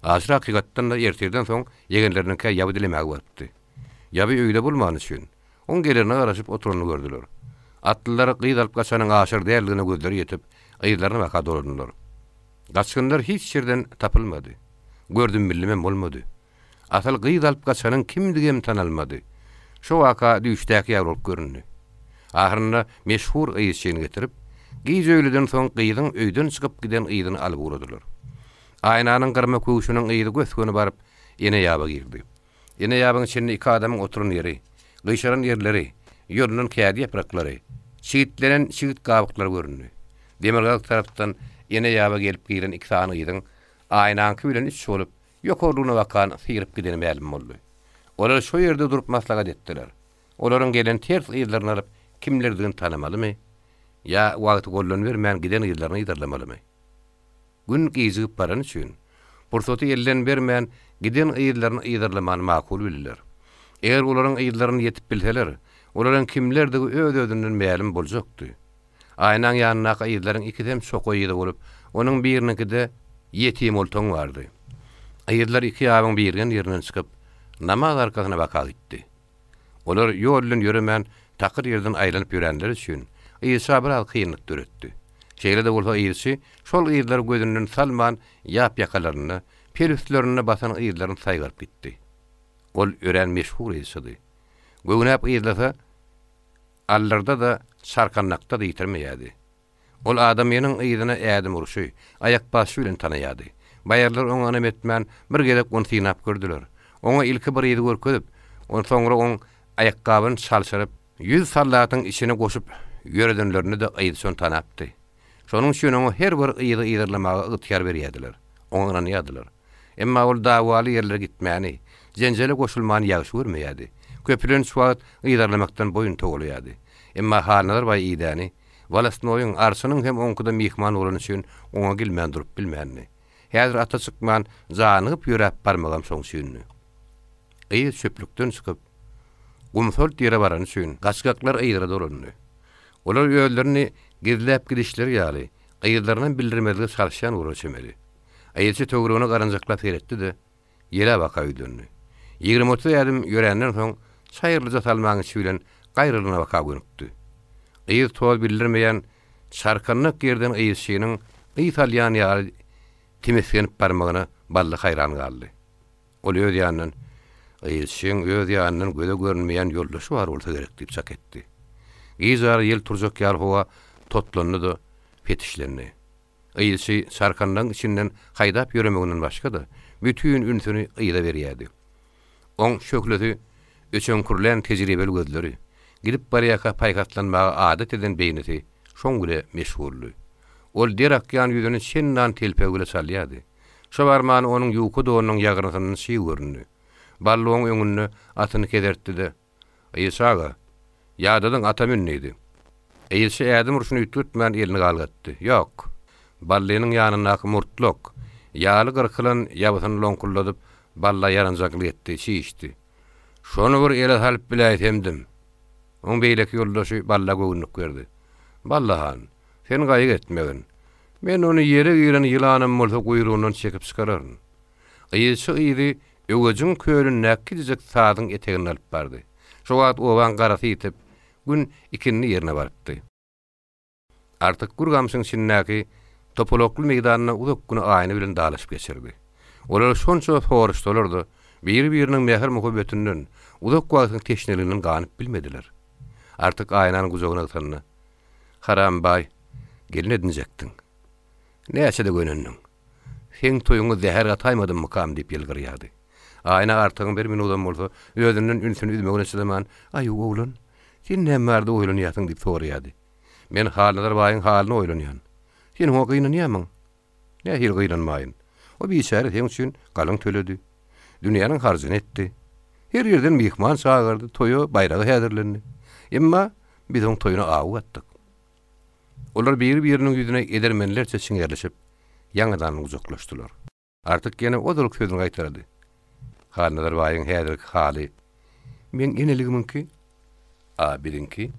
Aşyr hakykatdan da ertirden soň ýegenlerini ýaby dilemäge barpdy. Ýaby öýde bolmany üçin oň gelerine garaşyp oturanyny gördüler. Atlylar gyýdalyp gaçanyň aşyr däldigine gözleri ýetip, gyýlaryna baka dolandylar. Gaçkynlar hiç ýerden tapylmady. Gördüm bilmem bolmady. Asal gyýdalyp gaçanyň kimdigini tanalmady. Şo waka düşdäki ýaly bolup göründi. Ahyrynda meşhur gyýyşyny getirip, gyýjölüden soň gyýdyň öýden çykyp giden gyýdyny alyp uradylar. Aynanyň gyrma köwüşiniň gyýdy gösküni baryp, ene ýaba girdi. Ene ýabyň içinde iki adamyň oturan ýeri, gyşaran ýerleri, ýolunyň kädi ýapraklary, çigitlenen çigit gabyklary göründi. Demirgal tarapdan ene ýaba gelip giren iki sany gyýdyň aynanky bilen iç bolup, ýokurlygyna bakan syrip gideni ma'lum boldy. Olar şo ýerde durup maslahat etdiler. Olaryň gelen ters gyýlaryny alyp kimlerdigini tanamalymy? Ya wagty gollan bermän giden gyýlaryny ýydarlamalymy? Gün gyzyp baran üçin pursaty elden bermän giden gyýlaryny ýydarlamany makul bilirler. Eger olaryň gyýlaryny ýetip bilseler, olaryň kimlerdigi öz-özünden ma'lum boljakdy. Aynan ýanyna gyýlaryň ikidem sokoýydy bolup, onuň birinikide ýetim oltoň bardy. Gyýlar iki ýabyň birinden ýerinden çykyp, namaz arkasyna baka gitdi. Olar ýoldan ýöremän takyr ýerden aýlanyp ýörenler üçin Isa bir kynlyk döretdi. Şeýle-de bolsa Isa şol gyýlar gözünden salman ýap ýakalaryny, pelüstlerini basan gyýlaryny saýgaryp gitdi. Ol ören meşhur Isa'dy. Göwnäp gyýlasa allarda da sarkannakda da ýitirmeýärdi. Ol adam ýanyň gyýdyna ädim urşy, ayak basy bilen tanaýardy. Baýarlar oňa emetmän bir gelek onu synap gördüler. Oňa ilki bir ýygy görkezip, on soňra oň ayakkabyn çalşyryp, 100 sallatyň içine goşup ýöredenlerini de aýdyşon tanapdy. Şonuň üçin oňa her bir ýygy ýydarlamaga ygtyar berýärdiler. Oňa ýadylar. Emma ol dawaly ýerlere gitmäni, jenjele goşulmany ýagşy görmeýärdi. Köpülen suwat ýydarlamakdan boyun togulýardy. Emma halnalar baý ýydány, walasny oýun arsynyň hem oňkuda mihman bolan üçin oňa gelmän durup bilmänni. Häzir ata çykman janyp ýörep barmagam soň süýnni. Gyýy çöplükden çykyp gumsol ýere baran üçin gaçgaklar ýyra dolandy. Olar ýöllerini gizläp gidişleri ýaly, gyýlaryny bildirmezlige çalşan ura çemeli. Aýyçy tögürüne garanjaklap beretdi de ýere baka ýdöndy. 20-30 ýadım ýörenden soň saýyrlyja salmagy üçin gaýrylyna baka görüpdi. Gyýy tol bildirmeýän sarkanlyk ýerden gyýyşynyň Italyan ýaly timeslenip barmagyna balla haýran galdy. Ol öz ýanynyň gyýyşyň öz ýanynyň göze görünmeýän ýoldaşy bar bolsa gerek diýip çak etdi. Gyýzar ýel turjak ýar howa totlandy da fetişlendi. Gyýyşy sarkanlyň içinden haýdap ýöremeginden başga da bütün ünsüni gyýda berýärdi. Oň şökleti öçünkürlen tejribeli gözleri, gidip barýaka paýgatlanmagy adat eden beýneti şoň güle meşhurly. Ol derak ýan ýüzüni şendan telpegile salýardy. Şo barmany onuň ýuwky donyň ýagrynyň şy göründü. Balloň öňünde atyny kedertdi de, "Isaga, ýadadyň ata minnidi." Eýilşi ädim urşuny tutmän elini galgatdy. "Ýok." Ballynyň ýanyna murtlok, ýaly gyrkylan ýabysyny lonkulladyp, balla yaranjakly etdi, şişdi. "Şonu bir ele salyp biläýsemdim." Oň beýleki ýoldaşy balla göwnük berdi. "Ballahan, sen gaýyk etmegin. Men onu ýere giren ýylanym bolsa guýrugyndan çekip çykararyn." Gyýyşy ýygy öwejin körün näkidijek sadyň etegini alyp bardy. Şo wagt owan garasy ýitip, gün ikinni ýerine barypdy. Artyk gurgamsyň çinnäki topolokly meýdanyna uzak güni aýny bilen dalaşyp geçirdi. Olar şonça horuşdalardy, bir-biriniň mehr muhabbetinden, uzak wagtyň teşneliginden ganyp bilmediler. Artyk aýnanyň gujagyna gytandy. "Haram baý, gelin edinjekdiň. Näçede gönündüň? Sen toýuňy zäher ataýmadymmy kam?" diýip ýelgirýärdi. Aýna artygyň bir minutam bolsa, özünden ünsüni üzmegine çydaman, "Aý oglan, sen nämerdi oýlanýasyň?" diýip sorýardy. "Men halnalar baýyň halyny oýlanýan. Sen hoňa gynanýarmyň?" "Nähir gynanmaýyn. O biçare sen üçin galyň töledi. Dünýäniň harjyny etdi. Her yerden mihman çağırdı, toyu bayrağı häzirlendi. Emma biz oň toyuna awy atdyk. Olar bir-biriniň ýüzüne edermenlerçe siňerleşip, ýaňadan uzaklaşdylar. Artyk gene odalyk sözüni gaýtardy. Hanadar baýyň häzirki haly. Men eneligimki, birinki,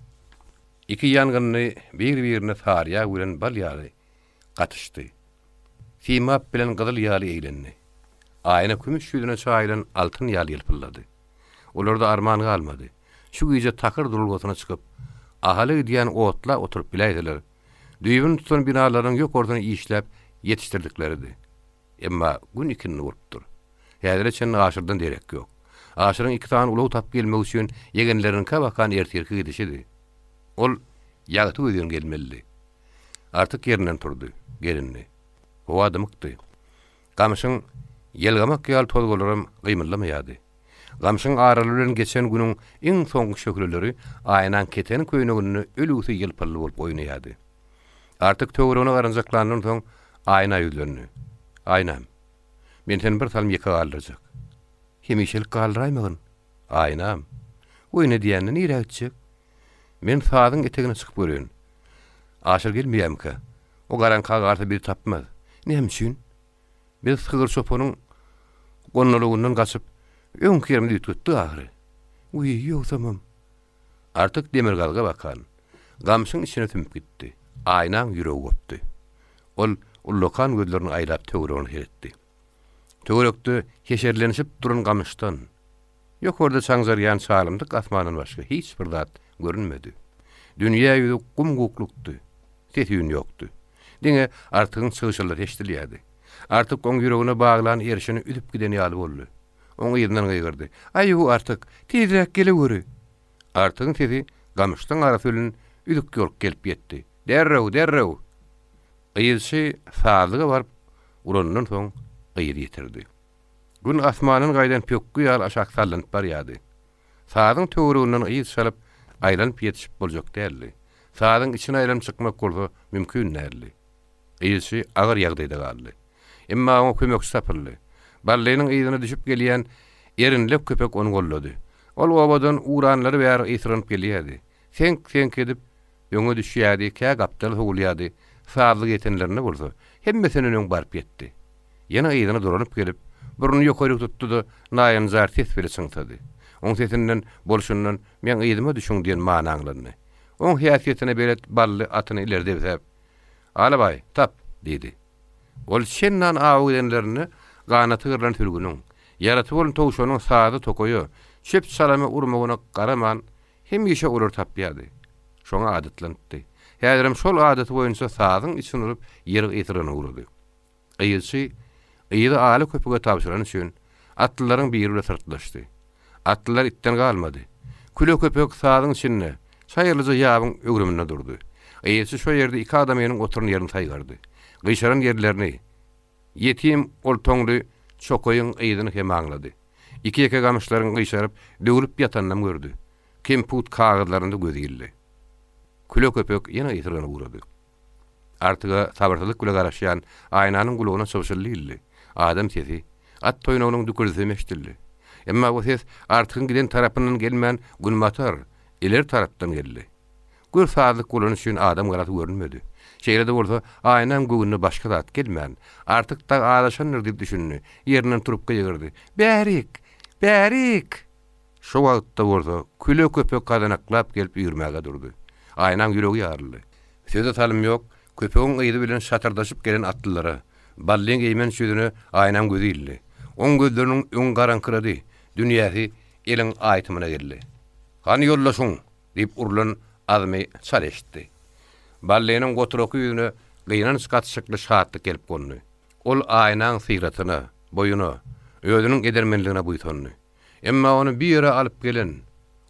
iki ýangynny bir-birine tarýa bilen bal ýaly gatyşdy. Simap bilen gyzyl ýaly eýlendi. Aýna kümüş ýüzüne çaýlan altyn ýaly ýelpillady. Olarda arman galmady. Şu güýje takır durulgatyna çykyp, ahaly diýen otla oturup biläýdiler. Düýbün tutan binalaryň ýokardan işläp ýetişdirdikleridi. Emma gün ikini urupdyr. Häzirçe aşyrdan derek ýok. Aşyryň iki tane ulaw tap gelmek üçin ýegenleriň kabakan ertirki gidişidi. Ol ýagty öýden gelmeli. Artyk ýerinden turdy, gelindi. O adamykdy. Gamşyň ýelgamak ýal tolgularym gymylamaýady. Gamşyň araly bilen geçen günüň iň soňky şökleleri aýnan keten köýnegini ölüsi ýylpyrly bolup oýnaýady. Artyk töwrüne garanjaklandan soň aýna ýüzlerini. Aýnam. Men sen bir salym ýeka galdyrjak. Hemişelik galdyraýmagyn. Aýnam. Oýna diýänden ýere gitjek. Men sadyň etegine çykyp görýän. Aşyr gelmeýämkä. O garanka garty bir tapmaz. Näme üçin? Biz sygyr çopanyň gonnalygynyň gaçyp öňki ýerimi ýetdi ahyry. Uý, ýok tamam. Artyk demirgalga bakan. Gamşyň içine tümüp gitdi. Aýnaň ýüregi gopdy. Ol ullokan gözlerini aýlap töwregini heretdi. Töwerekde keşerlenişip duran gamyşdan. Ýokarda çaňzarýan çalymdyk asmanyň başga hiç bir zat görünmedi. Dünýä ýüzü gumguklukdy. Tetüýün ýokdy. Diňe artygyň çygyşlary eşdilýärdi. Artyk oň ýüregine baglan erişini üdüp giden ýaly boldy. Oň ýerinden gaýgyrdy. Aýu artyk, tezrek gelegöri. Artygyň sesi gamyşdan arasylyn üdük ýolup gelip ýetdi. Derrew. Ýylşy sazlyga baryp urandan soň gyýyr ýetirdi. Gün asmanyň gaýdan pökkü ýal aşak sallanyp barýady. Sadyň töwereginden ýyl salyp aýlanyp ýetişip boljak däldi. Sadyň içine aýlanyp çykmak bolsa mümkin näli. Ýylşy agyr ýagdaýda galdy. Emma o kömek sapyrly. Balleýynyň ýyzyna düşüp gelýän erinlep köpek onu gollady. Ol obadan uranlary bäri ýetirip gelýärdi. Sen kedip ýöňe düşýärdi, kä gapdal howlýardy. Sazlyk ýetenlerine bolsa hemmesini öňe baryp ýetdi. Ýene ýyzyna duranyp gelip burunu ýokary tutdy da naýan zar ses bile çyňtady. Oň sesinden bolşundan men ýyzyma düşüň diýen many anglady. Oň hiýasetine belet bally atyny ilerde bizäp "Alabay, tap" diýdi. Ol şennan awy edenlerini ganaty gyrlan türgünüň, yaratyp bolan towşanyň saady tokoýu, şep salamy urmagyna garaman hemişe ular tapýardy. Şoňa adatlandy. Häzirim şol adaty boýunça sadyň içine urup ýeri ýetirene urdy. Ýyly aly köpüge tapşyran üçin atlylaryň biri sırtlaşdy. Atlylar itten galmady. Küle köpek sadyň içinde saýyrlyca ýabyň ögrümine durdy. Ýyly şo ýerde iki adam ýanyň oturan ýerini taýgardy. Gyşaran ýerlerini ýetim oltoňly çokoýyň ýyzyny hem aňlady. İki ýeke gamyşlaryň gyşaryp döwürüp ýatanyny gördü. Kemput kagydlarynda gözi ýildi. Küle köpek ýene ýetirene urady. Artyga sabartylyk güle garaşýan aýnanyň gulagyna çowşully. Adam sesi at toýnagynyň dükürzi eşdildi. Emma bu ses artygyň giden tarapyndan gelmän gülmatar, iler tarapdan geldi. Gür saatlyk gulany üçin adam garaty görünmedi. Şeýlede bolsa aýnam göwünde başga zat gelmän. Artyk da adaşandyr diýip düşündi. Ýerinden turup gaýyrdy. Bärik. Şo wagtda bolsa küle köpek gadanaklap gelip ýürmäge durdy. Aýnam ýüregi ýaryldy. Söze talym ýok. Köpegiň ýydy bilen şatardaşyp gelen atlylara balleň eýmen şüdüne aýnam gözi ýildi. Oň gözleriniň öň garankyrady. Dünýäsi eliň aýtymyna geldi. "Hany ýollaşyň" diýip urulan adamy çareşdi. Balleýynyň goturoky ýüzüne gyýnan çykatşykly şatlyk gelip gondy. Ol aýnaň syratyna, boýuna, özüniň edermenligine buýtandy. Emma onu bir ýere alyp gelen,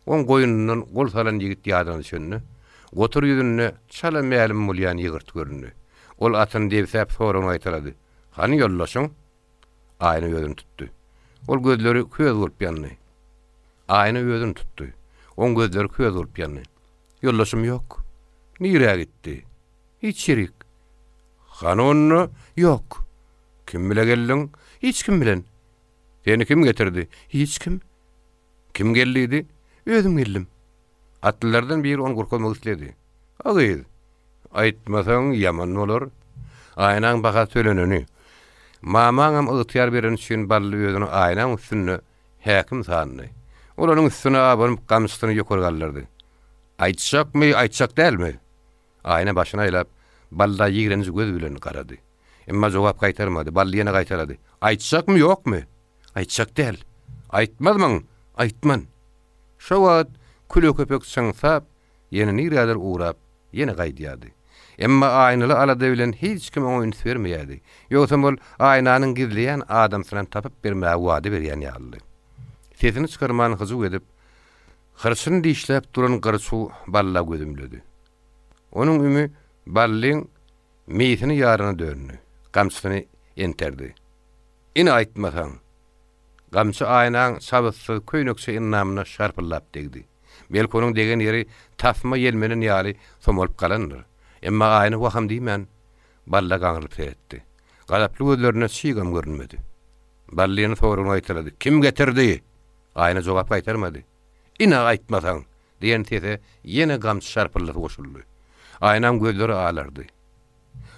oň goýundan gol salan ýigit ýadyna düşenni. Gotur ýüzüne çala mälim bolýan ýygyrt göründü. Ol atyny depsäp soragyny aýtylady. "Hany ýollaşyň?" Aýna ýözüni tutdy. Ol gözleri köz bolup ýandy. Aýna ýözüni tutdy. Oň gözleri köz bolup ýandy. "Ýollaşym ýok." "Nirä gitdi?" "Hiç ýerik." "Hanony?" "Ýok." "Kim bilen geldiň?" "Hiç kim bilen." "Seni kim getirdi?" "Hiç kim." Kim gelliydi? Özüm geldim. Atlılardan biri onu gurkulmak istedi. Ağıydı. Aýtmasaň ýaman bolar. Aýnaň baka söyleneni. Mamaňam ygtyýar beren üçin bally özüni aýnaň üstüne häkim sandy. Olanyň üstüne abanyp gamsyny ýokary gallardy. Aýtjakmy, aýtjak dälmi? Aýna başyna aýlap, balda ýigrenji göz bilen garady. Emma jogap gaýtarmady, bally ýene gaýtarady. Aýtjakmy, ýokmy? Aýtjak däl. Aýtmadymyň? Aýtman. Şo wagt küle köpek saňsap, ýene nirýalar uğrap, ýene gaýdýady. Emma aýnaly alada bilen hiç kim oňa üns bermeýärdi. Ýogsa bol aýnanyň gizleýän adamsyna tapyp bermäge wady berýän ýaly. Sesini çykarman hyzyp edip, hırçyn dişläp duran garçu balla gözümledi. Onuň ümi ballyň meýsini ýaryna döndü. Gamsyny enterdi. Ine aýtmasaň. Gamçy aýnaň sabysy köýnekçe innamyna şarpylap degdi. Belkonuň degen ýeri tasma ýelmenen ýaly somolup galandyr. Emma aýny waham diýmän, balla gaňryp seretdi. Galaply gözlerine şygam görünmedi. Ballyny sorugyny aýtylady. Kim getirdi? Aýny jogap gaýtarmady. Ine aýtmasaň, diýen tese ýene gamçy şarpylyp goşuldy. Aýnaň gözleri ağlardy.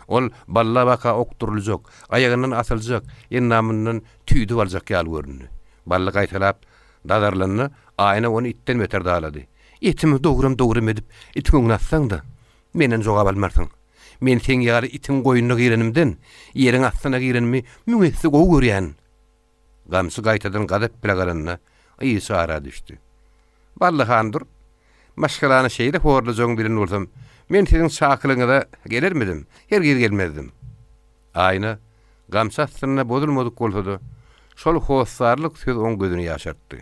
Ol balla baka okturuljak, aýagynyň asyljak, ennamynyň tüýdi baljak ýaly göründi. Balla gaýtalap dadarlanyny aýna onu itten beter dağlady. Etimi dogrum edip, itimi nassaň da, menen jogap almarsyň. Men sen ýaly itin goýunyna girenimden, ýeriň astyna girenimi müňesi gowy görýän. Gamsy gaýtadan gadap bile garanyna ýyşy ara düşdi. Balla handyr, maşgalany şeýle horlajaň bilen bolsam, men senin çakylyňa da gelermidim, her yer gelmezdim. Aýna gamsa astyna bodulmadyk bolsa-da, şol hossarlyk söz oň gözüni ýaşartdy.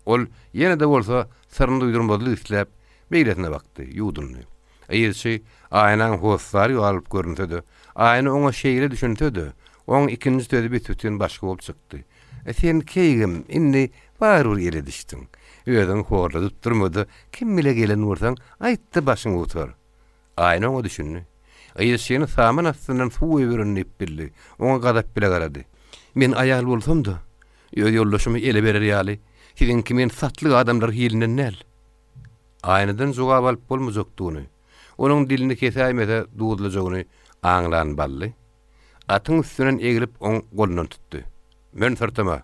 Ol ýene de bolsa sırny duýdurmadyk isläp, beýletine bakdy, ýudundy. Ýyşy aýnaň hossary alyp görünse-de, aýna oňa şeýle düşünse-de, oň ikinji sözü bitipden başga bolup çykdy. Sen keýgim, inni barur ýere düşdüň. Özüň horla tutturmady, kim bile gelen bolsaň, aýtdy başyň otur. Aýna oňa düşündi. Ýyşyny saman astyndan suw öwrünip bildi. Oňa gadap bile garady. Men aýal bolsam-da, öz ýoldaşymy ele berer ýaly. Siziň kimen satlyk adamlar hilinden näl? Aýnadan jogap alyp bolmajakdygyny, onuň dilini kesäýmede duýdulajagyny aňlan bally. Atyň üstünden egilip oň golundan tutdy. Men sırtyma.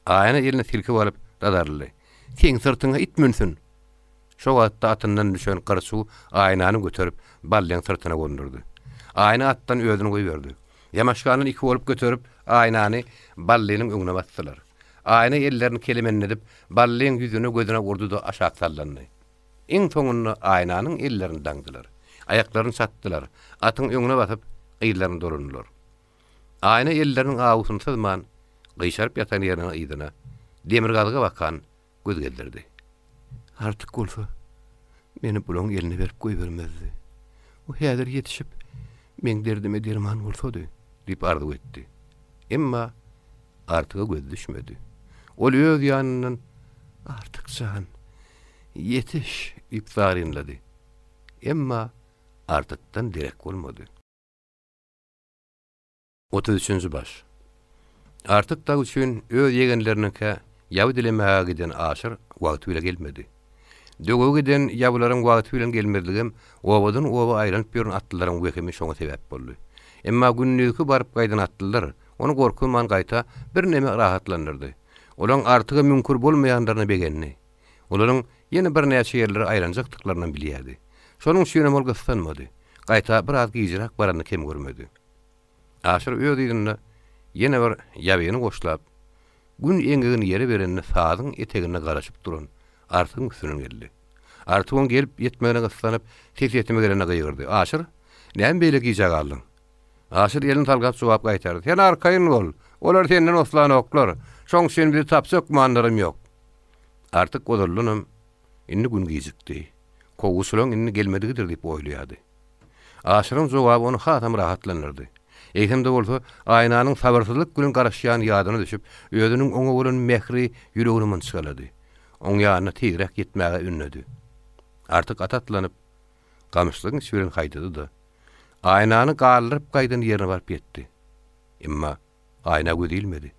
Aýna eline silkip alyp dadarly. Sen sırtyňa itmünsin. Şo wagtda atyndan düşen garçu aýnany göterip ballyň sırtyna gondurdy. Aýna atdan özüni goýberdi. Ýamaşganyny iki bolup göterip aýnany ballynyň öňüne basdylar. Aýna ellerini kelemen edip ballyň ýüzüne gözüne urdy da aşağı sallandy. Iň soňunda aýnanyň ellerini daňdylar. Aýaklaryny satdylar. Atyň öňüne basyp gyýlaryny dorundylar. Aýna elleriniň awusyny sızman gyşaryp ýatan ýerine ýydyna demir galyga bakan göz geldirdi. Artık bolsa meni bulan eline berip goýbermezdi. O häzir ýetişip men derdime derman bolsady diýip arzu etdi. Emma artık göz düşmedi. Ol öz ýanynyň artık can yetiş diýip zarynlady. Emma artykdan derek bolmady. 33-nji baş. Artık da üçin öz ýegenleriniňke ýawy dilemäge giden aşyr wagty bile gelmedi. Dögöge giden ýawlaryň wagty bilen gelmezligim obadan oba aýranyp ýören atlylaryň wekemi şoňa sebäp boldy. Emma günnüki baryp gaýdan atlylar onu gorkunman gaýta bir neme rahatlandyrdy. Olaň artygy mümkin bolmaýanlaryny begenni. Olaryň ýene bir näçe ýerlere aýranjakdyklaryny bilýärdi. Şonuň üçin ol gyslanmady. Gaýta bir az gyjrak barany kim görmedi. Aşyr öz ýerine ýene bir ýabyny goşlap, gün eňigini ýere berenni sazyň etegine garaşyp duran artyň üstüne geldi. Artyň gelip ýetmegine gyslanıp, tez-tezime gelene gyýyrdy. Aşyr, näme beýle gyjak aldyň? Aşyr ýelini talgap jogap gaýtardy. Sen arkaýyn bol. Olar senden oslan oklar. Şoň sen bizi tapsak mandarym ýok. Artyk godurlunum, inni gün gyjykdy. Kowusylaň inni gelmedigidir diýip oýlaýady. Aşyryň jogaby onu hatam rahatlandyrdy. Eýhemde bolsa, aýnanyň sabyrsyzlyk bilen garaşýan ýadyna düşüp, özüniň oňa bolan mehri ýüregini mınçgalady. Oň ýanyna tezrek ýetmäge ünnedi. Artyk atatlanyp, gamyşlygyň şüren haýdydy da, aýnany galyryp gaýdan ýerine baryp ýetdi. Emma aýna gödilmedi.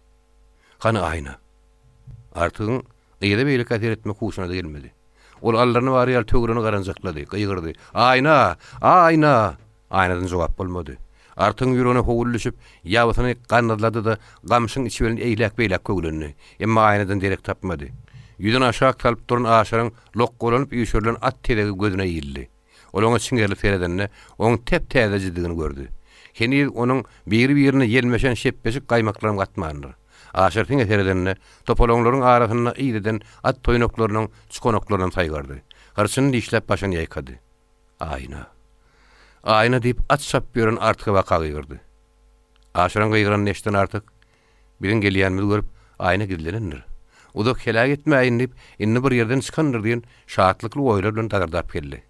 Hany aýna? Artygyň Ýa-da beýle käsir etmek huşuna da gelmedi. Ol allaryny bary ýaly tögreni garanjaklady, gygyrdy. Aýna, aýna. Aýnadan jogap bolmady. Artyň ýüregine howullyşyp, ýabysyny gannadlady da gamşyň içinden eýlek beýlek köglendi. Emma aýnadan derek tapmady. Ýüden aşağı talyp duran aşaryň lokgolanyp ýüşürlen at tedegi gözüne ýyldy. Olaňa çiňerli feredenne oň tep-täzejidigini gördü. Heni onuň bir-birine ýelmeşen şepbeşik gaýmaklaryň gatmanyny. Aşaryň feredenne topolonlaryň arasyna ýyrydan at toýnaklarynyň çykonaklaryny saýgardy. Garşyny işläp başyny ýaýkady. Aýna. Aýna diýip at çap beren artyga baka gyrdy. Aşaryň gyrgyran neşden artyk birin gelýänmi görüp aýna gizlenendir. Uda kelak etmäýin diýip inni bir ýerden çykandyr diýen şahatlykly oýlar bilen tagardyp geldi.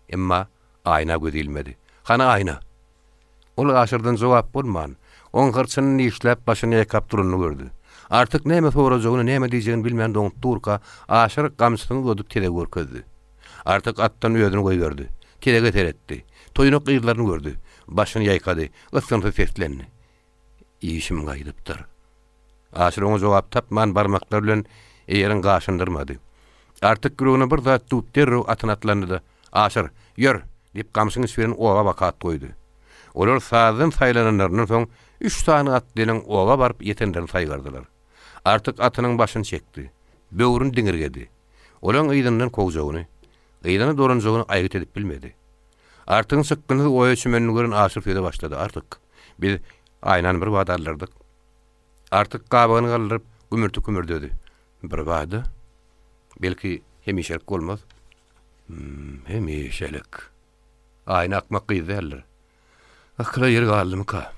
Emma aýna gözilmedi. Hana aýna. Ol aşyrdan jogap bolman. Oň garçyny işläp başyny ýakap duranyny gördü. Artyk näme sorajagyny, näme diýjegini bilmän doňup durka aşyr gamsyny gödüp tede görkezdi. Artyk attan öýdüni goýberdi. Tedege teretdi. Toýnak gyrlaryny gördü. Başyny ýaýkady, ysgynty seslendi. İşim gaýdypdyr. Aşyr oňa jogap tapman barmaklar bilen eýerin gaşyndyrmady. Artyk gürüňe bir zat tutup derrew atyna atlandy. Aşyr, ýör diýip gamsyny süren oga bakat goýdy. Olar sazyn saýlananlarynyň soň 3 tany at denen oga baryp ýetenlerini saýgardylar. Artyk atynyň başyny çekdi. Böwrüni diňirgedi. Olaň ýygynyň kowjagyny, ýygyny doranjagyny aýyt edip bilmedi. Artyň çykkyny oýa çümenini gören aşyr feýde başlady. Artyk biz aýnan bir wadarlardyk. Artyk gabagyny galdyryp gümürtü-kümürdedi. Bir wada belki hemişelik bolmaz. Hemişelik. Aýna akmak gyzdylar. Akla ýer galdymyka?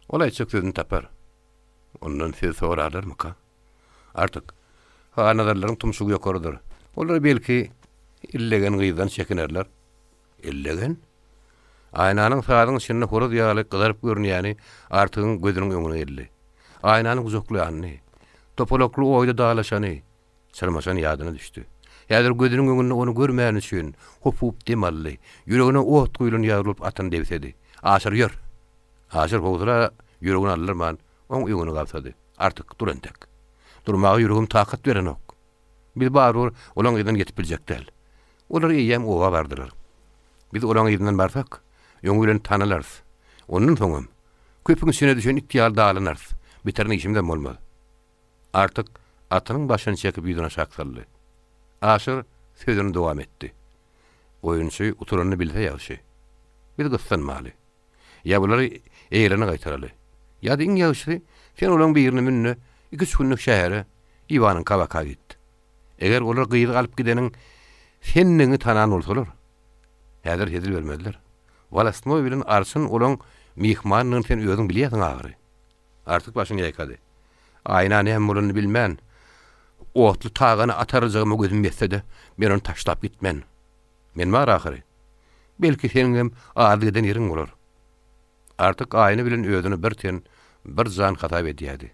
Olay çökdüni tapar. Ondan söz soralarmyka? Artyk hanadarlaryň tumşugy ýokarydyr. Olar belki illegen gyzdan çekinerler. Illegen? Aýnanyň sadyň içinde horaz ýaly gyzaryp görnýäni artygyň gözüniň öňüne geldi. Aýnanyň uzaklaýany, topolokly oýda dağlaşany, çyrmaşan ýadyna düşdi. Ýa-da gözüniň öňünde onu görmäni üçin hopup demally, ýüregine ot guýulan ýarylyp atan debsedi. Aşyr ýör. Aşyr howdura ýüregini alyrman, oň öňüne galsady. Artyk durandak. Durmagy ýüregim takat beren ok. Biz barur olaň ýerden ýetip biljekdäl. Olar eýem owa bardylar. Biz olaň ýerden barsak, öňü bilen tanalarys. Onuň soňam köpüň içine düşen ýaly dağlanarys. Biterni işimden bolmaz. Artyk atynyň başyny çekip ýüzüne şaksaldy. Aşyr sözüni dowam etdi. Oýunçy uturanyny bilse ýaşy. Bir gyssanmaly. Ya bulary eýleni gaýtaraly. Ya diň ýaşy sen olaň bir ýerine minne 2 günlük şähere Iwanyň kabaka gitdi. Eger olar gyýyl galyp gideniň senniňi tanan bolsalar, häzir hedil bermediler. Walasnoy bilen arşyn olaň mihmanyň sen özüň bilýärsiň agry. Artyk başyny ýaýkady. Aýna näme bolany bilmän. Otly tagany atarjagymy gözüm ýetse-de, men onu taşlap gitmän. Men bar ahyry. Belki senem adydan ýeriň bolar. Artyk aýna bilen özüni bir zan hatap edýärdi.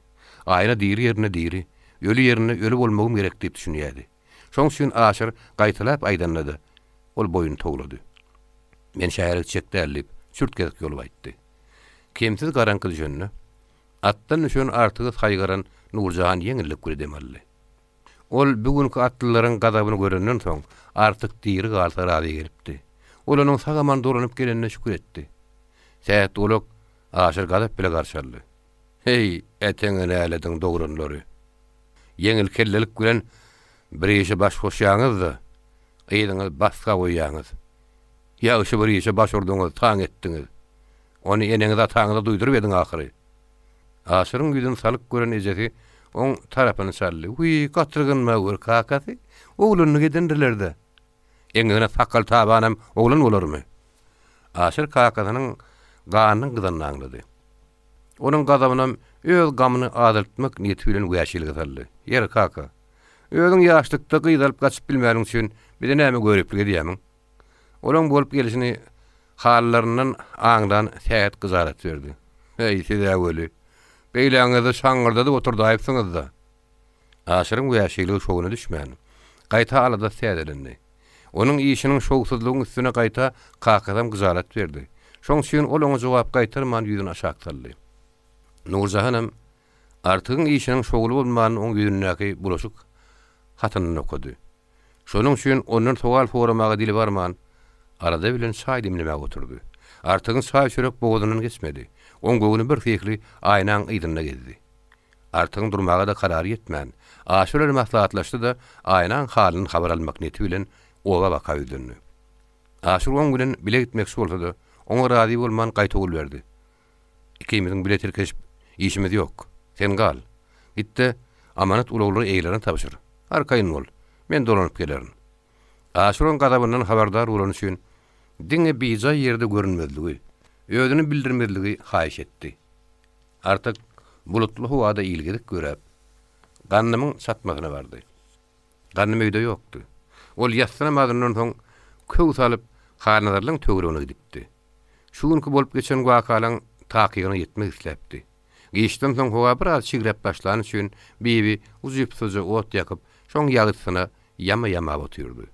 Aýna diýri ýerine diýri, ölü ýerine ölü bolmagym gerek diýip düşünýärdi. Şoň üçin aşyr gaýtylap aýdanlady. Ol boyuny toglady. Men şäherge çekdärlip, çürtkezik ýol aýtdy. Kimsiz garanky düşenni. Attan düşen artygy saýgaran Nurjahan ýeňillik göredemelli. Ol bugünkü atlylaryň gazabyny görenden soň artyk diýri galsa razy gelipdi. Olanyň sagaman dolanyp gelenine şükür etdi. Säät olak aşyr gazap bile garşaldy. Hey, eteňe nälediň dogranlary. Ýeňil kellelik bilen bir işe baş goşýaňyzdy. Eýdiňiz baska goýýaňyz. Ya şu bir işe baş urduňyz, taň etdiňiz. Onu eneňize taňyza duýduryp ediň ahyry. Aşyryň ýüzüni salyp gören ejesi oň tarapyny çaldy. Uy, gatyrgynma gör kakasy. Oglanyny gedendirlerde. Eňine sakal tabanam oglan bolarmy? Aşyr kakasynyň ganyny gyzanyny aňlady. Onuň gazabyna öz gamyny adaltmak niýeti bilen güýçilik edildi. Ýer kaka. Özüň ýaşlykda gyýdalyp gaçyp bilmäliň üçin bir näme görüplik edýämiň. Olaň bolup gelişini hallarynyň aňdan säät gyzarat berdi. Hey, size öli. Beýleňizi şaňgyrda oturdy aýpsyňyz-da. Aşyryň güýçiligi şoğuna düşmän. Gaýta alada sädelendi. Onuň işiniň şowsuzlygyny üstüne gaýta kakadam gyzarat berdi. Şoň üçin ol oňa jogap gaýtarman ýüzüne aşakdaldy. Nurjahanam artygyň işiniň şowly bolmanyň oň ýüzündäki bulaşyk hatynyny okudy. Şonuň üçin onuň sowal soramagy dili barman, arada bilen çaý demlemäge oturdy. Artygyň çaý çörek boğazyndan geçmedi. Oň göwüni bir fikri aýnaň ýdyna gezdi. Artygyň durmaga da karar ýetmän. Aşurar maslahatlaşdy da aýnaň halyny habar almak niyeti bilen owa bakaýdy. Aşur oň günen bile gitmekçi bolsa-da, oňa razy bolman gaýtagul berdi. Ikimiziň bile terkeşip işimiz ýok. Sen gal. Gitti, amanat ulagly eýlerini tapşyr. Arkaýyn bol. Men dolanyp gelerim. Aşuryň gadabyndan habardar bolan üçin diňe biza ýerde görünmezligi, özüni bildirmezligi haýyş etdi. Artyk bulutly howada ýylgydyk görüp, gannymyň çatmagyna bardy. Gannym öýde ýokdy. Ol ýatsana madyndan soň köw salyp hanadarlyň töweregine gidipdi. Şu günki bolup geçen wakalaň takygyna ýetmek isläpdi. Geçden soň howa biraz çigrep başlan üçin bibi uzyp söze ot ýakyp, şoň ýagytyna yama oturdy.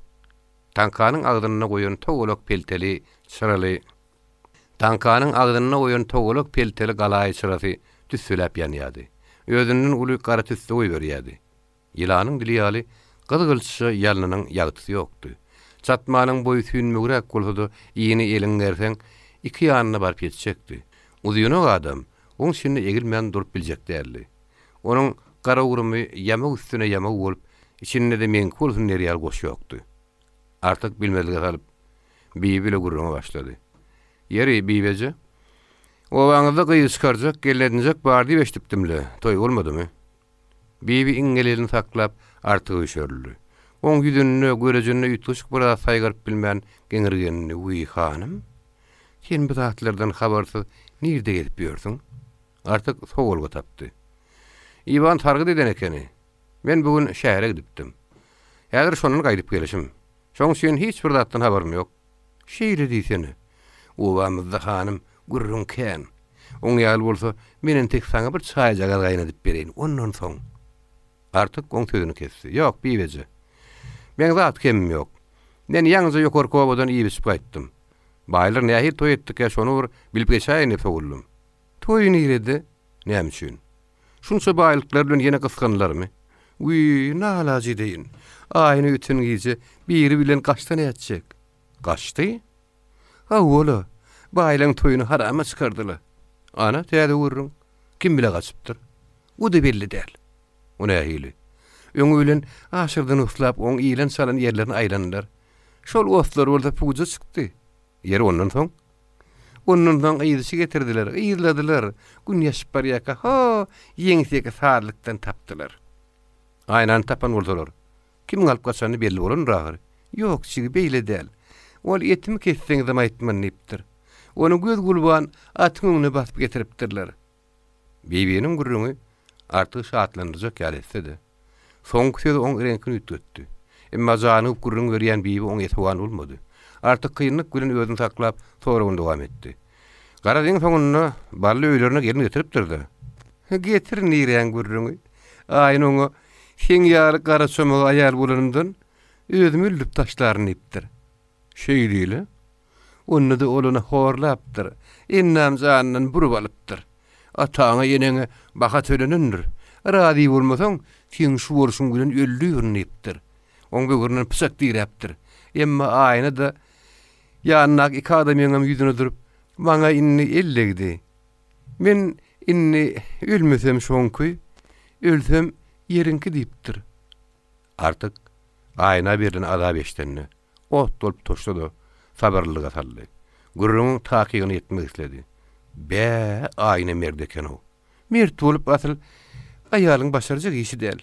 Tankanyň agdyna goýan togolak pelteli çyraly. Tankanyň agdyna goýan togolak pelteli galaý çyrasy tüsläp ýanýady. Özüniň uly gara tüsde goýberýärdi. Ýylanyň dili ýaly gydgylçy ýalynyň ýagtysy ýokdy. Çatmanyň boýy süýnmegirek bolsa-da ýyny eliň gerseň iki ýanyna barp ýetjekdi. Uzyny adam oň şinni egilmän durup biljek däldi. Onuň gara urumy ýama üstüne ýama bolup, içinde de men kulsun nerýär goş ýokdy. Artyk bilmezlige salyp biýbile gurruma başlady. Ýeri biýbeje. O waňyzda gyýy çykarjak, gelenjek bar diýip eşdipdimle. Toý bolmadymy? Biýbi iňgelini saklap artyk üşörldi. Oň ýüzüne görejine ýutuşyk bir saýgaryp bilmän geňirgenini "Uy hanym, sen bu zatlardan habarsyz nirde gelip ýörsiň?" Artyk sowalga tapdy. "Iwan targyd eden ekeni. Men bugün şähere gidipdim. Häzir şonuň gaýdyp gelişim. Şoň üçin hiç bir zatdan habarym ýok." "Şeýle diýseni. Owamyzda hanym gurrun kän. Oň ýaly bolsa, menen tek saňa bir çaý jagal gaýnadyp bereýin. Ondan soň." Artyk oň sözüni kesdi. "Ýok, biýbeje. Men zat kemim ýok. Men ýalňyza ýokary kowadan iýip gaýtdym. Baýlar nähir toý etdik ya şonu bilip geçäýin diýip soguldum." "Toýy nirede? Näme üçin? Şunça baýlyklar bilen ýene gyskanlarmy? Uy, nalaji deyin. Aýny ütün giýje biri bilen gaçtan ýetjek." "Gaçdy? Ha ola. Baýlaň toýuny harama çykardylar. Ana täze gurrun. Kim bile gaçypdyr? O da belli däl. O nähili? Öňü bilen aşyrdan uslap oň iýlen salan ýerlerini aýlandylar. Şol ostlar bolsa puja çykdy. Ýer ondan soň? Ondan soň ýydyşy getirdiler, ýyladylar. Gün ýaşyp barýaka, ha, ýeňseki sarlykdan tapdylar. Aynan tapan bolsalar. Kim galyp gaçany belli bolan ragyr. Ýok, çygy beýle däl. Ol etimi kesseňiz hem aýtman nipdir. Onu göz gulban atyňyny basyp getiripdirler." Biýbiniň gurruny artyk şatlandyrjak ýaly etsedi. Soňky söz oň reňkini ütgetdi. Emma janyp gurrun görýän biýbi oň ýetwan bolmady. Artyk kynlyk bilen özüni saklap soragyny dowam etdi. "Garadyň soňuny barly öýlerine gelin getiripdirdi." "Getir nireň gurruny. Aýyn oňa sen ýaly gara çömegi aýal bolanyndan özümi üldüp taşlaryny ipdir." "Şeý diýle. Onu da olana horlapdyr. Ennam janyny burup alypdyr. Ataňa ýeneňe baka tölenendir. Razy bolmasaň, sen şu borşuň bilen öldürýän ipdir. Oň böwründen pysak diýräpdir. Emma aýyna da ýanyna iki adam ýeňem ýüzüne durup, maňa inni ellegdi. Men inni ölmesem şoňky, ölsem ýerinki diýipdir." Artyk aýyna berilen azap eşdenni. Ot dolup toşlady. Sabarlyga saldy. Gurrun takygyny ýetmek isledi. "Be, aýyna merdeken o. Mert bolup asyl aýalyň başarjak işi däl.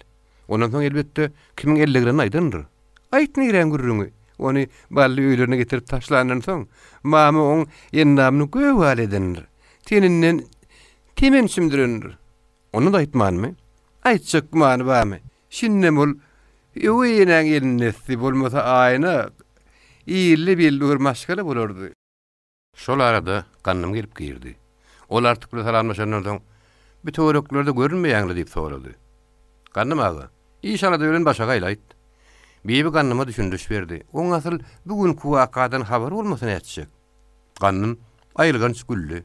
Ondan soň elbetde kimiň ellegirini aýdyndyr. Aýt nireň gurruny. Ony bally öýlerine getirip taşlandan soň, mama oň ýennamyny göwal edendir. Teninden temen şimdirendir. Onu da aýtmanmy? Aýtjak many bamy. Şinnem ol, öýeňň elnesi bolmasa aýyna ýyly belli bir maşgala bolardy. Şol arada gannym gelip girdi. Ol artyk bir salamlaşandan soň bir töwereklarda görünmeýäňli diýip sorady. "Gannym aga, inşallah da ölen başa gaýlaýt." Biýbi gannyma düşündüş berdi. Oň asyl bugünkü wakadan habar bolmasyn etjek. Gannym aýylgany güldü.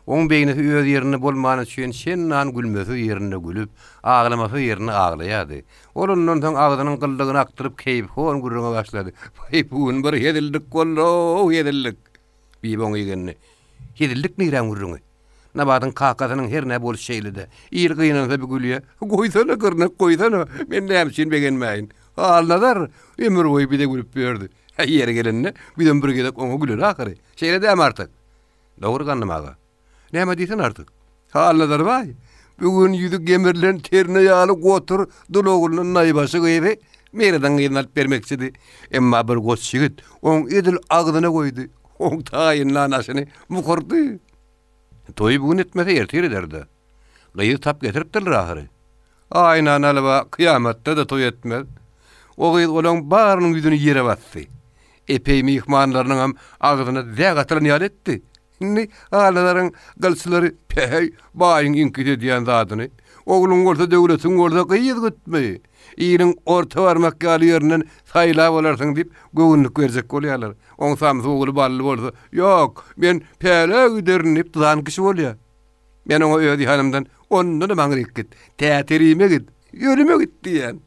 Oň beýnesi öz ýerinde bolmany üçin şennan gülmesi ýerinde gülüp, aglamasy ýerine aglaýady. Ondan soň agdynyň gyldygyny aktyryp keýip hon gurruna başlady. Vay bugün bir hedildik gollo, hedildik. Biýboň ýegenni. Hedildik niýram gurruna. Nabadyň kakasynyň her näme boluş şeýlede. İl gynansa bir gülýe. Goýsana gyrnak goýsana. Men näme üçin begenmäýin. Alnadar ömür boyu bir de gülüp berdi. Ýere gelenne birden bir gelek oňa güler akyry. Şeýle däm artyk. Dogry gannamaga. Näme diýsen artyk? Alnadar baý. Bugün ýüzü gemirlen terine ýaly gotur dulogulnyň naýbaşy gyýdy. Mereden gynap bermekçidi. Emma bir goç şigit oň edil agdyna goýdy. Oň taýynlan aşyny mukurdy. Toy bugün etmese ertir ederdi. Gyýy tap getiripdir ahyry. Aýnan alba kıyamatda da toy etmez. O gyýy olaň barynyň ýüzüni ýere bassy. Epey mihmanlarynyň hem agdyna zägatylan ýal etdi. Indi alalaryň gylçylary pey baýyň inkide diýen zadyny. Ogluň bolsa döwletiň bolsa gyýyz gitme. Ýylyň orta barmak ýalyrynyň saýlap bolarsyň diýip göwünlik berjek bolýarlar. Oň samsy ogly bally bolsa, "Ýok, men pele giderip duran kişi bolýar. Men oňa öýdi hanymdan ondan maňryk git, täterime git, ýölüme git" diýen.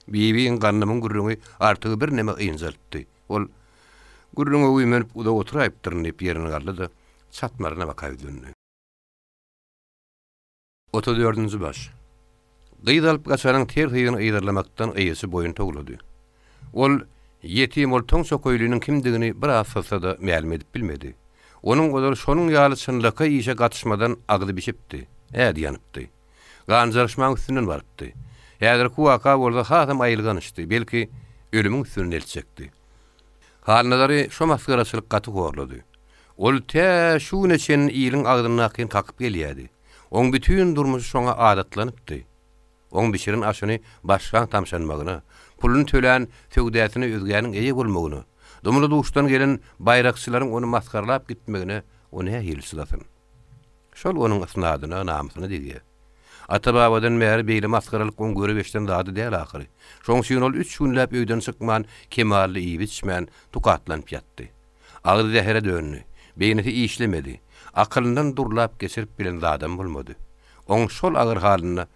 Bibiň gannymyň gurruny artygy bir näme ýynjaltdy. Ol gurruňa uýmanyp uda oturypdyr diýip ýerine garlady, çatmaryna bakaýdy. 34-nji baş. Gyýdalyp gaçanyň terhiýini ýydarlamakdan eýesi boyun toglady. Ol ýetim ol toň sokoýlynyň kimdigini bir asasa da ma'lum edip bilmedi. Onuň godar şonuň ýaly çynlyka işe gatışmadan agdy biçipdi, ädi ýanypdy. Ganjarşmaň üstünden barypdy. Häzir ku waka bolsa hasam aýylganyşdy, belki ölümüň üstüne elçekdi. Halnadary şo masgaraçylyk gaty gorlady. Ol tä şu neçen ýylyň agdyny akyn kakyp gelýärdi. Oň bütün durmuşy şoňa adatlanypdy. Oň biçirin aşyny başgan tamşanmagyna, pulunu tölen töwdäsini özgäniň eýe bolmagyna, dumly duşdan gelen bayrakçylaryň onu maskarlap gitmegine onu häýilsilasyn. Şol onuň ysnadyna, namysyna diýdi. Ata-babadan bäri beýle maskaralyk on görebeşden dady däl akyry. Şoň üçin ol 3 günläp öýden çykman, kemally iýip içmän tukatlanyp ýatdy. Agyry zähere dönni, beýneti işlemedi. Akylyndan durlap geçirip bilen adam bolmady. Oň şol agyr halyna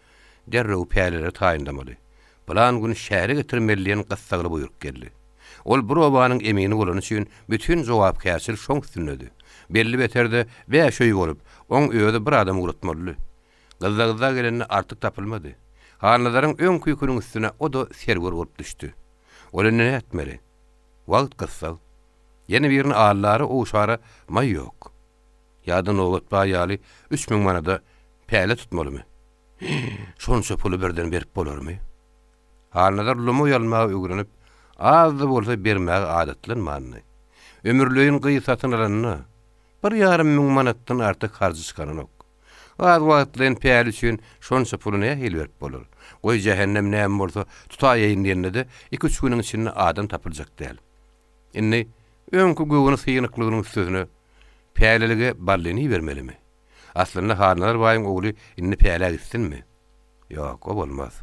derrew pälere taýyndamady. Bulan gün şähre getirmeliýän gyssagy buyruk geldi. Ol bir obanyň emini bolan üçin bütün jogapkärçilik şoň üstünde. Belli beterde we şöý bolup, oň öýde bir adam uratmaly. Gyzda gelende artyk tapylmady. Hanlaryň öň kuýkunyň üstüne o da serwer bolup düşdi. Ol näme etmeli? Wagt gyssa. Ýene birini allary o şara maý ýok. Ýadan ogatba ýaly 3000 manada päle tutmalymy? Şonça pulu birden berip bolarmy? Halnadar lumu ýalmagy öwrenip, azdy bolsa bermäge adatlanmandy. Ömürlüğün gyýsatyn alanyny 1,5 manatdan artyk harjy çykaran ok. Az wagtlaryň päli üçin şonça puluny hel berip bolar. Goý jehennem näme bolsa tutaýyn diýende 2-3 güniň içinde adam tapyljak däl. Indi öňkü göwüni syýynyklygynyň sözüne pälelige ballyny bermelimi? Aslında harnalar baýyň ogly inni päle gitsinmi? Ýok, o bolmaz.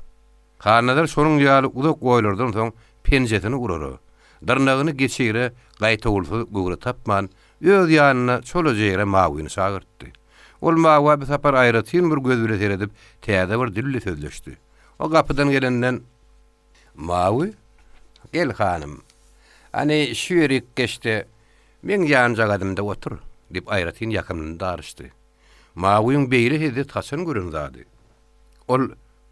Harnalar şonuň ýaly uzak goýlardan soň penjetini urar. Darnagyny geçire, gaýta ulsa göwre tapman, öz ýanyna çolajyra mawyny çagyrtdy. Ol mawa bir sapar aýratyn bir göz bilen seredip, täze bir dille sözleşdi. O gapydan gelenden, "Mawy, gel hanym. Ani şu ýerik geçdi, men ýanjagadymda otur" diýip aýratyn ýakynynda arışdy. Mawyň beýle hede taşan görünýärdi. Ol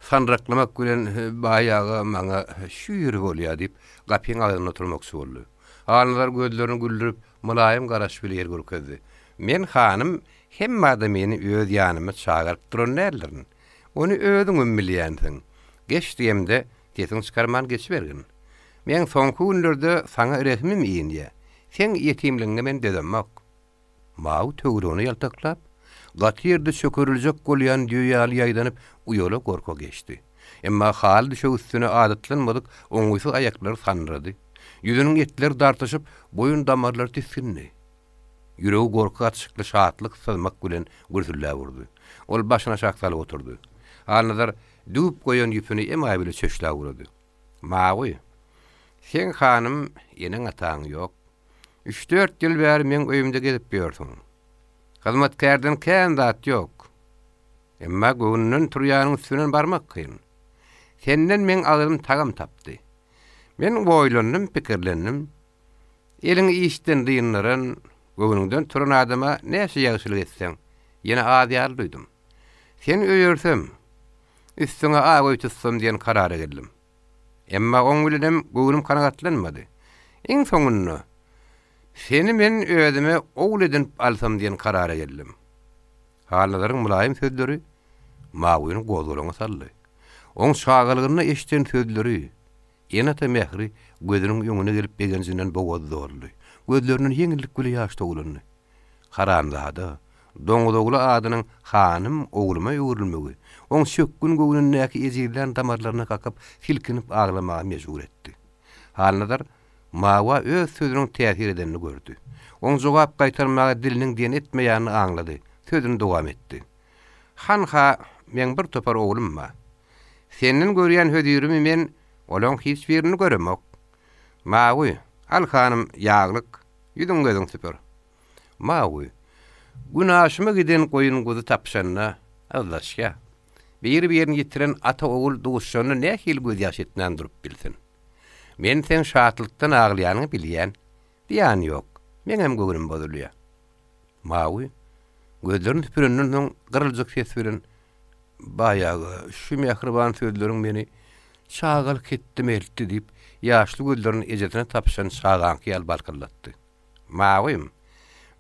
sanraklamak bilen baýagy maňa şu ýeri bolýar diýip gapyň agyna oturmakçy boldy. Hanlar gözlerini güldürüp mulayim garaş bilen ýer görkezdi. "Men hanym hemme da meni öz ýanyma çagyryp duran nälerin. Onu öýdüň bilýänsiň. Geç diýemde diýeň çykarman geçip bergin. Men soňky günlerde saňa resmim ýenýär. Sen ýetimligiňe men dedemok." Maw töwrüni ýaltaklap, gatyrdy çökürüljek bolýan düýýaly ýaýdanyp uýala gorka geçdi. Emma hal düşe üstüne adatlanmadyk, oňysy aýaklary sanrady. Ýüzüniň etleri dartyşyp, boyun damarlary tiskinni. Ýüregi gorka atşykly şatlyk sızmak bilen gürsüllä wurdy. Ol başyna şaksalyp oturdy. Hanadar düýüp goýan ýüpüni emaý bile çöşlä wurdy. "Mawy, sen hanym ýene ataň ýok. 3-4 ýyl bäri men öýümde gezip ýörsiň. Hyzmatkardan kän zat ýok. Emma göwnünden turýanyň üstünden barmak kyn. Senden men agyrym tagam tapdy. Men boýlanyp pikirlendim. Eliň işden diýinlerin göwnünden turan adama näçe ýagşylyk etseň, ýene adýal duýdum. Sen öýersem, üstüňe agy tutsam diýen karara geldim. Emma oň bilenem göwnüm kanagatlanmady. Iň soňunda seni men öýdüme oğul edinip alsam diýen karara geldim. Halalaryň mulaýym sözleri Mawyny gozgolaňa saldy. Oň şagalygyny eşiten sözleri ýene-de mehri gözüniň ýöňüne gelip begenjinden bowaz zorly. Gözleriniň ýeňillik güle ýaş dogulany. Haramzada, doňdogula adynyň hanym ogluma ýöwürilmegi, oň şökkün göwnündäki ejirlen damarlaryna kakap silkinip aglamaga mejbur etdi. Halnadar Mawa öz sözüniň täsir edenini gördü. Oň jogap gaýtarmaga diliniň diýen etmeýärni aňlady. Sözüni dowam etdi. "Hanha, men bir topar oglum ba. Senin görýän hödürimi men olaň hiç birini göremok. Mawy, al hanım ýaglyk, ýüdüň gözüň süper. Mawy, günaşymy giden goýun gozy tapşanna, Allah'a. Bir ýerini ýitiren ata ogul duguşyny nähil göz ýaşetnän durup bilsin. Men sen şatlykdan aglaýanyny bilýän, diýän ýok. Men hem göwnüm bozulýar." Mawy gözlerini süpürenden soň gyryljak ses bilen, "Baýagy şu mehriban sözleriň meni çagal ketdim eltdi" diýip ýaşly gözlerini ejetine tapşan şaganky ýal balkyllatdy. "Mawym,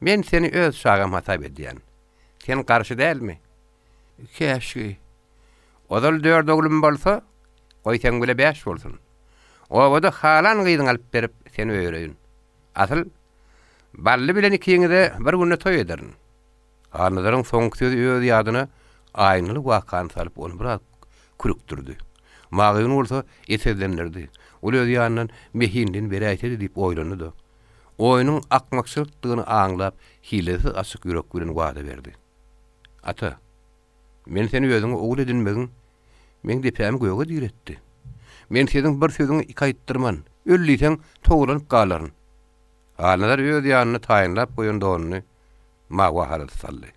men seni öz şagam hatap edýän. Sen garşy dälmi?" "Käşi. Odal 4 oglum bolsa, goýsaň bile 5 bolsun. O da halan gyýdyň alyp berip seni öýreýin. Asyl bally bilen ikiňize bir günde toý ederin." Anlaryň soňky sözi öz ýadyna aýnylyk wakan salyp onu biraz kürükdirdi. Magyny bolsa esedlendirdi. Ol öz ýanynyň mehinden beri aýtdy diýip oýlanydy. Oýnyň akmakçylygyny aňlap, hilesi açyk ýürek bilen wada berdi. "Ata, men seni özüňe oğul edinmegin, men depämi göge diýretdi. Men seniň bir sözüňi iki aýtdyrman, öllüýseň togulanyp galaryn." Anlar öz ýanyny taýynlap goýanda onu Mawa harat saldy.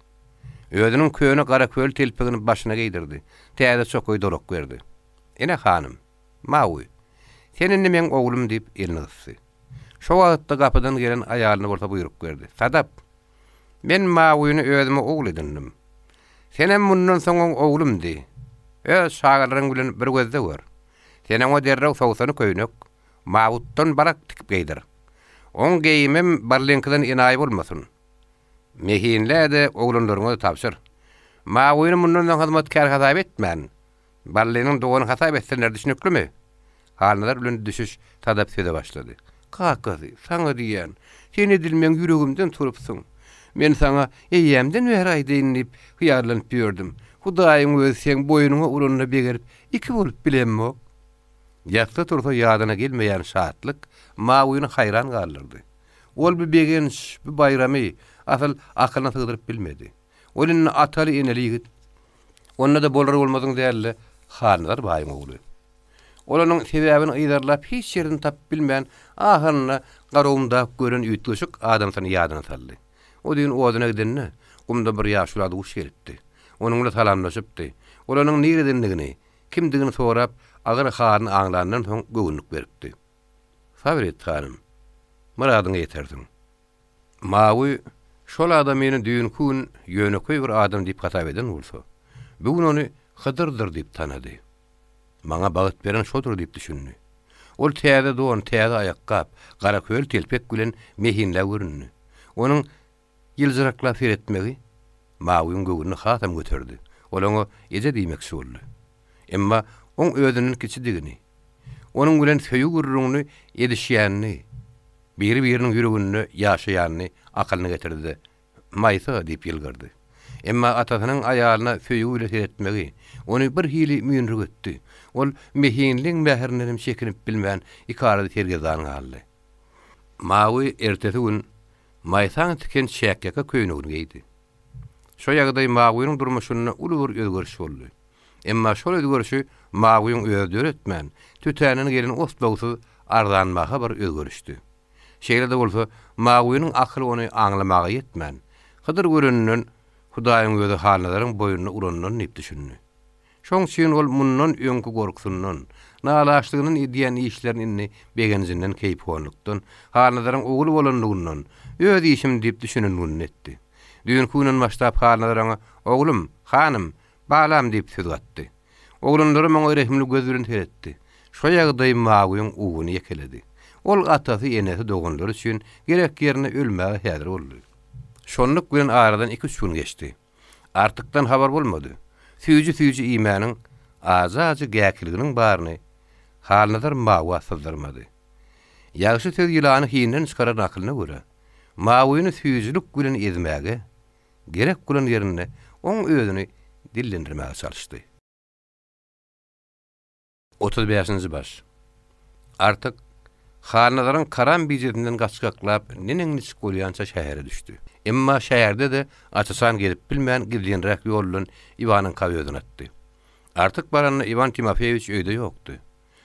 Özüniň köýüne gara köl telpegini başyna giydirdi. Täze çokoy dorok berdi. "Ene hanım, Mawy, senin men oglum" diýip elini gysdy. Şo wagtda gapydan gelen aýalyny bolsa buyruk berdi. "Sadap, men Mawyny özüme ogul edindim. Senem mundan soň oglum di. Öz şagalaryň bilen bir gözde gör. Senem o derrew sowsany köýnek, Mawutdan barak tikip geydir. On geyimim barlenkidan inaý bolmasyn. Mehinlerde oglanlaryňa tapşyr. Mawyny mundan hyzmatkar hasap etmän. Barlenin dogan hasap etsenler düşünüklümi?" Halnalar bilen düşüş tadap söze başlady. "Kakazy, saňa diýän, seni dilmeň ýüregimden turupsyň. Men saňa eýemden wehraý diýip hyýarlanyp ýördim. Hudaýyň öz sen boýnuňa uranyna begerip iki bolup bilenmok." Ýakda tursa ýadyna gelmeýän şatlyk Mawyny haýran galdyrdy. Ol bir begenç, bir bayramy asyl akylyna sygdyryp bilmedi. Olun ataly eneli ýigit. Onda da bolar bolmadyň däli hanlar baýyň ogly. Olanyň sebäbini ýydarlap hiç ýerden tap bilmän ahyryna garawynda gören ýetişik adam sany ýadyna saldy. O diýen owadyna gidenni gumda bir ýaşly aduş gelipdi. Onuňla salamlaşypdy. Olanyň niredenligini, kimdigini sorap, agyr hany aňlandan soň göwnük beripdi. "Sabr et hanım, muradyňa ýeterdiň." Mawy şol adam meni düýün kun ýöneköý bir adam diýip hatap eden bolsa, bugün onu Hydyrdyr diýip tanady. Maňa bagyt beren şodur diýip düşündi. Ol täze doň, täze aýakkap, gara köl telpek bilen mehinle görünni. Onuň ýylgyrakla feretmegi Mawyň göwüni hatam göterdi. Olaňa eje diýmekçi boldy. Emma oň özüniň kiçidigini, onuň bilen söýü gurrugyny edişýänini, biri-biriniň ýüregini ýaşaýanyny akylyna getirdi. "Maýsa" diýip ýylgyrdy. Emma atasynyň aýalyna söýü ile etmegi onu bir hili müýnrig etdi. Ol mehinliň mährinden çekinip bilmän ikarady tergezan galdy. Mawy ertesi gün Maýsaň tiken şäkkäke köýnegini giydi. Şo ýagdaý Mawynyň durmuşyna ulur özgörüş boldy. Emma şol özgörüşi Mawyň özü öğretmän, tütänini gelen osbawsy arzanmaga bir özgörüşdi. Şeýle de bolsa Mawynyň akyly ony aňlamaga ýetmän. Hydyr göründen Hudaýyň gözi halnalaryň boýuny urandan nip düşündi. Şoň üçin ol mundan öňkü gorksundan, nalaşlygynyň edýän işlerini begenzinden keýpgonlukdan, halnalaryň ogul bolanlygyndan öz işim diýip düşünenini etdi. Düýün kuýundan başlap halnalaryňa "Oglum, hanym, balam" diýip söz gatdy. Oglanlary maňa rehimli göz bilen teretdi. Şo ýagdaý maguýyň uguny yekeledi. Ol atasy enesi doganlar üçin gerek ýerine ölmäge häzir boldy. Şonluk bilen aradan 2-3 gün geçti. Artykdan habar bolmady. Süýji iýmäniň aza-aza gäkiliginiň baryny halnadar mawa syzdyrmady. Ýagşy söz ýylany hinden çykaran akylyna görä, mawyny süýjilik bilen ezmäge gerek bolan ýerine oň özüni dillendirmäge çalyşdy. 35-nji baş. Artyk halnadaryň karan bijetinden gaçgaklap neneňni çykýança şähere düşdi. Emma şäherde de açasan gelip bilmän gidýänrek ýollan Ivanyň kawyödüne atdy. Artyk baranyny Ivan Timofeýewich öýde ýokdy.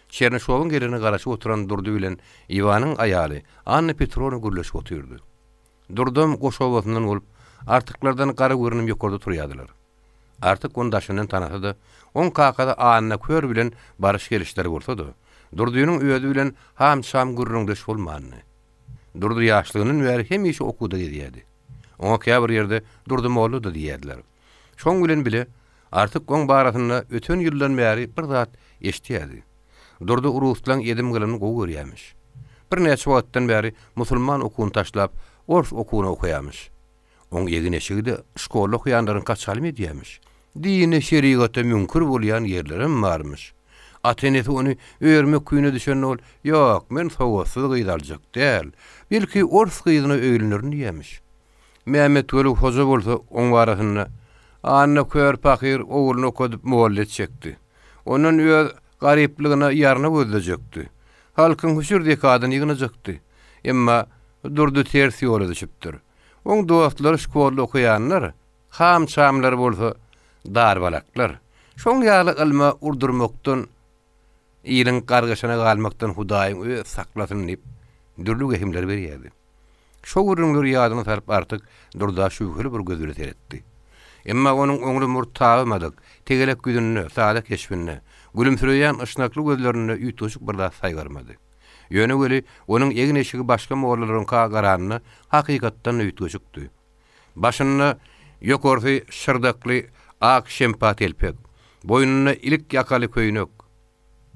Çernyşowyň gelini garaşyp oturan Durdy bilen Ivanyň aýaly Anna Petrovna gürleşip oturdy. Durdum goşawatyndan bolup artyklardan gara görünüm ýokarda turýadylar. Artyk onu daşyndan tanysady. On kakada Anna kör bilen barış gelişleri bolsady. Durdynyň öýüdi bilen ham-şam gürrüňdeş bolmany. Durdy ýaşlygynyň bäri hemişe okuda gedýärdi. Oňa käbir ýerde Durdy mowlu da diýerdiler. Şoň bilen bile artyk oň baratyny öten ýyldan bäri bir zat eşitýärdi. Durdy urus bilen edim gylyny gowy görýärmiş. Bir näçe wagtdan bäri musulman okuwyny taşlap, ors okuwyny okuýarmış. Oň ýegin eşigide şkola okuyanlaryň kaçaly edýärmiş. Dine şerigatda münkür bolýan ýerlerim barmy. Ateneti onu öýermek küýüne düşen ol, "Ýok, men sowatsyz gyýdaljak däl. Belki ors gyýdyna öýlenirni diýermiş." Mehmet Weli hoja bolsa oň baratyny Anna kör pakir ogluny okudyp mowallet çekdi. Onun öz garyplygyna ýaryna gözlejekdi. Halkyň huşur dekadyny ýygnajakdy. Emma Durdy ters ýola düşüpdir. Oň dostlary şkolda okuýanlar, ham-şamlar bolsa darbalaklar. Şoň ýaly ilme urdurmakdan, ýylyň gargaşyna galmakdan Hudaýyň öz saklasyn dip dürlük ehimler berýärdi. Şo gürrüňler ýadyna salyp artyk Durda şüýheli bir gözüle teretdi. Emma onuň öňüne murtawamadyk, tegelek güdünni, sada keşfinni, gülümsüreýän ışnakly gözlerini ýutuşyk bir da saýgarmady. Ýöne göli onuň egin eşigi başga mowlaryň garanyny hakykatdan ýutuşykdy. Başyny ýokorsy şyrdakly ak şempat elpek, boynuny ilik ýakaly köýnek,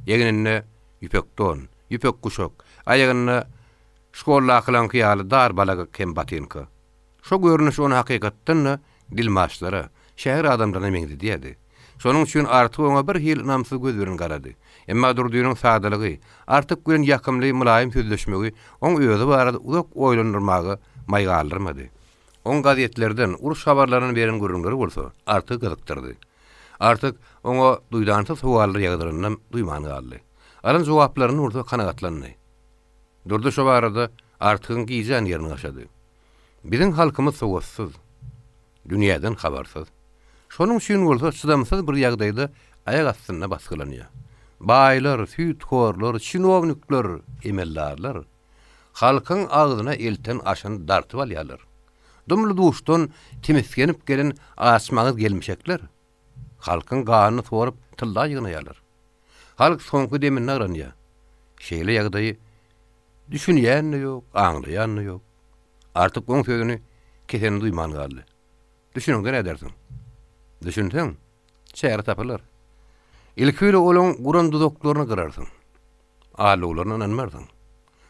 ýeginine ýüpek don, ýüpek kuşak, aýagyny şkolla aklanky ýaly dar balaga kem batynka. Şo görnüş onu hakykatdan dilmaşlara, şäher adamlaryna meňdi diýdi. Şonuň üçin artyk oňa bir hil namsyz göz bilen garady. Emma Durdynyň sadalygy, artyk bilen ýakymly mulaýym sözleşmegi oň öýde barada uzak oýlanyrmagy maýga aldyrmady. On gazetlerden uruş habarlaryny beren görünleri bolsa, artyk gyzykdyrdy. Artyk oňa duýdança sowallar ýagdyryndan duýman galdy. Alan jogaplaryny urda kanagatlandy. Durdy şo barada artykyň giýen ýerini aşady. Biziň halkymyz sowatsyz, dünýäden habarsyz. Şonuň üçin bolsa çydamsyz bir ýagdaýda aýak astyna basgylanýar. Baýlar, süýtkorlar, çinownikler, emellarlar halkyň agzyna elten aşyny dartyp alýarlar. Dumly duşdan temizlenip gelen asmagy gelmişekler. Halkyň ganyny sorup tylla ýygnaýarlar. Halk soňky deminni aranýar. Şeýle ýagdaýy düşünýän ýok, aňlaýan ýok. Artyk oň sözüni keseni duýman galdy. Düşünüňden edersiň. Düşünseň, şäher tapylar. Ilkili olaň guran dudaklaryny gyrarsyň. Alawlaryny anmarsyň.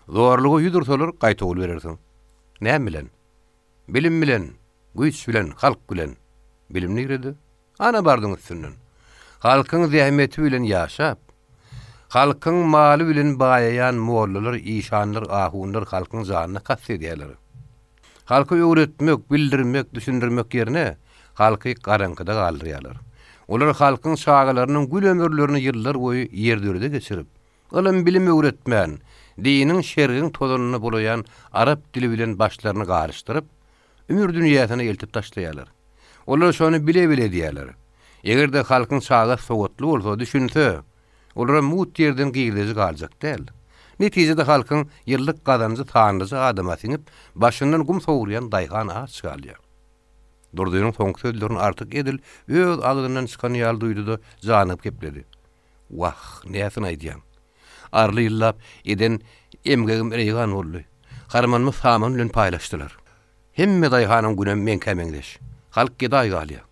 Zorlugy ýudursalar gaýta ol berersiň. Näme bilen? Bilim bilen, güýç bilen, halk bilen. Bilimni giredi. Ana bardyň üstünden. Halkyň zähmeti bilen ýaşap, halkyň maly bilen baýaýan mollalar, işanlar, ahunlar halkyň janyna kasty edýärler. Halky öwretmek, bildirmek, düşündirmek ýerine halky garankyda galdyrýarlar. Olar halkyň şagalarynyň gül ömürlerini ýyllar boýu ýerdürde geçirip, ilim bilim öwretmän, diniň şergiň tozanyny bolaýan arap dili bilen başlaryny garışdyryp, ömür dünýäsine eltip taşlaýarlar. Olar şonu bile-bile diýerler. Egerde halkyň şaga sowatly bolsa düşünse, olara mut ýerden giýilesi galjak däl. Netijede halkyň ýyllyk gazanjy tanrysy adama siňip, başyndan gum sowurýan daýhan ağaç galýar. Durduýynyň soňky sözlerini artyk edil öz agzyndan çykan ýaly duýdy-da janyp kepledi. Wah, näsin aýdýan? Arly ýyllap eden emgegim reýgan boldy. Harmanmy saman bilen paýlaşdylar. Hemme daýhanyň günem men kämeňdeş. Halk geday galýa.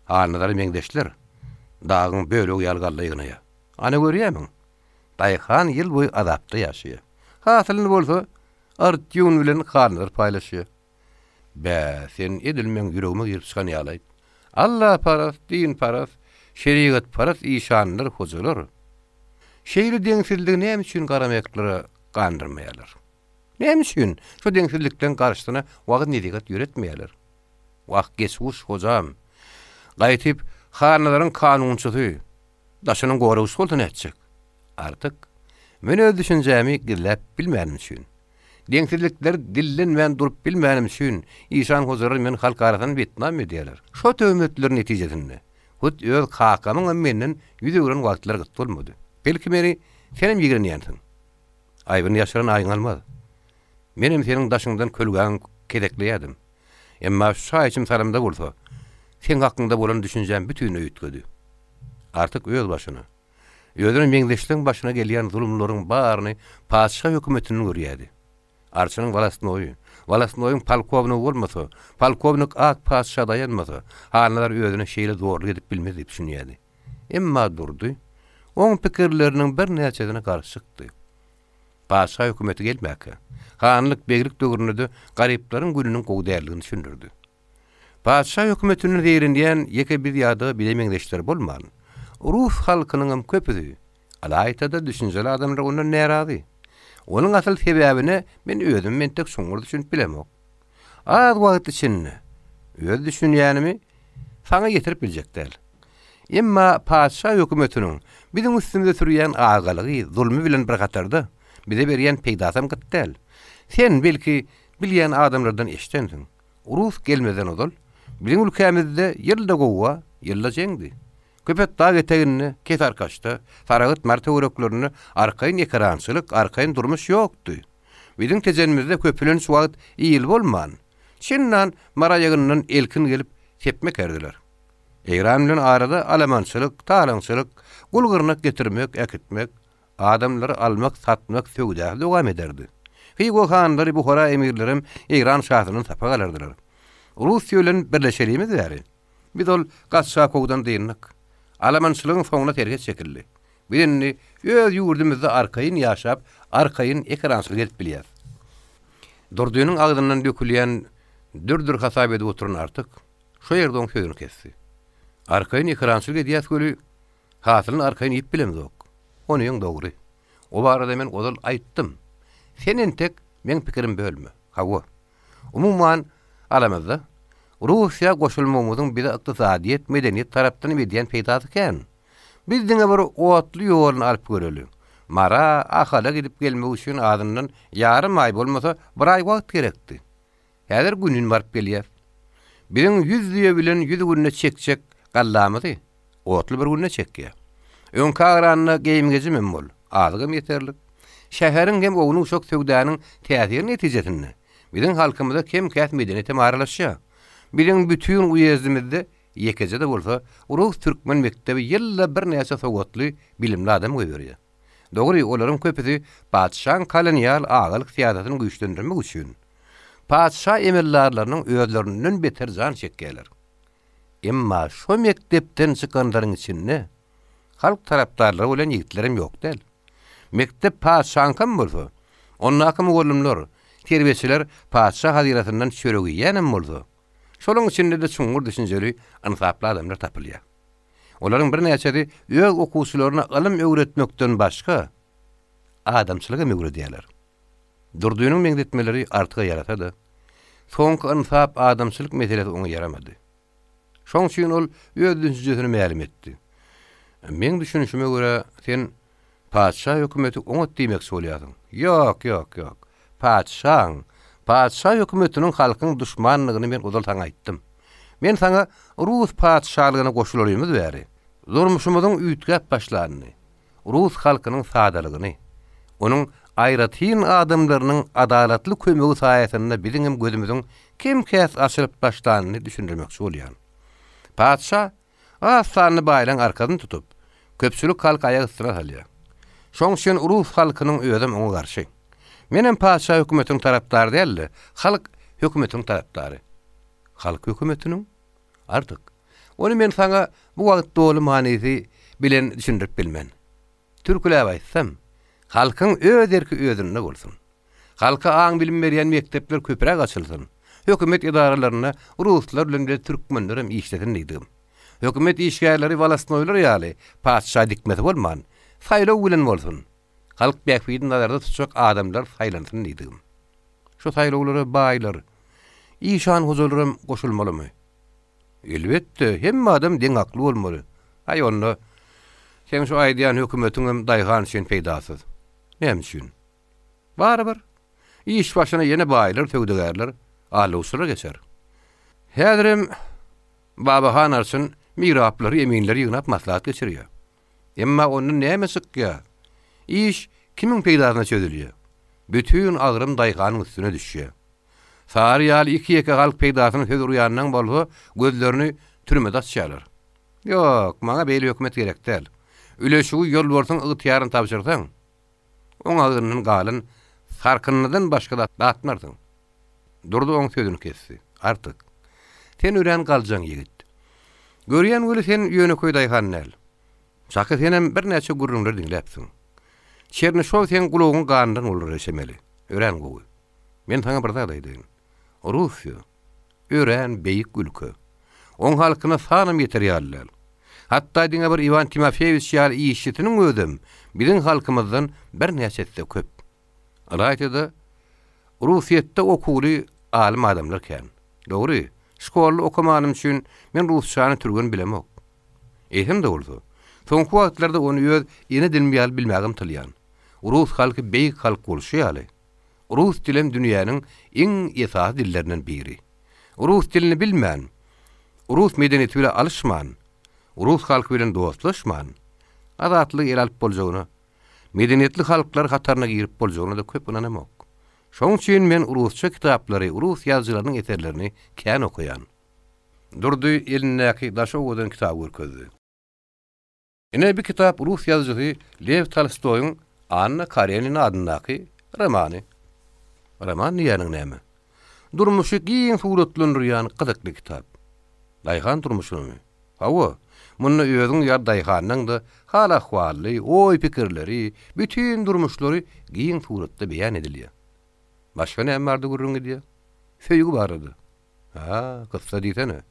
Hanadary meňdeşler. Dagyň bölegi ýalgallaýgyna. Ana görýämiň? Daýhan ýyl boýy adapda ýaşaýar. Hasylyny bolsa, artyýun bilen hanadar paýlaşýar. Bä, sen edilmeň ýüregime girip çykan ýaly. Allah paras, din paras, şeriat paras işanlar hojalar. Şeýle deňsizligi näme üçin garamyaklara gandyrmaýarlar? Näme üçin şu deňsizlikden garşyna wagt nedigat ýöretmeýärler? Wagt geçmiş hojam. Gaýtyp hanalaryň kanunçysy, daşynyň goragy bolsa näçek? Artyk men öz düşünjämi gizläp bilmänim üçin. Deňsizlikler dillenmän durup bilmänim üçin işan hojalar men halk aradan betnam edýärler. Şo töhmetler netijesinde hut öz hakamyň menden ýüzüren wagtlar gitmedi. Belki meni senem ýigrenýänsiň. Aýbyny ýaşaran aýyň almady. Menem seniň daşyňdan kölgän kedekleýärdim. Emma şu saýçym saramda bolsa, sen hakkında bolan düşünjäm bütün öýütgedi. Artyk öz başyna. Özüniň meňdeşligiň başyna gelýän zulumlaryň baryny paşa hökümetiniň görýärdi. Arçynyň Walasnoýyň polkownik bolmasa, polkownik ak paşa dayanmasa, hanalar özüne şeýle zorluk edip bilmez diýip düşünýärdi. Emma durdy. Oň pikirleriniň bir näçesine garşy çykdy. Paşa hökümeti gelmäke, hanlyk beglik döwründe garyplaryň gününiň gowdärligini düşündirdi. Paşa hökümetiniň derindän ýeke bir ýa-da bilemeňdeşler bolman. Rus halkynyň köpüdi. Alaýtada düşünjeli adamlar ondan närazy. Onun asıl sebäbini men özüm mentek şoňur düşünüp bilemok. Az wagt içinde öz düşünýänimi saňa getirip biljekdir. Emma paşa hökümetiniň bizim üstümizde sürýän agalygy, zulmy bilen bir gatarda bize berýän peýdasam gitdäl. Sen belki bilýän adamlardan eşitdiň. Rus gelmeden odal, bizim ülkemizde ýylda gowa, ýylda jeňdi. Köpet dağ eteğini, kes arkaçta, sarağıt marta uğraklarını arkayın ekrançılık, arkayın durmuş yoktu. Bizim tezenimizde köpülün şu vaqt iyil bolman. Şinnan mara yağınından elkin gelip tepmek erdiler. Eğranlığın arada alamançılık, talansılık, gulgırnak getirmek, ekitmek, adamları almak, satmak, sögüdah devam ederdi. Figo hanları bu hora emirlerim Eğran şahsının sapa galardılar. Rusya'yla birleşeliğimiz veri. Biz ol Gaçşa kovdan deyinlik. Alamançılığın soňuna terget çekildi. Birini öz ýurdumyzda arkayın ýaşap, arkayın ekrançylyk edip bilýär. Durduýynyň agzyndan dökülýän dürdür hasap edip oturan artyk şo ýerden sözüni kesdi. Arkayın ekrançylyk edýär göli hasylyny arkayyn ýip bilemzok. Onyň dogry. O barada men odal aýtdym. Senin tek men pikirim bölme. Hawa. Umumyň alamazda Rusya goşulmamyzyň bize ykdysadyet, medeniýet tarapdan berýän peýdasy eken. Biz diňe bir otly ýoluny alyp göreli. Mara ahala gidip gelmek üçin adyndan ýarym aý bolmasa bir aý wagt gerekdi. Häzir günün barıp gelýär. Biziň 100 diýe bilen 100 günne çekçek gallamydy. Otly bir günne çekýär. Öň kagranyna geýimgezi men bol. Azgym ýeterlik. Şäheriň hem ognuň şok sögdäniň täsiri netijesinde biziň halkymyzda kem-käs medeniýete maralaşýar. Biziň bütün uyezdimizde ýekejede bolsa Rus türkmen mektebi ýylla bir näçe sowgatly bilimli adam goýberýär. Dogry, olaryň köpüsi paçşan kolonial agalyk siýasatyny güýçlendirmek üçin paçşa emirlerleriň özlerinden beter jan çekýärler. Emma şo mektepden çykanlaryň içinde halk tarapdarlary bilen ýigitlerim ýok däl. Mektep paçşan kam bolsa, onnaky mugallimler, terbiýeçiler paçşa haziratyndan çöregi ýanym bolsa, şolaryň içinde de çuňur düşünjeli, ansaply adamlar tapylýar. Olaryň bir näçesi öz okuwçylaryna ilm öwretmekden başga adamçylyga öwredýärler. Durduýynyň meňdetmeleri artyga ýaratady. Soňky ansap adamçylyk meselesi oňa ýaramady. Şoň üçin ol öz düşünjesini ma'lum etdi. Men düşünüşime görä sen paçşa hökümeti oňa diýmek bolýarsyň. Ýok. Paçşa hökümetiniň halkyň düşmanlygyny men uzal taň aýtdym. Men saňa Rus paçşalygyna goşularymyz bäri. Zormuşumyzyň üýtgäp başlaryny, Rus halkynyň sadalygyny, onuň aýratyn adamlarynyň adalatly kömegi saýatynda biziň gözümüziň kim käs açylyp başlanyny düşündirmekçi bolýan. Padşa asany baýlan arkadan tutup, köpçülük halk aýagy ısrar alýar. Şoň üçin Rus halkynyň özüm oňa garşy. Menem padşa hökümetiň tarapdary däl, halk hökümetiň tarapdary. Halk hökümetiniň artyk. Onu men saňa bu wagt dolu manysy bilen düşündirip bilmen. Türküläp aýtsam, halkyň öz erki özünde bolsun. Halka aň bilim berýän mektepler köpürek açylsyn. Hökümet idaralaryna ruslar bilen de türkmenler hem işletin diýdim. Hökümet işgärleri walasnoýlar ýaly, padşa dikmeti bolman, saýlaw bilen bolsun. Halk bäkbidin nazarda tutjak adamlar saýlansyn diýdim. Şu saýlawlara baýlar, işan huzurlarym goşulmalymy? Elbetde, hemme adam deň akly bolmaly. Ay onu, sen şu aýdýan hökümetiň daýgan üçin peýdasyz. Näme üçin? Barbar. İş başına yeni baýlar, töwdegärler, aly usula geçer. Häzirim Babahan arşyn miraplary eminleri ýygnap maslahat geçirýär. Emma onuň näme sykýa? İş kimiň peýdasyna çözülýär? Bütün agrym daýganyň üstüne düşýär. Sary ýaly iki ýeke halk peýdasyny söz urýandan bolsa, gözlerini türmede açýarlar. Ýok, maňa beýle hökümet gerek däl. Üleşigi ýol bolsaň ygtyýaryny tapşyrsaň, oň agynyň galyn sarkynlydan başga da atmardyň. Durdy oň sözüni kesdi. Artyk. Sen ören galjaň ýigit. Görýän göli sen ýöne koýdaýhan näl. Şaky senem bir näçe gurrunlar diňläpsiň. Çernişow sen gulagyň gandan bolar eşemeli. Ören gowy. Men saňa bir zat aýdym. Rusya, ören beýik ülke. Oň halkyna sanam ýeterýärler. Hatda diňe bir Ivan Timofeýewich ýaly işçitiniň özüm biziň halkymyzdan bir näçesi köp. Alaýda Rusiýetde okuly alim adamlar kän. Dogry, şkolda okumanym üçin men rusçany türgün bilemok. Eýsem de bolsa, soňky wagtlarda onu öz ýene dilimi ýaly bilmägim tilýän. Rus halky beýik halk bolşy ýaly. Rus dilim dünýäniň iň esas dillerinden biri. Rus dilini bilmän, Rus medeniýeti bilen alışman, Rus halky bilen dostlaşman, adatlyk el alyp boljagyna, medeniýetli halklar hataryna girip boljagyna da köp inanamok. Şoň üçin men Rusça kitaplary, Rus ýazgylarynyň eserlerini kän okuyan. Durdy elindäki Daşowadan kitap görkezdi. Ine bir kitap Rus ýazgysy Lev Tolstoýyň Anna Karenina adyndaky romany. Roman ýanyň näme? Durmuşy giň suratlandyrýan gyzykly kitap. Daýhan durmuşyny. Hawa, muny özüň ýa daýhanyň da hala ahwaly, oý pikirleri, bütün durmuşlary giň suratda beýan edilýär. Başga näme bardy gurrun edýär? Söýgü bardy. Ha, kıssa diýsene.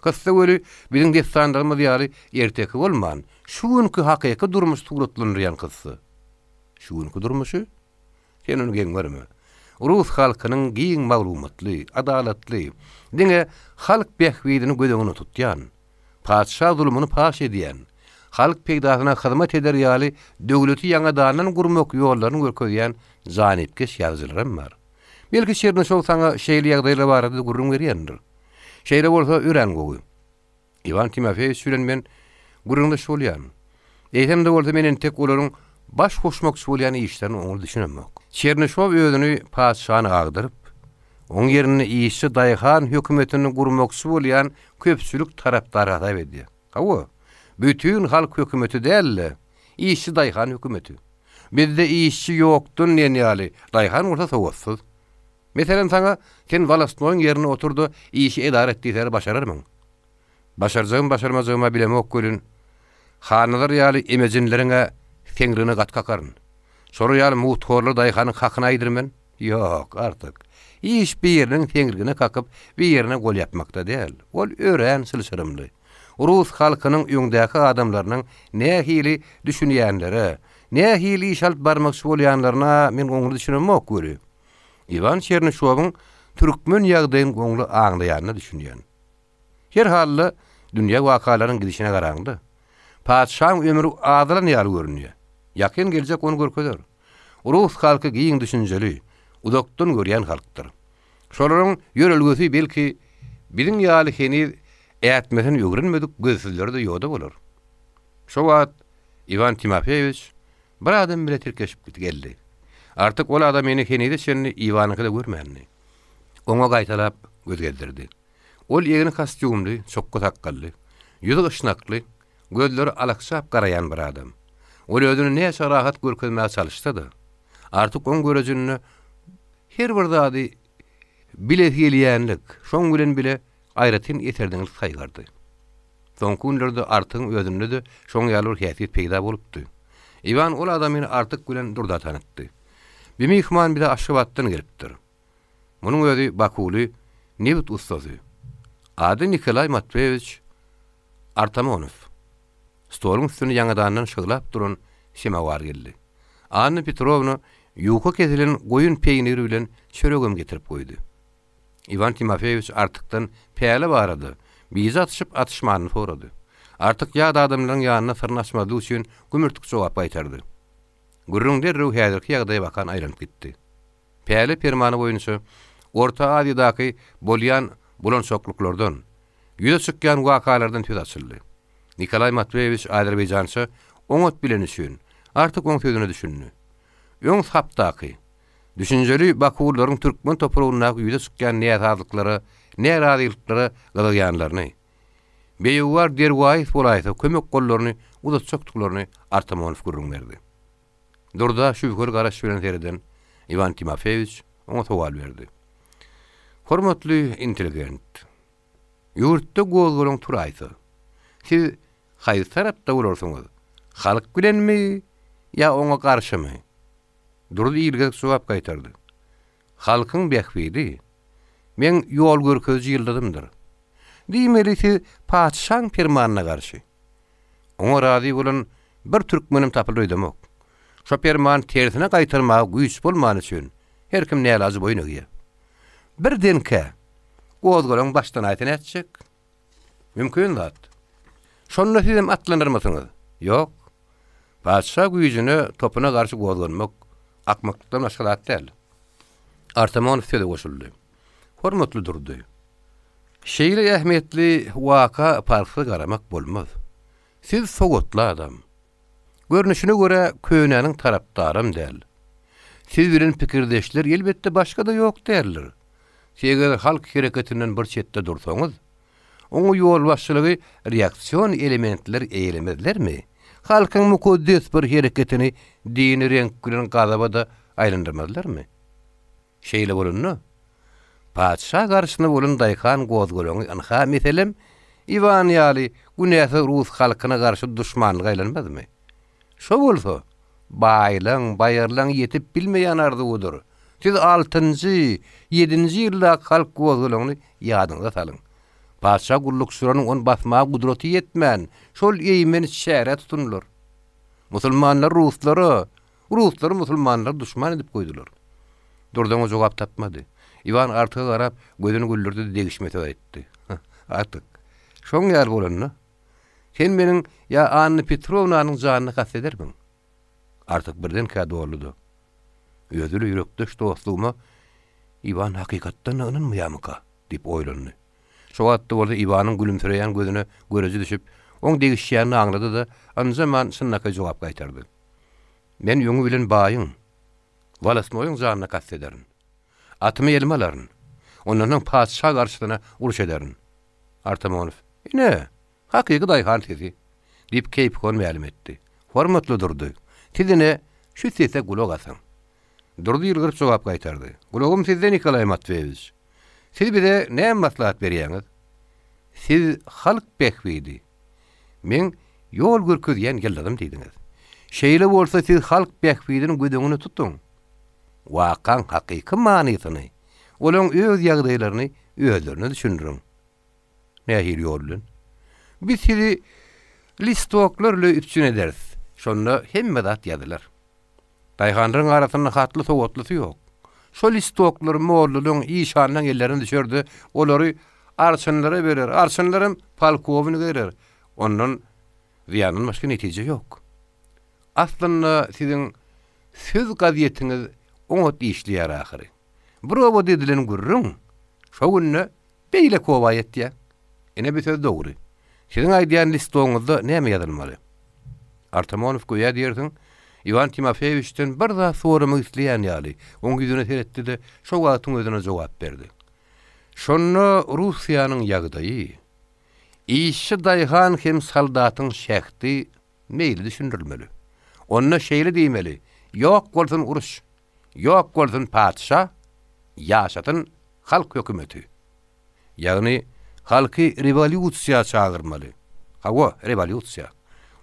Kıssa göli biziň destanlarymyz ýaly erteki bolman, şuňky hakyky durmuş suratlandyrýan kıssa. Şuňky durmuşy? Sen onu geň görme. Rus halkynyň giň maglumatly, adalatly, diňe halk bähwidini gözeňine tutýan, padşa zulmyny paş edýän, halk peýdasyna hyzmat eder ýaly döwleti ýaňadan gurmak ýollaryny görkezýän zanipkeş ýazgylarym bar. Belki Çernişow saňa şeýle ýagdaýlar barada gurrun berýändir. Şeýle bolsa ören gowy. Ivan Timofeýewich bilen men gurrundaş bolýan. Eýsem de bolsa menen tek olaryň baş goşmakçy bolýan işlerini oňa düşünemek. Çernişow özüni padşahana agdyryp, oň ýerine işçi daýhan hökümetini gurmakçy bolýan köpçülük tarapdary adap edýär. Hawa, bütün halk hökümeti däl, işçi daýhan hökümeti. Bizde işçi ýokdur ýaly, daýhan bolsa sowatsyz. Meselen saňa sen walasnoýyň ýerine oturdy, işi edara etdiňleri başararmyň? Başarjagym başarmajagyma bilemok gölün. Hanylar ýaly emejinleriňe feňrini gatkakaryn. Şoru ýaly muhtorlar daýhanyň hakyny aýdyrmyn? Ýok, artyk. İş bir ýeriniň feňrigine kakyp, bir ýerine gol ýapmakda däl. Ol ören silşirymly. Rus halkynyň öňdäki adamlarynyň nähili düşünýänleri, nähili iş alyp barmakçy bolýanlaryna men oňry düşünemok göri. Ivan Çernişowyň türkmen ýagdaýyny goňly aňlaýanyny düşünýän. Her halda dünýä wakalarynyň gidişine garaňdy. Padşahyň ömrü azylan ýaly görünýär. Ýakyn geljek onu görkezler. Rus halky giň düşünjeli, udakdan görýän halkdyr. Şolaryň ýörelgesi belki biziň ýaly heni ätmesen ýögrenmedik gözsüzleri de ýoda bolar. Şo wagt Ivan Timofeýewich bir adam bilen tirkeşip geldi. Artık ol adam meni kenide şenni Iwanyky da görmänni. Oňa gaýtalap göz gezdirdi. Ol ýegini kostyumly, çokka takkally, ýüzi ışnakly, gözleri alakşap garayan bir adam. Ol özüni näçe rahat görkezmäge çalışdy. Artık oň görejini her bir zady bilet gelýänlik, şoň bilen bile aýratyn eterdiňlik saýgardy. Soňky günlerde artyň özünde de şoň ýaly bir häsiýet peýda bolupdy. Iwan ol adamyny artık bilen durda tanıtdy. Bir mihman bir de Aşgabatdan gelipdir. Munyň özi Bakuly Nebit ustazy. Ady Nikolay Matveyevich Artamonov. Stoluň üstüne ýangadandan şyglap duran semawar geldi. Anna Petrovna ýuka kesilen goýun peýniri bilen çöregem getirip goýdy. Ivan Timofeyevich artykdan peýale barady. Bizi atışıp atışmanyny sorady. Artık ýa-da adamlaryň ýanyna sırnaşmady üçin gümürtük jogap gaýtardy. Gürrüň derrew häzirki ýagdaýa bakan aýlanyp gitdi. Peýale permany boýunça Orta Aziýadaky bolýan bulançokluklardan, ýüze çykýan wakalardan söz açyldy. Nikolay Matveyevich Azerbaýjança oňat bilen üçin artık oň sözüne düşündi. Öň sapdaky, düşünjeli Bakulylaryň türkmen topragyna ýüze çykýan näzarlyklary, närazylyklary galaýanlaryny, beýwar derwaýys bolaýsa kömek gollaryny uzatçykdyklaryny Artamonov görüň berdi. Durda şübhür garaş bilen tereden Ivan Timofeyevich oňa sowal berdi. Hormatly intelligent. Ýurtda gowgulaň turaýsa. Siz haýy tarapda bolarsyňyz? Halk bilenmi ýa oňa garşymy? Durdy ýylgyk jogap gaýtardy. Halkyň behbidi. Men ýol görkezji ýyldadymdyr. Diýmeli siz paçşaň permanyna garşy. Oňa razy bolan bir türkmenim tapyldymok. Şo perman tersine gaýtarmagy güýç bolmany üçin her kim nälazy boýuna gýer. Bir denke gowgulaň başdan aýtyn etjek. Mümkin zat. Şonda sizem atlanyrmasyňyz? Ýok. Paçşa güýjüne topuna garşy gowgulmak akmaklykdan başga zat däl. Artamonov söze goşuldy. Hormatly durdy. Şeýle ähmiýetli waka parky garamak bolmaz. Siz sogotly adam. Görnüşine göre köýnäniň tarapdarym däl. Siz bilen pikirdeşler elbetde başga da ýok därler. Seger halk hereketinden bir çetde dursaňyz, oňa ýol başçylygy reaksiýon elementleri eýlemezlermi? Halkyň mukaddes bir hereketini dini renk bilen gazabada aýlandyrmazlarmy? Şeýle bolanmy? Paçşa garşyna bolan daýkan gowgulaňy anha meselem Iwan ýaly günäse Rus halkyna garşy düşmanlyk aýlanmazmy? Şo bolsa, baýlaň, baýarlaň ýetip bilmeýän arzuwudyr. Siz 6-njy, 7-nji ýylda halk gowgulaňy ýadyňyza salyň. Paçşa gulluk suranyň on basmagy gudraty ýetmän, şol eýmen şäre tutunlar. Musulmanlar Ruslar musulmanlar düşman edip goýdular. Durdan jogap tapmady. Iwan artyga garap gözüni güldürdi, degişmete aýtdy. Artık şoň ýer bolanny. Sen meniň ýa Anna Petrovnanyň janyny kasedermiň. Artık birden käde boldy. Özüli ýürekdeş dostluğuma Iwan hakykatdan ynanmaýamyka dip oýlandy. Şo wagtda bolsa Iwanyň gülümsereýän gözüne göreji düşüp, oň degişýäni aňlady da anjaman şunnaka jogap gaýtardy. Men ýöňü bilen baýyň. Walasmoýyň janyna kasederin. Atymy elime alaryň. Onlaryň paçşa garşysyna uruş ederin. Artamonov. Ne? Hakyky daýhan tezi. Dip keýp kon ma'lum etdi. Hormatly durdy. Tizine şu sese gulak asaň. Durdy ýylgyryp jogap gaýtardy. Gulagym sizde Nikolay Matveyevich. Siz bize näme maslahat berýäňiz? Siz halk behbidi. Men ýol görkezýän geldim diýdiňiz. Şeýle bolsa siz halk behbidiniň gödüňini tutun. Wakan hakyky manysyny, olaň öz ýagdaýlaryny özlerine düşündirin. Nähir ýol? Biz sizi listoklarla üpçün ederiz. Şonda hemme zat ýazylar. Daýhanlaryň arasyna hatly sowatlusy ýok. Şol listoklar molluluň işanyň ellerine düşerdi. Olary arçynlara berer. Arçynlarym polkowny berer. Ondan ziýanyň başga netije ýok. Aslynda siziň söz gaziýetiňiz oňat işleýär ahyry. Bravo dedilen gürrüň. Şo günne beýle kowa ýetdi. Ene bir söz dogry. Siziň aýdýan listoňyzda näme ýazylmaly? Artamonov goýa diýersiň, Ivan Timofeyevich'ten bir daha sorumy isleýän ýaly. Oň ýüzüne seretdi de şo wagtyň özüne jogap berdi. Şonu Russiýanyň ýagdaýy, işi daýhan hem saldatyň şähti meýli düşündirilmeli. Onda şeýle diýmeli: ýok bolsun uruş, ýok bolsun padşa, ýaşatyn halk hökümeti. Ýagny halky revolýusiýa çagyrmaly. Hawa revolýusiýa.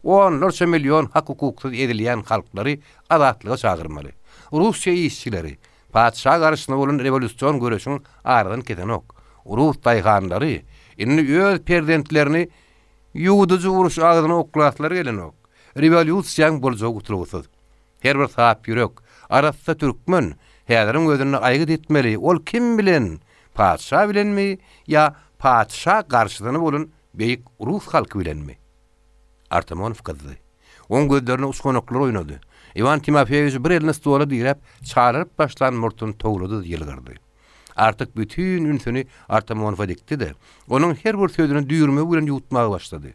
Onlarca milyon hak hukuksuz edilýän halklary azatlyga çagyrmaly. Russiýa işçileri padşa garşyna bolan revolýusiýon göreşiň aradan ketenok. Rus daýganlary inni öz prezidentlerini ýuwdyjy uruş agzyna oklaslar gelenok. Revolýusiýaň boljak uturugsuz. Her bir sap ýürek, arasda türkmen, häziriň gözüne aýgyt etmeli. Ol kim bilen? Padşa bilenmi ýa padşa garşysyna bolan beýik Rus halky bilenmi? Artamonov kızdy. Oň gözlerine uskonoklar oýnady. Ivan Timofeyevich bir elini stola direp, çağırıp başlan murtun toğladı yılgırdı. Artık bütün ünsünü Artamonov'a dikti de, onun her bir sözünü düýürme bilen ýutmagy başladı.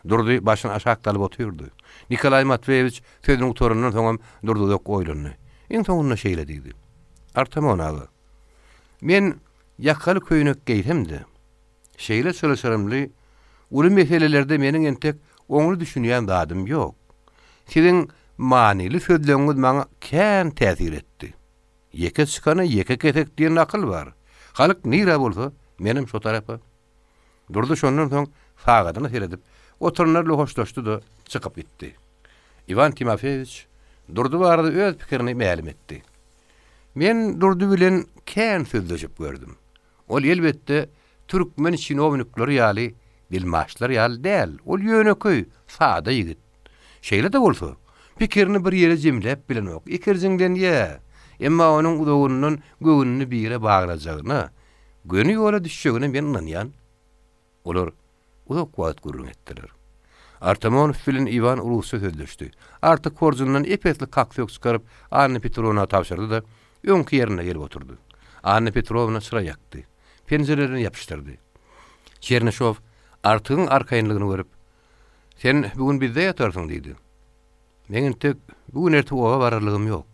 Durdy, başyny aşakdalyp oturdy. Nikolay Matveyevich sözüniň utorundan soňam durdy-da oýlandy. Iň soňunda şeýle diýdi: Artamonov, men ýakaly köýnek geýsem-de, şeýle söleserimli, uly meselelerde meniň entek oňly düşünýän dadym ýok. Siziň manily sözleriňiz maňa kän täsir etdi. Ýeke çykany ýeke ketek diýen akyl bar. Halk nire bolsa, menim şo tarapy. Durdy, şondan soň fagadyny seredip, oturunarly hoşlaşdy da çykyp gitdi. Ivan Timofeyevich durdy barada öz pikirini mälim etdi. Men durdy bilen kän sözleşip gördüm. Ol elbetde türkmen çinownikleri ýaly bilmaçlar ýaly däl. Ol ýöneköy, sada ýigit. Şeýle de bolsa, pikirini bir ýere jemlep bilenok. Ikirjiňden ýa, emma onuň udawynyň göwnüni bire baglajagyna, göni ýola düşjegine men inanýan. Olar uzak wagt gurrun etdiler. Artamonov bilen Ivan Rusça sözleşdi. Artyk korjundan epetli kaksyok çykaryp Anna Petrovna tapşyrdy da öňki ýerine gelip oturdy. Anna Petrovna sıra ýakdy. Penjerelerini ýapyşdyrdy. Çernyşov Artygyň arkaýynlygyny görüp, "Sen bugün bizde ýatarsyň" diýdi. "Men tek bugün erti owa bararlygym ýok.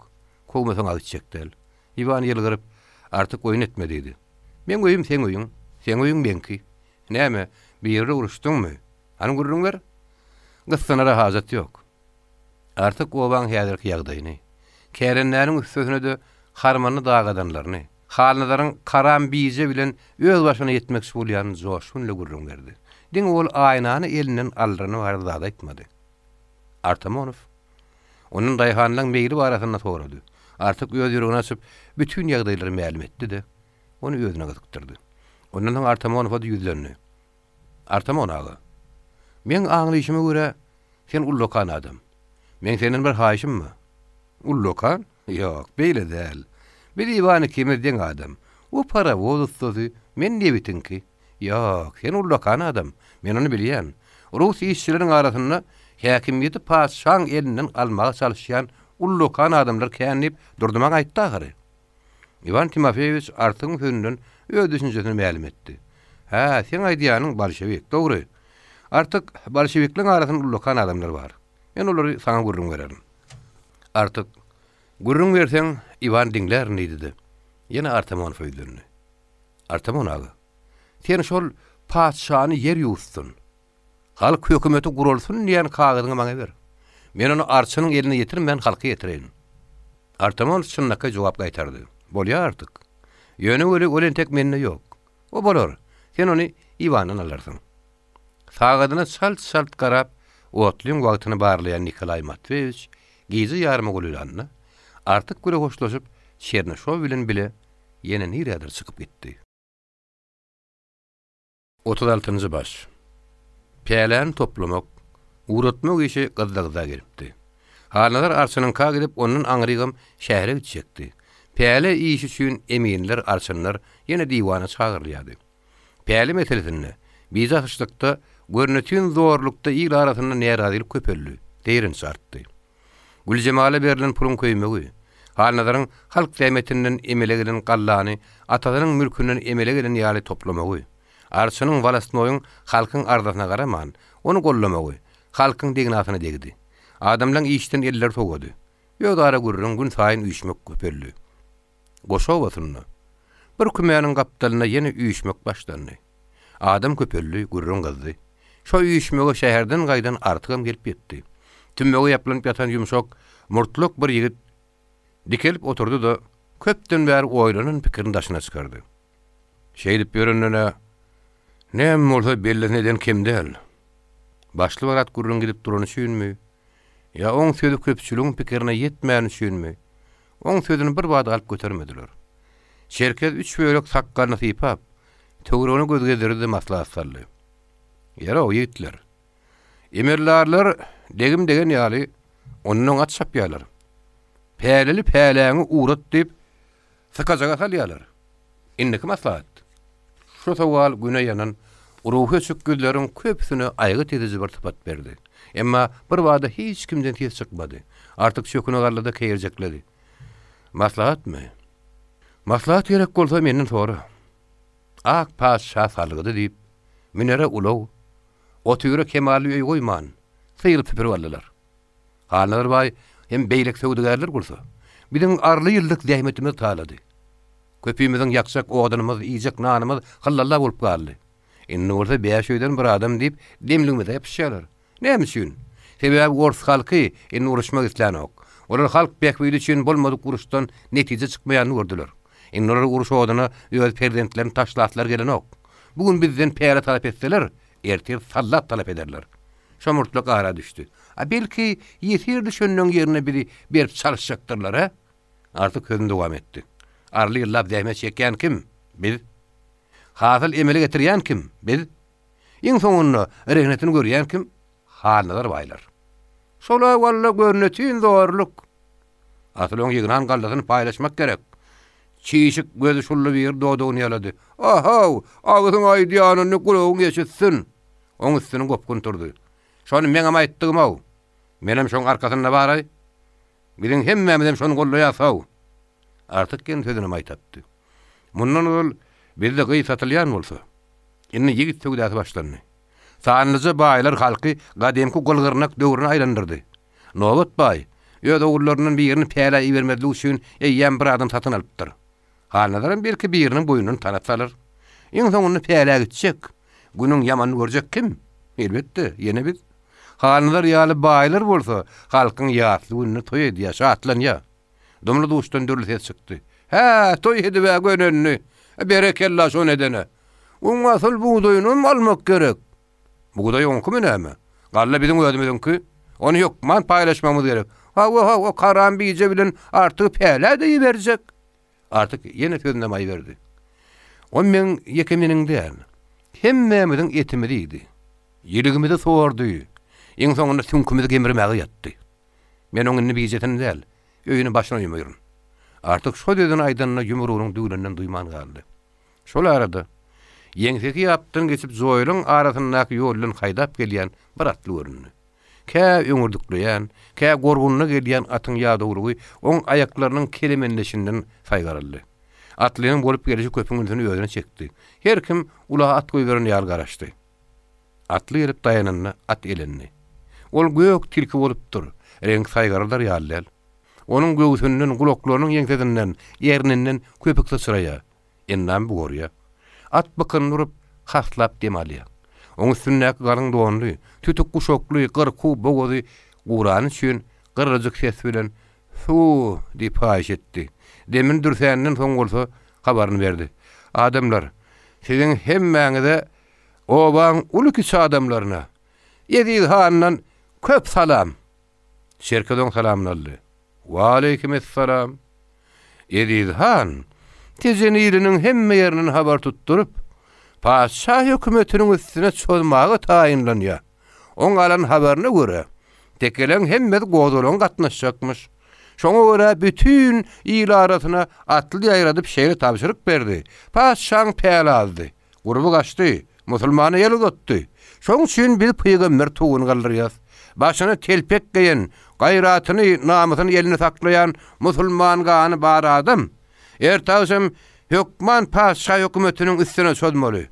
Kowmasaň az içekdel." Ivan ýylgyryp, "Artyk oýun etme" diýdi. "Men goýum, sen goýun. Sen goýun menki. Näme, bir ýerde uruşdyňmy? Anyň gurrunlar? Gyssanara hajat ýok. Artyk owaň häzirki ýagdaýyny, kärenläriň üstüne de harmany dagadanlaryny, halnalaryň karam bize bilen öz başyna ýetmekçi bolýan joşunly gurrun berdi. Diň ol aýnany elinden aldyrany barada aýtmady. Artamonov onuň daýhanlaryň meýli barasyna sorady. Artyk öz ýüregini açyp bütün ýagdaýlary mälim etdi de, onu özüne gyzykdyrdy. Ondan soň Artamonow'a ýüzlendi. "Artamonov, men aňlyşyma görä sen ullokan adam. Men senin bir haýyşymmy?" "Ullokan? Ýok, beýle däl. Bir Ivan Kimediň adam. O para wozusy, men nebitinki." "Ýok, sen ullokan adam. Men onu bilýän. Rus işçileriň arasynda häkimiýeti padşaň elinden almaga çalışýan ullokan adamlar känip durdumak aýtdy ahary." Ivan Timofeyevich Artygyň sözünden öz düşünjesini mälim etdi. "Ha, sen aýdýanyň bolşewik, dogry. Artyk bolşewikleriň arasynda ullokan adamlar bar. Men olary saňa gurrun bererim." "Artyk gurrun berseň Ivan diňler" diýdi. Ýene Artamonov öýdürdi. "Artamonov, sen şol padşany yer ýuwstun. Halk hökümeti gurulsun diýen kagazyny maňa ber. Men onu arçynyň eline ýetirim, men halky ýetireýin." Artamonov şunnaka jogap gaýtardy. "Bolýar artyk. Ýöne öle olen tek menne ýok. O bolar. Sen onu Ivan'dan alarsyň." Sagadyna salt garap, otlyň wagtyny barlayan Nikolay Matveyevich gizi ýarmy golulandy. Artyk göre hoşlaşyp Çernyşov bilen bile ýene niredir çykyp gitdi. 36-njy baş. Pälen toplamak, uratmak işi gazda gelipdi. Halnalar arçynyň ka gidip onuň aňrygam şähere gitjekdi. Päle işi üçin eminler arçynlar ýene diwana çagyrylýardy. Päle meselesinde bize hyşlykda görnetýän zorlukda il arasynda närazilik köpeldi, derin sartdy. Gülcemale berilen pulun köýmegi, halnalaryň halk tämetinden emele gelen gallany, atasynyň mülkünden emele gelen ýaly toplamagy, arçynyň walasnoýyň halkyň ardasyna garaman, onu gollamagy, halkyň degnasyna degdi. Adamlaň işden eller togady. Ýödara gurrun gün saýyn üýşmek köpelli. Goşa obasyny. Bir kümäniň gapdalyna ýene üýşmek başlandy. Adam köpelli gurrun gazdy. Şo üýşmege şäherden gaýdan artygam gelip ýetdi. Tümmege ýapylanyp ýatan ýumşak, murtluk bir ýigit dikelip oturdy da köpden bäri oýlanan pikirini daşyna çykardy. Şeýdip ýörenene näme bolsa belli neden kimdel? Başly barat gurrun gidip durany süýünmi? Ya oň söýdüp köpçüligiň pikirine ýetmäni süýünmi? Oň sözüni bir bada alyp götermediler. Şerket 3 bölek sakkalyny sypap, töwrüni gözgezdirdi maslahat saldy. Ýara o ýetler. Emirlerler degim degen ýaly onuň at şapýarlar. Päleli päläňi urat diýip sykajaga salýarlar. Indiki maslahat. Şo sowal güne ýanan ruhy çykgülleriň köpsini aýgy tedizi bir typat berdi. Emma bir wada hiç kimden tez çykmady. Artyk şöküne garlada keýerjekledi. Maslahatmy? Maslahat gerek bolsa menden sonra. Ak paşa salgydy diýip, minere ulaw, otyra kemaly öý goýman, syýryp pipir wallalar. Halalar bay hem beýlek söwdügerler bolsa, biziň arly ýyllyk zähmetimiz talady. Köpüýmiziň ýakşak oğdanymyz, iýjek nanymyz hallalla bolup galdy. Indi orta beýşöýden bir adam diýip demligimize ýapyşýarlar. Näme üçin? Sebäbi Ors halky indi uruşmak islenok. Olar halk bekbeyli üçin bolmadyk uruşdan netije çykmaýany gördüler. Indi olar uruş oğdana öz prezidentlerini taşlatlar gelenok. Bugün bizden peýle talap etseler, ertir sallat talap ederler. Şomurtluk ara düşdü. Belki ýetirdi şönüň ýerine biri berip çalışacaktırlar ha? Artık sözünü dowam etdi. Arly ýyllap zähmet çekýän kim? Biz. Hasyl emele getirýän kim? Biz. Iň soňunda rehnetini görýän kim? Halalar baýlar. Şolay walla görnetin zorluk. Asylyň ýygnan galdasyny paýlaşmak gerek. Çiýişik gözü şully bir dodugyny ýalady. Aha, agysyň aýdýanyny gulagyň geçitsin. Oň üstüne gopkun turdy. Şonu meňe aýtdygym aw. Menem şoň arkasyna baray. Biziň hemmemizem şonu gollaýasaw. Artık kendi sözüne aýtapdy. Mundan ol bizde gyý satylýan bolsa, indi ýigit söwdäsi başlandy. Sanlyjy baýlar halky gademki golgyrnak döwrüne aýlandyrdy. Nowat baý, ýöne ogurlarynyň birini päle ibermedigi üçin eýýän bir adam satyn alypdyr. Halnadaran belki biriniň boýunyny tanatsalar, iň soňunda päle gitjek. Günüň ýamany görjek kim? Elbetde, ýene biz. Halnadar ýaly baýlar bolsa, halkyň ýatly gününi toý edýär, şatlanýar. Domly duşdan dörlüse çykdy. Ha, toý edip gönenni. Berekella şo nedene. Oň asyl buğdaýyny almak gerek. Buğdaý oňky näme? Galla biziň ödümizdenki. Onu ýokman paýlaşmamyz gerek. Ha, karan biýje bilen artyk päle diýip berjek. Artyk ýene sözüne maý berdi. O men ýekeminiňden hemmemiziň etimi diýdi. Ýeligimizi sowardy. Iň soňunda sünkümüzi gemirmäge ýatdy. Men oňuny biýjetin däl. Öýüni başyna ýumyryn. Artık şo dedin aýdanyna ýumrugyň düýlenden duýman galdy. Şol arada ýeňseki ýapdyň geçip zoýlyň arasyndaky ýoldan haýdap gelýän bir atly göründi. Kä öňürdükleýän, kä gorgunna gelýän atyň ýa-dogrugy oň aýaklarynyň kelemenleşinden saýgaryldy. Atlynyň bolup gelişi köpüň üstüne öýüne çekdi. Her kim ula at goýberini ýal garaşdy. Atly gelip dayananna at elenni. Ol gök tilki bolupdyr. Renk saýgarlar ýalyl. Onun göğsünden, gulaklarynyň ýeňsedinden, ýerninden köpük sıçraýa. Ennam bu gorýa. At bykyn durup, haslap demalýa. Oň üstündäki galyň donly, tütük guşokly, gyrku bogozy gurany üçin gyrryjyk ses bilen "Hu" diýip haýyş etdi. Demin dürsäninden soň bolsa habaryny berdi. Adamlar, siziň hemmäňize obaň uly adamlaryna Ýezid handan köp salam. Şerkedoň salamny aldy. Wa aleykumesselam. Ýezid han tezeni ýeriniň hemme ýerinden habar tutdurup, paşa hökümetiniň üstüne çolmagy taýinlanýar. Oň alan habaryna görä, tekelen hemme goýdolan gatnaşjakmyş. Şoňa görä bütün ýyl arasyna atly aýradyp şeýle tapşyryk berdi. Paşaň päle aldy. Gurby gaçdy, musulmany ýel uzatdy. Şoň üçin bir peýgamber tuğuny galdyrýar. Başyny telpek geýen, gaýratyny, namysyny eline saklayan musulman gany bar adam. Ertaşym hökman paşa hökümetiniň üstüne çolmaly.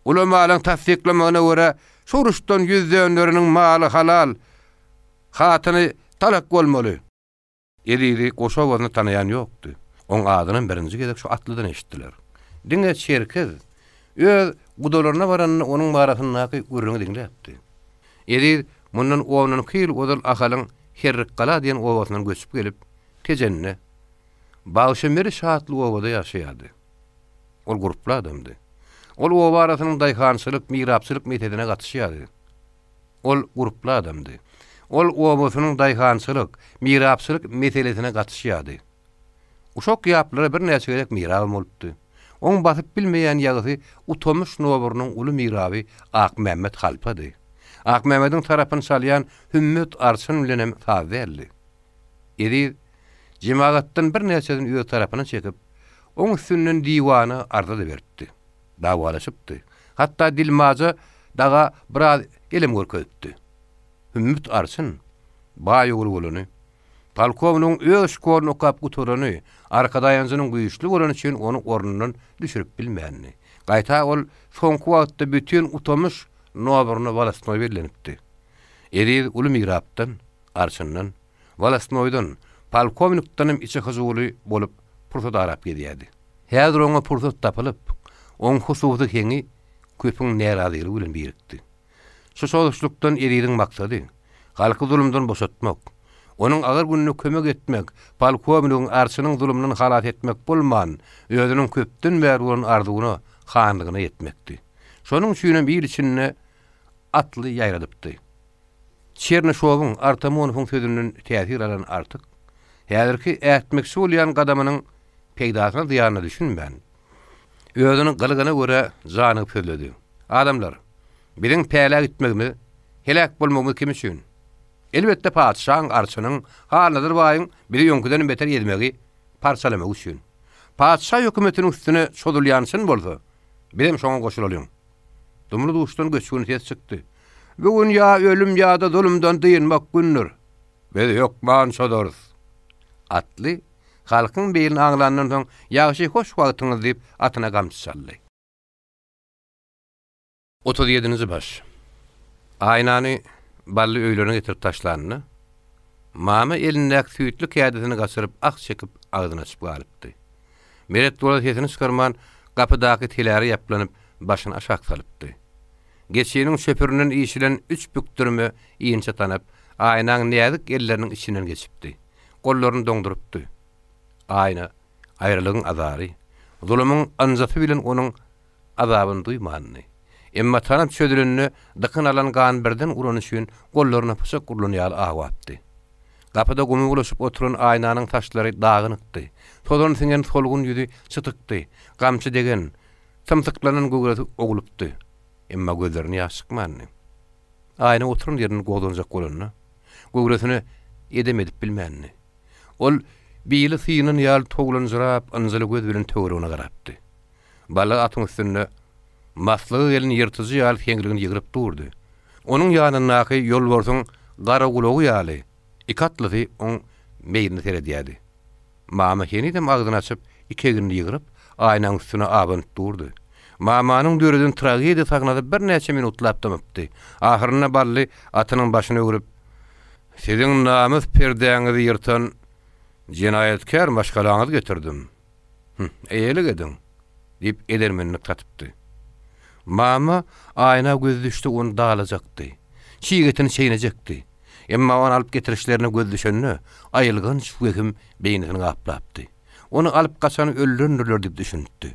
Ulamalaryň tasdiklamagyna görä, şuruşdan ýüzdenleriniň maly halal, Hatyny talak bolmaly. Edidi goşa bozyny tanayan ýokdy. Oň adyny birinji gezek şu atlydan eşitdiler. Diňe çerkez öz gudalaryna baranyny onuň barasyny görüňi diňläpdi. Edidi mundan owunyň kyl odal ahalyň herrik gala diýen owasynyň göçüp gelip tejenne Bağışemeri şahatlı ovada yaşayadı. Ol gruplu adamdı. Ol ova arasynyň daýhançylyk, mirapçylyk metedine gatışýardy. Ol gruplu adamdy. Ol owasynyň daýhançylyk, mirapçylyk meselesine gatışýardy. Uşak ýaplary bir näçe gerek mirap bolupdy. Oň basyp bilmeýän ýagy utomyş nowarynyň uly miraby Ak Mehmet Halpady. Ak Mehmediň tarapyny salýan Hümmet Arsyn bilenem tawerli. Eri Cemaatdan bir näçeden öýe tarapyna çekip, oň üstünden diwany arda berdi. Dawalaşypdy. Hatda Dilmaja daga biraz elim görkezdi. Hümmet Arsyn baý ugulgulyny, polkownyň öz şkoluna okap guturany, arkada ýanjynyň güýçli bolany üçin onu ornundan düşürip bilmänni. Gaýta ol soňky wagtda bütün utamyş nowaryny Walasnoy berilipdi. Eri uly migrapdan, Arsyndan, Walasnoydan polkownikdanam içe hyzuly bolup pursat arap gedýärdi. Häzir oňa pursat tapylyp, oň hususy heňi köpüň närazylygy bilen birikdi. Şu soňuşlukdan eridiň maksady halky zulümden boşatmak, onuň agyr gününe kömek etmek, polkownikň Arsynyň zulümden halat etmek bolman, özüniň köpden bäri bolan arzuwyna, hanlygyna yetmekdi. Şonuň üçin bir içinde atly ýaýradypdy. Çernishowyň Artamonowyň sözünden täsir alan artyk häzirki ätmekçi bolýan gadamynyň peýdasyna diýanyny düşünmän. Özüniň gylygyna görä janyny pörledi. Adamlar, biriň päle gitmegimi, helak bolmagmy kim üçin? Elbetde paçşaň Arsynyň haladyr baýyň biri ýönküden beter ýedmegi, parçalamak üçin. Paçşa hökümetiniň üstüne çodulýansyn bolsa, birim şoňa goşulyň. Dumry duşdan göçüni tes çykdy. Bugün ya ölüm ya da zulümden diýinmek günnür. Bede ýok man çodoruz. Atly halkyň beýlini aňlandan soň ýaşy hoş wagtyňyz diýip atyna gamçy saldy. 37-nji baş. Aýnany bally öýlerine getirip taşlanyny. Mama elindäki süýtli kädesini gaçyryp ak çekip agzyny açyp galypdy. Meret dolat sesini çykarman gapydaky teläri ýaplanyp başyny aşak salypdy. Geçýäniň şöpüründen işilen 3 büktürme iýinçe tanap, aýnaň näzik elleriniň içinden geçipdi. Gollaryny doňdurypdy. Aýna aýrylygyň azary, zulümyň anjasy bilen onuň azabyny duýmandy. Emma tanap çödülenini dykyn alan gan birden uran üçin gollaryna pyşak gurlanýaly agapdy. Gapyda gumy ulaşyp oturan aýnanyň taşlary dağınykdy. Sodan singen solgun ýüzi çytykdy. Gamçy degen tymsyklanan gögreti ogulupdy. Emma gözlerini ýaşykmandy. Aýna oturun ýerine godanjak bolanyny, gögretini edemedip bilmänni. Ol biýili synyň ýaly toglanjyrap, anjaly göz bilen töweregine garapdy. Bala atyň üstünde maslygy elini ýyrtyjy ýaly heňligini ýygyryp durdy. Onuň ýanynaky ýol bolsaň gara gulagy ýaly, ikatly oň meýini seredýärdi. Mama henidem agzyny açyp, ikegini ýygyryp, aýnaň üstüne abanyp durdy. Mamanyň döreden tragediýa sagnadyp bir näçe minutlap dömüpdi. Ahyryna bally atynyň başyna ögrüp, "Siziň namys perdeňizi ýyrtan jenaýatkär maşgalaňyzy getirdim. Eýeli gedin," diýip edermenini tatypdy. Mama aýna göz düşdi, onu dağlajakdy. Çiğetini çeýnejekdi. Emma onu alıp getirişlerine göz düşenini ayılgan şüwekim beýnini gaplapdy. Onu alıp gaçany öldürürler diýip düşündi.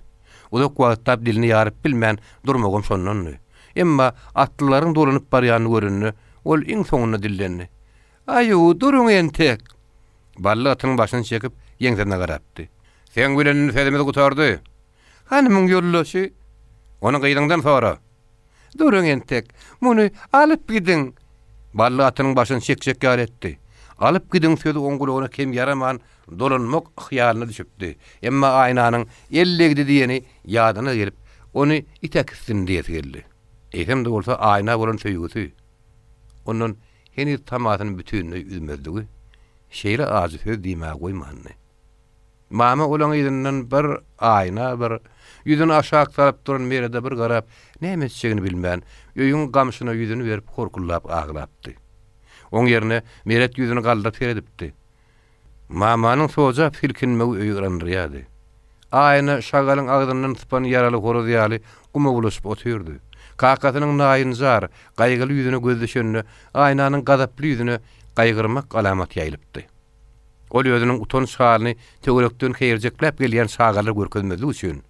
Uzak wagtda dilini ýaryp bilmän durmagam şondan. Emma atlylaryň dolanyp barýany görünni, ol iň soňuna dillenni. "Aýu, duruň entek." Balla atynyň başyny çekip ýeňsene garapdy. "Sen bilen sedemede gutardy. Hanymyň ýollaşy?" Onu gıydığından sonra. "Durun entek, bunu alıp gidin." Ballı atynyň başyny çek-çek ýaretdi. Alıp gidin sözü oňgulyguna kim yaraman dolanmak hyýalyna düşüpdi. Emma aýnanyň ellegdi diýeni ýadyna gelip, onu iteksin diýesi geldi. Eýsem-de bolsa aýna bolan söýgüsi. Onun henüz tamatyny bütünli üzmezdigi. Şeýle azy söz diýmäge goýmandy. Mama olan ýerinden bir aýna, bir ýüzüni aşağı salyp duran merede bir garap, näme etjegini bilmän, öýüň gamşyna ýüzüni berip korkullap aglapdy. Oň ýerine meret ýüzüni galdyryp edipdi. Mamanyň soja filkinmegi öýgranýardy. Aýna şagalyň agdyndan sypan ýaraly horoz ýaly guma bulaşyp otyrdy. Kakatynyň naýynjar, gaýgyly ýüzüne gözleşenini, aýnanyň gazaply ýüzüne gaýgyrmak alamat ýaýlypdy. Ol ýöňüň utanç halyny töwerekden heýerjekläp gelýän şagalar görkezmezlik üçin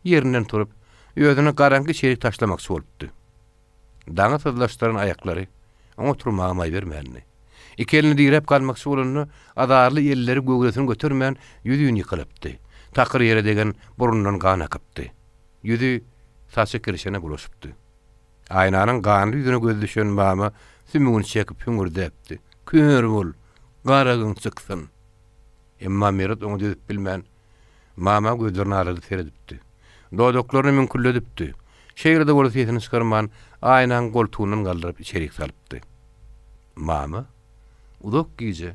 ýerinden turup ýöňüne garanky çerik taşlamakçy bolupdy. Daňy sızlaşdyran aýaklary oňa turmagy maý bermänni. Iki elini direp kalmakçy bolanyny adarly elleri göwresini götürmän ýüzüni ýykylypdy. Takyr ýere degen burundan gan akypdy. Ýüzü saçy kirişene bulaşypdy. Aýnanyň ganly ýüzüne gözleşen mama sümügini çekip hüngürdäpdi. Kör bol, garagyň çyksyn. Emma meret oňa döýüp bilmän. Mama gözlerini alady seredipdi. Dodoklaryny mümkinledipdi. Şeýlede bolup ýetini çykarman aýnaň goltugynyň galdyryp içerik salypdy. Mama udak giýje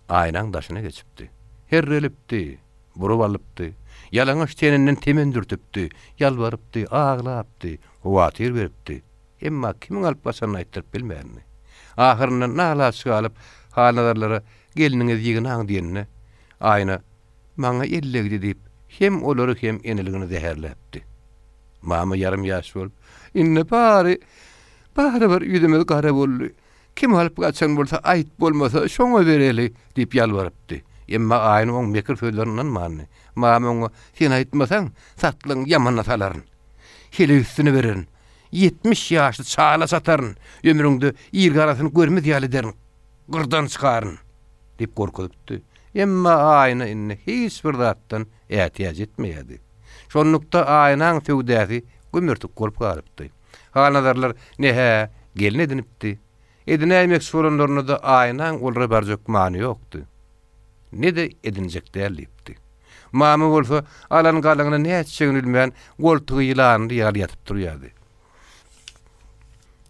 aýnaň daşyna geçipdi. Herrelipdi, burup alypdy. Yalaňaç teninden temendürtüpdi, ýalbarypdy, aglapdy, watyr beripdi. Emma kimiň alyp basyny aýtyryp bilmärni. Ahyrynda nalasy alyp hanadarlara geliniňiz ýiginaň diýenine aýna maňa ellegdi diýip hem olary hem eniligini zäherläpdi. Mama yarım ýaş bolup, "Inne bari bir ýüzüme gara boldy. Kim alyp gaçan bolsa aýt bolmasa şoňa bereli" diýip ýalbarypdy. Emma aýny oň mekir sözlerinden manny. Mama oňa "Sen aýtmasaň, satlyň ýamana salaryn. Hele üstüne bererin. 70 ýaşly çala sataryn. Ömrüňde ýer garasyny görmez ýaly derin. Gyrdan çykaryn" diýip gorkudypdy. Emma aýna inne hiç bir zatdan ätiýaç etmeýärdi. Şonlukda aýnaň söwdäsi gömürtük bolup galypdy. Hanadarlar nehe gelin edinipdi. Edinäýmek soranlaryna da aýnaň olra barjak many ýokdy. Ne de edinjek dälipdi. Mama bolsa alan galagyna näçe çeginilmän goltugy ýylanyny ýaly ýatyp durýardy.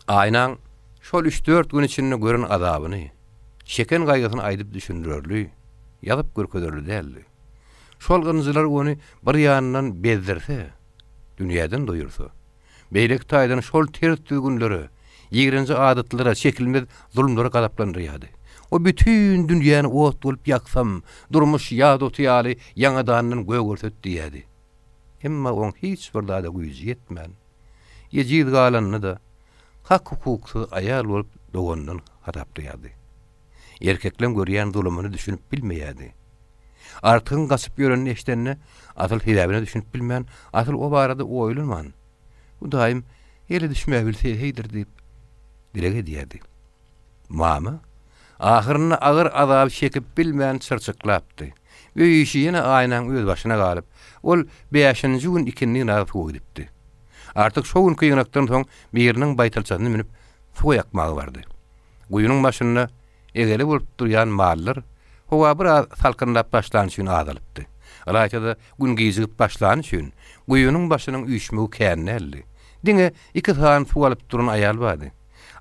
Aýnaň şol 3-4 gün içinde görün azabyny, şeken gaýgysyny aýdyp düşündirýärli, ýazyp görkezerli däldi. Şol gynjylar ony bir ýanyndan bezdirse, dünýäden doýursa, beýlek taýdan şol tertdi günleri, ýigrinji adatlara, çekilmez zulmlara gazaplandyrýardy. O bütün dünýäni ot bolup ýaksam, durmuş ýad otyýaly ýaňadandan göw görsetdi diýdi. Emma oň hiç bir dada güýji ýetmän. Ýejid galanyny da hak hukuksyz aýal bolup dogondan hatapdyrýardy. Erkeklen görýän zulmyny düşünip bilmeýärdi. Artygyň gaçyp ýörenini eşdenine asyl hisabyny düşünip bilmän, asyl o barada oýlanman. Bu daim ele düşmäge bilseýdir diýip dilek edýärdi. Mama ahyrynda agyr azap çekip bilmän çyrçyklapdy. Bu işi ýene aýnaň öz başyna galyp, ol 5-nji gün ikindi narahat goýupdy. Artık şo gün kıynakdan soň biriniň baytalçasyny minip suw ýakmagy bardy. Guýunyň başynda egeli bolup durýan mallar howa bir salkynlap başlan üçin azalypdy. Alaýçada gün giýjip başlan üçin guýunyň başynyň üýşmegi käneldi. Diňe 2 saat suw alyp duran aýal bardy.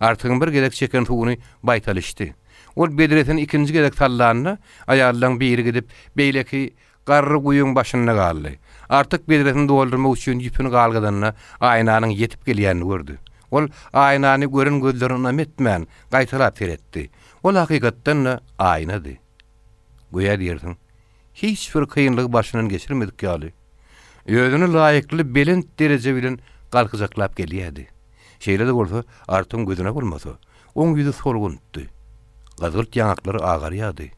Artygyň bir gedek çeken suwuny baytalyşdy. Ol bedretini ikinji gedek sallandy. Aýallaryň biri gidip beýleki garry guýuň başyna galdy. Artık bedretini doldurmak üçin ýüpüni galgydanyna aýnanyň ýetip gelýänini gördü. Ol aýnany gören gözlerini etmän, gaýtalap beretdi. Ol hakykatdan aýnady. Goýa diýersiň, hiç bir kıyınlyk başynan geçirmedik ýaly. Özüni laýykly belent derece bilen galkyjaklap gelýärdi. Şeýle bolsa, artyň gözüne bolmasa, oň ýüzi solgundy. Gazylt ýanaklary agarýardy.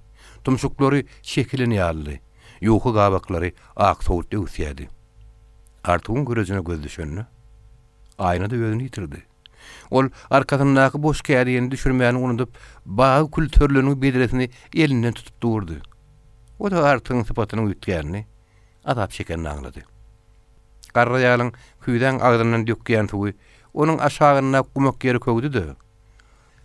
Tumşuklary şekilenýärdi. Ýoky gabaklary ak soğutda üsýärdi. Artyň görejine göz düşenni aýnada özüni ýitirdi. Ol arkasyndaky boş käriyeni düşürmäni unutup, bagy kültürlerini bedretini elinden tutup durdy. O da artyň sypatyny üýtgänini, azap çekenini aňlady. Garry ýalyň küýden agdyndan dökýän suwy onuň aşagyna gumak ýeri kögdi-de.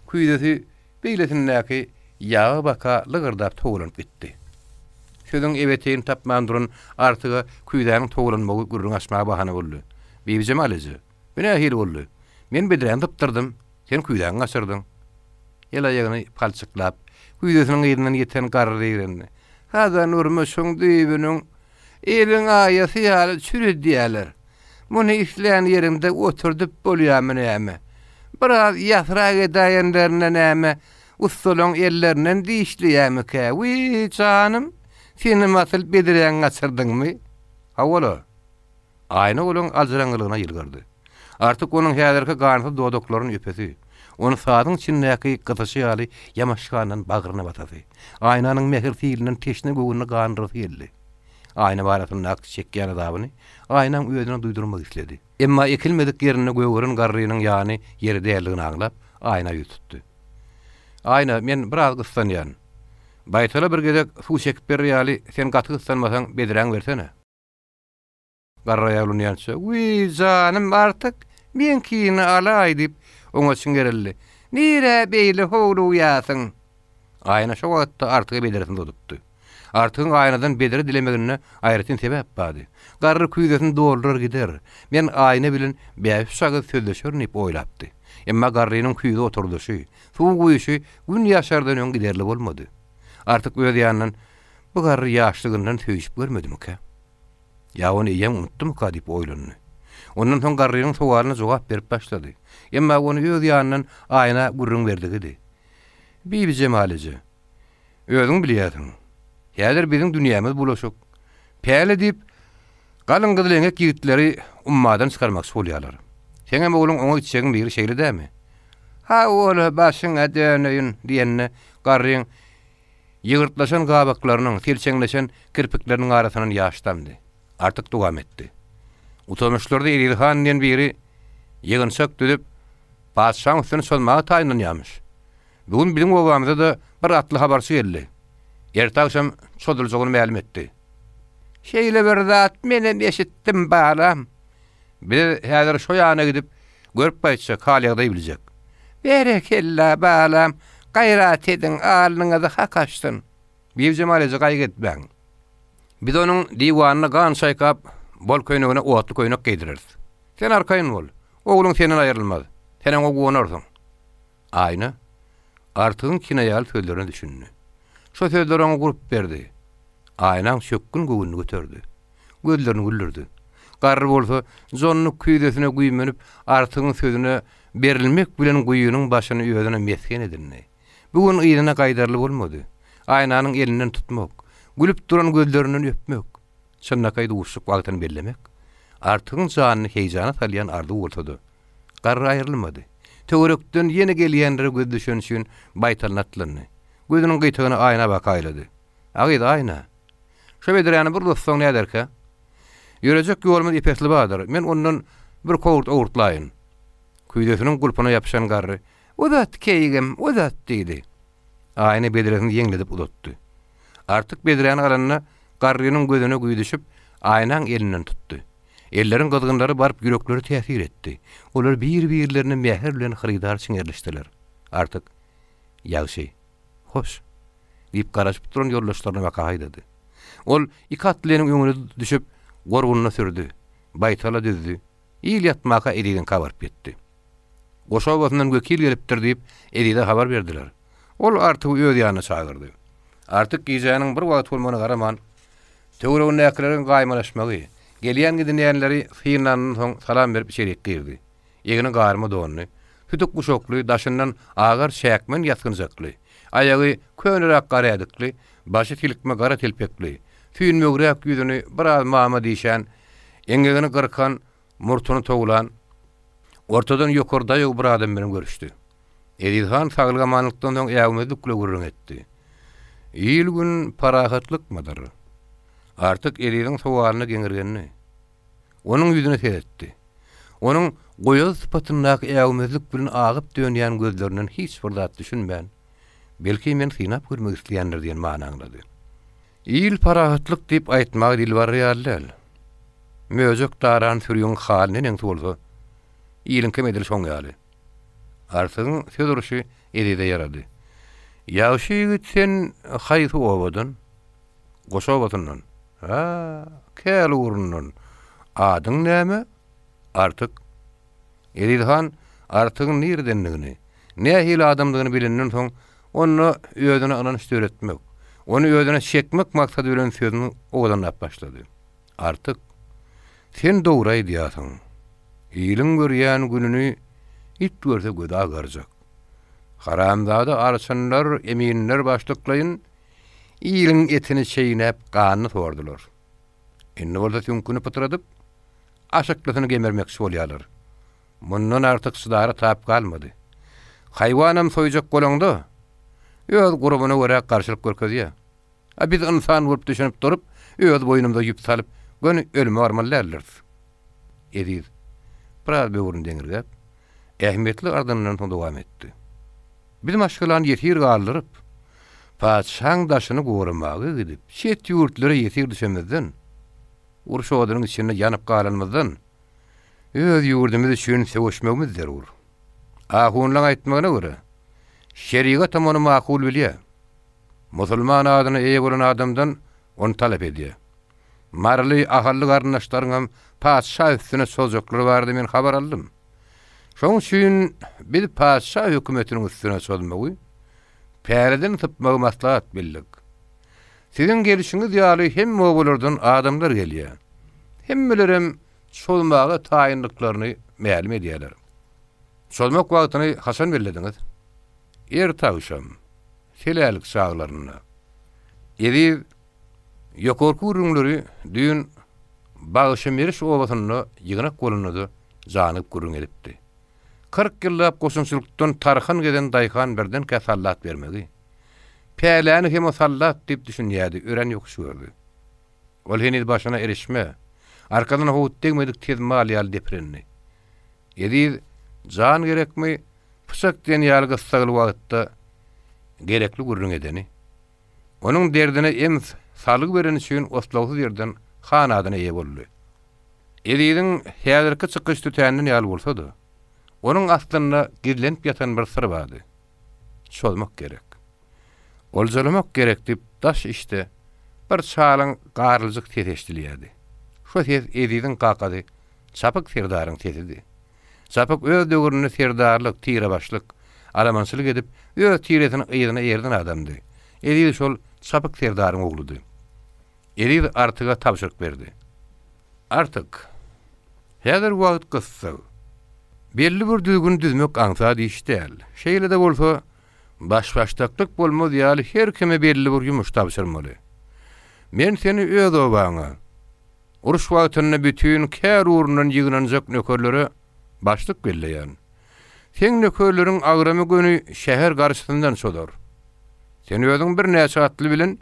Küýdesi beýletindäki ýağa baka lygyrdaپ toglanyp gitdi. Şöňüň eweteýin tapman duran artyga küýdäniň toglanmagy gürrüň açmagy bahana boldy. Bibi Jemalizy, "Mene hili boldy. Men bedren tapdyrdym, sen küýdäň açyrdyň." Ýela ýagyny palçyklap, küýdesiniň ýerinden ýeten garry ýerini. "Hada nurmuşuň düýbüniň eliň aýasy ýaly çürüdi diýerler. Muny isleýän ýerimde oturdup bolýarmy näme? Biraz ýasrak edaýenlerine näme? Ustalan ellerinden diýişliýämike. Wi canım, seni masal bediren gaçyrdyňmy? Hawala. Aýna olan aljaranlygyna ýylgyrdy. Artık onun häzirki garnysy dodoklaryň öpesi. Onu sadyň içindäki gytyşy ýaly ýamaşganyň bagyryna batady. Aýnanyň mehir fiilinden teşne göwünni gandyrdy geldi. Aýna baratyny ak çekýän azabyny aýnam özüne duýdurmak isledi. Emma ekilmedik ýerine göwürün garrynyň ýany ýeri däldigini aňlap aýna ýutdy. Aýna, men biraz gyssanýan. Baytala bir gezek suw çekip berýäli, sen gaty gyssanmasaň bediräň bersene. Garra ýaglunýança, "Wi canım, artık men kini alaý" diýip oňa çingerildi. "Nire beýle howlu ýasyň?" Aýna şo wagtda artygy bedersin tutupdy. Artygyň aýnadan bederi dilemegine aýratyn sebäp bady. Garry küýdesini doldurar gider. Men aýna bilen bäş şagy sözleşer diýip oýlapdy. Emma garrynyň küýde oturduşy, suw goýuşy gün ýaşardan öň giderli bolmady. Artık öz ýanyndan bu garry ýaşlygyndan söýüşip görmedimkä? Ya onu ýem unutdum ka diýip oýlandy. Ondan soň garrynyň sowalyna jogap berip başlady. Emma onu öz ýanyndan aýna gurrun berdigidi. "Bibi Jemalice, özüň bilýärsiň. Häzir biziň dünýämiz bulaşyk. Päle diýip galyň gyzleňek ýigitleri ummadan çykarmak bolýarlar. Sen hem oğlun oňa içegiň bir şeýle dämi? Ha ola başyňa döneýin" diýenne garryň ýygyrtlaşan gabaklarynyň, selçeňleşen kirpikleriniň arasynyň ýaşdandy. Artık dowam etdi. Utanmışlarda Elilhan diýen biri ýygynçak düdüp paşaň üstüne solmagy taýynlanýarmyş. Bugün biziň obamyza da bir atly habarçy geldi. Erta akşam çoduljagyny ma'lum etdi. "Şeýle bir zat menem eşitdim balam. Bir häzir şo ýana gidip görüp gaýtsa kalýagda biljek. Berekella balam, gaýrat edin, alnyňyzy hak açdyn. Bir Jemalice gaýgetmäň." Biz onun diwanyna gan şaýkap, bol köýnegine otly köýnek giydirirdi. "Sen arkaýyn bol. Oğlun senden aýrylmaz. Sen oňa gowanarsyň." Aýna artygyň kinaýal sözlerini düşündi. Şo sözler oňa gurup berdi. Aýnaň şökkün göwünni göterdi. Gözlerini güldürdi. Garry bolsa jonyny küýdesine güýmenip artygyň sözüne berilmek bilen güýüniň başyny özüne mesken edildi. Bugün ýerine gaýdarly bolmady. Aýnanyň elinden tutmak, gülüp duran gözlerinden öpmek, çynnakaýdy uşuk wagtyny bellemek, artygyň janyny heýjana salýan ardy bolsady. Garry aýrylmady. Töwerekden ýene gelýänlere göz düşen üçin baytalnatlandy. Gözüniň gytygyny aýna bakaýlady. "Agyda aýna. Şo bederäni bir dostum näderkä? Ýörejek ýolumyz ipekli badyr. Men ondan bir kowurt owurtlaýyn." Küýdesiniň gulpuna ýapyşan garry, "Uzat keýgim, uzat" diýdi. Aýna bederäni ýeňledip uzatdy. Artık bediräni galanyna garrynyň gözüne güýdüşip aýnaň elinden tutdy. Ellerin gyzgynlary barıp ýürekleri täsir etdi. Olar bir-birlerini mäher bilen hyryjdar çiňerleşdiler. Artık "Ýagşy, hoş" diýip garaşyp duran ýoldaşlaryna bakaýdy. Ol iki atlynyň öňüne düşüp gorgununa sürdi. Baytala düzdü. İl yatmaka Ediden kabar etdi. Goşawatyndan gökil gelipdir diýip Edide habar berdiler. Ol artık öz ýanyna çagyrdy. Artık gijanyň bir wagt bolmagyna garaman, töweregin näklerin gaýmalaşmagy, gelýän gidinýänleri fiýrlanyň soň salam berip içerik girdi. Ýegini garmy donny, hütük guşokly, daşyndan agar şäkmen ýatkynjakly, aýagy köňrak garadykly, başy tilkme gara telpekli, tüýünmegräk ýüzüni biraz mama diýşän, eňegini gyrkan, murtuny togulan, ortadan ýokarda ýok bir adam bilen görüşdi. Edilhan sagylgamanyklykdan soň ýagmyzlykla gurrun etdi. "İl gün parahatlyk-mydyr?" Artık Edil'in sowalyny geňirgenini, onuň ýüzüne seyretdi. Onuň goýaz sypatyndaky ýagmyzlyk bilen agyp dönýän gözlerinden hiç bir zat düşünmän, belki men synap görmek isleýändir diýen many anglady. "İl parahatlyk" diýip aýtmak dilbar ýalyl. Möjek daran sürýän halyny näme bolsa, ýylyň kemedil şoň ýaly. Artygyň söýdürüşi Edide ýarady. "Ýagşy ýigit, sen haýsy obadyn?" "Goşawatyndan." "Ha, käl urundan. Adyň näme?" Artık Edilhan artygyň nirdenligini, nähili adamdygyny bilenden soň onu özüne ananyş öğretmek, onu özüne çekmek maksady bilen sözüni oğlanlap başlady. "Artık sen dogry diýasyň. Ýylyň görýän gününi it görse göz agarjak. Haramzada arçanlar, eminler başlıklayın, iyiliň etini çeýnäp ganyny tordular. Indi bolsa tünkünü pytradyp, aşaklasyny gemermekçi bolýarlar. Mundan artık sydara tap galmady. Haýwanam soýjak bolanda, öz gurubyna görä garşylyk görkezýär. Biz insan bolup düşünip durup, öz boýnumda ýüp salyp, göni ölüme armanlarlar. Ediz, biraz böwrüni deňirgäp, ähmetli ardamdan dowam etdi. Biz maşgalan ýetir galdyryp, paçaň daşyny gorumagy gidip, şet ýurtlary ýetir düşemezden, uruş odaryň içinde ýanyp galanmazdan, öz ýurdumyz üçin sevişmegimiz zerur. Ahunlaň aýtmagyna görä, şeriat ony makul bilýär. Musulman adyny eýe bolan adamdan onu talep edýär. Marly ahally garnaşlaryň paça üstüne sojaklary bardy, men habar aldym. Şoň üçin bir paça hökümetiniň üstüne sozmagy, päreden typmagy maslahat bildik. Sizin gelişiňiz ýaly hem ogulardan adamlar gelýär. Hemmelerem solmagy taýinliklaryny ma'lum edýärler. Solmak wagtyny hasan belediňiz. Ertagşam, selälik çağlaryna. Edi ýokorku ürünleri düýün Bağışemeriş owasyny ýygnak golunady janyp gurun edipdi. 40 ýyllap goşunçylykdan tarhan geden daýhan birden kasallat bermegi. Päläni hem sallat diýip düşünýärdi, ören ýokşy gördü. Ol heniz başyna erişme, arkadan howut degmedik tez mal ýaly deprenni. Edi jan gerekmi, pısak diýen ýaly gyssagyl wagtda gerekli gurun edeni. Onuň derdine em salyk beren üçin oslawsuz ýerden han adyna eýe boldy. Ediň häzirki çykyş tütäninden ýaly bolsa-da, onuň aslynda gizlenip ýatan bir syr bardy. Çolmak gerek. Oljalamak gerek diýip daş işte bir çalyň garlyjyk teteşdirýärdi. Şo tez ediň gakady, çapyk serdaryň tetidi. Çapyk öz döwrüne serdarlyk, tire başlyk, alamançylyk edip, öz tiretini ýerine ýerden adamdy. Ediň şol çapyk serdaryň ogludy. Ediň artyga tapşyryk berdi. Artık häzir wagt gyssa. Belli bir düzgün düzmek aňsa diýişdäl. Şeýle de bolsa, başbaştaklyk bolmaz ýaly her kime belli bir ýumuş tapşyrmaly. Men seni öz obaňa, uruş wagtyny bütün kär urundan ýygnanjak nökerlere başlyk belleýän. Sen nökerleriň agramy göni şäher garşysyndan sodar. Sen özüň bir näçe atly bilen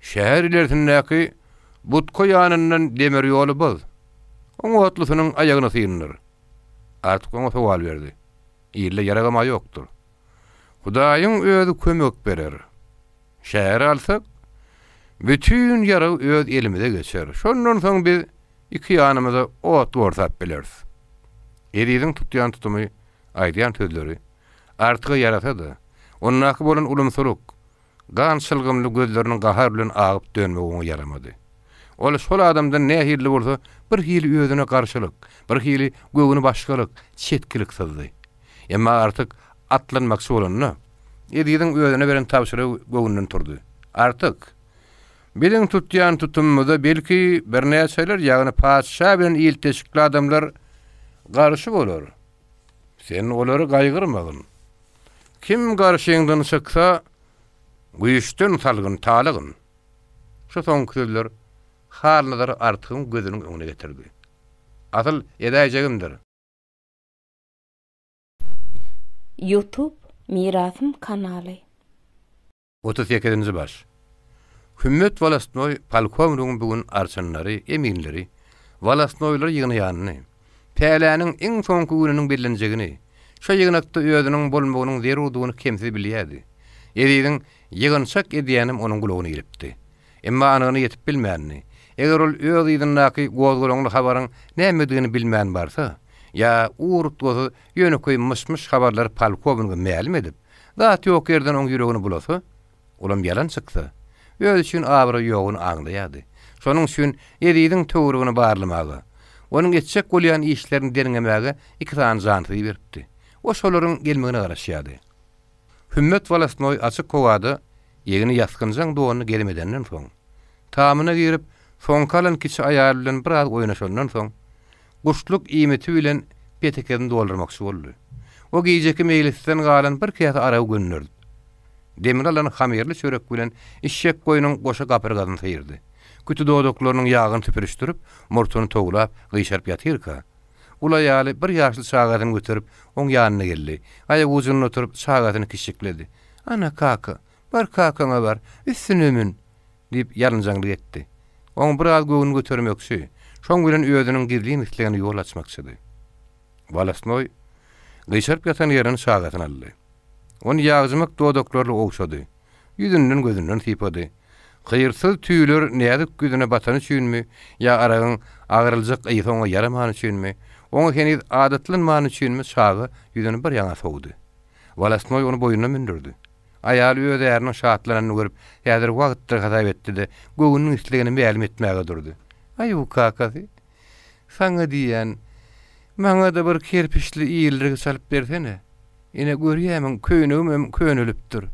şäher ilerisindäki Butko ýanyndan demir ýoly bol. Oň atlysynyň aýagyna syýndyr. Artyk oňa sowal berdi. Ýerle ýaragama ýokdur. Hudaýyň özü kömek berer. Şäher alsak, bütün ýara öz elimize geçer. Şondan soň biz iki ýanymyza ot gortap bileriz. Ediň tutýan tutumy, aýdýan sözleri artygy ýarasa-da, onnaky bolan ulumsuluk, gan çylgymly gözleriniň gahar bilen agyp dönmegi yaramady. Ol şol adamdan nähirli bolsa, bir hili özüne garşylyk, bir hili göwüni başgalyk, çetkilik sızdy. Emma artyk atlanmakçy bolanyna, ediň özüne beren tapşyrygy göwünden turdy. Artyk bilen tutýan tutumyda belki bir näçeler ýagny paçşa bilen ilteşikli adamlar garşy bolar. Sen olary gaýgyrmagyn. Kim garşyňdan çyksa, güýçden salgyn talygyn. Şu soňky sözler halnadar artygyň gözüniň öňüne getirdi. Asyl edäjegimdir. YouTube Mirasym kanaly. 38-nji baş. Hümmet Walasnoy polkovnigiň bugün arçanlary, eminleri, Walasnoylar ýygnaýanyny, päläniň iň soňky gününiň bellenjegini, şo ýygnakda özüniň bolmagynyň zerurdugyny kemsi bilýärdi. Ediň ýygynçak edýänim onuň gulagyna giripdi. Emma anyny ýetip bilmänni. Eger ol öz ýygynaky gozgulaňly habaryň nämedigini bilmän barsa, ýa urup gozy ýöneköý myş habarlar polkovnigiňe ma'lum edip, zat ýok ýerden oň ýüregini bulasa, ulam ýalan çyksa, öz üçin abry ýoguny aňlaýardy. Şonuň üçin ediň töwrügini barlamagy, onuň etjek bolýan işlerini deriňemäge iki tane janty beripdi. O şolaryň gelmegine garaşýardy. Hümmet Walasnoy açyk kowada ýegini ýaskynjaň dowany gelmedenden soň, tamyna girip, soňkalan kiçi aýal bilen biraz oýnaşandan soň, guşluk iýmeti bilen petekeni doldurmakçy boldy. O giyjeki meýlisten galan bir kıyata ara gönnürdi. Demir alan hamerli çörek bilen işşek goýunyň goşa gapyrgadyny tyýyrdy. Kütü dodoklarının yağını tüpürüştürüp, mortunu toğulap, gıyşarp yatırka. Ula yali bir yaşlı sağatını götürüp, on yanına geldi. Ayak uzununa oturup sağatını kişikledi. Ana kaka, bar kakana var, üstünümün, deyip yalıncanlık etti. On biraz göğünü götürmöksü, şon bilen ödünün girliğin islegini yol açmaksadı. Valasnoy, gıyşarp yatan yerini sağatını aldı. Onu yağızmak dodoklarla oğuşadı. Yüzünden gözünden tipadı. Kıyırsız tüýler nädik güdüne batany üçinmi, ya aragyň agyrylacak ýytoňa yaramany üçinmi, oňa heniz adatlanmany üçinmi şagy ýüzüne bir ýaňa sowdy. Walasnoy onu boýuna mindirdi. Aýaly öz ýeriniň şahatlanyny görüp, häzir wagtda hasap etdi-de, göwüniň islegini bälim etmäge durdy. Aýu kakasy, saňa diýen, maňa da bir kerpiçli iýildirigi salyp bersene. Ine görýämiň köýnegim köýnelipdir.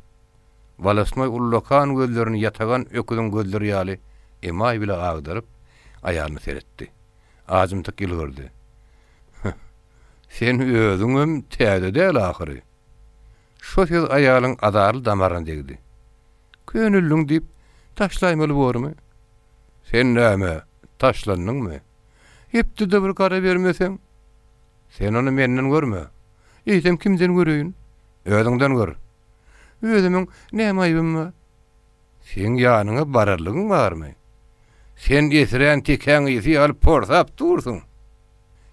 Walasnoy ullakan gözlerini yatagan öküdün gözleri ýaly emay bile agdaryp aýalyny seretdi. Azymtyk ýylgyrdy. Sen özüňem täze däl ahyry. Şo söz aýalyň adarly damaryna degdi. Köňüllüň diýip taşlaýmaly bormy? Sen näme, taşlandyňmy? Hepdi de bir gara bermeseň. Sen onu menden görme. Eýsem kimden göreýin? Özüňden gör. Özümiň näme aýbym bar? Sen ýanyňa bararlygyň barmy? Sen ýetiren tekäň ýeti alyp porsap dursun.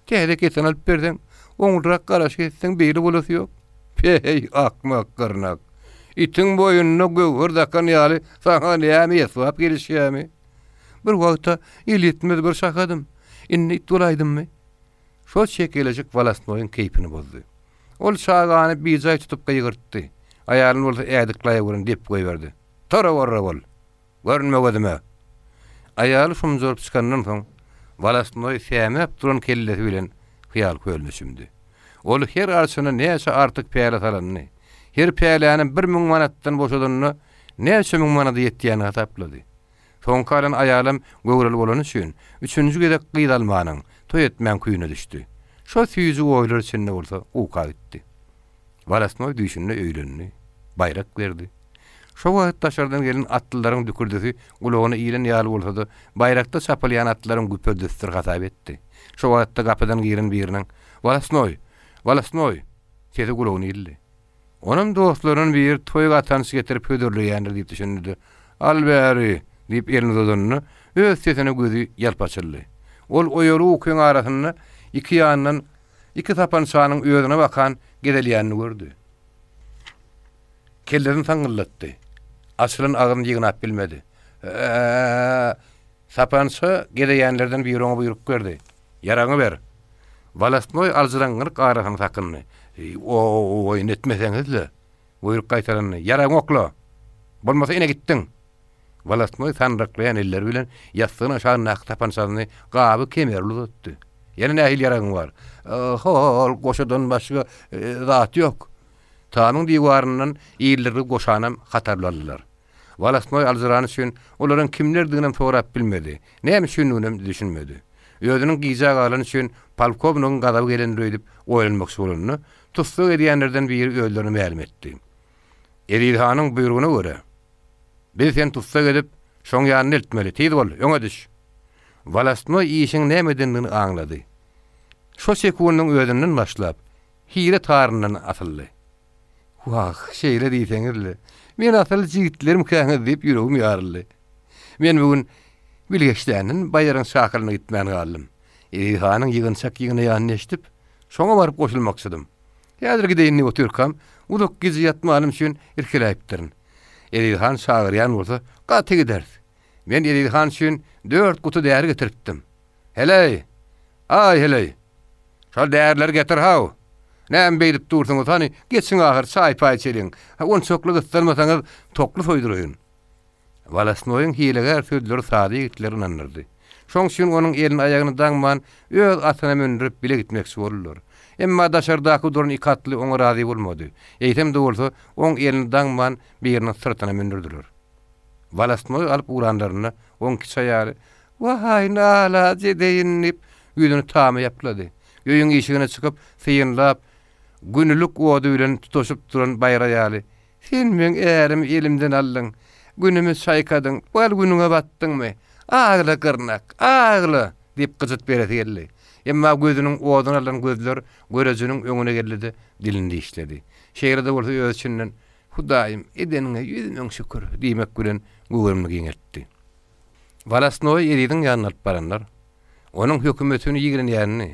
Täze keten alyp berden, oňrak garaş etseň beýle bolasy ýok. Pey akmak gyrnak. Itiň boýunyna göwür dakan ýaly saňa näme ýetip gelişýärmi? Bir wagtda ýetmez bir şakadym. Inni itulaýdymmy? Şo şekelejik Walasnoyň keýpini bozdy. Ol şagany bir jaý tutup gaýgyrtdy. Aýalyny bolsa ädikläýäryn diýip goýberdi. Tora warra bol. Görünmegedime. Aýaly şum zorup çykandan soň Walasnoy sämäp duran kellesi bilen hyýal köýülmüşümdi. Ol her arsyna näçe artyk päle salanyny, her päläniň 1000 manatdan boşadynyny, näçe 1000 manata ýetýäni hasaplady. Soň kalan aýalym göwreli bolan üçin 3-nji gede gydalmanyň toý etmän küýüne düşdi. Şo süýüji oýlar içinde bolsa uka gitdi. Walasnoy düşünne öýlenni, bayrak berdi. Şo wagt taşardan gelen atlylaryň dükürdüsi gulagyny iýlen ýaly bolsa-da, bayrakda çapylýan atlylaryň güpedistir hasap etdi. Şo wagtda gapydan giren biriniň Walasnoy, sesi gulagyny ýyldy. Onuň dostlarynyň bir toý gatanyşy getirip hödürleýändir diýip düşündi. Al bäri, diýip elini uzatdyny, öz sesine gözi ýalpaçyldy. Ol oýary ukyň arasyny iki ýandan iki tapançanyň özüne bakan gedelýänini gördü. Kellerini taňylatdy. Asylyň agyny ýygnap bilmedi. Tapança gedelýänlerden biri oňa buyruk berdi. Yaraňy ber. Walasnoy alzyraňyk arasyny takyndy. Oy netmeseňizle. Buyruk gaýtarany. Yaraň okla. Bolmasa ine gitdiň. Walasnoy sanraklayan eller bilen ýastygyna şaňy tapançany gaby kemerli uzatdy. Ýene nähil yaraň bar. Hol goşadan başga zat ýok. Tanyň diwaryndan iýilleri goşanam hatarladylar. Walasnoy alzyrany üçin olaryň kimlerdigini sorap bilmedi. Näme üçin düşünmedi. Özüniň gyjak alan üçin polkovnyň gadaby gelen öýdüp oýlanmakçy bolanyny tutsak edýänlerden biri öýlerini ma'lum etdi. Erilhanyň buýrugyna görä biz sen tutsak edip şoň ýanyny eltmeli. Tiz bol, öňe düş. Walasnoy işiň nämedenini aňlady. Şo sekundyň özünden başlap hile taryndan atyldy. Wah, şeýle diýseňizle. Men asyl jigitlerim käňe diýip ýüregim ýaryldy. Men bugün bilgeçdänin baýaryň şakyryna gitmän galdym. Eýhanyň ýygynçak ýygyny ýanyna eşdip, şoňa baryp goşulmakçydym. Häzir gideýinni oturkam, uluk gizi ýatmalym üçin irkeläýipdirin. Eýhan şagyryan bolsa, gaty gider. Men Eýhan üçin 4 gutu däri getiripdim. Heley. Ay heley. Şol därler getir haw. Näme beýdip dursuňyz, hani geçiň ahyr çaý paý çeliň. On çoklu gystalmasaňyz toklu soýduryň. Walasnoyň hileger sözleri sady ýigitlerini anlyrdy. Şoň üçin onuň elini aýagyny daňman öz atyna mündirip bile gitmekçi boldular. Emma daşardaky duran iki atly oňa razy bolmady. Eýtem de bolsa, oň elini daňman biriniň syrtyna mündirdiler. Walasnoy alyp uranlaryny oň kiçaýary "Wahay nala" diýip ýüzüni tamy ýaplady. Göýüň işigine çykyp, syýynlap, Günülük odu bilen tutuşup duran bayra ýaly. Sen men ärim elimden aldın. Günümü saykadın. Bal günüňe batdyňmy? Ağla gırnak, ağla diýip gyzyt bereti geldi. Emma gözünün odun alan gözler görejiniň öňüne geldi, dilini işledi. Şeýerde bolsa öz içinden Hudaýym edeniňe 100.000 şükür diýmek bilen göwürmni giňetdi. Walasnoy eridiň ýanyna alyp baranlar. Onuň hökümetini ýigren ýanyny.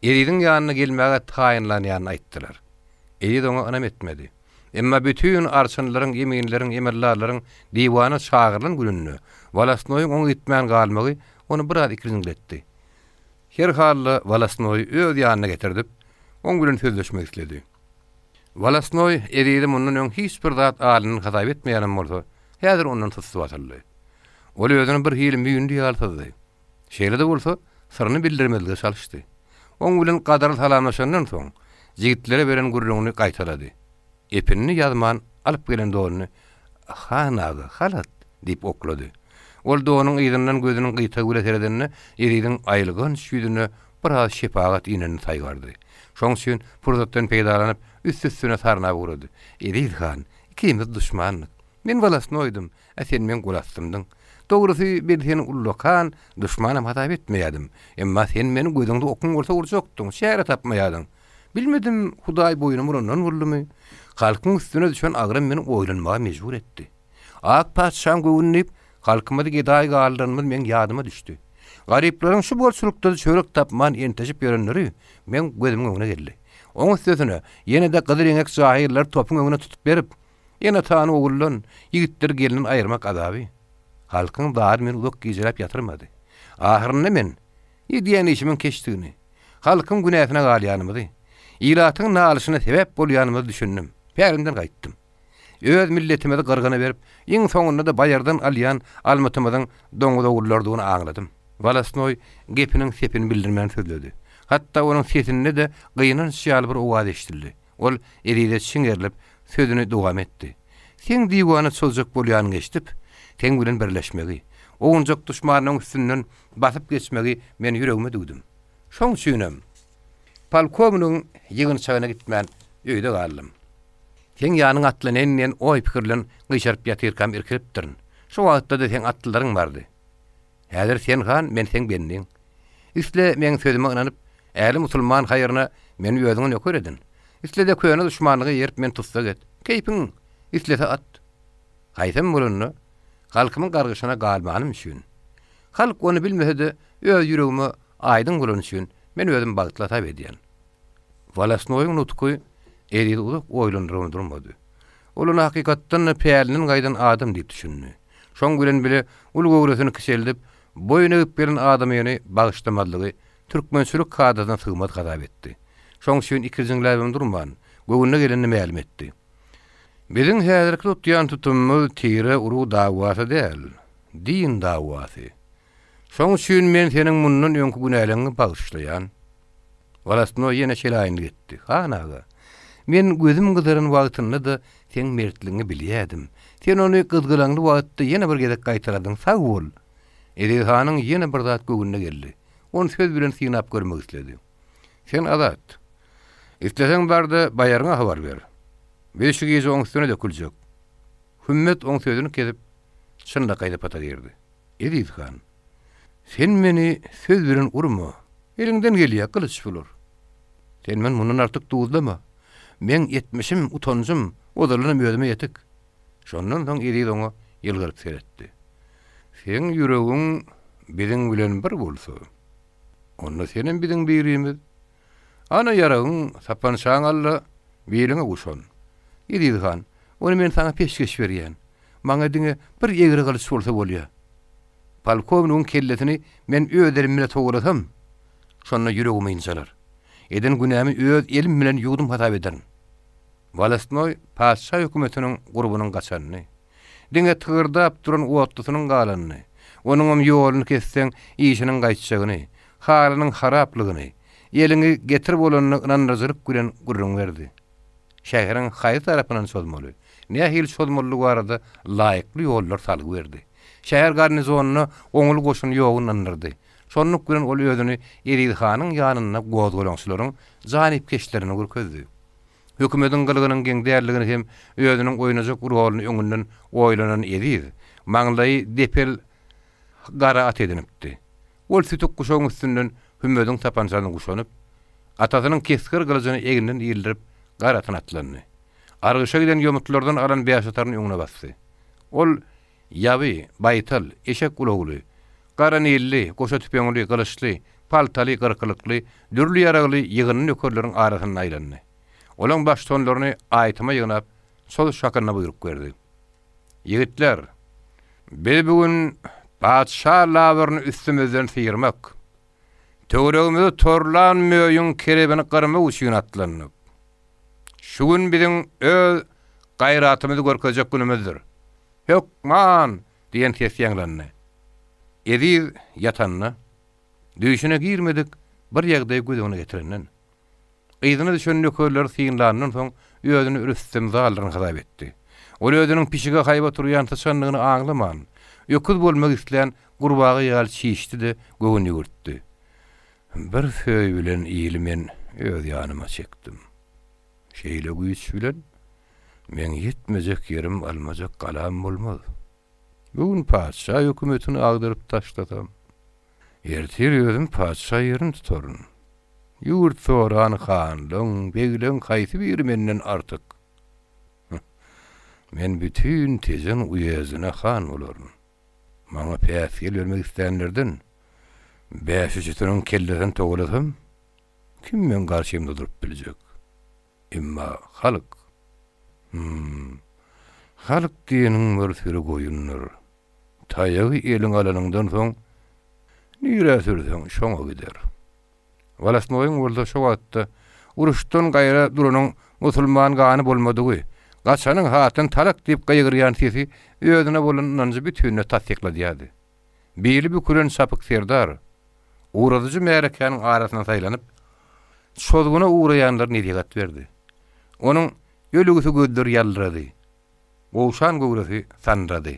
Eridiň ýanyna gelmäge taýynlanýanyny aýtdylar. Eri de oňa anam etmedi. Emma bütün arçynlaryň, ýemeginleriň, emirlarlaryň diwana çağırlan gününü Walasnoyň oňa gitmän galmagy onu biraz ikirziňletdi. Her halda Walasnoy öz ýanyna getirdip, oň bilen sözleşmek istedi. Walasnoy eridi mundan öň hiç bir zat alyny hatap etmeýänem bolsa, häzir ondan tutsup atyldy. Ol özüni bir hilim büýündi ýaltydy. Şeýle de bolsa, syryny bildirmezlige çalışdy. Oň bilen gadar salamlaşandan soň, jigitlere beren gurrunny gaýtalady. Epinini ýazman alyp gelen donuny "Hanagy, halat" diýip oklady. Ol donuň ýygynyň gözüniň gyta gületeredinni eridiň aýlygyn şüýdüne biraz şepagat ýynany taýgardy. Şoň üçin purzatdan peýdalanyp üst-üstüne sarna gurady. Erid han, ikimiz düşmanlyk. Men Walasnoydum, sen men gulasdymdyň. Dogrusy ben seni ullokan, düşmanam hatap etmeýärdim. Emma sen meni gözüňde okun bolsa urjakdyň, şäher tapmaýardın. Bilmedim Hudaý boýnumy ondan vurdumy? Halkyň üstüne düşen agrym meni oýlanmaga mejbur etdi. Ak paçşam göwnüp, halkymy gedaý galdyrmaz men ýadyma düşdi. Garyplaryň şu bolçulukda çörek tapman enteşip ýörenleri men gözüme öňüne geldi. Oň sözüne ýene de gydyryňek jahiller topuň öňüne tutup berip, ýene taany ogullan, ýigitler gelin aýyrmak adaby. Halkyň dar men uluk gijelap ýatyrmady. Ahyrynda men ýediýän işimiň keçdigini, halkyň günäsine galýanymyzy, ýylatyň nalyşyna sebäp bolýanymyzy düşündim. Pärimden gaýtdym. Öz milletime de gyrgyna berip, iň soňunda da baýardan alýan almatymyzyň doňuda ogullardygyny aňladym. Walasnoy gepiniň sepini bildirmän sözledi. Hatta onuň sesinde de gyýynan şýaly bir owaz eşdildi. Ol eride şiňerlip sözüni dowam etdi. Sen diýwany çözjek bolýan geçdip, sen bilen birleşmegi, oňjak düşmanyň üstünden basyp geçmegi men ýüregime dugdum. Şoň üçinem polkownyň ýygynyna gitmän öýde galdym. Sen ýanyň atlanyň oý pikirlen gyşaryp ýatyrkam irkiripdirin. Şu wagtda da sen atlylaryň bardy. Häzir sen han, men sen bendiň. Üsle men sözüme inanyp, äli musulman haýyryna meni ýödüňe nökeredin. Üsle de köýüne düşmanlygy ýerip men tutsak et. Keýpiň, üslete at. Haýsam bolunny, halkymyň gargyşyna galmanym üçin. Halk onu bilmese öz ýüregime aýdyň bolan üçin men özüm bagtlatap edýän. Walasnoyň nutky eridi uzak oýlandyryp durmady. Olany hakykatdan päýeliniň gaýdan adam diýip düşündi. Şoň bilen bile ul gowrasyny kiseldip, boyuna öp beren adamyny bagyşlamadlygy türkmençilik kadadan sygmat gadap etdi. Şoň üçin ikirziňläbim durman, göwüne geleni ma'lum etdi. Biziň häzirki tutýan tutumymyz tire uru dawasy däl, din dawasy. Şoň üçin men seniň mundan öňkü günäleňi bagyşlaýan. Walasnoy ýene şelaýyn getdi. Hanaga. Men gözüm gyzaryn wagtynda da sen mertligiňi bilýärdim. Sen onu gyzgylaňly wagtda ýene bir gezek gaýtaradyn, sag bol. Edihanyň ýene bir zat göwünne geldi. Onu söz bilen synap görmek istedi. Sen azat. İstesen barda baýaryňa habar ber. Beşi gece oň üstüne döküljek. Hümmet oň sözüni kesip şunda gaýdap ataýardy. Edihany. Sen meni söz bilen urma. Eliňden gelýär kılıç bolur. Sen men mundan artyk dugdama. Men etmişim, utanjym, odalyny özüme ýetik. Şondan soň eridi oňa ýylgyryp seretdi. Sen ýüregiň biziň bilen bir bolsa, onda senin biziň birimiz. Ana ýaragyň sapanşaň alla beliňe guşan. Eridi han, onu men sana peşkeş berýän. Maňa diňe bir ýegri kılıç bolsa bolýar. Polkownyň kelletini men öderimle togurasam, şonda ýüregime insalar. Eden günämi öz elim bilen ýugdum hatap ederim. Walasnoy paşa hökümetiniň gurbunyň gaçanyny, diňe tygyrdyp duran uwatlysynyň galanyny, onuň ýoluny kesseň işiniň gaýtjagyny, halynyň haraplygyny, ýeliňi getirip bolanyny inandyrjylyk bilen gurrun berdi. Şäheriň haýy tarapyndan çözmeli. Nähil çözmeli barada laýykly ýollar salyp berdi. Şäher garnizonuny oňul goşun ýogun inandyrdy. Şonluk bilen ol özüni Edid hanyň ýanyna gozgolaňçylaryň janipkeşlerini gürkezdi. Hökümetiň gylgynyň geňdärligini hem özüniň oýnajak urwalyny öňünden oýlanan Edid, maňlaý depel gara at edinipdi. Ol sütük guşoň üstünden hümmetin tapançalyny guşanyp, atasynyň keskir gylyjyny eginden ýyldyryp garatyn atlandy. Argyşa giden ýomutlardan alan beýaşataryň öňüne basdy. Ol ýaby, baýtal, eşek ulagly, gara nilli, goşa tüpeňli, gylyçly, paltaly, gyrkylykly, dürli ýaragly ýygyny nökerleriň arasyna aýlandy. Olaň baş tonlaryny aýtyma ýygnap, sol şakyna buyruk berdi. Ýigitler, biz bugün Padşa lawyryny üstümizden sıyırmak, töweregimizi torlan möýüň kerebini gyrmak üçin atlanyp, şu gün biziň öz gaýratymyzy görkezek günümizdir. Hökman diýen ses ýanglandy. Edid ýatanna, düýşüne girmedik bir ýagdaý gözüne getirenden. Gyzyny düşen nökerler syýynlaryndan soň özüni Rüstem zalyryny hasap etdi. Ol özüniň pişige haýba turýan taşanlygyny aňlaman, ýöküz bolmak isleýän gurbagy ýaly çiýişdi de göwüni ýürtdi. Bir söý bilen ýyly men öz ýanyma çekdim. Şeýle güýç bilen men ýetmejek ýerim almajak galam bolmaz. Bugün padşa hökümetini agdyryp taşladam. Ertir özüm padşa ýerini tutaryn. Ýurt soran hanlyň, beýleň haýsy biri menden artyk. Men bütün tezen uýazyna han bolaryn. Maňa päsgel bermek isteýänlerden bäşüçüniň kellerinden togulasam, kim men garşymda durup biljek? Emma halyk. Halyk diýeniň bir sürü goýunlar. Taýagy eliň alanyňdan soň nire sürseň şoňa gider. Walasmoýyň bolsa şo wagtda uruşdan gaýra duranyň musulman gany bolmadygy, gaçanyň hatyn talak diýip gaýgyrýan sesi özüne bolan nanjy bütünne tasdikladydy. Biri bir kuren sapyk serdar, uğradyjy märekeniň arasyna saýlanyp, şozguna uğraýanlar nedigat berdi. Onuň ýölügüsi gözleri ýaldyrady. Goşan göwresi sanrady.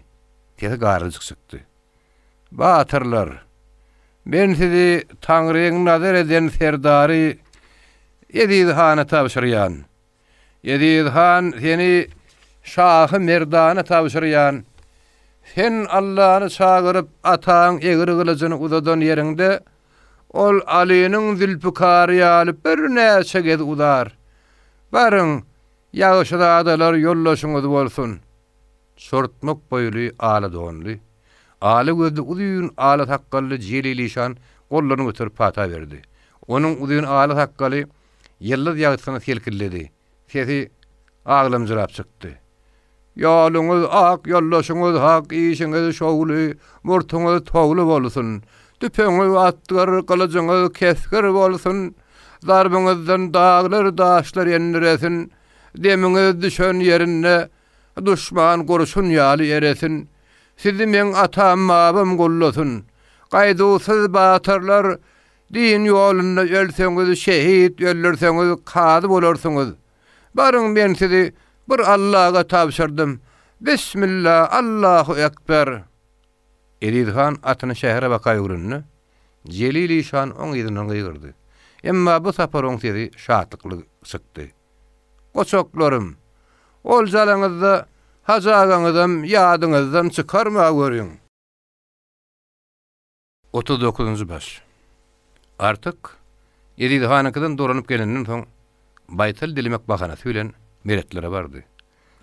Tese garlyjyk çykdy. Batyrlar, men sizi Taňryň nazar eden serdary Edid hana tapşyrýan. Edid han seni Şahy Merdana tapşyrýan. Sen Allahyny çagyryp ataň egri gylyjyny uzadan ýerinde ol Aliýanyň zülpükary ýalyp bir näçe gez uzar. Barın, ýağışda adalar ýollaşyňyz bolsun. Sortmak boýly ala donly. Ala gözli uzun ala takkally jelilişan gollaryny götürüp pata berdi. Onuň uzun ala takkaly ýyldız ýagtyna selkilledi. Sesi aglamjyrap çykdy. Ýoluňyz ak, ýollaşyňyz hak, işiňiz şowly, murtuňyz togly bolsun. Tüpeňiz atdyr, gylyjyňyz keskir bolsun. Darbyňyzdan dağlar, daşlar ýendiresin. Demiňiz düşen ýerine düşman gorşun ýaly eresin. Sizi men atam mabam gollasyn. Gaýdysyz batyrlar din ýolunda ölseňiz şehit, öllerseňiz kady bolarsyňyz. Barın men sizi bir Allah'a tapşyrdım. Bismillah, Allahu ekber. Edid han atyny şähere bakaýgyrynny. Jelilişan oň ýerinden gyýgyrdy. Emma bu sapar oň sesi şatlykly çykdy. Goçoklarym, ol jalaňyzda hajagaňyzdan ýadyňyzdan çykarma görüň. 39-njy baş. Artyk Edid hanykydan doranyp gelenden soň baýtal dilimek bahanasy bilen meretlere bardy.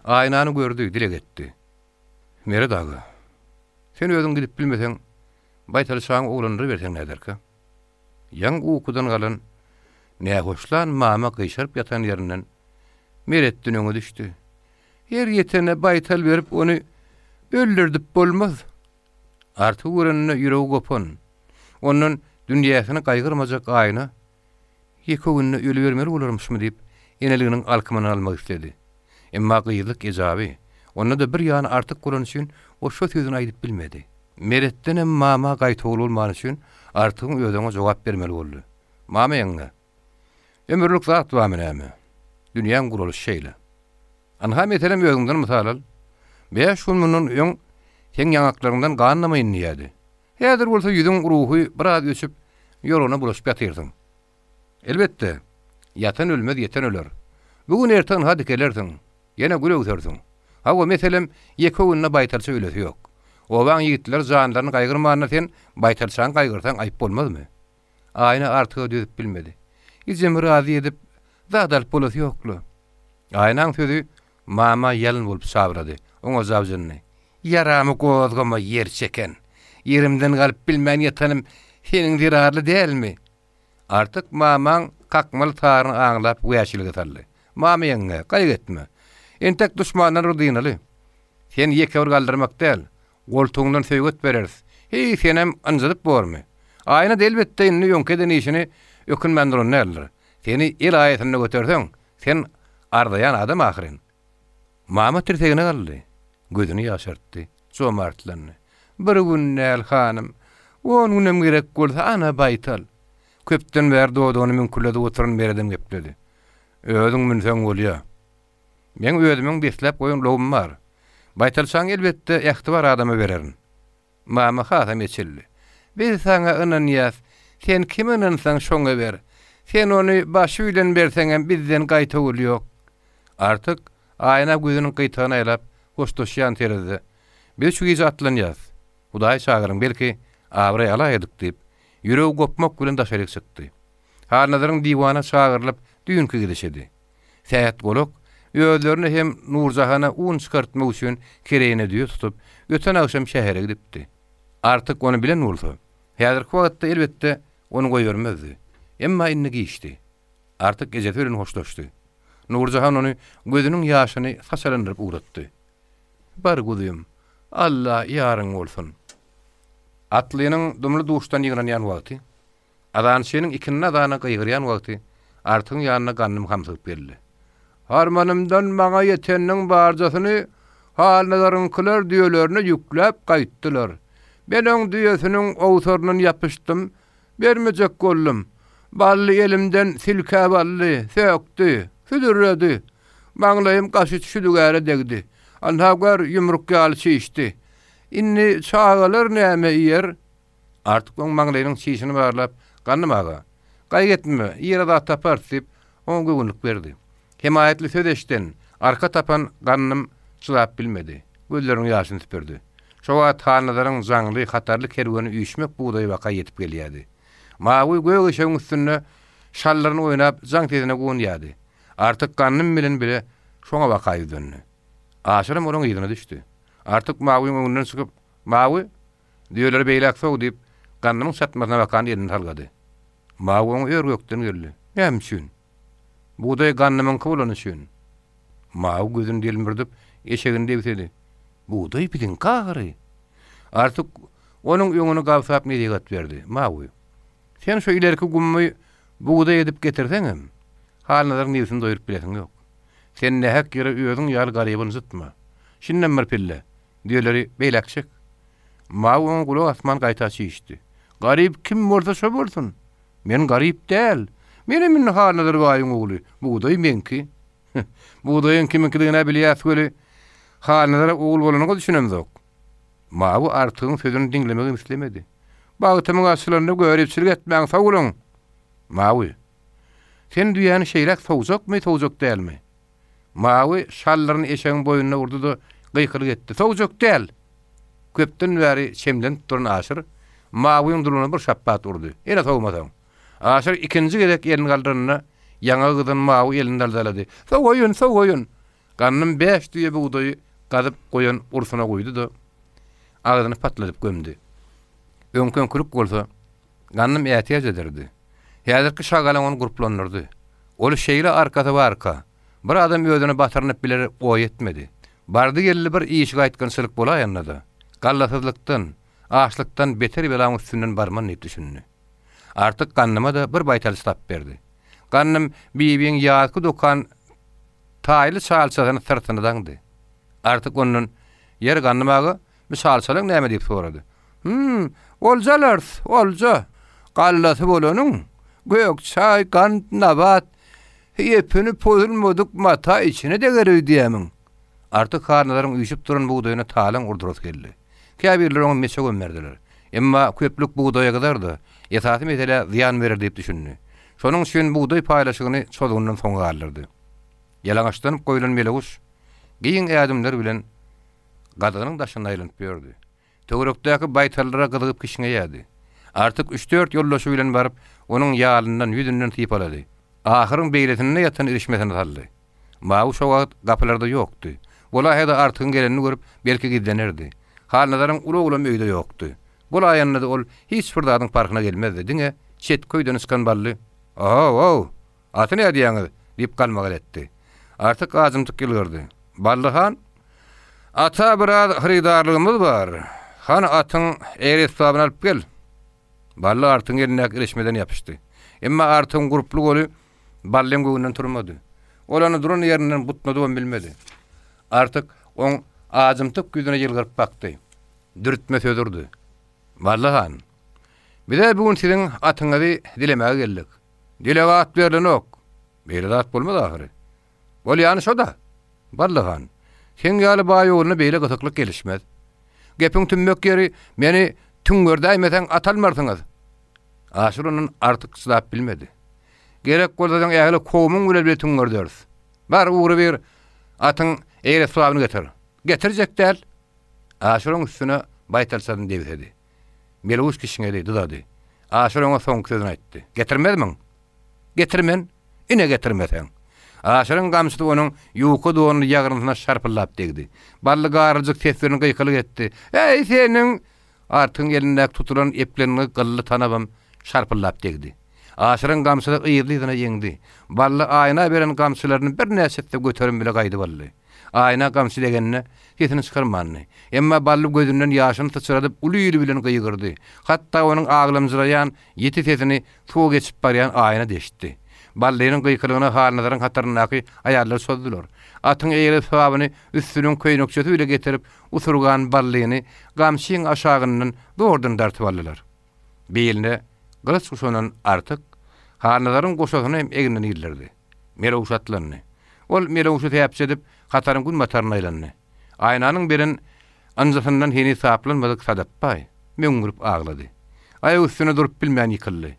Aýnany gördü, dile getdi. Mere dagy. Sen özüň gidip bilmeseň, baýtal şaň oglanyny berseň näderkä? Ýaň ukudan galan nähoşlan mama gyşaryp ýatan ýerinden meretden öňe düşdi. Her ýetene baýtal berip onu öldürdip bolmaz. Artyk görenine ýüregi gopan. Onuň dünýäsini gaýgyrmajak aýna ýeke günne öli bermeli bolarmyşmy diýip eneliginiň alkymany almak istedi. Emma gyýylyk ejaby, onda da bir ýany artyk bolan üçin o şo sözüni aýdyp bilmedi. Meretden hem mama gaýtogul bolman üçin artygyň özüne jogap bermeli boldy. Mama ýaňa. Ömürlük zat wa menäme? Dünýäň guruluş şeýle. Anha meselem özüňden mysal al. 5 gün munun öň sen ýaňaklaryndan gannamayyn diýdi. Häzir bolsa ýüzüň ruhy biraz öçüp ýoluna bulaşyp ýatyrdyň. Elbetde, yatan ölmez, yeten öler. Bugün erten hadi kelersin, yine güle ötersin. Hawa meselem ýeke günne baýtalça ölesi ýok. Owaň ýigitler janlaryny gaýgyrmanyna sen baýtalçaň gaýgyrsan aýyp bolmazmy? Aýna artyk ödüp bilmedi. Ýüzümi razy edip zadal bolasy ýoklu. Aýnaň sözü mama ýalyn bolup sabrady. Oňa zawjyny. Yaramy gozgama yer çeken. Yerimden galyp bilmän ýatanym seniň dirarly dälmi? Artık mamaň kakmaly taryny aňlap güýçilige saldy. Mama ýeňe gaýgetme. Entek düşmanlar rudynaly. Sen ýekewr galdyrmak däl, goltuňdan söýget berers. Hey senem anjylyp bormy? Aýna delbetde inni ýönkeden işini ökünmendir näler. Seni el aýatyna göterseň, sen ardayan adam ahyrin. Mama tirtegine galdy. Gözüni ýaşartdy, jomartlandy. Bir gün näl hanım, on günem gerek bolsa ana baýtal. Köpden bäri dowduny mümkinledi oturan beredem gepledi. Özüň minseň bolýa. Men özümiň beslep goýan lobum bar. Baýtalsaň elbetde ýagtybar adama bererin. Mama hasam eçildi. Biz sana ynanýas, sen kim ynansaň şoňa ber. Sen ony başy bilen berseň bizden gaýta bolýok. Artık aýna gözüniň gytagyny aýlap hoşdoşýan terede. Biz şu gece atlanýas. Hudaý çagyryň belki abry ala edik diýip ýüregi gopmak bilen daşaryk çykdy. Harnazaryň diwana çagyrylyp düýünki gidişedi. Säýät golok öýlerini hem Nurjahana un çykartmak üçin kereýine düýü tutup öten akşam şähere gidipdi. Artık onu bilen bolsa, häzirki wagtda elbetde onu goýbermezdi. Emma inni giýişdi. Artık gece bilen hoşdoşdy. Nurjahan onu gözüniň ýaşyny saçalandyryp uğratdy. Bar gudym, Allah ýaryň bolsun. Atlynyň dumly duşdan ýygranýan wagty, adançynyň ikini adana gaýgyrýan wagty, artyň ýanyna gannym hamsyp berdi. Harmanymdan maňa ýetenniň barjasyny halnalarynkylar düýelerini ýükläp gaýtdylar. Ben oň düýesiniň owsarynyň ýapyşdym, bermejek gollum. Bally elimden silkä bally, sökdi, südürredi. Maňlaýym gaşy çüdügäre degdi. Anhagar yumruk ýaly çiýişdi. Inni çağalar näme ýer? Artık oň maňlaýynyň çiýişini barlap, gannym aga. Gaýgetme, ýere tapar diýip oň göwnük berdi. Himayetli söz eşden, arka tapan gannym çylap bilmedi. Gözleriň ýaşyny süpürdi. Şowa tanlaryň jaňly, hatarly kerwany üýşmek buğday waka ýetip gelýärdi. Mawy göw ışıgyň üstünde şallaryny oýnap, jaň tezine goňýardy. Artık gannym bilen bile şoňa waka ýüzünni. Aşyrym onuň ýygyna düşdi. Artık mawy öňünden çykyp, "Mawy" diýerler beýlek sow diýip, gannymyň satmasyna bakan ýerini talgady. Mawy oň örgekden geldi. "Näme üçin?" "Buğday gannymyň kybulany üçin." Mawy gözüni delmirdip, eşeginde ýetdi. "Buğday bilen gagry." Artık onuň öňüne gawsap medigat berdi. "Mawy, sen şu ilerki gummy buğday edip getirseňem, halnaryň nebsini doýurup bilesiň ýok. Sen nähek ýere özüň ýaly garybyny zıtma. Şinnem bir pille." diýerleri beýlekçik. Mawy oň gulak asman gaýta çiýişdi. "Garyp kim bolsa şo bolsun. Men garyp däl. Meniň halnalar gaýyň ogly. Buğday menki." "Buğdaýyň kiminkiligine bilýäs göli, halnalara ogul bolanyny düşünemzok." Mawy artygyň sözüni diňlemegi islemedi. "Bagtymyň aşylaryny görüp sirgetmäň sawulyň." "Mawy, sen düýäni şeýlek sowjakmy, sowjak dälmi?" Mawy şallaryny eşegiň boýundan urdy-da gyýkyryp etdi. "Sowjak däl." Köpden bäri şemden turan aşyr Mawyň duluny bir şappat urdy. "Ene sowmasaň." Aşyr ikinji gerek elini galdyryna ýaňa gyzyn Mawy elini daldalady. "Sowaýyn, sowaýyn." Gannym 5 düýe buğdaýy gazyp goýan ursuna goýdy-da agyny patladyp gömdi. Öňkön kurup bolsa, gannym ätiýäz ederdi. Häzirki şagalan onu gruplanyrdy. Ol şeýle arkada barka. Bir adam özüne batyrnyp biler oý etmedi. Bardy gelli bir iýişi gaýtgançylyk bolaýanda. Gallasyzlykdan, açlykdan beter belaň üstünden barman diýip düşündi. Artık gannyma da bir baýtal tap berdi. Gannym bibiň ýaky dokan taýly çalçasyny sırtyna daňdy. Artık onuň ýer gannymagy misalçalyk näme diýip sorady. Oljalars, olja. Gallasy bolanyň gök çaý, gant, nabat, ýepini pozulmadyk mata içine de gereýi diýämiň. Artık harnalaryň üýşüp duran buğdaýyna talan urdurus geldi. Käbirler oňa meçe gömmerdiler. Emma köplük buğdaya kadar da esasy mesele ziyan verir diýip düşündi. Şonuň üçin buğday paýlaşygyny çolugundan soňa galdyrdy. Yalaňaçlanyp goýulan Meleguş giň ädimler bilen gadanyň daşyna aýlanyp berdi. Töwerekdäki baýtallara gyzygyp kişiňe ýady. Artyk 3-4 ýollaşy bilen baryp onuň ýalyndan ýüzünden typ alady. Ahyryň beýletine ýatan erişmesini saldy. Mawu şo wagt gaplarda ýokdy. Bola hada artygyň gelenini görüp belki gizlenerdi. Halnadaryň uly-uly öýde ýokdy. Bola aýanynda ol hiç bir zadyň parkyna gelmezdi. Diňe çet köýden yskan bally. "Oh, aty näde ýaňyz?" diýip galmagal etdi. Artyk azymtyk gelýärdi. "Ballyhan, ata biraz hyrydarlygymyz bar. Hana atyň eýres sabyn alyp gel." Bally artyň eline erişmeden ýapyşdy. Emma artyň guruply goly ballym göwünden turmady. Olany duran ýerinden butna dowan bilmedi. Artyk oň azymtyk güýdüne ýylgyryp bakdy. Dürtme söýdürdi. "Ballyhan, bide bugün siziň atyňyzy dilemäge geldik. Dilege at berlenok. Beýle zat bolmaz ahyry. Bol ýany şoda. Ballyhan, sen ýaly baý ýoluny beýle gytyklyk gelişmez. Gepiň tümmök ýeri meni tüňgörde aýmasaň atalmarsyňyz." Aşurynyň artyk çylap bilmedi. "Gerek bolsaň ähli kowmyň bilen bir tüňgördürs. Bar uğry bir atyň eýre suwabyny getir. Getirjek däl." Aşuryň üstüne baýtalsadan debsedi. Meleguş kişiňe diýdi. Aşuryňa soňky sözüni aýtdy. "Getirmezmiň?" "Getirmen, ine getirmeseň." Aşuryň gamçy onuň ýuwky dowanyny ýagryna şarpylap degdi. Bally garryjyk seslerini gyýkylyk etdi. "Ey seniň!" Artyň elinde tutulan eplerini gylly tanabam şarpylap degdi. Aşuryň gamçyly ýygyna ýeňdi. Bally aýna beren gamçylaryny bir näsetde göterim bile gaýdy bally. Aýna gamçy degenine sesini çykarmandy. Emma bally gözünden ýaşyny tyçyradyp uly-uly bilen gyýgyrdy. Hatda onuň aglamjyraýan ýeti sesini suw geçip barýan aýna deşdi. Ballynyň gyýkylygyna halnadaryň hataryndaky aýarlar sozdular. Atyň eýre sawabyny üstüniň köýnekçesi bile getirip usurgan ballyny gamçyň aşagyndan doğrudan dartyp aldylar. Beýline gılıç kuşanan artyk halnadaryň goşagyny hem eginden ýyllardy. Meleguş atlandy. Ol Meleguşy täpçi edip hataryň gün mataryna aýlandy. Aýnanyň birin anjasyndan heni saplanmadyk sadappaý meňgürüp aglady. Aýa üstüne durup bilmän ýykyldy.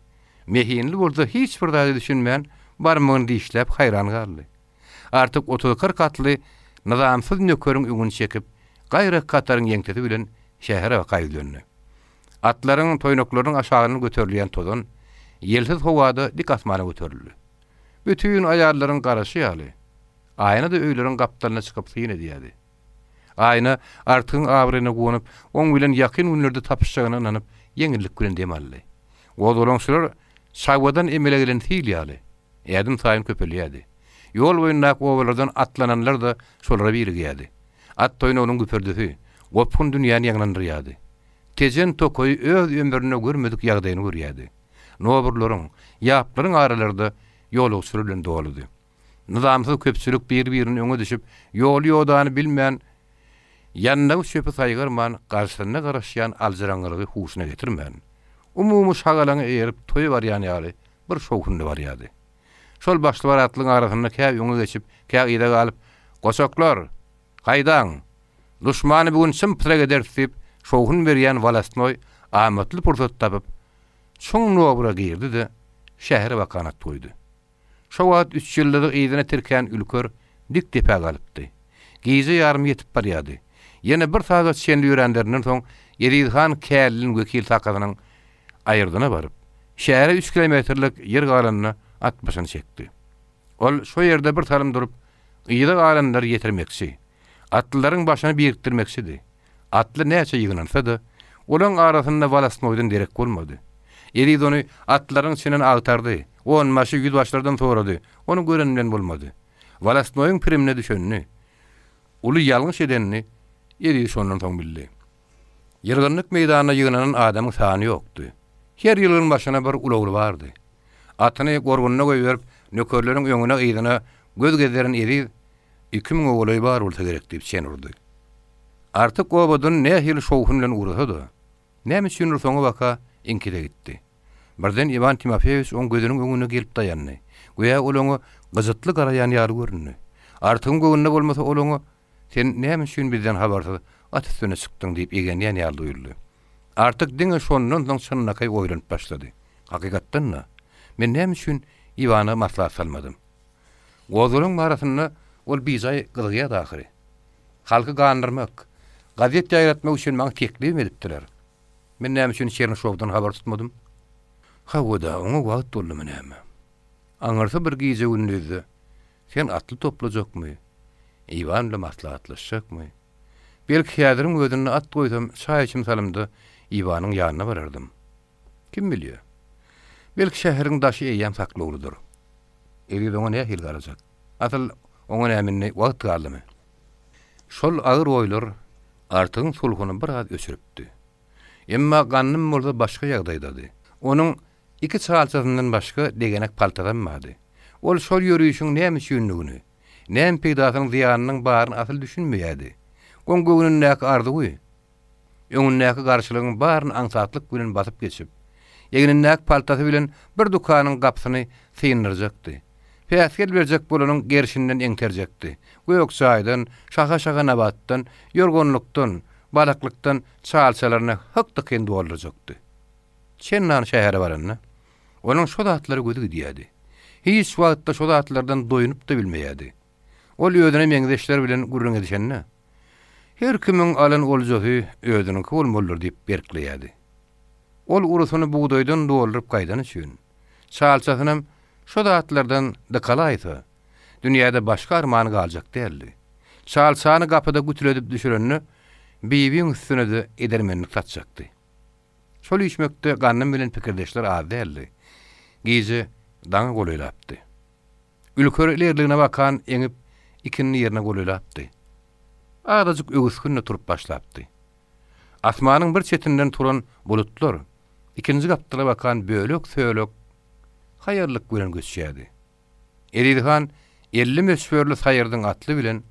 Mehinli bolsa hiç bir zady düşünmän barmagyny diýişläp haýran galdy. Artyk 30-40 katly nizamsyz nökeriň öňüni çekip gaýra kataryň ýeňtesi bilen şähere gaýdyldy. Atlaryň toýnoklaryň aşagyny göterilýän tozan ýelsiz howada dik asmana göterildi. Bütün aýarlaryň garaşy ýaly. Aýna da öýleriň gapdalyna çykyp syň edýärdi. Aýna artyň abryna gonyp oň bilen ýakyn günlerde tapyşagyna inanyp ýeňillik bilen demaldy. Godolanşylar şagwadan emele gelen hilýaly. Ýadım saýyn köpelýärdi. Ýol boýundan owalardan atlananlar da şolara birigýärdi. At toýnugynyň güperdisi gopkun dünýäni ýaglandyrýardy. Tejen tokoy öz ömrüne görmedik ýagdaýyny görýärdi. Noburlaryň, ýaplaryň aralarynda ýol sürülen doludy. Nizamsyz köpçülik bir-birini öňe düşüp ýol ýodany bilmän ýanna şöpe saýgyrman garşyna garaşýan aljaranlygy huşuna getirmän. Umumy şagalaňy eýerip toý barýan ýaly bir şowkundy barýardy. Şol başly baratlyň arasynda käp öňe geçip käp ýerde galyp "Goşaklar, gaýdaň? Duşmany bugün çym pıtrak edersiz" diýip şowkun berýän Walasnoy amatly pursat tapyp çoň nobura girdi de şähere bakanat toýdy. Şo wagt 3 ýyllyk ýygyna tirkän ülker dik tepe galypdy. Gize ýarym ýetip barýardy. Ýene bir sagat şenli ýörenlerinden soň Ýerizhan källiň wekil takadynyň aýyrdyna baryp şähere 3 kilometrlik ýer galanyna at başyny çekdi. Ol şo ýerde bir tarym durup ýyly galanlar ýetirmekçi. Atlylaryň başyny birikdirmekçidi. Atly näçe ýygynansa da olaň arasynda Walasnoýdan derek bolmady. Eri ony atlaryň içinden agtardy. On maşy ýüz başlardan sorady. Onu gören bilen bolmady. Walasnoýyň primine düşenni, uly ýalňyş edenni eri şondan soň bildi. Ýyrgynlyk meýdanyna ýygynanan adamyň sany ýokdy. Her ýylyň başyna bir ulagly bardy. Atyny gorgunyna goýup nökerleriň öňüne ýygyna göz gezlerin eri 2000 oğlay bar bolsa gerek diýip çen urdy. Artyk obadan ne hil şowhun bilen urady. Näme üçin soňa baka inkide gitdi. Birden Ivan Timofeýewiç oň gözüniň öňüne gelip daýandy. Goýa olaňy gyzytly garaýan ýary göründi. Artyň göwnüne bolmasa olaňy "Sen näme üçin bizden habarsyz at üstüne çykdyň" diýip egenýän ýaly duýuldy. Artık diňe şondan soň çynnaky oýlanyp başlady. Hakykatdanmı? Men näme üçin Ivana maslahat salmadym? Gozularyň barasynda ol bizay gyzgya dahyry. Halky gandyrmak, gazet ýaýratmak üçin maňa teklif edipdiler. Men näme üçin şeýle şowdan habar tutmadym? Hawada oňa wagt boldy näme? Aňarsa bir gize gündüzde sen atly toplajakmy? Iwanla maslahatlaşjakmy? Belki häziriň özüne at goýsam, çaý içim salymdy, Iwanyň ýanyna barardym. Kim bilýär? Belki şäheriň daşy eýýän sakly boludur. Eri oňa näme hil garajak? Asyl oňa näme wagt galdymy? Şol agyr oýlar artygyň sulhuny bir az ösüripdi. Emma ganynym bolsa başga ýagdaýdady. Onuň iki çağalçasından başga degenek paltadanmady. Ol şol ýörüýüşiň näme üçinligini, näme peýdasyň ziýanynyň baryny asyl düşünmeýärdi. Goňgogynyň näki arzugy, öňündäki garşylygyň baryny aňsatlyk bilen basyp geçip, ýeňiniň paltasy bilen bir dukanyň gapsyny syýndyrjakdy. Päsgel berjek bolanyň gerşinden eňterjekdi. Göýök çaýdan, şaha-şaha nabatdan, ýorgonlukdan, balaklykdan çağalçalaryna hykdyk endi bolurjakdy. Çennan şähere baranda, onuň şo datlary gözi gidýärdi. Hiç wagtda şo datlardan doýunup da bilmeýärdi. Ol öýdüne meňzeşler bilen gurrun edişenne, her kimiň alan oljagy özüniňki bolmalydyr diýip berkleýärdi. Ol urusyny buğdaýdan doldurup gaýdan üçin, çağalçasynam şo datlardan dykalaýsa, dünýäde başga armany galjak däldi. Çağalçany gapyda gütüledip düşürenni bibiň üstüne de edermenlik satjakdy. Şol işmekde ganyň bilen pikirdeşler az däldi. Gize daňy golaýlapdy. Ülkelerligine bakan eňip ikini ýerine golaýlapdy. Adajuk ögüskünne turup başlapdy. Asmanyň bir çetinden turan bulutlar ikinji gapdyla bakan bölük söýlek haýarlyk bilen göçýärdi. Eridihan 50 mesförlü saýyrdyň atly bilen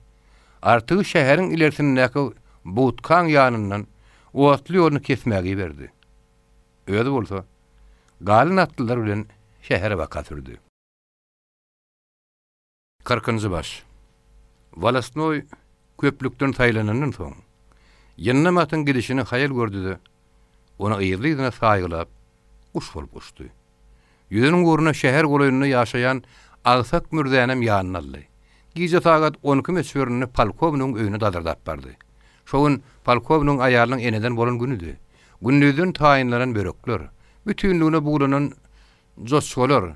artygy şäheriň ilerisindäki buutkan ýanyndan otly ýoluny kesmäge berdi. Öýde bolsa, galyn atlylar bilen şähere baka türdi. 40-njy baş. Valasnoy köplükden taýlanandan soň ýanyna matyn gidişini haýal gördü-de, ona ýygyna saýgylap, uş bolup uçdy. Ýüzüniň guruna şäher golaýyny ýaşaýan agsak mürdänem ýanyna aldy. Gize sagat 12 mesförünü Palkovnyň öýüne dadardap bardy. Şoň Palkovnyň aýalynyň eneden bolan günüdi. Gündüzden taýynlanan börekler, bütünlüğüne buğlanan joşgolar,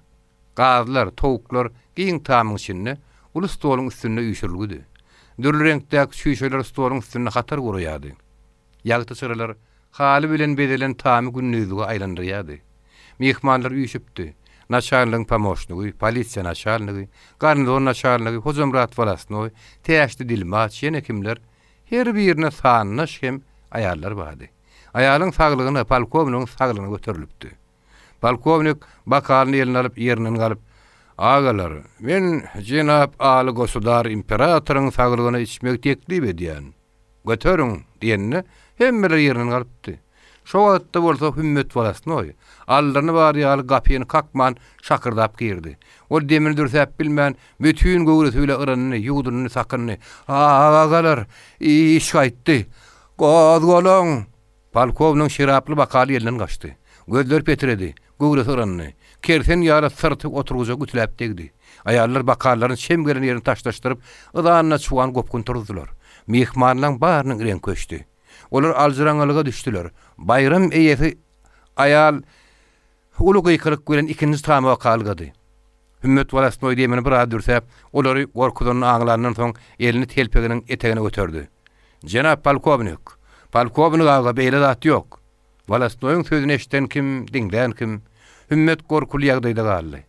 gazlar, towuklar giň tamyň içinde ulu stoluň üstünde ýüşürilgüdi. Dürli reňkdäki şüşeler stoluň üstünde hatar guraýardy. Ýagty sıralar haly bilen bedelen tamy gündüzlige aýlandyrýardy. Mehmanlar ýüşüpdi. Naçarlygyň pamoşnygy, polisiýa naçarlygy, garnizon naçarlygy, Hozamrat Valasnoy, täşdi Dilmaç, ýene kimler her birine sanyş hem aýallar bardy. Aýalyň saglygyny Palkovnyň saglygyna göterilipdi. Palkovnik bakalyny eline alyp ýerinden galyp, "Agalar, men jenap aly gosudar imperatoryň saglygyny içmek teklip edýän. Göteriň" diýende hemmeler ýerinden galypdy. Şo wagtda bolsa Hümmet Valasnoy aldyny barýaly gapyny kakman şakırdap girdi. Ol demir dürsäp bilmän bütün göwresi bilen ıranyny, ýuwduny, sakyny, "Agalar, iş gaýtdy. Goz golaň." Palkovnyň şiraply bakaly ýerinden gaçdy. Gözler petredi, göwresi ıranyny. Kersen ýara sırtyp oturguja gütläp degdi. Aýallar bakallaryny şemgelen ýerini taşlaşdyryp, ydanyna çuwan gopkun turdular. Mehmanlaryň barynyň iren köçdi. Olar alzyraňalyga düşdiler. Bayram eýesi aýal ulu gykyrık bilen ikinji tamy wakalgady. Hümmet Valasnoy diýmeni bir az dürsäp, olary gorkudan aňlarynyň soň elini telpeginiň etegine göterdi. "Jenap Palkovnik, Palkovnik aga beýle zat ýok." Valasnoyň sözüni eşiten kim, diňlän kim, Hümmet gorkul ýagdaýda galdy.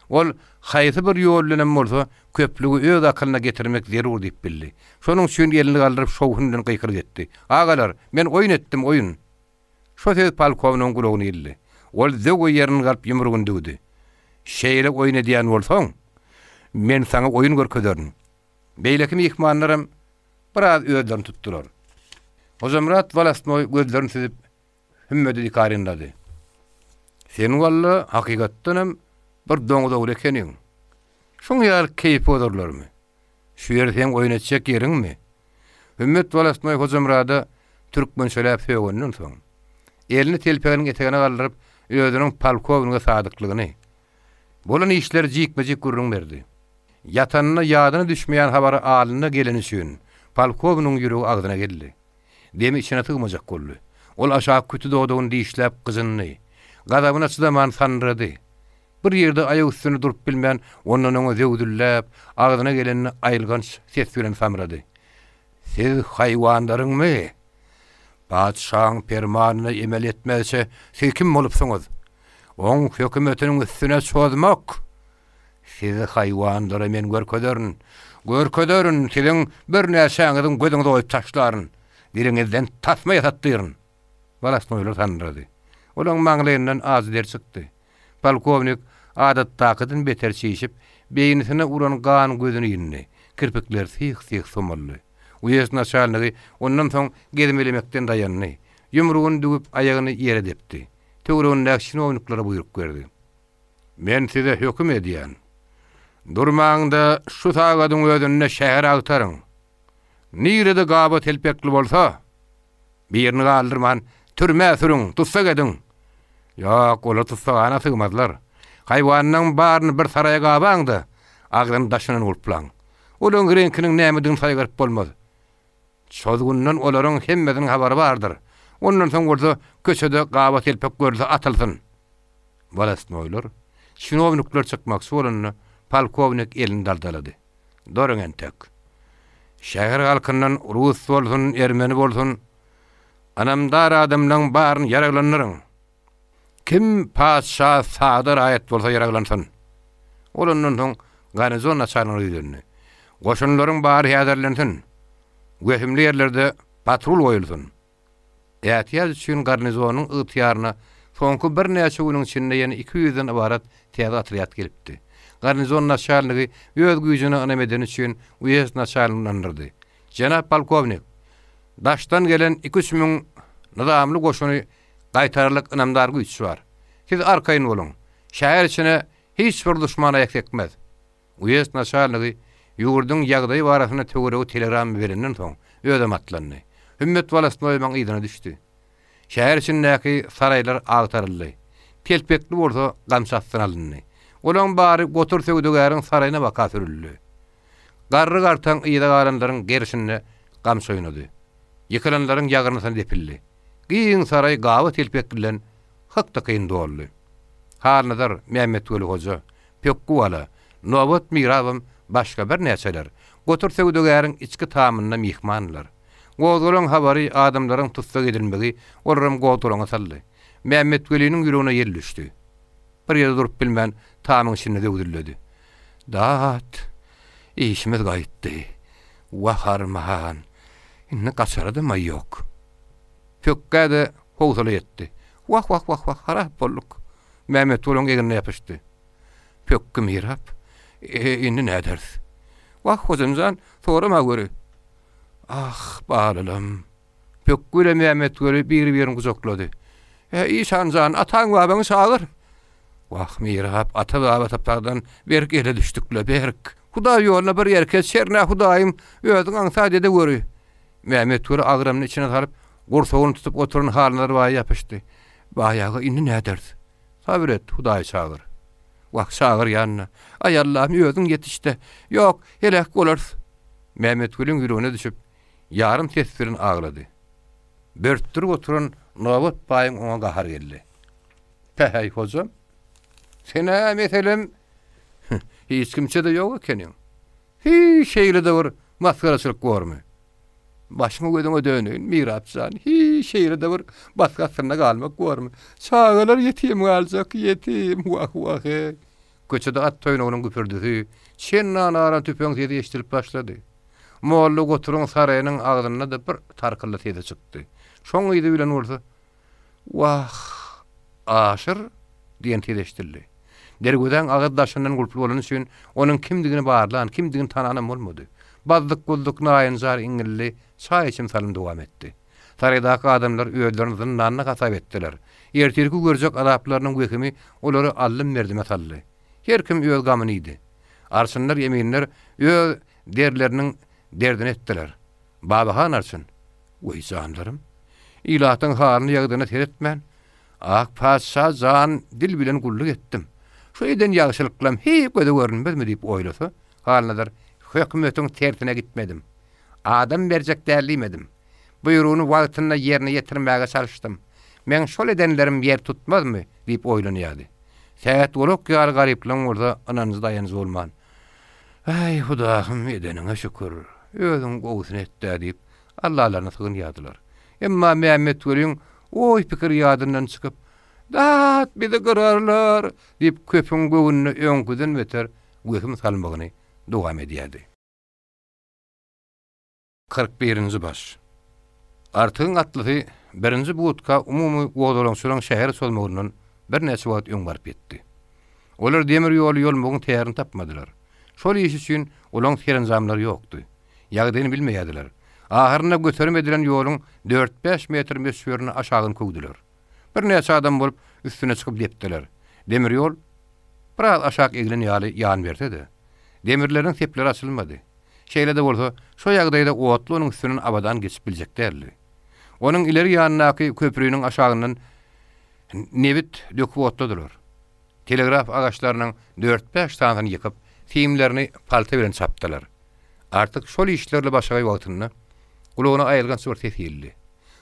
Ol haýsy bir ýol bilen bolsa köplügi öz akylyna getirmek zerur diýip bildi. Şonuň üçin elini galdyryp şowhundan gykyrık etdi. "Agalar, men oýun etdim, oýun." Şo söz Palkovnyň gulagyny ildi. Ol zöwü ýerini galyp ýumrugyny döwdi. "Şeýle oýun edýän bolsaň, men saňa oýun görkezerdim." Beýleki mehmanlarym biraz özlerini tutdular. Hozamrat Valasnoy gözlerini süzüp Hümmeti dikarynlady. "Sen walla hakykatdanam bir doňda ekeniň. Şoň ýar keýip odurlarmy? Şu ýerde sen oýun etjek ýeriňmi?" Hümmet Valasnoy Hozamrada türkmen söýläp söýgenden soň elini telpeginiň etegine galdyryp özüniň polkowniga sadyklygyny. Bolan işler jikmejik gurrun berdi. Yatanyna ýadyna düşmeýän habary alyna gelen üçin polkownyň ýüregi agdyna geldi. Demi içine tygmajak boldy. Ol aşağı kütü doğduğunu dişläp gyzyny, gadabyna çydaman sanrady. Bir ýerde aýak üstüne durup bilmän onuň öňe döwdülläp, agdyna gelenini aýylgan ses bilen samrady. Siz haýwanlaryňmy? Padşahyň permanyna emel etmezse siz kim bolupsyňyz? Oň hökümetiniň üstüne çozmak. Siz haýwanlara men görködörün, siziň bir näçeňiziň gözüňizi oýup taşlaryn, diliňizden tasma ýatatdyryn. Balasnoýlar sanrady. Olaň maňlaýyndan az der çykdy. Polkownik adatdakydan beter çeýişip, beýnisine uran gan gözüni ýyndy. Kirpikler syh-syh somally. Uyes naçalnygy ondan soň gezmelemekden dayandy. Ýumrugyny dügüp aýagyny ýere depdi. Töwregini näkşini oýnuklara buyruk berdi. Men size höküm edýän. Durmaňda şu tagadyň özüne şäher agtaryň. Nirede gaba telpekli bolsa, birini galdyrman, türme sürüň, tutsak edin. Ýok, olar tutsagana sygmazlar. Haýwanyň baryny bir saraya gabaňdy, agdan daşynan ulplaň. Olaň renkiniň nämedigini saýgaryp bolmaz. Çozgundan olaryň hemmediniň habary bardyr. Ondan soň bolsa köçede gaba telpek görse atylsyn. Balasnoýlar, şinownikler çykmak sorunny polkownik elini daldalady. Doraňan tek. Şäher halkyndan rus bolsun, ermeni bolsun, anamdar adamlaryň baryny yaraglandyryň. Kim padşah sadar aýat bolsa yaraglansyn. Olandan soň garnizon naçarlygyny öýdürdi. Goşunlaryň bary ýazarlansyn. Göhümli ýerlerde patrul goýulsyn. Ýatyaz üçin garnizonyň ýytýaryna soňky bir näçe güniň içinde ýene 200-den ibarat täze atryat gelipdi. Garnizon naçarlygy öz güýjüni anameden üçin uyes naçarlygyny andyrdy. Janap polkownik, daşdan gelen 2-3 müň nizamly goşuny gaýtarlyk inamdar güýç bar. Siz arkaýyn bolun. Şäher içine hiç bir duşmana aýak tekmez. Uyes naçarlygy ýurdun ýagdaýy barasyna töweregi telegram berenden soň ödem atlandy. Hümmet Balasnoýmaň ýydyna düşdi. Şäher içindäki saraýlar agtaryldy. Telpekli bolsa gamçatdan alındy. Olaň bary gotur söwdegäriň saraýyna baka sürüldi. Garry gartan ýyda galanlaryň gerşinde gamçoýnady. Ýykylanlaryň ýagyryny depildi. Giň saray gawa telpek bilen hakda kyn doldy. Harnadar Mehmet Weli Hoja, Pekkuwala, Nowat Mirabam başga bir näçeler gotur söwdegäriň içki tamyna mihmanlar. Gowdulaň habary adamlaryň tutsak edilmegi olaryň gowdulaňa saldy. Mehmet Weli'niň ýüregine ýerleşdi. Bir ýerde durup bilmän tamyň içinde döwdülledi. Dat, işimiz gaýtdy. Waharman. Inne gaçaradymy ýok. Pekkäde howsala etdi. Wah, harap bolduk. Mehmet Weli'ň egine ýapyşdy. Pekki Mirap, indi näders? Wah, hozanjan, sorama göre. Ah, balalam. Pekki ile Mehmet Weli bir-birini gujaklady. İşanjan, ataň babaň çağır. Wah, Mirap, ata baba tapdardan berk ele düşdükle berk. Hudaý ýoluna bir ýerke şerne Hudaýym özüň aňsady de görü. Mehmet Weli agramyň içine salyp, gursagyny tutup oturan halynary baý ýapyşdy. Baýagy indi näders? Sabir et, Hudaý çağır. Wah, çağır ýanyna. Ay Allahym, özüň ýetişde. Ýok, helak bolars. Mehmet Weliň ýüregine düşüp, ýarym tesbirini aglady. Börtdürip oturan Nowat baýyň oňa gahar geldi. Pähäy hojam, sene meselem hiç kimse de ýok ekeniň. Hiç şeýle de bir maskaraçylyk görme. Başyňy gödüňe dönün, Mirapjan, hiç şeýle de bir baskasyna galmak görme. Çağalar ýetim galjak, ýetim, wah. Köçede at toýnagynyň güpürdüsi, çennan aran tüpeň diýip eşdirip başlady. Molla goturuň saraýynyň agdyna da bir tarkylla tede çykdy. Şoň ýydy bilen bolsa, wah, aşyr diýen tedeşdirdi. Dergöden agad daşyndan gulply bolan üçin onuň kimdigini barlan, kimdigini tananam bolmady. Bazlyk gulduk naýynjar iňilli çaý içim salym dowam etdi. Saraýdaky adamlar öýlerini zyndanna hasap etdiler. Ertirki görjek adaplarnyň gökemi olary allym merdime saldy. Her kim öz gamyny idi. Arşynlar ýeminler öz derleriniň derdini etdiler. Babahan arşyn, "Oý janlarym, ilahatın halyny ýagdyna teretmän. Ak padşa zan dil bilen gulluk etdim. Şu eden ýagşylyklam hep göze görünmezmi diýip oýlasa, halnadar hökümetiň tertine gitmedim. Adam berjek dälimedim. Buyruğunu wagtyna ýerine ýetirmäge çalışdym. Men şol edenlerim yer tutmazmy diýip oýlanýardy. Säät bolak ýaly garyplyň orada ananyz daýanyz bolman. Ay Hudaym edeniňe şükür. Özüň gowsyn etdi diýip Allahlarına sığınýardylar. Emma Mehmet Gölüň oý pikir ýadyndan çykyp, "Dat bizi gırarlar" diýip köpüň göwünni öňküden beter göhüm salmagyny dowam edýärdi. 41-nji baş. Artygyň atlygy birinji buğutka umumy Gowdalaňsyň şäher solmagynyň bir näçe wagt öň baryp etdi. Olar demir ýoly ýolmagyň tärini tapmadylar. Şol iş üçin olaň serenjamlary ýokdy. Ýagdaýyny bilmeýärdiler. Ahyrynda göterim edilen ýoluň 4-5 metr mesaferini aşagyny köwdiler. Bir näçe adam bolup üstüne çykyp lepdiler. Demir ýol biraz aşak egilen ýaly ýan berdi. Demirleriň sepleri açylmady. Şeýle de bolsa, şo ýagdaýda owatly onuň üstünden abadan geçip biljeklerdi. Onuň ileri ýanynaky köprüýüniň aşagyndan nebit döküp otladylar. Telegraf agaçlarynyň 4-5 tanyny ýykyp, filmlerini palta bilen çapdylar. Artyk şol işlerle başagy wagtyny gulagyna aýylgan sowr tefildi.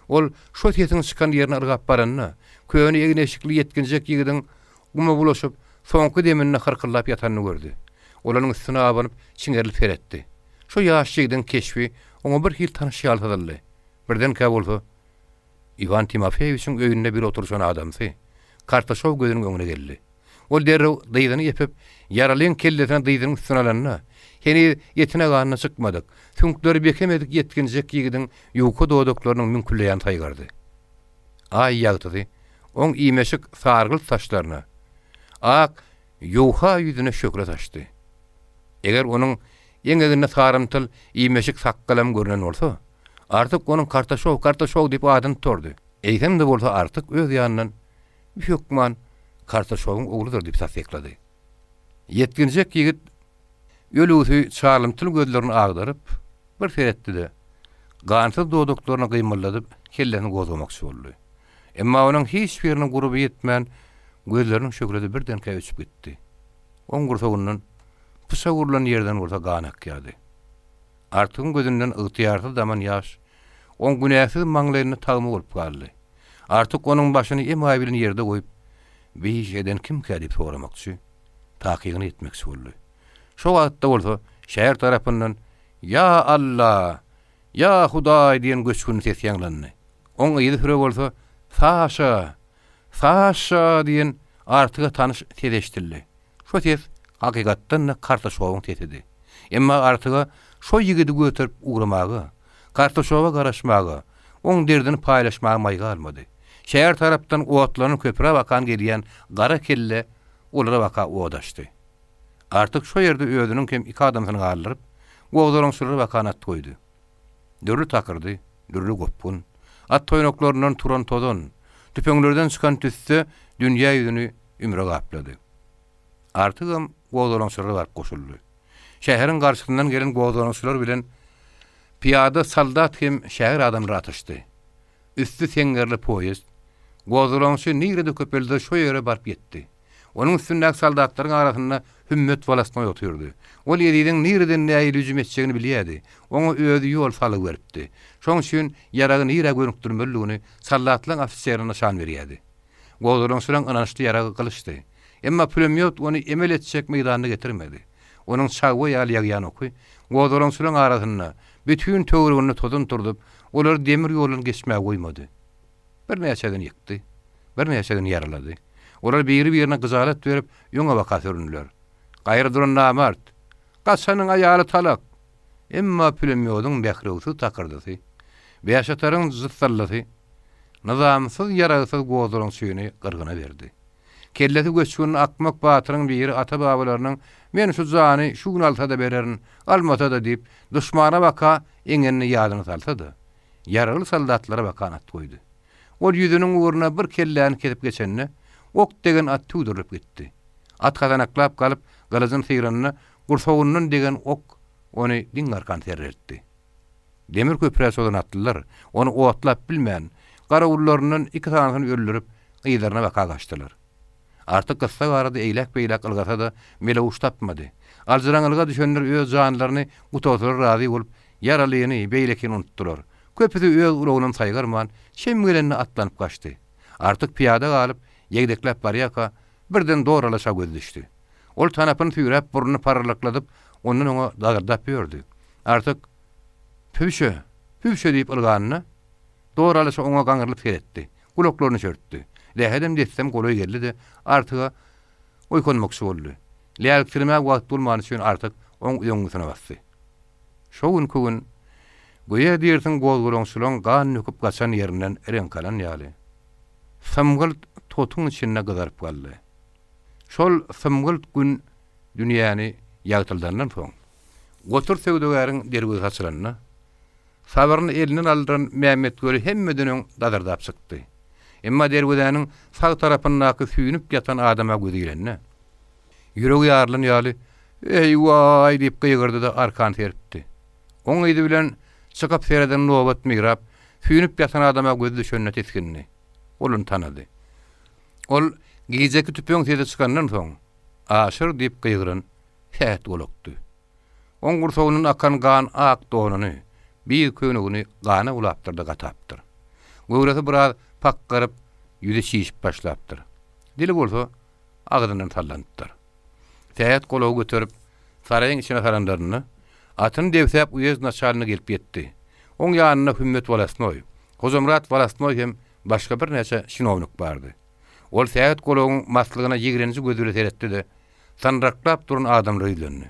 Ol şo tesiň çykan ýerine ırgap baranyna, köýüni egneşikli ýetginjek ýigidin gumy bulaşyp, soňky deminne hyrkyrlap ýatanyny gördi. Olanyň üstüne abanyp çiňerli feretdi. Şo ýaş ýigidin keşfi oňa bir hil tanyş ýaltadyldy. Birden kä bolsa, Ivan Timofeýewiçiň öýünde bir oturşan adamsy. Kartaşow gözüniň öňüne geldi. Ol derrew dyýdyny ýepip, yaralyň kelletine dyýdynyň üstüne alanyna, heni ýetine ganyna çykmadyk. Tüňkleri bekemedik ýetginjek ýigidin ýuwka dowdaklarynyň mümkinleýän taýgardy. Ay ýagtydy, oň iýmeşik sargyl saçlaryna, ak ýuwha ýüzüne şökre taşdy. Eger onuň ýeňegine sarymtyl iýmeşik sakkalam görünen bolsa, artyk onuň kartaşow diýip adyny tordy. Eýsem de bolsa artyk öz ýanyndan "Hökman kartaşowyň ogludyr" diýip sasyklady. Ýetginjek ýigit ýölüsü çarlymtyl gözlerini agdaryp bir feretdi de gansyz dowdaklaryna gymylladyp kellesini gozgamakçy boldy. Emma onuň hiç birini guruby ýetmän gözleriniň şökredi birden käýçip gitdi. Oň gursagyndan pysa gurulan ýerden bolsa ganak ýardy. Artygyň gözünden ygtyýarly daman ýaş oň günäsiz maňlaryny tagymy bolup galdy. Artyk onuň başyny emaý bilen ýerde goýup, "Beýş eden kim kädip soramakçy?" takygyny etmekçi boldy. Şo wagtda bolsa şäher tarapyndan "Ya Allah, ya Hudaý" diýen göçkün ses ýanglandy. Oň ýygy süre bolsa "Saşa" diýen artyga tanyş ses eşdildi. Şo ses hakykatdan Kartaşowyň sesidi. Emma artyga şo ýigidi göterip ugramagy, Kartaşowa garaşmagy, oň derdini paýlaşmagy maýga almady. Şäher tarapdan owatlaryň köpüre bakan gelýän gara kelle olara baka odaşdy. Artyk şo ýerde özüniň hem iki adamyny galyryp, Gowdalaňsyra bakan at goýdy. Dürli takyrdy, dürli gopun. At toýnaklarynyň turan tozon, tüpeňlerden çykan tüsde dünýä ýüzüni ümre gaplady. Artygam Gowdalaňsyra barp goşuldy. Şäheriň garşysyndan gelen Gowdalaňsylar bilen piyada saldat hem şäher adamlary atışdy. Üstü seňgerli poýest Gowdalaňsy nirede köpelde şo ýere barp ýetdi. Onuň üstündäki saldatlaryň arasynda hümmet walasma ýotyrdy. Ol ýerden nireden näýe hüjüm etjegini bilýärdi. Oňa özi ýol salyp beripdi. Şoň üçin ýaragy nire görükdirmeliligini saldatlaryň ofisiýerine şan berýärdi. Gowdalaňsyň anaşdy ýaragy kılıçdy. Emma pulemyot onu emel etjek meýdanyna getirmedi. Onuň çağı ýaly ýagýan oky Gowdalaňsyň arasynda bütün töwrügini tozun turdup, olar demir ýoluny geçmäge goýmady. Bir näçeden ýykdy, bir näçeden ýaralady. Olar biri-birine gyzalat berip ýoňa baka süründiler. Gaýry duran namart, gaçanyň aýaly talak. Emma pulemyotyň bährewsi takyrdy. Beýaşataryň zıtsallasy, nizamsyz ýaragysyz Gowdalaňsyny gyrgyna berdi. Kellesi göçkünün akmak batyryň biri ata-babalarynyň "Men şu zany şu gün alsa da bererin, almasa da" diýip düşmana baka eňenini ýadyna salsady. Yaraly saldatlara bakan at goýdy. Ol ýüzüniň uğruna bir kelläni ketip geçenine ok degen at tudurup gitdi. At kazanaklap galyp galazyň syranyna gursagynyň degen ok ony diň arkan serretdi. Demir köpüre solan atlylar onu owatlap bilmän, Garawullaryndan 2 tanasyny öldürip gyýlaryna baka gaçdylar. Artyk gysga barady eýlek-beýlek ylgasa da melewuş tapmady. Alzyraňylyga düşenler öz janlaryny gutawtyra razy bolup yaralyny beýlekini unutdylar. Köpüsi öz ulagyndan saýgarman şemgelenine atlanyp gaçdy. Artyk piyada galyp ýegdeklep barýaka birden doralaşa göz düşdi. Ol tanapyny tüýräp burnuny paralakladyp ondan oňa dagardap ýördi. Artyk "Pübşe, pübşe" diýip ylganyny doralaşa oňa gaňrylyp seretdi. Gulaklaryny çörtdi. Lähedem detsem goloy geldi de artyga oýkonmokçy boldy. Läýiktirmäk wagt bolmany üçin artyk oň ýöňüne basdy. Şo gün kugün goýa diýersiň gol-goloňçylaň gan nöküp gaçan ýerinden erenkalan ýaly. Samgyl totuň içinde gyzaryp galdy. Şol samgyl gün dünýäni ýagtyldandan soň gotur sewdegäriň dergi gaçylanyna sabaryny elinden aldyran Mämet göri hemmedeniň dadardap çykdy. Emma dergidäniň sag tarapyndaky süýnüp ýatan adama gözilenne. Ýüregi ýarlan ýaly "Eýway" diýip gyýgyrdy da arkany terpdi. Oň ýydy bilen çykyp sereden nobat migrap süýnüp ýatan adama göz düşenine teskinni. Olun tanady. Ol gijeki tüpüň tede çykandan soň "Aşyr" diýip gyýgyryn hät bolokdy. Oň gursogynyň akan gan ak donuny bir könügini gana ulaptyrdy gatapdyr. Göwresi biraz pakgaryp ýüze şişip başlapdyr. Dili bolsa agdyndan tallandyr. Täýät golagy götürip saraýyň içine sarandaryny atyny dewsep uyez naçalyny gelip ýetdi. Oň ýanyna Hümmet Walasnoy, Kozomrat Walasnoy hem başga bir näçe şinownyk bardy. Ol täýät golagyň maslygyna ýigrenji gözüle seretdi de sanraklap duran adam rüýlendi.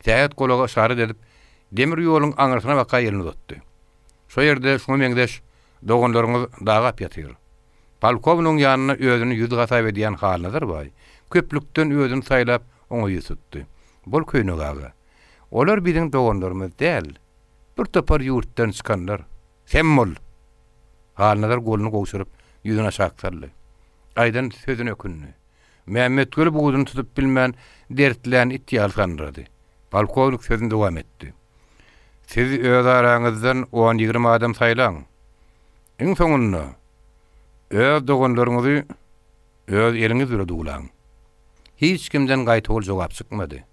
Täýät golaga şaryt edip demir ýoluň aňyrsına baka ýelini tutdy. Şo ýerde şuňa meňdeş doganlaryňyz dagap ýatyr. Polkownyň ýanyna özüni ýüz gasaýp edýän halnadyr baý. Köplükden özüni saýlap oňa ýetdi. Bol köýnügaga. Olar biziň doganlarymyz däl. Bir topar ýurtdan çykanlar. Semmol. Halnadyr goluny gowşuryp ýüzüne şaksaldy. Aýdan sözüne ökünni. Mämet göl bugudyny tutup bilmän dertlän itýal sanrady. Polkownik sözüne dowam etdi. Siz öz araňyzdan 10-20 adam saýlaň. Iň soňunda öz doganlaryňyzy öz eliňiz bilen duglaň. Hiç kimden gaýtagyl jogap çykmady.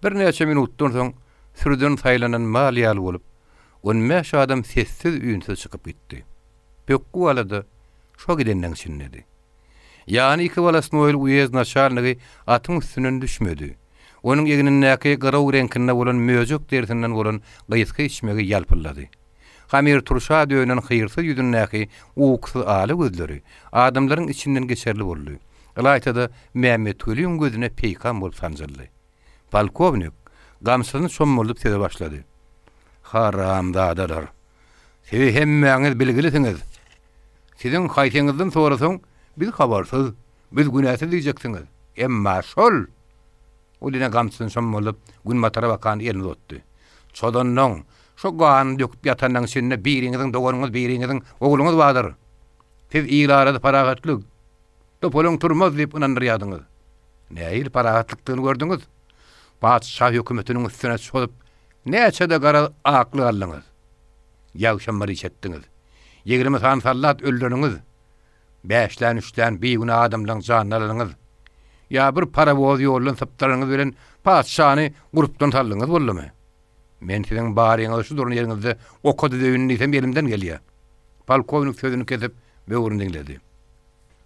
Bir näçe minutdan soň sürden saýlanan mal ýaly bolup, 15 adam sessiz üýünsiz çykyp gitdi. Pökkü alady, şo gidenden çinledi. Ýani iki Walasnoy uyez naçalnygy atyň üstünden düşmedi. Onuň eginindäki garaw reňkinde bolan möjük dersinden bolan gyýsky içmegi ýalpylady. Hamir turşa dönen hyýrsyz ýüzündäki uksy aly gözleri adamlaryň içinden geçerli boldy. Ylaýtada Mämet Gölüň gözüne peýkan bolup sanjyldy. Polkownik gamsyny çommalyp sede başlady. "Haramzadalar. Siz hemmäňiz bilgilisiňiz. Siziň haýsyňyzdan sorasaň biz habarsyz, biz günäsiz diýjeksiňiz. Emma şol" Oline gamsyny çommalyp gün matara bakan ýerini tutdy. "Çodanyň şo gan döküp ýatanyň içinde biriňiziň doganyňyz, biriňiziň ogluňyz bardyr. Siz ýyllarda paragatlyk, topolaň turmaz diýip inandyrýadyňyz. Näil paragatlykyny gördüňiz? Padşah hökümetiniň üstüne çolup näçe de gara akly aldyňyz. Ýagşamary içetdiňiz. 20 san sallat öldürüňiz. 5'län 3'län beýguna adamlaryň janyny alyňyz. Ya bir para boz ýollan saptaryňyz bilen padşahny gurupdan saldyňyz boldymy? Men siziň baryňyz şu durun ýeriňizde okady döwünni hem elimden gelýär." Polkownik sözüni kesip böwrüni dinledi.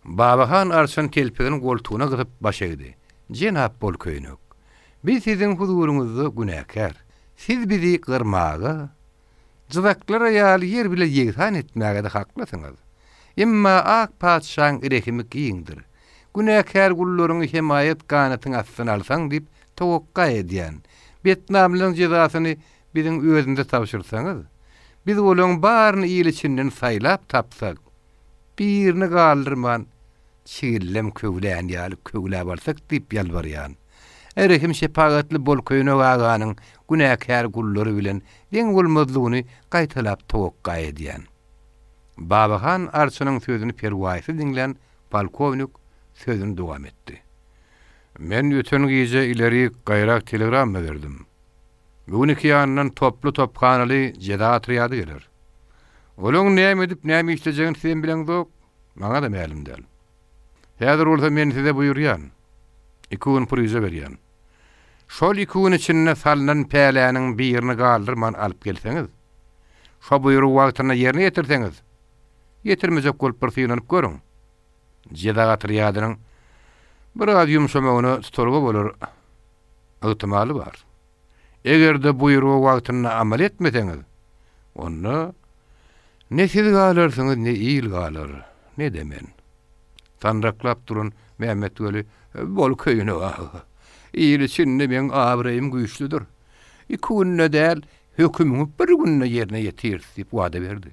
Babahan arşan telpeginiň goltugyna gyzyp baş egdi. "Jenap Polkownik, biz siziň huzuruňyzda günäkär. Siz bizi gyrmaga, jyzaklara ýaly ýer bile ýegsan etmäge de haklysyňyz. Emma ak padşahyň erekimi giýindir. Günäkär gullaryňy himayet ganatyň astyna alsaň diýip tawakka edýän. Vietnamlyň jezasyny biziň özünde tapşyrsaňyz, biz olaň baryny ýyl içinden saýlap tapsak, birini galdyrman, çigillem köwlän ýaly köwläp alsak diýip ýalbarýan. Erekim şepagatly Polkownik aganyň günäkär gullary bilen deň bolmazlygyny gaýtalap tawakka edýän. Babahan arçynyň sözüni perwaýsy dinlen Polkownik sözüni dowam etdi. "Men öten gece ileri gaýrak telegram berdim. Bugün iki ýanyndan toplu topkanaly jedat rýady gelir. Olaň näme edip näme işlejegini sen bilen dok, maňa da mälim däl. Häzir bolsa men size buyurýan, 2 gün pryza berýän. Şol 2 gün içinde salynan päläniň birini galdyrman alyp gelseňiz, şo buyrugy wagtyna ýerine ýetirseňiz, ýetirmejek bolup bir syýlanyp görüň. Jeda gatyrýadynyň bir az ýumşamagyny tutarga bolar ihtimaly bar. Egerde buyrugy wagtyna amal etmeseňiz, onda ne siz galarsyňyz, ne iyil galar, ne demen. Tanraklap durun Mehmet Veli bol köýüne iyil içinde men abrayım güýçlüdir. 2 günne däl hökümüňi 1 günne ýerine ýetir diýip wada berdi.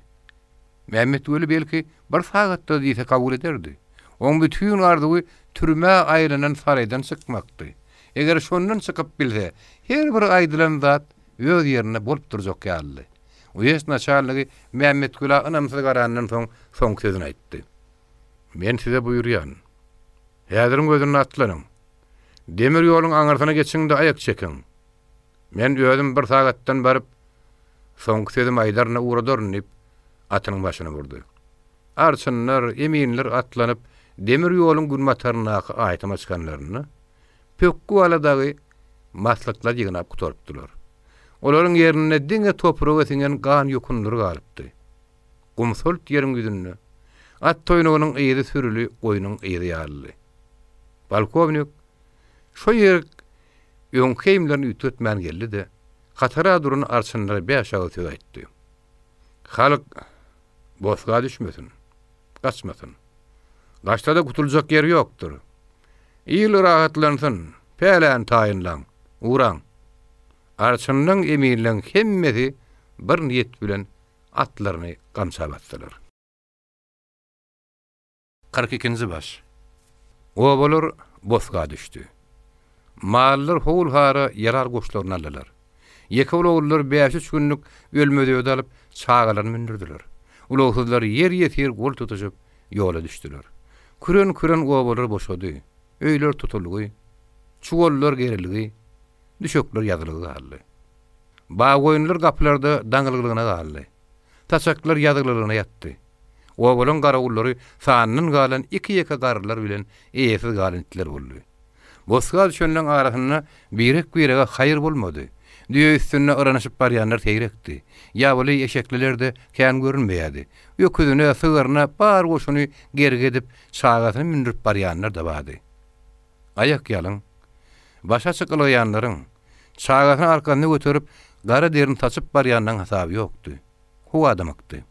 Mehmet Veli belki bir sagatda diýse kabul ederdi. Oň bütün arzuwy türme aýlanan saraýdan çykmakdy. Eger şondan çykyp bilse, her bir aýdylan zat öz ýerine bolup durjak ýaly. Uýes naçarlygy Mehmet Veli anamsyz garandan soň sözüni aýtdy. Men size buyurýan, häziriň gözüne atlanyň. Demir ýoluň aňarsyna geçiňde aýak çekiň. Men özüm bir sagatdan baryp, soňky sözüm aýdaryna uğradyrnyp atynyň başyna vurdy. Arçynlar, eminler atlanyp, demir ýoluň gün mataryna aýtama çykanlaryny pökkü aladagy maslaklar ýygnap gutarpdylar. Olaryň ýerine diňe topragy singen gan ýokunlary galypdy. Gumsolt ýeriň ýüzünde at toýnugynyň ýeri sürüli, goýunyň ýeri ýarly. Balkovnik şo ýer öňkeýimlerini ütetmän geldi de, hatara durun arçynlary beýaşagy söz aýtdy. Halyk bosga düşmesin, gaçmasyn. Gaçda da gutulacak ýeri ýokdur. Ýyl rahatlansyn, pälen taýynlaň, uraň. Arçynlaň emirleň hemmesi bir niýet bilen atlaryny gamçabatdylar. 42-nji baş. Obalar bosga düşdi. Mallar howul-hara yarar goşlaryny aldylar. Ýeke ulaglar 5-3 günlük ölmedi alyp çağalaryny mindirdiler. Ulaglar ýer ýetir gol tutuşup ýola düşdiler. Küren obalar boşady. Öýler tutulgy, çugollar geriligi, düşökler ýadylygy galdy. Ba goýunlar gaplarda daňylygyna galdy. Taçaklar ýadylygyna ýatdy. Obalyň garagullary sanynyň galan 2 ýeke garlar bilen eýesiz galantlar boldy. Bosga düşenleň arasyna birek-birege haýyr bolmady. Düýe üstüne ıranyşyp barýanlar tegrekdi. Ýabaly eşekliler de kän görünmeýärdi. Ýöküzüne sygyryna bar goşuny gerge edip çagatyny mindirip barýanlar da bardy. Ayak ýalyň, başa çykylýanlaryň çagatyny arkasyna göterip gara derini taçyp barýanyň hasaby ýokdy. Hu adamykdy.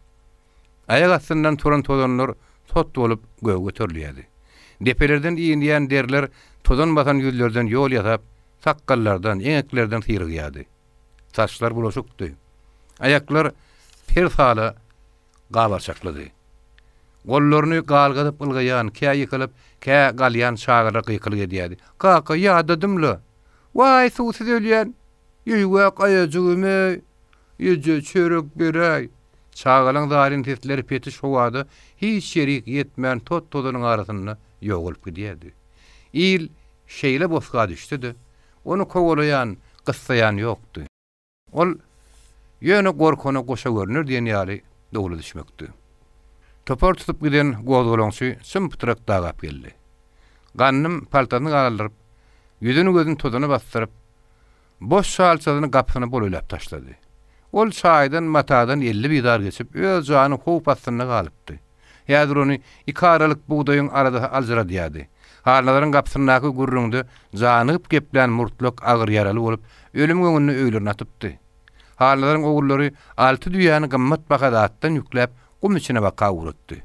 Ayak astyndan turan tozanlar tot bolup göwge göterilýärdi. Depelerden iýinýän derler tozan batan ýüzlerden ýol ýasap, sakkallardan, eňeklerden syrgýardy. Saçlar bulaşykdy. Ayaklar persala gabarçaklady. Gollaryny galgadyp ılgaýan, kä ýykylyp, kä galýan çağlara gykylyp edýärdi. Kaka ýadadymly. Wai suwsuz ölýän. Ýüýwe gaýajygymy, ýeje çörek beräý. Çağalaň darin tesleri peti şowady, hiç şerik yetmän tot tozanyň arasyna ýogulyp gidýärdi. İl şeýle bosga düşdi. Onu kowalayan, gyssayan ýokdy. Ol ýöne gorkona goşa görünür diýen ýaly dogly düşmekdi. Topar tutup giden gowdgalaňçy sympytrak dagap geldi. Gannym paltany galyryp, ýüzüni gözüni tozana bastyryp, boş şalçadyny gapyny bolylap taşlady. Ol çaýdan matadan 50 bidar geçip öz jany howp astyna galypdy. Häzir ony 2 aralyk buğdaýyň arada aljyra diýdi. Harlaryň gapsynaky gurrundy janyp geplen murtluk agyr ýaraly bolup ölüm göňüni öýlerine atypdy. Harlaryň ogullary 6 düýäni gymmat bakadatdan ýükläp gum içine baka uratdy.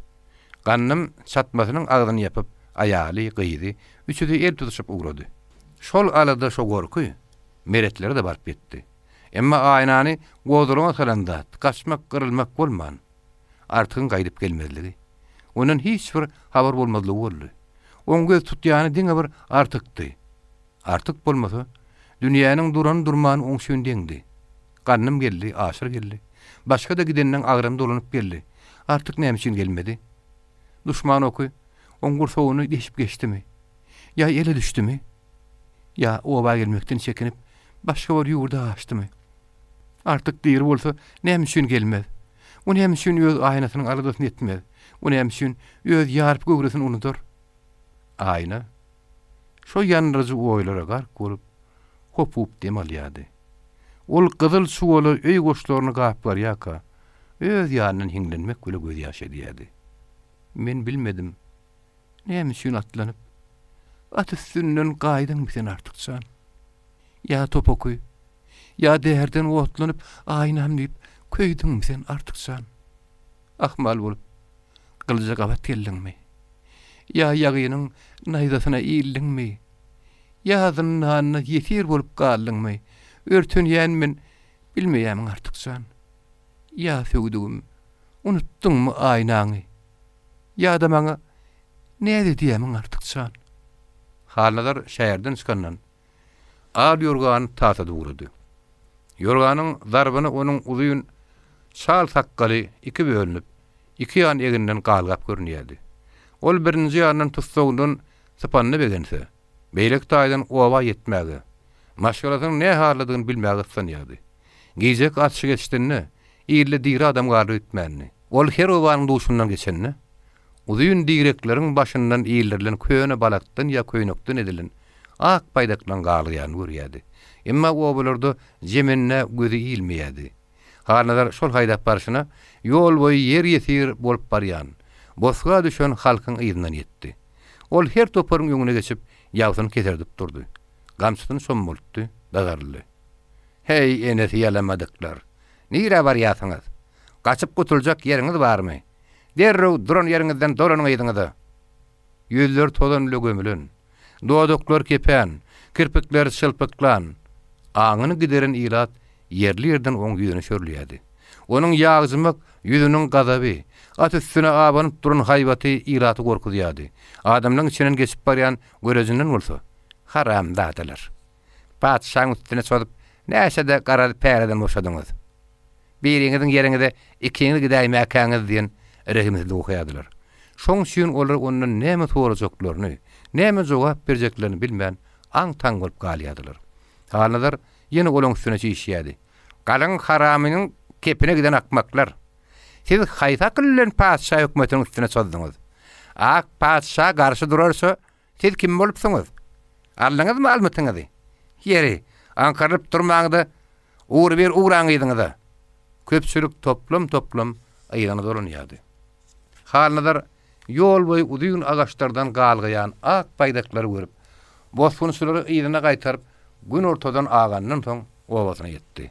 Gannym çatmasynyň agdyny ýapyp aýaly gyýdy, üçüdi el tutuşyp ugrady. Şol alada şo gorky meretleri de barp etdi. Emma aýnany gowduruma salanda kaçmak kırılmak bolman. Artygyň gaýdyp gelmezligi. Onuň hiç bir habar bolmadylygy boldy. Oň göz tutýany diňe bir artykdy. Artyk bolmasa, dünýäniň duran durman oňşundeňdi. Gannym geldi, aşyr geldi. Başga da gidenden agrym dolanyp geldi. Artyk näme üçin gelmedi? Duşman oky, oň gursowyny deşip geçdimi? Ya ele düşdimi? Ya oba gelmekden çekinip başga bir ýurda açdymy? Artyk diýir bolsa, näme üçin gelmez? Onu hem şün öz aynasynyň aradasyny etmez. Onu hem şün öz ýarpy göwresini unutur. Ayna şo ýanrazy oýlara gark bolup hopup dem alýady. Ol gyzyl suwaly öý goşlaryny gaplar ýaka öz ýanynyň hiňlenmek bile göz ýaş edýärdi. Men bilmedim. Näme şün atlanyp at üstünden gaýdyň sen artyksan. Ya topokuy, ya değerden otlanıp aynam deyip köydün sen artyksan. Ahmal bolup kılıca gabat geldiňmi? Ya ýagynyň naýdasyna iýildiňmi? Ya zynnyna ýetir bolup galdyňmy? Örtünýän men bilmeýäm artyksan. Ya söwdügüm, unutduňmy aynany? Ya da maňa näde diýäm artyksan? Halnalar şäherden çykandan al yorgan tata duradı. Yorganyň zarbyny onuň uzyň şal sakkaly iki bölünip, iki ýan eginden galgap görünýärdi. Ol birinji ýandan tutsagynyň sypanyny begense, beýlek taýdan owa ýetmäge, maşgalatyň ne harladygyny bilmäge sanýardy. Gijek atşy geçdinni, ýerli diri adam galy etmänni. Ol her owanyň duşundan geçenni, uzyň direkleriň başyndan ýerlerlen köýne balakdan ýa köýnekden edilen ak paydaklan galýan görýärdi. Emma o bolardy jemenne gözi ilmeýärdi. Harnalar şol haýdap barşyna ýol boýy ýer ýetir bolup barýan. Bosga düşen halkyň ýygynyň ýetdi. Ol her toparyň ýöňüne geçip ýagsyny keterdip durdy. Gamçysyny somultdy, dagarly. Hey enesi ýalamadyklar. Nire barýasyňyz? Gaçyp gutuljak ýeriňiz barmy? Derrew duran ýeriňizden dolanyň ýygyňyza. Ýüzler tolan lögömülen. Doğduklar kepen, kirpikler çılpıklan. Ağını gideren ilat yerli yerden on yüzünü şörlüyedi. Onun yağızmak yüzünün gazabi, at üstüne abanıp duran hayvatı ilatı korkuduyadi. Adamın içinden geçip barayan görözünden olsa, haram dağıtılar. Padişahın üstüne sodup, näse de karalı päreden boşadınız. Biriňizin ýeriňizde ikiňiz gidäýmäkäňiz diýen rehimizli okuyadılar. Şoň üçin olar ondan näme sorajaklaryny, näme jogap berjeklerini bilmän aň-taň bolup galýadylar. Halnalar ýene olaň üstüne çyşýärdi. Galyň haramynyň kepine giden akmaklar. Siz haýta kıllen padişah hökümetiniň üstüne çözdiňiz. Ak padişah garşy durarsa, siz kim bolupsyňyz? Aldyňyzmy almatyňyzy? Ýeri, ankaryp durmaňyzda, uğur bir uğraňyzyňyz. Köpçülük toplum aýyryny dolanýardy. Halnalar ýol boýy uzyň agaçlardan galgyan ak paýdaklary görüp, bosfunçulary ýygyna gaýtaryp, gün ortadan aganyň soň owasyna ýetdi.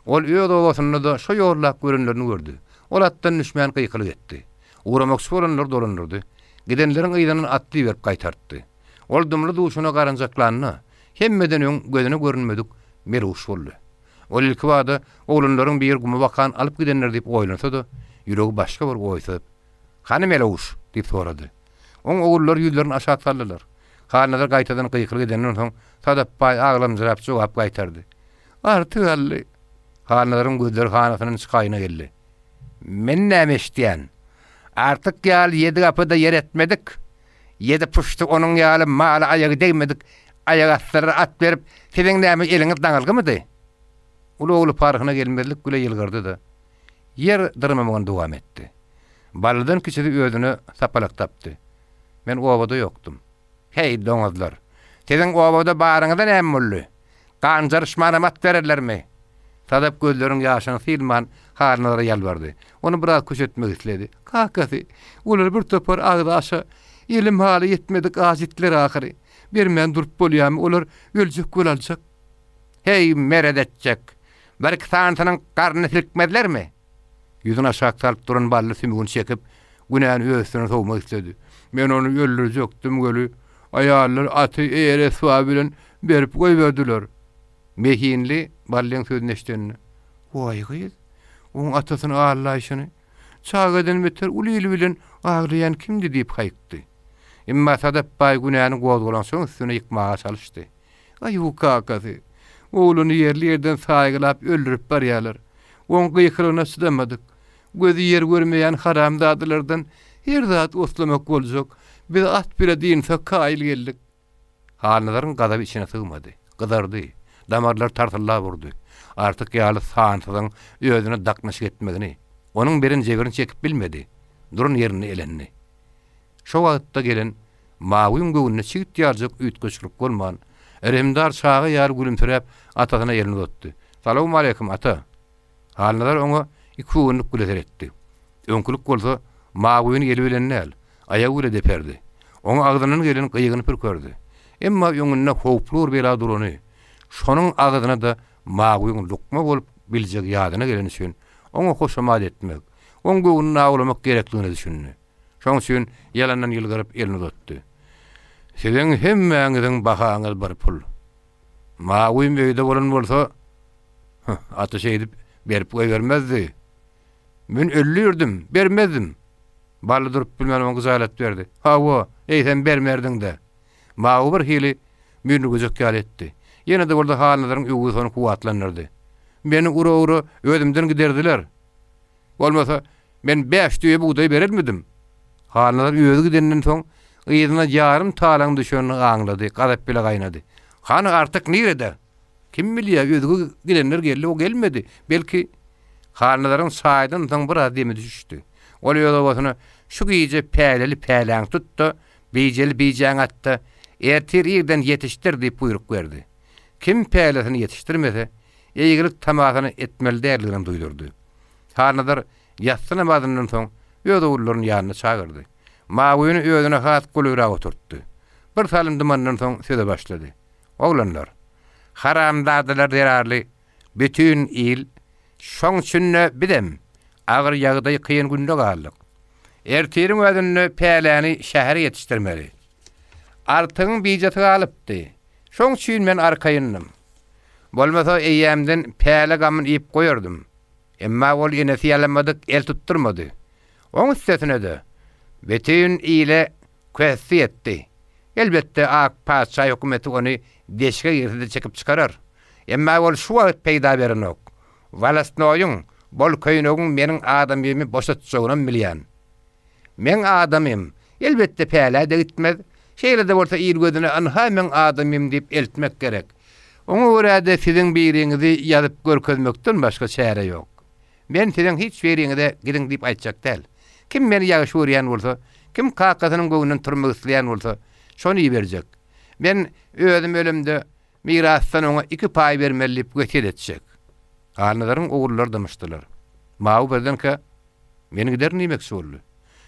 Ol öz owasyny da şo ýorlap görünlerini gördü. Ol atdan düşmän gyýkyly etdi. Uğramakçy bolanlar dolanyrdy. Gidenleriň ýygynyň atly berip gaýtardy. Ol dümli duşuna garanjaklanyny hemmeden öň gözüne görünmedik meruş boldy. Ol ilki wada oglanlaryň bir gumy bakan alyp gidenler diýip oýlansa da, ýüregi başga bir goýsap, "Hany meruş?" diýip sorady. Oň ogullar ýüzlerini aşağı saldylar. Halnalar gaýtadan gyýkyly gidenden soň sadap paý aglamjyrap jogap gaýtardy. "Artyk ally." Halnaryň gözleri hanasynyň çykaýyna geldi. "Men näme eşdýän? Artyk ýaly 7 gapyda yer etmedik. 7 puşty onuň ýaly maly aýagy degmedik. Aýag atlary at berip, "Seň näme eliňiz daňalgymydy?" Ulu parhyna gelmezlik güle ýylgyrdy da yer dyrmamagan dowam etdi. Baldan kiçidi özüni sapalak tapdy. "Men owada ýokdum." "Hey doňazlar, seň owada baryňyzda näme boldy? Ganjarşmana mat bererlermi?" Sadap gözleriň ýaşyny silman harnalara ýalbardy. Onu biraz köşetmek istedi. "Kakasy, ular bir topar agda aşa ilim haly ýetmedik azitler ahyry. Bermän durup bolýarmy, olar öljek bolaljak." "Hey meredetjek, berk sanynyň garny silkmedilermi?" Yüzüne aşağı salıp duran ballı sümüğünü çekip günahını göğsüne soğumak istedi. "Men onu öldürecektim gölü. Ayarlar atı eğere suğa bilen berip koyverdiler." Mehinli ballyň sözüni eşitdenini. "Vay gıyız, onun atasyny ağırlayışını, çağadan beter ulyly bilen ağırlayan kimdi?" diýip haýykdy. Emma sadap baý günahını gozgolan soň üstüne yıkmağa çalışdy. "Aýu kakasy, oğluny yerli yerden saýgylap öldürüp barýarlar. On gyýkylyna çydamadyk. Gözi yer görmeýän haramdadylardan her zat oslamak boljak. Biz at bile diýensek kaýyl geldik." Halnaryň gazaby içine sygmady. Gyzardy. Damarlar tartylla vurdy. Artyk ýaly saňsyzyň özüne daknaşyk etmegini, Onun berin jegirini çekip bilmedi. Durun yerini elenni. Şo wagtda gelen mawym göwnüne çigit ýarjak üýtgeçlik bolman. Eremdar çağı ýar gülümtirep atasyna ýerini tutdy. Salamu aleykum ata. Halnadar oňa 2 günlük gületer etdi. Öňkülük bolsa mawýyny gelip elennäl. Aýagy öle deperdi. Oňa agdynyň gelen gyýygyny pürkördi. Emma öňünde howpluur bela durany. Şonuň agydyna da mawýyň lukma bolup biljek ýadyna gelen üçin oňa hoşamat etmek, oň göwnüni awlamak gerekligini düşündi. Şoň üçin ýalandan ýylgyryp elini tutdy. Siziň hemmäňiziň bahaňyz bir pul. Mawym öýde bolan bolsa, ateş edip berip goýbermezdi. Men öllürdüm, bermezdim. Baly durup bilmem gyzalat berdi. Hawa, eýsen bermerdiň de. Mawy bir hili meni gözek ýal etdi. Ýene de bolda halnaryň öýü sonu kuwatlanyrdy. Meni ura-ura özümden giderdiler. Bolmasa men 5 düýe buğday berermidim. Halnalar özü gidenden soň ýyzyna ýarym talaň düşeni aňlady, garap bile gaýnady. Hany artyk nirede? Kim bilýär, özü gidenler geldi, o gelmedi. Belki halnaryň saýdan soň bir ademy düşdi. Ol ýola bolsa şu giýje päleli päläň tutdy, beýjeli beýjäň atdy. Ertir ýerden ýetişdir diýip buyruk berdi. Kim pälesini ýetişdirmese, eýgilik tamagyny etmeli därligini duýdurdy. Halnadar ýatsı namazyndan soň öz oğullaryň ýanyna çagyrdy. Mawýyny özüne has gulura oturtdy. Bir salim dymandan soň söze başlady. Oglanlar, haramdadylar derarly bütün il şoň üçin bidem. Agyr ýagdaý kıyın günde galdyk. Ertiriň özüne päläni şäher ýetişdirmeli. Artyň bijaty alypdy. Şoň üçin men arkaýyndym. Bolmasa eýämden päle gamyny ýyp goýardym. Emma ol ýene ýalamadyk, el tutturmady. Oň üstesine de bütün ile kösi etdi. Elbette ak paşa hökümeti onu deşke ýerde çekip çykarar. Emma ol şu wagt peýda berenok. Walasnoýuň bol köýnegin meniň adamymy boşatjagyny bilýän. Men adamym, elbette päle de gitmez. Şeýle de bolsa ýyl gözüne anha men adamym diýip eltmek gerek. Oňa görä siziň biriňizi ýazyp görkezmekden başga çäre ýok. Men siziň hiç biriňize gidiň diýip aýtjak däl. Kim meni ýagy şurýan bolsa, kim kakasynyň göwnünden turmak isleýän bolsa, şonu ýerberjek. Men özüm ölemde mirasdan oňa 2 pay bermeli diýip göçet etjek. Halnadaryň oğullary demişdiler. Mawy birdenke meni gider nimek boldy.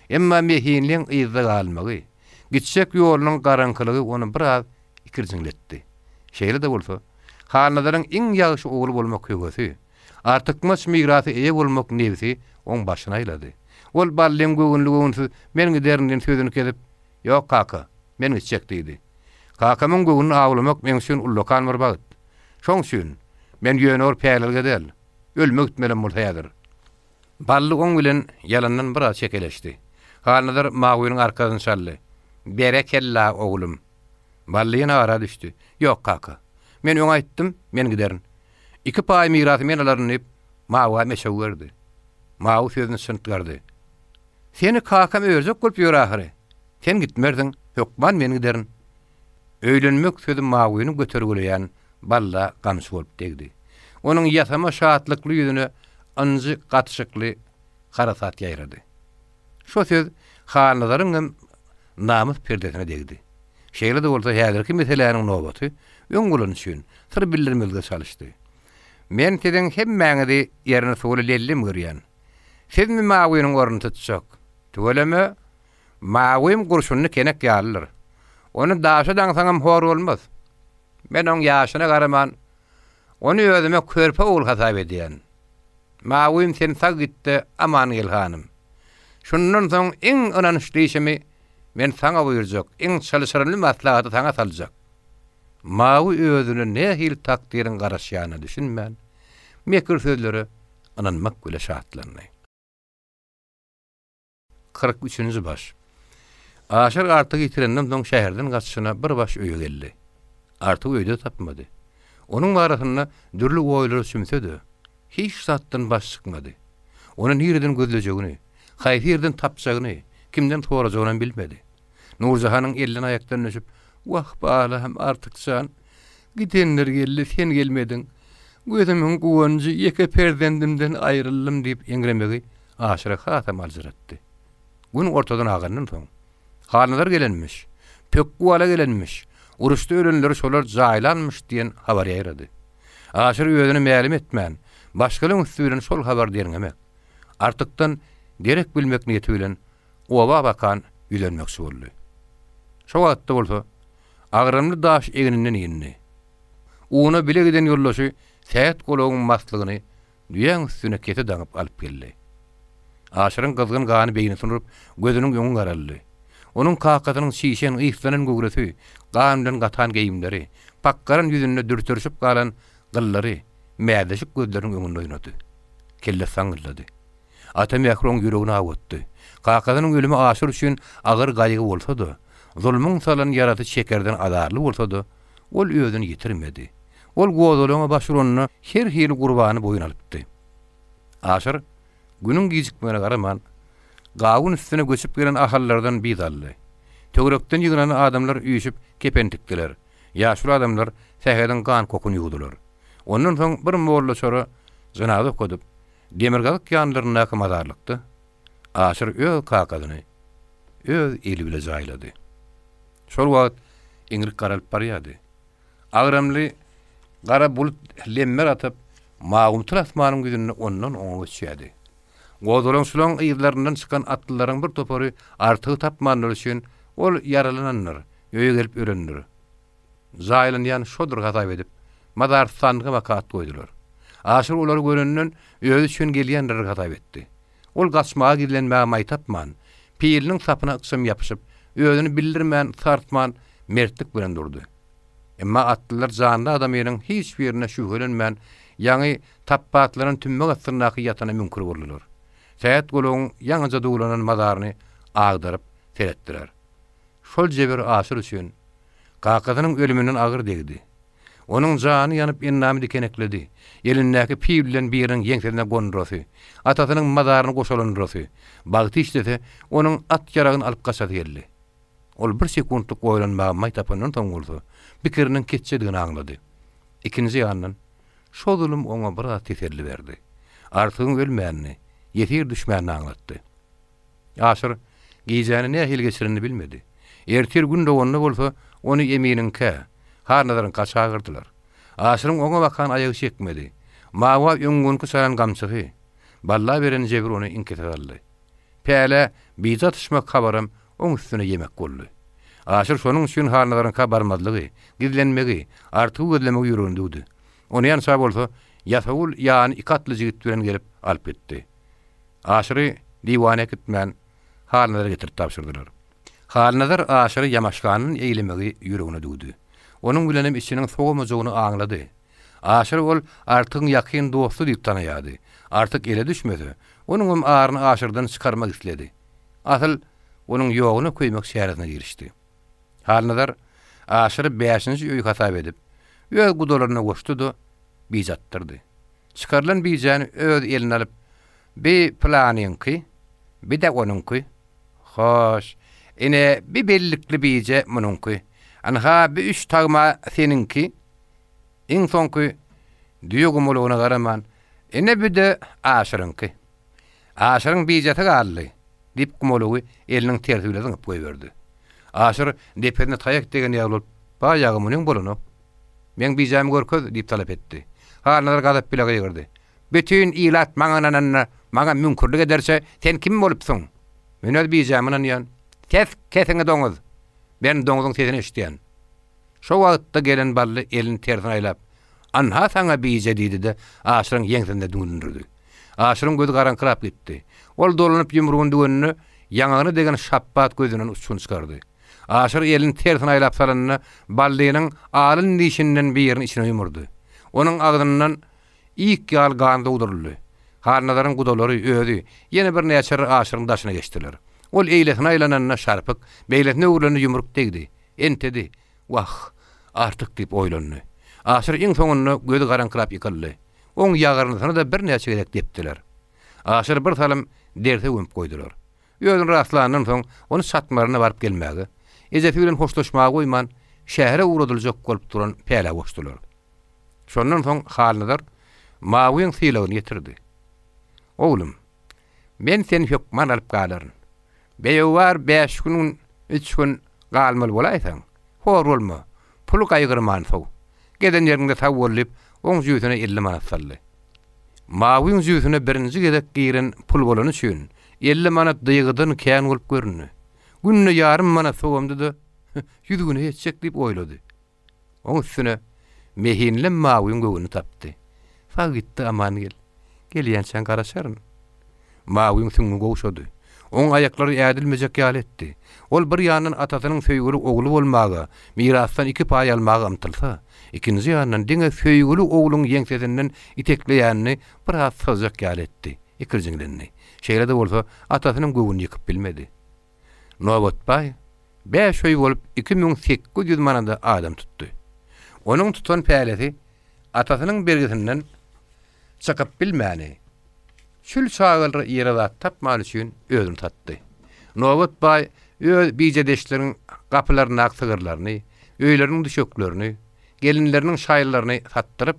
Emma mehinliň ýyzda galmagy, gitjek ýolunyň garankylygy onu biraz ikirjiňletdi. Şeýle de bolsa, halnadaryň iň ýagşy oğul bolmak höwesi, artykmaz mirasy eýe bolmak nebsi oň başyna ýylady. Ol ballyň göwnlügi men giderdiň sözüni kesip, "Ýok kaka, men gitjek" diýdi. Kakamyň göwnüni awlamak men üçin ullakan bir bagyt. Şoň üçin men ýönör pälerge del, ölmek etmelen bolsaýdyr. Ballyk oň bilen ýalandan biraz çekeleşdi. Halnadar mawýynyň arkasyny çaldy. "Berekella oglum." Ballyň ara düşdi. "Ýok kaka, men öňe aýtdym, men giderin. 2 pay mirasy men alaryny diýip mawa meşe berdi." Mawy sözüni şyntgardy. "Seni kakam öýrjek bolup ýör ahyry. Sen gitmerdiň, hökman men giderin." Öýlenmek sözü mawyny götergeleýän balla gamsy bolup degdi. Onuň ýasama şahatlykly ýüzüne anjy gatşykly garasat ýaýrady. Şo söz halnadaryň namys perdesine degdi. Şeýle de bolsa häzirki meselelerin nobaty öňgülen üçin sır bildirmezge çalışdy. Men siziň hemmäňizi ýerine soly lellim görýän. Siz mi mawynyň orny tutjak? Töleme mawym gurşuny kenek ýalyr. Onu daşadan saňam hor bolmaz. Men oň ýaşyna garaman, onu özüme körpe oğul hasap edýän. Mawym sen sag gitdi, aman gel hanym. Şundan soň iň ynançly işimi men saňa buyurjak, iň çalyşarly maslahaty saňa saljak. Mawy özüne ne hil takdirin garaşýanyny düşünmän. Mekir sözleri ananmak güle şahatlandy. 43-nji baş. Aşar artyk ýitirenden soň şäherden gaçyşyna bir baş öýe geldi. Artyk öýde tapmady. Onuň barasyna dürli oýlary sümsedi. Hiç satdan baş çykmady. Onu nireden gözlejegini, haýsy ýerden tapjagyny, kimden sorajagyny bilmedi. Nurjahanyň elden ayakdan öşüp, "Wah bala hem artykçan, gidenler geldi, sen gelmedin. Gözümiň guwanjy ýeke perzendimden aýryldım" diýip eňremegi aşyra hatam alzyratdy. Gün ortadan agandan soň halnalar gelenmiş, pökguala gelenmiş, uruşda ölenleri şolar jaýlanmış diýen habar ýaýrady. Aşyr özüni mälim etmän, başgalyň üstünden şol habar diýeňemek. Artykdan derek bilmek niýeti bilen oba bakan ýülenmekçi boldy. Şo wagtda bolsa, agramly daş egininden ýenni. Uuna bile giden ýollaşy Säät golagyň maslygyny düýäň üstüne kete daňyp alyp geldi. Aşyryň kızgın gany beýni sunup, gözüniň ýoňy garaldy. Onuň kakatynyň şişen ýyklanan gögresi, gandan gatan geýimleri, pakkaran ýüzüne dürtürşüp galan gyllary, mädeşik gözleriň öňünde oýnady. Kelle saňyldy. Atam ýakroň ýüregine awutdy. Kakatynyň ölümi Aşyr üçin agyr gaýgy bolsa-da, zulmyň salan yaraty şekerden adarly bolsa-da, ol özüni ýitirmedi. Ol goýdalaryna başyryny her hili gurbany boyun alypdy. Aşyr günüň gijikmegine garaman, gawun üstüne göçüp gelen ahallardan bizally. Töwerekden ýygynan adamlar üýüşüp kepentikdiler. Ýaşul adamlar säheden gan kokuny ýuwdylar. Ondan soň bir molla çora janaza okudyp, demirgalyk ýanlaryna kamadarlykdy. Aşyr öz kakadyny öz eli bilen jaýlady. Şol wagt iňrik garalyp barýady. Agramly gara bulut lemmer atyp, mağumtul asmanyň güzüne ondan oňa geçýärdi. Goýdalaryň sulan ýyzlaryndan çykan atlylaryň bir topary artygy tapmanlar üçin ol yaralananlar, öýe gelip ölenler. Jaýlanýan şodur gatap edip, Madarstanlyga wakat goýdular. Aşyr olary görenden özü üçin gelýänler gatap etdi. Ol gaçmaga gidilen mägäy tapman, piýiliniň sapyna ysym ýapyşyp, özüni bildirmän sartman mertlik bilen durdy. Emma atlylar janly adam ýeriniň hiç birine şühelenmän, ýaňy tapbatlaryň tümme gatyrnaky ýatana mümkin boldular. Säät golagyň ýaňyja dugulanan madaryny agdaryp seretdiler. Şol jeber Aşyr üçin kakatynyň ölümünden agyr degdi. Onuň jany ýanyp ennamy dikenekledi. Elindäki piýil bilen biriniň ýeňsine gondurasy, atasynyň madaryny goşalandyrasy, bagty işlese onuň at ýaragyny alyp gaçady geldi. Ol bir sekundlyk oýlanmagy tapanyň soň bolsa, pikiriniň keçýädigini aňlady. Ikinji ýandan şo zulüm oňa bir teselli berdi. Artygyň ölmänini, ýetir düşmänini aňlatdy. Aşyr giýjäni nähil geçirini bilmedi. Ertir gün doganda bolsa, onu eminiňke, harnadaryň kaçagyrdylar. Aşyryň oňa bakan aýagy çekmedi. Mawa öňgünki saran gamçygy, balla beren jebir onu inkete aldy. Päle biza atışmak habarym oň üstüne yemek boldy. Aşyr şonuň üçin harnadaryň barmadlygy, gizlenmegi, artygy gözlemegi ýüründüdi. Onu ýansa bolsa, ýasaul ýany ikatly jigit bilen gelip alyp etdi. Aşyry diwana gitmän harnadara getirip tapşyrdylar. Harnadar Aşyry ýamaşganyň eýlemegi ýüregine dugdy. Onuň bilenem içiniň sowamajagyny aňlady. Aşyr ol artyň ýakyn dosty diýip tanaýady. Artyk ele düşmedi. Onuň aryny Aşyrdan çykarmak isledi. Asyl onuň ýoguny köýmek şäherine girişdi. Harnadar Aşyry 5-nji öýü hasap edip, öz gudalaryna goşdy-da bizattyrdy. Çykarlan bizany öz eline alyp, bir planyňky, bir de onuňky. Hoş, ine bir bellikli bize mununky. Anha bir üç tagma seninki. En sonky diýogum bolgyna garaman, ine bir de Aşyrynky. Aşyryň bijati galdy. Dip kumolugy eliniň tersi bilen alyp goýberdi. Aşyr depene taýak degen ýaglyp, "Baýagy munyň bolany. Men bijamy görköz" diýip talap etdi. Harnalar gadap bile girdi. "Bütün ilat maňa mümkinlik ederse, sen kim bolupsyň? Men öz bijamyny ýan. Kesene doňuz. Ben doňuzyň sesini eşitýän." Şo wagtda gelen bally elini tersine aýlap, "Anha saňa bije" diýdi de Aşyryň ýeňsinde dündirdi. Aşyryň gözi garaňkyrap gitdi. Ol dolanyp ýumrugyny döwünni ýaňagyny degen şappat gözünden uçun çykardy. Aşyr elini tersine aýlap salanyny ballynyň alyn dişinden bir ýerini içine ýumurdy. Onuň agdyndan ilk ýal ganda uduruldy. Harnadaryň gudalary öýdi. Ýene bir näçe Aşyryň daşyna geçdiler. Ol eýletine aýlananyna şarpyk, beýletine urlany ýumruk degdi. Entedi. Wah, artyk diýip oýlandy. Aşyr iň soňunda gözi garaňkyrap ýykyldy. Oň ýagaryna da bir näçe gerek depdiler. Aşyr bir salym derse öňüp goýdular. Özüň rastlanandan soň onu satmaryna baryp gelmäge, ejefi bilen hoşlaşmaga goýman, şähere uradyljak bolup duran päle goşdular. Şondan soň halnadar mawyň sylagyny ýetirdi. "Oglum, Men seni hökman alıp galaryn. Beýe var 5 gün, 3 gün galmaly bolaýsaň. Hor bolma. Pul gaýgyrman sow. Geden ýerinde taw bolup, oň jüýsüne 50 manat saldy. Mawyň jüýsüne birinji gedek giren pul bolany üçin 50 manat dygydan kän bolup görünni. Günne yarım manat sowamdy-da 100 güne ýetjek diýip oýlady. Oň üstüne mehinle mawyň göwüni tapdy. Fagitdi aman gel. Gelýänçän garaşaryn. Mawyň süňňi gowşady. Oň aýaklary ýadilmejek ýal etdi. Ol bir ýandan atasynyň söýgüli ogly bolmaga, mirasdan 2 paý almaga ymtylsa, ikinji ýandan diňe söýgüli ogluň ýeňsesinden itekleýänini bir az sözjek ýal etdi. Ikirjiňlenni. Şeýle de bolsa atasynyň göwüni ýykyp bilmedi. Nowat paý 5 öý bolup 2800 manada adam tutdy. Onuň tutan pääleti atasynyň bergisinden çykyp bilmäni. Şül çağılry ýere tapmaly üçin özüni tatdy. Nowat paý bijedeşleriň gapylaryny aksygyrlaryny, öýleriniň düşöklerini, gelinleriniň şaýyllaryny satdyryp,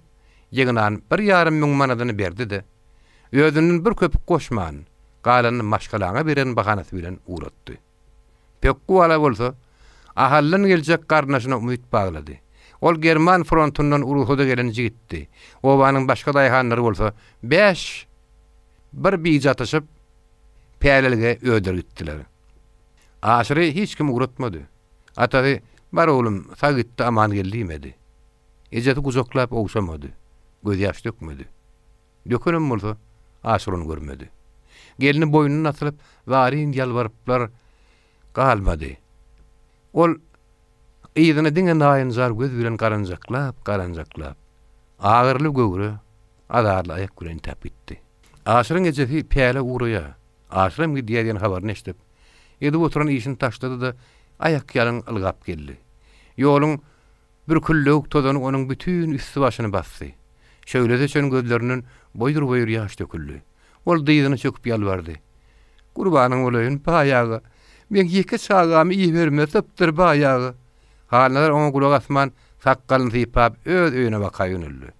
ýygnan 1,5 müň manadany berdi-de, özüniň bir köpük goşman, galanyny maşgalaňa beren bahanasy bilen uğratdy. Pekku ala bolsa, ahallyn geljek garnaşyna umyt baglady. Ol German frontundan Uruhuda gelen jigitdi. Obanyň başga daýhanlary bolsa, 5 bir biýje ataşyp pälelige öder gitdiler. Aşyry hiç kim uğratmady. Atady, bar oğlum, sagitdi aman geldiýmedi. Ejeti guzoklap owşamady. Göz ýaş dökmedi. Dökenem bolsa, aşyryny görmedi. Gelini boynuna asylyp, zaryn ýalbaryplar galmady. Ol ýygyny diňe naýynjar göz bilen garanjaklap, agyrly göwre, adarly aýak gülen tap gitdi. Aşyryň ejeti päle uğraya, aşyrym gidiýän habaryny eşitip, edi oturan işini taşlady da ayak ýalyň ılgap geldi. Ýoluň bir küllük tozany onuň bütün üstü başyny bastı. Şöyle çön gözlerinden boýdur ýaş döküldi. Ol dyýdyny çöküp ýalbardy. Gurbanyň olaýyn paýagy. Men ýeke çagamy ýermermesipdir baýagy. Halnalar oňa gulak asman sakkalyny sypap öz öýüne bakaýynly.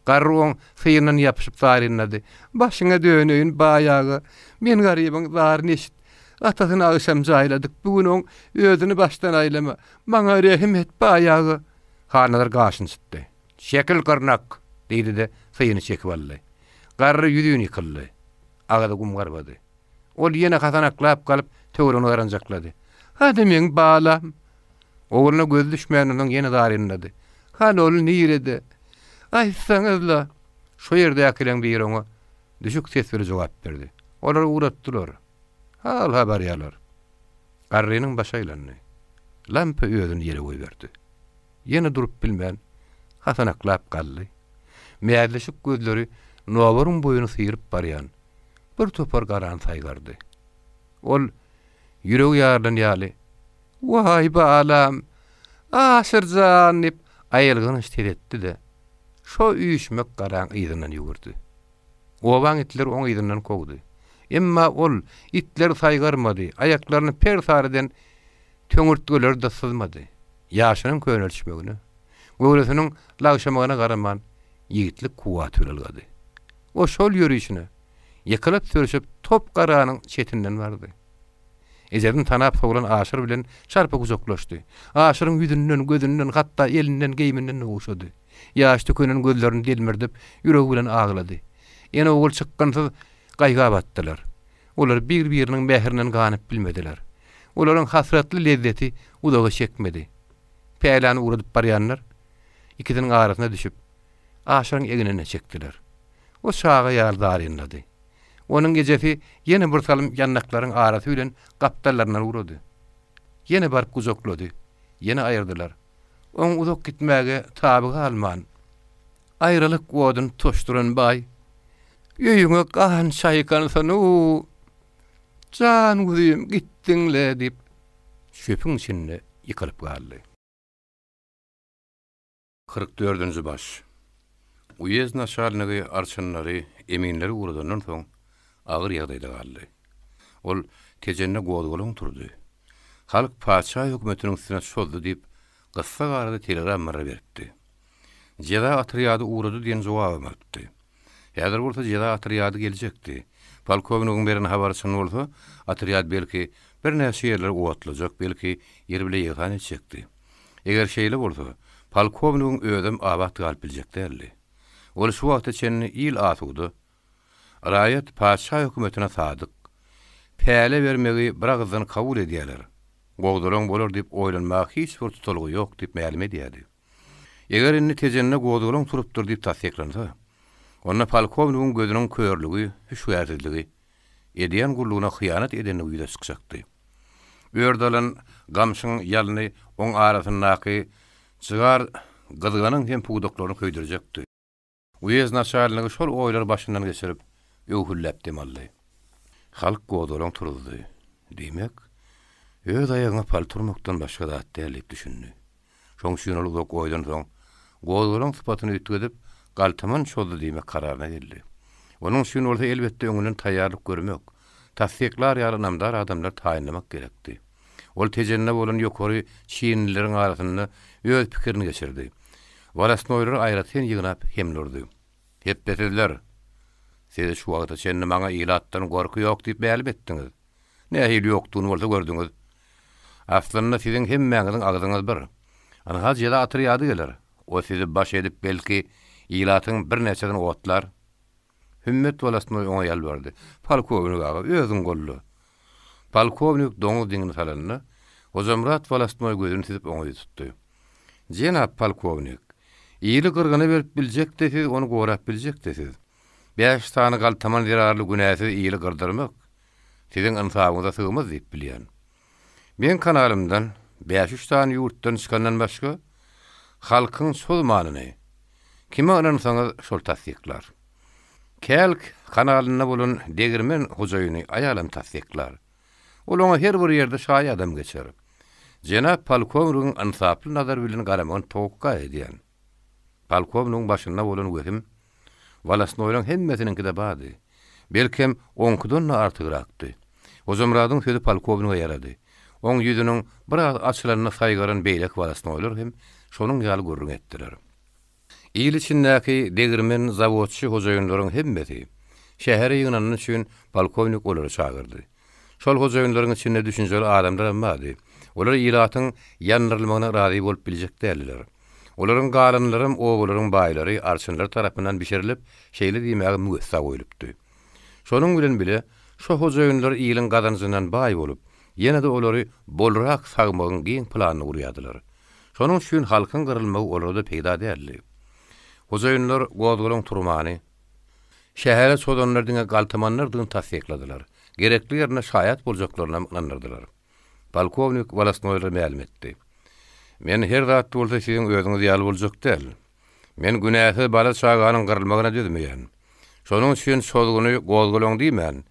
Garryň syýynyň ýapyşyp zarynady. Başyňa döneýin baýagy. Men garybyň zaryny eşit. Atasyny agşam jaýladyk. Bugün oň özüni başdan aýlama. Maňa rehim et baýagy. Halnalar gaşyny çykdy. Şekil garnak diýdi-de syýyny çekip aldy. Garry ýüzüni ýykyldy. Agada gum garbady. Ol ýene hasanaklap galyp töwrüni garanjaklady. Hadi men balam. Oğluna göz düşmäniniň ýene zarynady. Han ol nirede? Aýsaňyzla. Şo ýerde ýakylan bir oňa düşük ses bilen jogap berdi. Olar uğratdylar. Hal habar ýalar. Garrynyň başaýlandy. Lampa özüni ýere goýberdi. Ýene durup bilmän hasanaklap galdy. Meýärleşik gözleri Nowaryň boýuny syýryp barýan bir topar garan saýgardy. Ol ýüregi ýardan ýaly. Vay balam. Aşyrjan dip aýylgyny işletdi-de. Şo üýüşmek garan ýygynyň ýugurdy. Obaň itler oň ýygynyň kogdy. Emma ol itler saýgarmady, aýaklaryny per sarıdan töňürtgeler de sızmady. Ýaşynyň könelçmegini, göwresiniň lagşamagyna garaman ýigitlik kuwat bilen. O şol ýürüşine ýakylyp sürüşip top garanyň çetinden bardy. Ejedin tanap sowlan aşyr bilen çarpy guzoklaşdy. Aşyryň ýüzünden, gözünden, hatda elinden, geýiminden owşady. Ýaş tökenen gözlerini delmirdip, ýüregi bilen aglady. Ene ogul çykkansyz gaýga batdylar. Olar bir-biriniň mährinden ganyp bilmediler. Olaryň hasratly lezzeti udaga çekmedi. Päýlany urudyp barýanlar ikisiniň arasyna düşüp aşyryň eginine çekdiler. O şaga ýaldarynlady. Onuň gejesi ýene bir salym ýannaklaryň arasy bilen gapdallaryna urady. Ýene barp guzoklady. Ýene aýyrdylar. Oň uzak gitmäge taby galman. Aýralyk wodun toşduran baý. Ýöýüňe gahan şaýkanysan o. Can gudym gitdiňle dip şöpüň içinde ýykylyp galdy. 44-nji baş. Uyez naşarlygy arçynlary, eminleri uradandan soň agyr ýagdaýda galdy. Ol kejenne gowdgulaň turdy. Halk paça hökümetiniň üstüne şoldy diýip gyssa garada telegramlar berdi. Jeda atryady urady diýen jogap berdi. Häzir bolsa jeda atryady geljekdi. Polkovnigiň berini habarçyny bolsa, atryad belki bir näçe ýerler owatlajak, belki ýer bile ýygan etjekdi. Eger şeýle bolsa, polkovnigiň ödüm abat galyp biljekdi. Ol şu wagtda çenni il atudy. Raýat paşa hökümetine sadyk. Päle bermegi bir agzdan kabul edýärler. Gowdulaň bolar diýip oýlanmak hiç bir tutulgy ýok diýip ma'lum edýärdi. Eger inni tejenne gowdulaň turupdyr diýip tasdiklansa, onda polkovnigiň gözüniň körlügi, hüşgärsizligi, edýän gullugyna hyýanat edenligi ýüze çykjakdy. Öýerdalan gamşyň ýalyny oň arasyndaky çygar gyzganyň hem puwdaklaryny köýdirjekdi. Uyez naçarlygy şol oýlar başyndan geçirip öwhüllep demally. Halk gowdulaň turdy. Diýmek, öz aýagyna palturmakdan başga zat däl diýip düşündi. Şoň üçin ol oýdan soň gowdulaň sypatyny ütgedip galtaman şoldy diýmek kararyna geldi. Onuň üçin bolsa elbetde öňünden taýýarlyk görmek, tasdiklar ýaly namdar adamlar taýinlamak gerekdi. Ol tejenne bolan ýokary çiýinlileriň arasynda öz pikirini geçirdi. Walasnoýlar aýratyn ýygnap hemlurdy. Hep dediler, siz şu wagtda çenni maňa ilatdan gorky ýok diýip ma'lum etdiňiz. Nähili ýokdugyny bolsa gördüňiz. Aslynda siziň hemmäňiziň agzyňyz bir. Ana jeda atryady geler. O sizi baş edip belki ilatyň bir näçeden owatlar. Hümmet Walasnoy oňa ýal berdi. Polkovnik aga özüň gollu. Polkovnik doňuz diňini salanyny, Ozamrat Walasnoy gözüni tizip oňa tutdy. Jenap polkovnik, ýyly gyrgyny berip biljek desiz, onu gorap biljek desiz. 5 tany galtaman zirarly günäsiz ýyly gyrdyrmak siziň insabyňyza sygmaz diýip bilýän. Men kanalymdan 5-3 tany ýurtdan çykandan başga halkyň şol manyny kime onansaňyz şol tasdiklar. Kelk kanalyna bolan degirmen hojaýyny aýalam tasdiklar. Ol oňa her bir ýerde şaý adam geçer. Jenap polkovnigiň insaply nazar bilen garamagyny towukka edýän. Polkovnigiň başynda bolan gözüm Walasnoýlaryň hemmesininkide bady. Belkem onkudan artygrakdy. Ozamradyň sözi polkovniga ýarady. Oň ýüzüniň bir açylanyna saýgaran beýlek Walasnoýlar hem şonuň ýaly görüň etdiler. İl içindäki degirmen zawodçy hojaýynlaryň hemmesi şäher ýygnanyň üçin polkovnik olary çagyrdy. Şol hojaýynlaryň içinde düşünjeli adamlar bady. Olar ýylatyň ýanrylmagyna razy bolup biljek däldiler. Olaryň galynlarym, owlaryň baýlary arçynlar tarapyndan bişirilip, şeýle diýmäge mügessa goýulypdy. Şonuň bilen bile, şo hojaýynlar ýylyň gazanjyndan baý bolup, ýene-de olary bolrak sagmagyň giň planyny gurýadylar. Şonuň üçin halkyň gyrylmagy olarda peýda däldi. Hojaýynlar gowdulaň turmany, şähere sodanlar diňe galtamanlar diňi tasdikladylar. Gerekli ýerine şaýat boljaklaryna ynandyrdylar. Polkovnik Walasnoýlar ma'lum etdi. Men her zat bolsa siziň özüňiz ýaly boljak däl. Men günähli bala çaganyň gyrylmagyna dödmeýän. Şonuň üçin şolguny gowdulaň diýmän,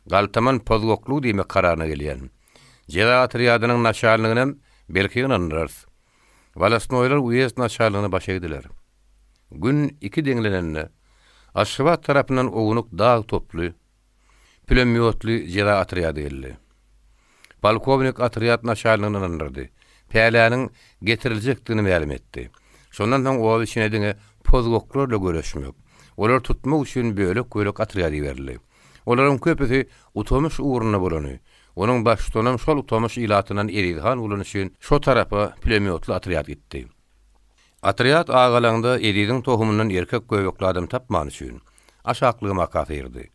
galtaman pozgoklu diýmek kararyna gelýän. Jeda atryadynyň naçarlygyny belki ynandyrar. Walasnoýlar uyez naçarlygyny baş egdiler. Gün 2 deňlenende Aşgabat tarapyndan ogunuk dağ toplu, pulemyotly jeda atryady geldi. Polkovnik atryad naçarlygyny ynandyrdy. Päläniň getiriljekdigini ma'lum etdi. Şondan soň owaly içine diňe pozgoklarla göreşmek. Olar tutmak üçin bölek atryady berildi. Olaryň köpüsi utamyş uğruna bolany. Onuň başçynyň şol utamyş ilatynyň eridi bolan üçin şo tarapa pulemyotly atryad gitdi. Atryad agalaňda eridiň tohumyndan erkek göbekli adam tapman üçin aşaklygy makaf erdi.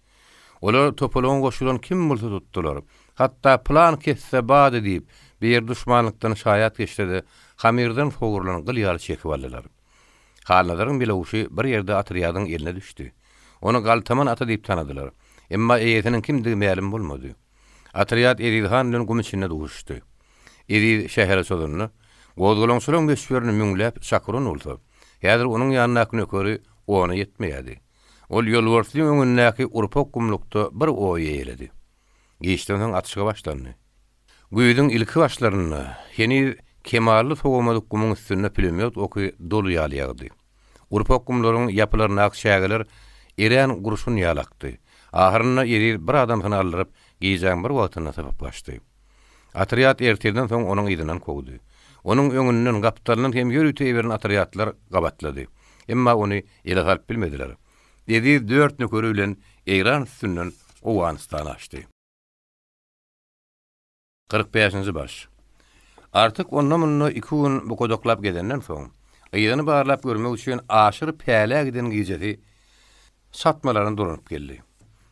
Olar topalaň goşulan kim bolsa tutdular. Hatta plan kesse bady diýip bir düşmanlykdan şaýat geçdi. Hamirden fogurlanan gylýar çekip aldylar. Halnadaryň bile uşy bir ýerde atryadyň eline düşdi. Onu galtaman ata diýip tanadylar. Emma eýetiniň kimdigi ma'lum bolmady. Atryad Eridhan bilen gum içinde duguşdy. Erid şähere soluny, gowdulaň sulan beşwerini müňläp çakyran bolsa, häzir onuň ýanyna nökeri ona ýetmeýärdi. Ol ýolbarsyň öňündäki urpak gumlukda bir oý eýledi. Geçden soň atışga başlandy. Güýdüň ilki başlaryny, ýeni kemally sowamadyk gumyň üstüne pulemyot oky dolu ýaly. Urpak gumlaryň ýapylaryna akşägeler eren gurşun ýalakdy. Ahyrynda eri bir adamyny aldyryp giýjän bir wagtyna taplaşdy. Atryad erteden soň onuň ýydynan kowdy. Onuň öňünden gapdalanyň hem ýörüte beren atryadlar gabatlady. Emma ony ele galyp bilmediler. dedi 4 nökeri bilen Eýran üstünden Owganistan açdy. 45-nji baş. Artık ondan munna 2 gün bu kodoklap gedenden soň ýygyny barlap görmek üçin aşyr päle giden gijeti satmalaryny durup geldi.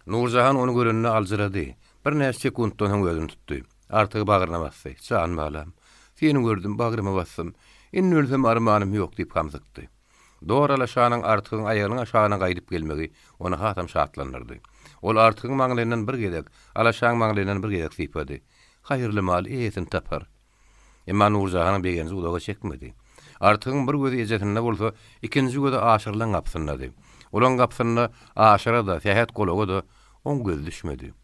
Nurjahan onu görünne aljyrady. Bir näçe sekunddan soň özüni tutdy. Artık bagyrına bassy. "Can balam, seni gördüm, bagryma bassym. Inni ölsem armanym ýok" diýip gamzykdy. Doğralaşanyň artygyň aýagynyň aşagyna gaýdyp gelmegi onu hatam şatlandyrdy. Ol artygyň maňlarynyň bir gedek, alaşaň maňlarynyň bir gedek sypady. Haýyrly mal eýetin tapar. Emma Nurjahanyň begenzi udaga çekmedi. Artygyň bir gözi ejetinde bolsa, ikinji gözi aşyrlan gapsynady. Olan gapsyna aşyra da, tähet golaga da on göz düşmedi.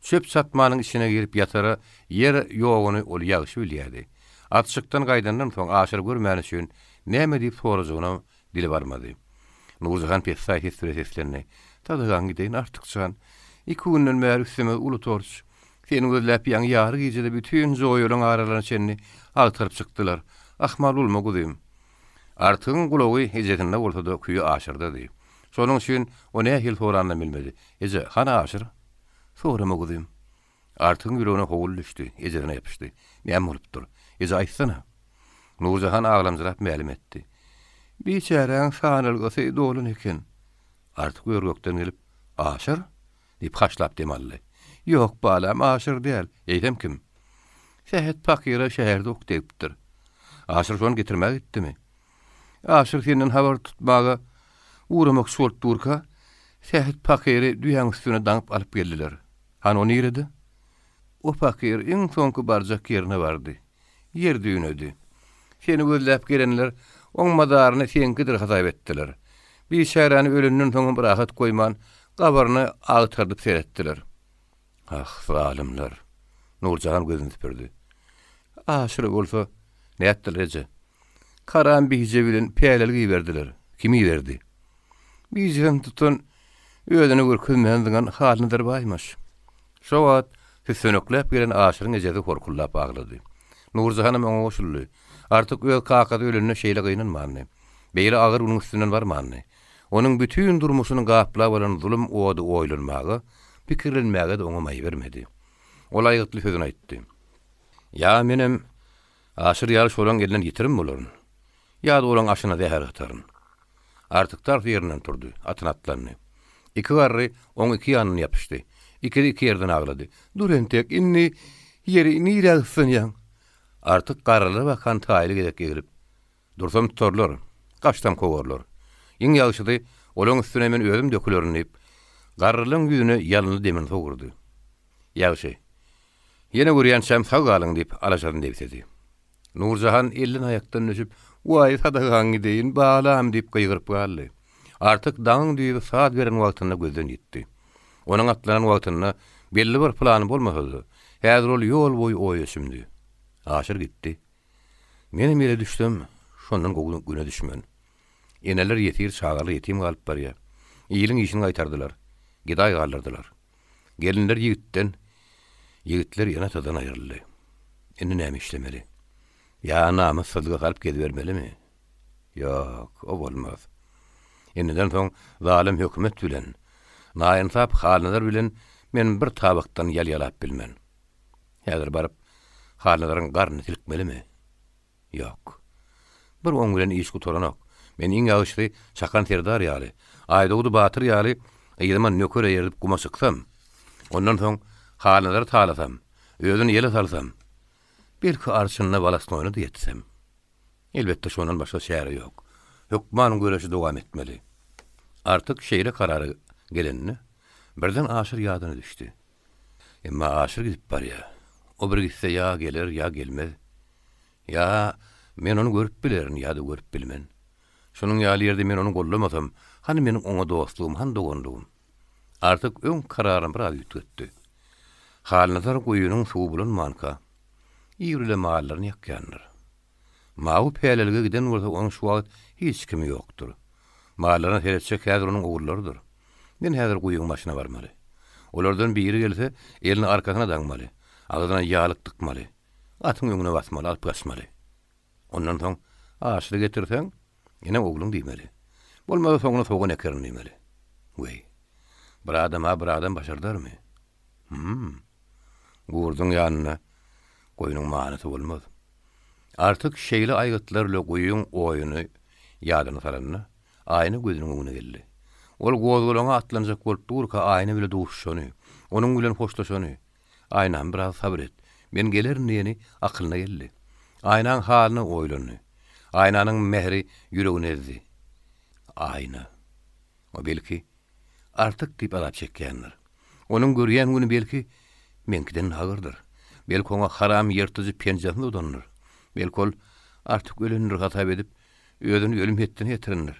Çöp satmanyň içine girip ýatara yer ýoguny ol ýagşy bilýärdi. Atşykdan gaýdandan soň aşyr görmäni üçin näme diýip sorajagyna dili barmady. Nurjahan pesay hisslerini tadygan gideýin artykçan. 2 günden bäri üstüme uly torç. Seni gözläp ýaňy ýary gijede bütün joýulyň aralaryny çenni agtyryp çykdylar. Ahmal bolma gudym. Artygyň gulagy ejetinde bolsa da küýü aşyrdy. Şonuň üçin o nähil soranyny bilmedi. Eje, hana aşyr? Sorama gudym. Artygyň ýüregine howul düşdi, ejerine ýapyşdy. Näme bolupdyr? Eje aýtsana. Nurjahan aglamjyrap mälim etdi. "Biçäreň sanylgasy dolun eken." Artyk ýörgekden gelip, "Aşyr?" diýip haşlap demally. "Ýok balam, aşyr däl. Eýdem kim?" "Şähet pakira şäherde okdypdyr." "Aşyr şonu getirmäk etdimi?" "Aşyr senden habar tutmaga uğramak şolt durka, şähet pakiry düýäň üstüne daňyp alyp geldiler." "Han o niredi?" "O pakir iň soňky barjak ýerine bardy. Yer düýnedi. Seni gözläp gelenler oň madaryny senkidir hasaýp etdiler. Bir şäherni ölünden soň bırakat goýman, gabaryny agtardyp seretdiler." "Ah, zalimler." Nurjahan gözüni süpürdi. "Aşyr bolsa näetdiler eje? Karan bize bilen pälelik ýerdiler. Kimi berdi? Bizden tutun öýdüne görkezmändiňen halynydyr baýmaş." Şo wagt sönökläp gelen aşyryň ejedi korkullap aglady. Nurjahanym oňa goşuldy. Artyk öýe kakady ölünne şeýle gynanmany. Beýle agyr unyň üstünden barmany. Onuň bütün durmuşyny gaplap bolan zulüm owady oýlanmagy, pikirlenmäge de oňa maý bermedi. Ol aýgtly sözüni aýtdy. "Ya menem aşyr ýaly şolan gelen ýitirim bolaryn. Ya da olan aşyna zäher ataryn." Artyk tarf ýerinden turdy, atyny atlandy. 2 garry oň 2 ýanyny ýapyşdy. 2 ýerden aglady. "Dur entek, inni ýeri nirä gysynýan?" Artyk garrylar bakan taýly gedek gelip, "Dursam tutarlar, gaçdan kogorlar." Iň ýagşydy, olaň üstüne men özüm dökülerin diýip, garrylyň ýüzüne ýalyny demin sogurdy. "Ýagşy, ýene görýän şäm sag galyň" diýip alaşadyn diýip dedi. Nurjahan elin ayakdan düşüp, "Way sadagan gideýin balam" diýip gıýgyryp galdy. Artyk daň diýip saat beren wagtyna gözden ýitdi. Onuň atlanan wagtyna belli bir plany bolmasady, häzir ol ýol boýy oýaşymdy. Aşyr gitdi. Menem ýere düşdüm, şondan güne düşmän. Eneler ýetir, çagalar ýetim galyp barýar. Ýylyň işini gaýtardylar, gidaý galdyrdylar. Gelinler ýigitden, ýigitler ýene tadan aýryldy. Indi näme işlemeli? Ya namys sözüge galyp gedibermelimi? Ýok, o bolmaz. Endiden soň zalim hökümet bilen, naýynsap halnalar bilen men bir tabakdan ýal-ýalap bilmän. Häzir baryp halnalaryň garny tilkmelimi? Ýok. Bir oň bilen iş gutaranok. Men iň ýagşy çakan terdar ýaly, aýdagdy batyr ýaly, ýerman nökere ýerdip guma syksam, ondan soň halnalary talasam, özüni ýele salsam, belki arşyna balasnoyny da ýetsem. Elbetde şondan başga şäher ýok. Hökmanyň göreşi dowam etmeli. Artyk şeýle karary gelenini birden aşyr ýadyna düşdi. Emma aşyr gidip barýar. O bir gitse ya gelir ya gelmez. Ya men onu görüp bilerin ya da görüp bilmen. Şunun ýaly ýerde men onu gollamasam, hani meniň oňa dostlugum, han dogonlugum. Artyk öň kararym bir ýetdi. Halnazar goýunyň suw bilen manka. Ýürile mallaryny ýakýandyr. Mawu pälelige giden bolsa onuň şu wagt hiç kimi ýokdur. Mallaryny seretjek häzir onuň ogullarıdyr. Men häzir goýuň başyna barmaly. Olardan biri gelse elini arkasyna daňmaly. Ağzına ýalyk tykmaly. Atyň öňüne basmaly, alyp gaçmaly. Ondan soň aşyry getirsen, ýene ogluň diýmeli. Bolmasa soňuna soğan ekerin diýmeli. Wey. Bir adam başardarmy? Gurdun ýanyna goýunyň manysy bolmaz. Artyk şeýle aýgytlarla goýuň oýuny ýadyna salanna, aýny gözüniň öňüne geldi. Ol gozgulaňa atlanjak bolup durka aýny bile duşşany, onuň bilen hoşlaşany. Aýnam biraz sabr et. Men gelerin diýeni akylyna geldi. Aýnaň halyny oýlany. Aýnanyň mehri ýüregine ezdi. Aýna. O belki artyk diýip alap çekýändir. Onuň görýän güni belki menkiden hagyrdyr. Belki ona haram ýertici penjasynda udandyr. Belki ol artyk ölendir hatap edip özüni ölüm etdini ýetirindir.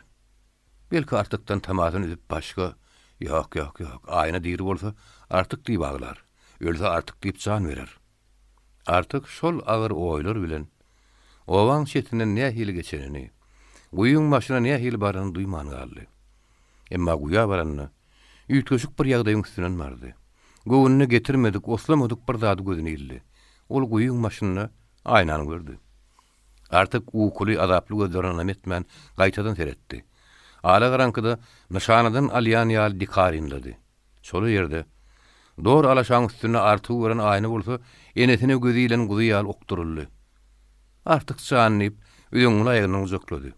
Belki artykdan tamasyny edip başga ýok. Aýna diýir bolsa artyk diýip aglar. Ölse artyk diýip jan berer. Artyk şol agyr oýlar bilen owaň çetinden nähili geçenini, goýuň başyna nähili barany duýman galdy. Emma goýa baranyny üýtgeşik bir ýagdaýyň üstünden bardy. Göwünni getirmedik, oslamadyk bir zady gözüne ildi. Ol goýuň başyny aýnany gördü. Artyk ukuly azaply gözlerini emetmän gaýtadan seretdi. Ala garankyda nişanadan alýan ýaly dikarinlady. Şol ýerde dor alaşaň üstüne artyk gören aýny bolsa, enetine gözü ile guzy ýaly okturuldy. Artyk çanyp öňüň aýagyny uzaklady.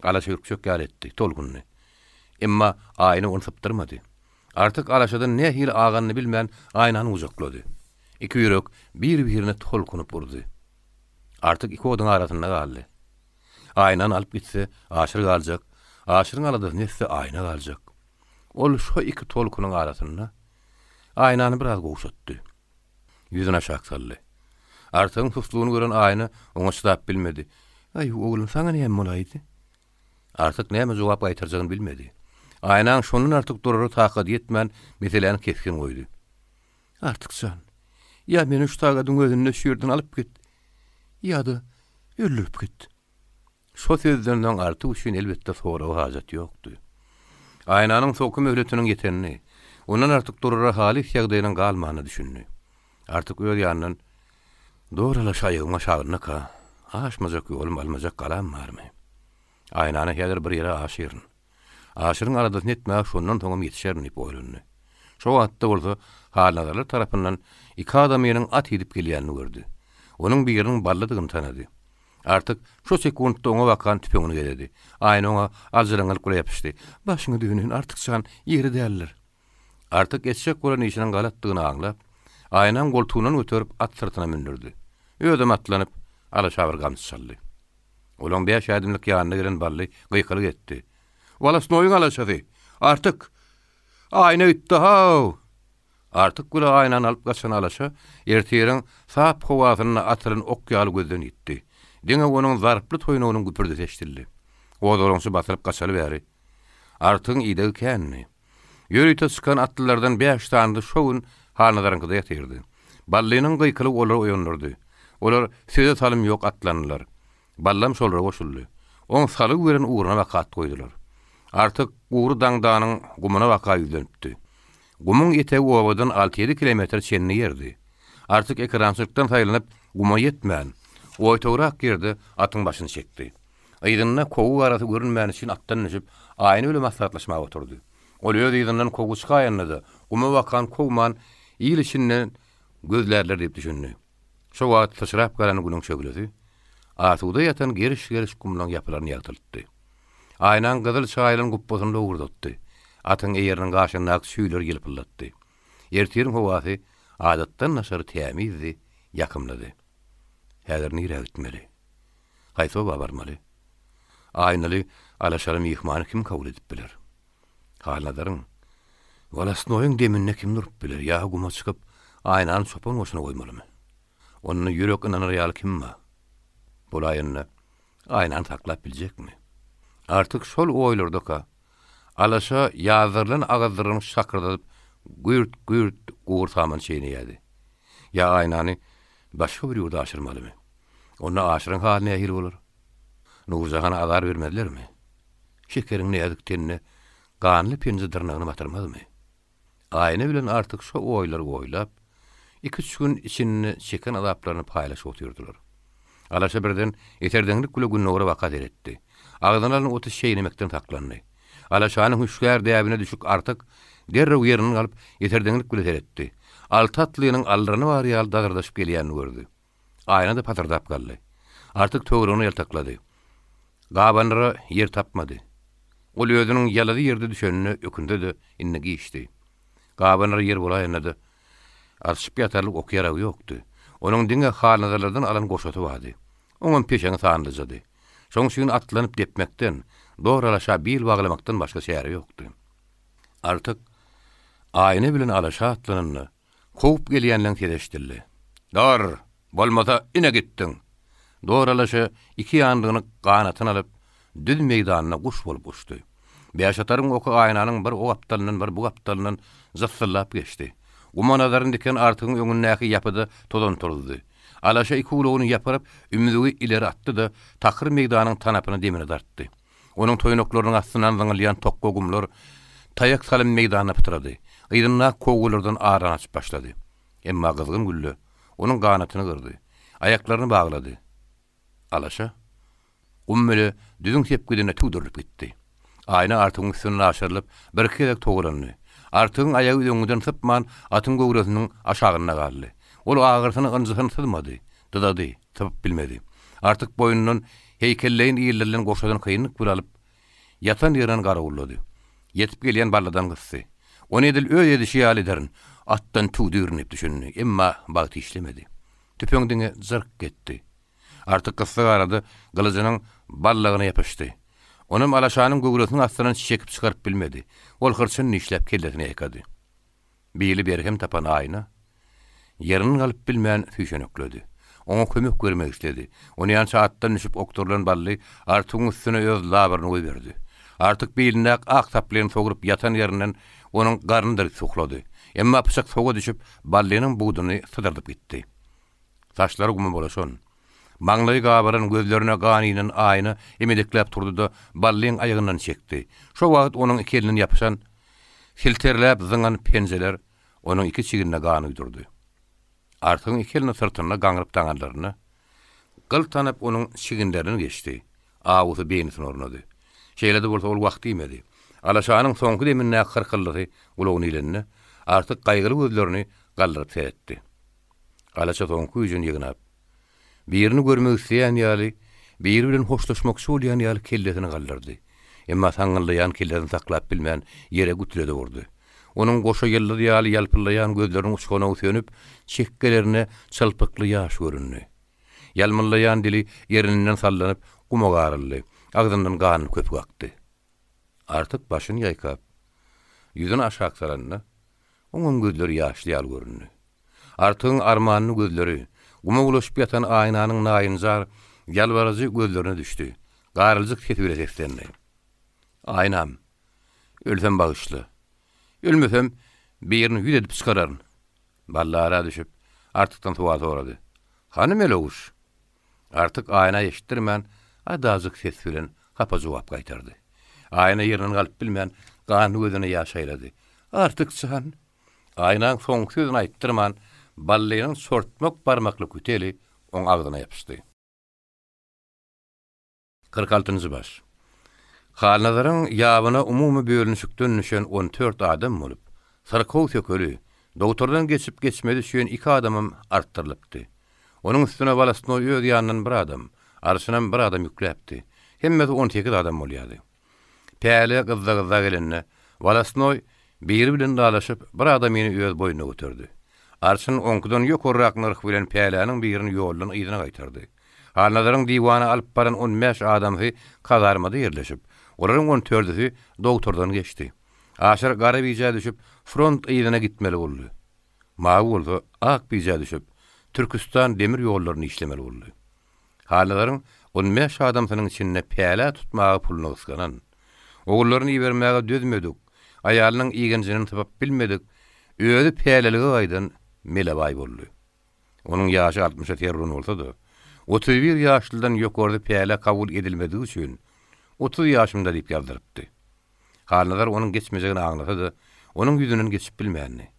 Alaşa ýürkçek ýal etdi, tolgunny. Emma aýny onu sypdyrmady. Artyk alaşadan nähili aganyny bilmän aýnany uzaklady. Iki ýürek bir-birine tolkunyp urdy. Artyk iki odyň arasynda galdy. Aýnany alyp gitse, aşyr galjak. Aşyryň alady näse aýna galjak. Ol şo iki tolkunyň arasynda aýnany biraz gowşatdy. Ýüzüne şak saldy. Artyň suslugyny gören aýna oňa çydap bilmedi. Ay oglum, saňa näme bolaýdy? Artyk näme jogap gaýtarjagyny bilmedi. Aýnaň şonun artyk durary takat etmän meseleni keskin goýdy. Artykçan, ýa meni şu tagadyň gözüne şüýerden alyp git, ýa-da öldürüp git. Şo sözlerden artyk üçin elbetde soragy hajat ýokdy. Aýnanyň soky möhletiniň ýetenini, ondan artyk durary halis ýagdaýynyň galmanyny düşündi. Artyk öz ýanynyň dogryla şaýygyma şagyny ka, aşmajak ýolum almajak galam barmy? Aýnany häzir bir ýere aşyryn. Aşyryň aradasyny etmäk şondan soňam ýetişerin diýip oýlandy. Şo wagtda bolsa haladarlar tarapyndan iki adamyň at edip gelýänini gördü. Onuň bir ýeriniň balladygyny tanady. Artyk şo sekundda oňa bakan tüpeňini geldi. Aýna oňa aljaran alyp ýapyşdy. Başyňy düýünün artykçan ýeri däldir. Artyk etşek bolan işiniň galatdygyny aňlap, aýnaň goltugynyň öterip at sırtyna mindirdi. Ödem atlanyp alaşawr gamsy çaldy. Olaň beş adamlyk ýanyna gelen bally gıýkyryk etdi. "Walas noýun alaşady? Artyk aýna ütdi ha." Artyk gula aýnany alyp gaçan alaşa ertiýeriň sap howasyna atyryn okýaly gözden itdi. Diňe onuň zarply toýunynyň güpürdi seçdildi. Gozgolaňsy basyryp gaçaly bäri. Artyň ýydy känni. Ýörüýte çykan atlylardan 5 tany şowun halnadarynkyda ýatyrdy. Ballynyň gıýkyly olar oýandyrdy. Olar söze salym ýok atlandylar. Ballam şolra goşuldy. Oň salyk beren uğruna wakat goýdular. Artyk uğru daňdanyň gumuna waka ýüzlenipdi. Gumuň etegi owadan 6-7 kilometr çenini ýerdi. Artyk ekrançykdan saýlanyp guma ýetmän. Oýtograk ýerde atyň başyny çekdi. Aýdyna kowu arasy görünmän üçin atdan düşüp aýny bilen maslahatlaşmaga oturdy. Ol öz ýygynyň kowu çykaýanyda guma wakan kowman ýyl içinden gözlerler diýip düşündi. Şo wagt taşrap galan günüň çögüledi. Atuda ýatan geriş gumlaň ýapylaryny ýagtyldy. Aýnaň gyzyl çaýlyň gupposynda ugurdatdy. Atyň eýeriniň gaşyna süýler gelip ıllatdy. Ertiýeriň howasy adatdan naşary tämizdi, ýakymlady. Häzir nire gitmeli? Haýso barmaly? Aýnaly alaşary mihmany kim kabul edip biler? Haladaryň walas noýun deminne kim durup biler? Ýa guma çykyp aýnany çopan goşuna goýmalymy? Onuň ýürek ynanyr kim ma? Bolaýyny aýnany taklap biljekmi? Artyk şol oýlardaka alaşa ýazyrlan agazyryny şakyrdadyp gürt guur saman çeýni ýady. Ya aýnany başga bir ýurda aşyrmalymy? Onu aşyryň halyna ähil bolar. Nurjahana azar bermedilermi? Şekeriň näzikdenini, ganly penje dyrnagyny batyrmadymy? Aýna bilen artyk şo oýlary oýlap, 2-3 gün içinde çeken azaplarını paýlaşyp oturdular. Alaşa birden eterdenlik güle günnöre wakat eretdi. Agdanlaryň oty şeýnemekden taklandy. Alaşanyň hüşgär däbine düşük artık derrew ýerini alyp ýeterdiňlik bilen etdi. Altatlynyň aldyryny bar ýaly dagyrdaşyp gelýänini gördü. Aýna da patardap galdy. Artık töwereğini ýaltaklady. Gabanlara yer tapmady. Ol özüniň ýalady ýerde düşenini ökündedi, inne giýişdi. Gabanlara yer bolaýandy. Arşyp ýatarlyk okýaragy ýokdy. Onuň diňe halnalardan alan goşaty bardy. Oňun peşeňi sandyjady. Şoň şuň atlanyp depmekden, doğralaşa bil baglamakdan başga şäri ýokdy. Artık aýna bilen alaşa atlanyny kowup gelýänleň tereşdirdi. "Dor, bolmasa ine gitdiň." Doğralaşa iki ýandygyny ganatyna alyp düz meýdanyna guş bolup uçdy. Beýaşataryň oky aýnanyň bir o gapdalynyň bir bu gapdalynyň zassallap geçdi. Umanadaryň diken artygyň öňündäki ýapydy tozan turdy. Alaşa iki ulugyny ýaparyp ümidigi ileri atdy da takyr meýdanyň tanapyny demine dartdy. Onuň toýnaklarynyň astyndan zyňylýan tokgo gumlar taýak salyp meýdanyna pytrady. Ýygyna kowgulardan aran açyp başlady. Emma gyzgyn güllü onuň ganatyny gyrdy. Aýaklaryny baglady. Alaşa ummeli düzüň tepkidine tüdürlüp gitdi. Aýna artygyň üstüne aşyrylyp bir kerek togurandy. Artygyň aýagy öňünden sypman atyň göwresiniň aşagyna galdy. Ol agyrysyny ynjysyny sızmady, dydady, tapyp bilmedi. Artyk boýundan heýkelleýin ýerlerden goşadan kynlyk bir alyp yatan ýerden garawullady. Yetip gelýän balladan gysdy. Ony edil öz edişi ýaly ederin. Atdan tüdürnüp düşündi, emma bagty işlemedi. Tüpeňdiňe zırk getdi. Artık kıssa arady, gylyjynyň ballagyna ýapyşdy. Onuň alaşanyň göwresiniň astynan çekip çykaryp bilmedi. Ol hırçyny işläp kelletine ýekady. Bili berhem tapan aýna ýerini alyp bilmän süýşeneklädi. Oňa kömek bermek istedi. Ony ýança atdan düşüp oktorlan bally artygyň üstüne öz labaryny goýberdi. Artık biline ak taplayan soğurup yatan yerinden onun garnıdır soğladı. Emma pıçak soğuğa düşüp ballenin buğdunu sıdırdıp gitti. Saçları gumu bolaşon. Maňlaý gabaran gözlerine ganinin aýyny emediklep turdu da balleň ayağından çekti. Şo wagt onuň iki elini yapışan filterlep zyňan penjeler onuň iki çigine gany uydurdy. Artyň iki elini sırtyna gaňyryp taňarlaryny gyltanyp onuň çiginlerini geçti. Awuzy beýnisini ornady. Şeýlede bolsa ol wagt diýmedi. Alaşanyň soňky demine kyrkyldygy ulugyny ilenni artyk gaýgyly gözlerini galdyryp seyretdi. Alaşa soňky üjün ýygnap birini görmek isleýän ýaly, biri bilen hoşlaşmak şolýan ýaly kelletini galdyrdy. Emma saňylýan kelletini saklap bilmän ýere gutrede urdy. Onuň goşa ýylly ýaly ýalpylýan gözleriniň uçgana sönüp, çekkelerine çylpykly ýaş göründi. Ýalmylýan dili ýerinden sallanyp guma garyldy. Agdyndan gany köpük akdy. Artyk başyny ýaýkap, ýüzüni aşağı salandy. Onuň gözleri ýaşly ýaly göründi. Artygyň armanyny gözleri guma ulaşyp ýatan aýnanyň naýynjar ýalwarazy gözlerine düşdi. Garylzyk ketibire seslendi. Aýnam, ölsem bagyşly. Ölmesem birini ýüz edip çykararyn. Ballara düşüp artykdan suwat sorady. Hany melowuş? Artyk aýna eşitdirmän adazyk ses bilen hapa jogap gaýtardy. Aýna ýerine galyp bilmän gany gözüne ýaşaýlady. Artyk çyhan. Aýnaň soňky sözüni aýtdyrman balleýanyň sortmak barmakly küteli oň agdyna ýapyşdy. 46-njy baş. Halnazaryň ýabyna umumy bölünüşikden düşen 14 adam bolup, sarkow sökeli, doktordan geçip geçmedi şeýen 2 adamym artdyrylypdy. Onuň üstüne Walasnoy öz ýanyndan bir adam, arşynan bir adam ýükläpdi. Hemmesi 18 adam bolýardy. Päle gyzda gelenne Walasnoy biri bilen dalaşyp bir adamyny öz boýuna götürdi. Arşyn oňkydan ýokurrak nyrk bilen päläniň birini ýoldan ýygyna gaýtardy. Halnazaryň diwana alyp baran 15 adamy kazarmada ýerleşip, olaryň 14-i doktordan geçdi. Aşar gara biýje düşüp front ýygyna gitmeli boldy. Mawy bolsa ak biýje düşüp Türkistan demir ýollaryny işlemeli boldy. Halnazaryň 15 adamsynyň içinde päle tutmagy puluny gysganan. Oglaryny ýermäge dözmedik. Aýalynyň ýygenjini tapyp bilmedik. Özü pälelige gaýdan melebay boldy. Onuň ýaşy 60-a terrun bolsa-da, 31 ýaşlydan ýokardy päle kabul edilmedigi üçin 30 ýaşymda diýip ýazdyrypdy. Halnazar onuň geçmejegini aňlasa-da, onuň ýüzünden geçip bilmänni.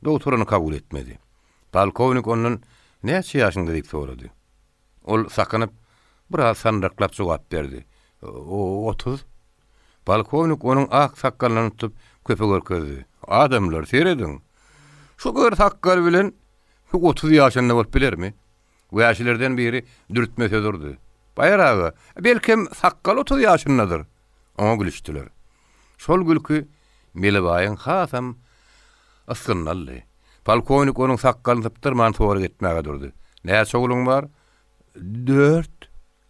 Doktoruny kabul etmedi. Polkownik onuň "Näçe ýaşyňda?" diýip sorady. Ol sakanyp biraz sandraklap jogap berdi. "30." Balkovnik onuň ak sakkalyny tutup köpe görkezdi. Adamlar seredin. Şu kadar sakkal bilen 30 ýaşynda bolup bilermi? Bu ýaşlardan biri dürtmese durdy. Baýragy, belkim sakkal 30 ýaşyndadyr. Oňa gülüşdiler. Şol gülki Melebaýyň hasam ısgynnaly. Balkovnik onuň sakkalyny typdyrman tory gitmäge durdy. Näçe ogluň bar? 4.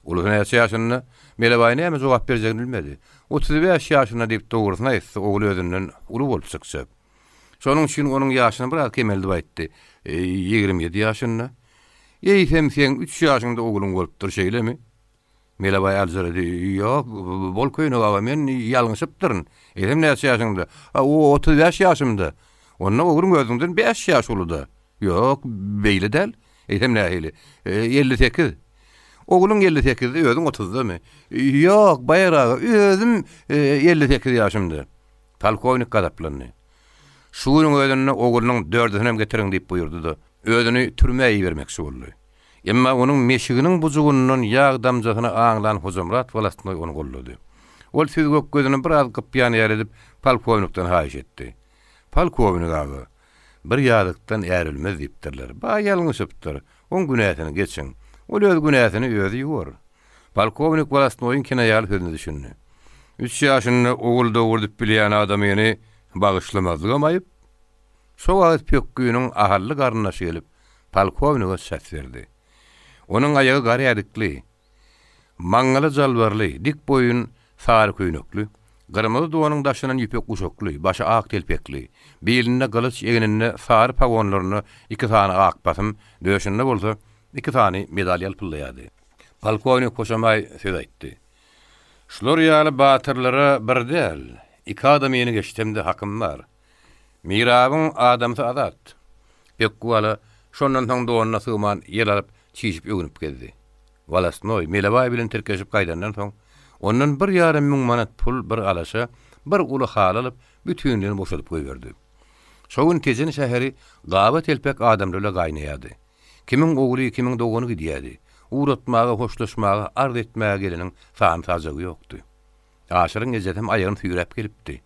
Ulu näçe ýaşynda? Melebaýy näme jogap berjegini bilmedi. 35 ýaşynda diýip dogrusyna aýtdy, ogly özünden uly bolup çykjak. Şonuň üçin onuň ýaşyny biraz kemeldi aýtdy. 27 ýaşynda. Eýsem sen 3 ýaşynda ogluň bolupdyr şeýlemi? Melebaýy alzardy. Ýok, bol köýne baba, men ýalňyşypdyryn. Eýsem näçe ýaşynda? O 35 ýaşymda. Onda ogluň özünden 5 ýaş uluda. Ýok, beýle däl. Eýsem nähili? 58. Ogluň 58'de, özüň 30'da-my? Ýok, baýragy, özüm 58 ýaşymda. Polkovnik gadaplandy. Şunyň özüne oglunyň 4'ünem getirin diýip buyurdy-da, özüni türmäge bermekçi boldy. Emma onuň meşiginiň bujugundan ýag damjasyna aňlan hojamrat walasny onu gollady. Ol siz gök gözüni biraz gypýan ýaredip polkovnikden haýyş etdi. Polkovnik aga, bir ýadykdan ärilmez diýipdirler. Ba ýalňyşypdyr. On günäsini geçin. Ol öz günäsini özü ýuwar. Polkovnik walasny kine ýaly sözüni düşündi. 3 ýaşynda ogul dogurdyp bilýän adam ýene bagyşlamazlyk amaýyp, şo wagt pökküýüniň ahally garnaşy gelip polkovnika ses berdi. Onuň aýagy gary ýadykly, maňaly jalbarly, dik boýun, sary köýnekli, gyrmyzy dowanyň daşynan ýüpek uşakly, başy ak telpekli, belinde gylyç, egeninde sary pagonlaryny 2 tany ak basym, döşünde bolsa 2 tany medal ýalpylýady. Polkovnik poşamay söz aýtdy. Şular ýaly batyrlara bir däl, 2 adam ýeni geçdimde hakym bar. Mirabyň adamsy azat. Pekkuala şondan soň dowanyna sygman ýer alyp çiýip öňüp geldi. Walasnoy Melebaýy bilen terkeşip gaýdandan soň ondan 1,5 miň manat pul bir alaşa, bir uly hal alyp bütünligini boşalyp goýberdi. Şoň tejen şäheri gaba telpek adamlarla gaýnaýady. Kimiň ogly, kimiň dogany gidýärdi. Uratmaga, hoşlaşmaga, ard etmäge geleniň sany tajagy ýokdy. Aşyryň ejetem aýagyny süýräp gelipdi.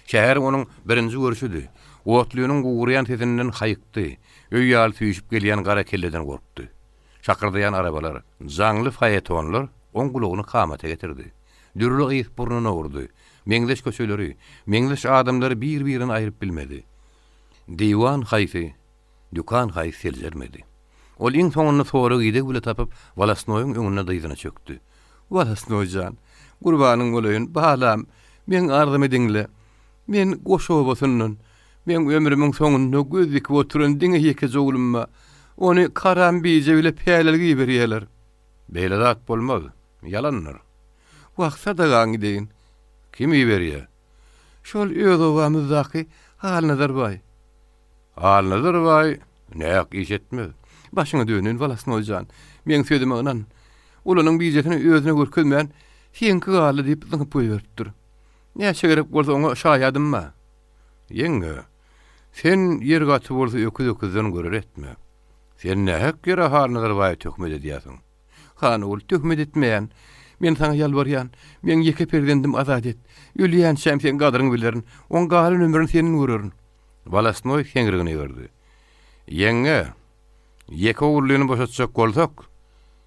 Şäher onuň birinji görüşüdi. Otluýanyň guguryan tezininden haýykdy. Öýýal süýüşip gelýän gara kelleden gorkdy. Şakyrdayan arabalar, jaňly fayetonlar oň gulagyny kamata getirdi. Dürli ýyp burnuna urdy. Meňzeş köşeleri, meňzeş adamlary bir-birini aýryp bilmedi. Diwan haýsy, dukan haýsy seljermedi. Ol iň soňunda soňra gidek bile tapyp Walasnoýyň öňüne dyzyna çökdi. Walasnoýjan, gurbanyň bolayyn, balam, men ardym ediňle. Men goşow bolsundan, men ömrümiň soňunda gözlik oturan diňe ýeke jogulumma, ony karam bize bile peýlelik berýärler. Beýle zat bolmaz, ýalanlar. Wagtda gaň gideýin. Kim berýär? Şol öz owamyzdaky Halnazar baý. Halnazar baý, näk iş etmez. Başyňa dönün Walasnoýjan. Men söýdüm onan. Ulanyň bijetini özüne görkezmän, "Senki galy" diýip zyňyp goýberipdir. Näçe gerek bolsa oňa şaýadymma? Ýeňe, sen ýer gaty bolsa öküz-öküzden görer etme. Sen nähek ýere Halnazar baý tökmed edýärsiň? Han ol tökmed etmeýän. Men sana ýalbarýan, men ýeke perdendim azat et. Ýülýän şäm sen gadyryň bilerin, oň galy ömrüni senin görerin. Walasnoy heňrigini gördi. Ýeňe, ýeke ogullygyny boşatjak bolsak,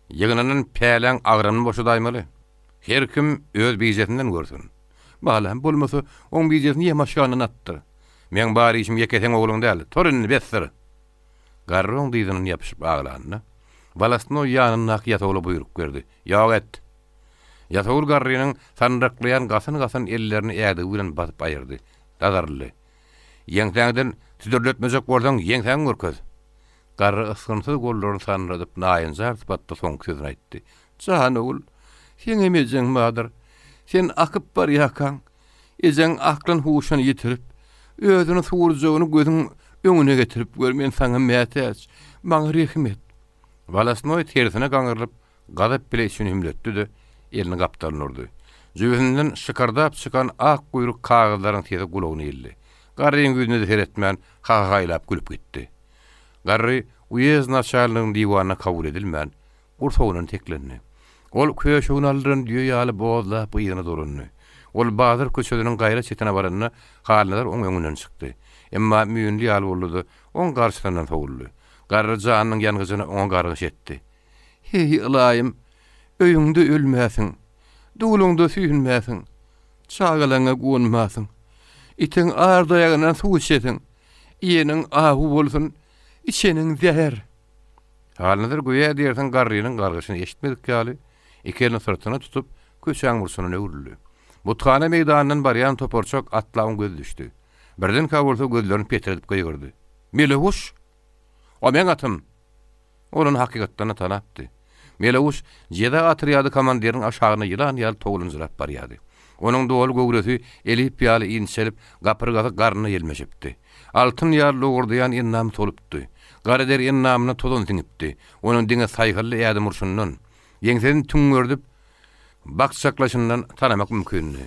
ýeňenin pälen agranyny boşadaýmaly. Her kim öz bijetinden görsün. Balam bolmasa oň bijetini ýemaşanyna atdyr. Men bari işim ýeke sen ogluň däl, torunyny besdir. Garroň diýdiňi ýapyşyp aglandy. Walasnoy ýanyna ýatawly buyruk berdi. Ýok et. Ýatawul garrynyň sanraklayan gasyn ellerini ädigi bilen basyp aýyrdy. Dadarly. Ýeňtäňden tüdürletmejek bolsaň ýeňtäň görkez. Garry ysgynsyz gollaryny sanradyp naýynjar batda soň sözüni aýtdy. "Jahan ogul, sen emejeň madyr. Sen akyp bar ýakan. Ejeň aklyn huşyny ýitirip, özüni suwurjagyny gözüň öňüne getirip görmen saňa mätäç. Maňa rehmet." Walasnoy tersine gaňrylyp, gadap bile işini hümletdi-de, elini gapdalyny urdy. Jüwünden şykardap çykan ak guýruk kagazlaryň tezi gulagyny ildi. Garryň gözüne seretmän ha-haýlap gülüp gitdi. Garry uyez naçarlygynyň diwana kabul edilmän, gursowynyň teklenni. Ol köşegini aldyryn diýýär ýaly bozlap gyýyny durunny. Ol Bazyr köşediniň gaýra çetine baranyna halnalar oň öňünden çykdy. Emma müýünli ýaly boldy, oň garşysyndan toguldy. Garryjanyň ýangyjyna oň gargyş etdi. Hey Ilayym, öýüňde ölmäsiň, dulunда süýünmäsiň, çagalaňa gonmasyň. Itiň ardaýagyndan suw içesiň, ýeniň ahu bolsun, içeniň zäher. Halnalar goýa diýersiň garrynyň gargyşyny eşitmedik ýaly, ikilini sırtyna tutup köçäň bursunyna öwrüldi. Butkana meýdanyndan barýan toporçok atlagyň göz düşdi. Birden kawulsa gözlerini peteredip goýgurdy. Melewuş, o men atym. Olany hakykatdan tanapdy. Melewuş jeda atryady komandiriň aşagyna ýylan ýaly togulunjyrap barýady. Onuň dowul göwresi elip ýaly inselip gapyrgaty garnyna ýelmeşipdi. Altyn ýaly logurdaýan innam tolupdy. Gareder innamyna tolun diňipdi. Onuň diňe saýgyrly ýady murşundan ýeňseden tüňgördüp bakçaklaşyndan tanamak mümkindi.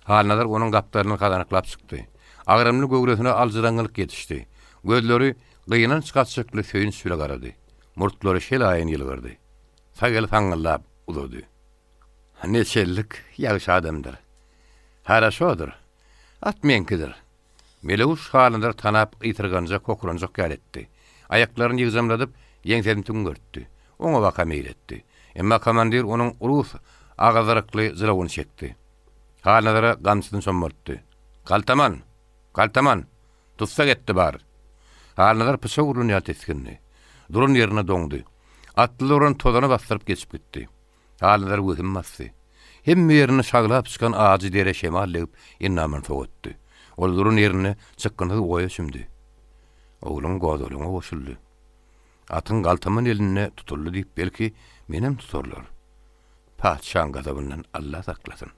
Halnalar onuň gapdaryny kadanyklap çykdy. Agrymly göwresine alжyranlyk ýetişdi. Gözleri gyýynan çykatçykly söýün süle garady. Murtlary şelaýyn ýylgyrdy. Sagel faňyllap ulady. Neçellik ýagşy adamdyr. Haraşodur. At menkidir. Melewuş halynda tanap ýityrganja kokuranjak galetdi. Aýaklaryny ýygzamladyp ýeňseden tüňgörtdi. Oňa baka meýletdi. Emma komandir onuň urus agazarykly zylawyny çekdi. Halynda gamsyny sommartdy. Kaltaman, kaltaman, tutsa getdi bar. Halynda pyşa urun ýatyskyny. Durun ýerine doňdy. Atlylaryň tozany bastyryp geçip gitdi. Halynda wühimmasy. Hemme ýerini şaglap çykan ağacı dere şemalleyip innamyny sowatdy. Ol durun ýerine çykkyny goýa şümdi. Oglum gozalyňa goşuldy. Atyň galtamyn eline tutuldy diýip belki menem tuturlar. Paçan gazabyndan Allah saklasın.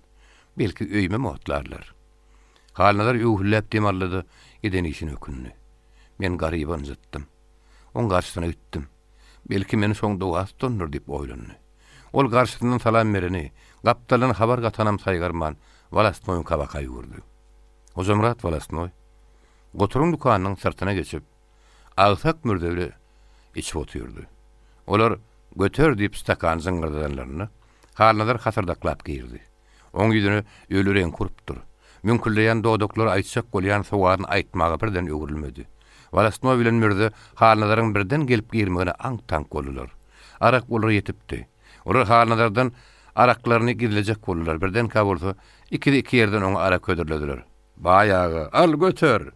Belki öýme motlarlar. Halnalar ýuhulap demarlady, eden işini ökünni. Men garyban zyttym. On garşysyna gitdim. Belki meni şoňda wastondur diýip oýlandy. Ol garşysyndan salam bereni, gapdalyny habar gatanam saýgarman, Walasnoýyň kabaka ýugurdy. O zomrat Walasnoý goturun dukanynyň sırtyna geçip, agsak mürdewle içip oturdy. Olar götür diýip stakan zyňyrdanlaryny halnalar hasardaklap girdi. Oň ýüzüne öýlereň kurupdyr. Mümkinleýän dodoklar aýtsak bolýan sowaryny aýtmaga birden öwrülmedi. Walasnoý bilen mürde halnalaryň birden gelip girmegine aň-taň boldular. Arak bolar ýetipdi. Olar halnalardan araklaryny gidilecek boldular. Birden kabulsa iki ýerden oňa arak ködürlediler. Bayağı al götür.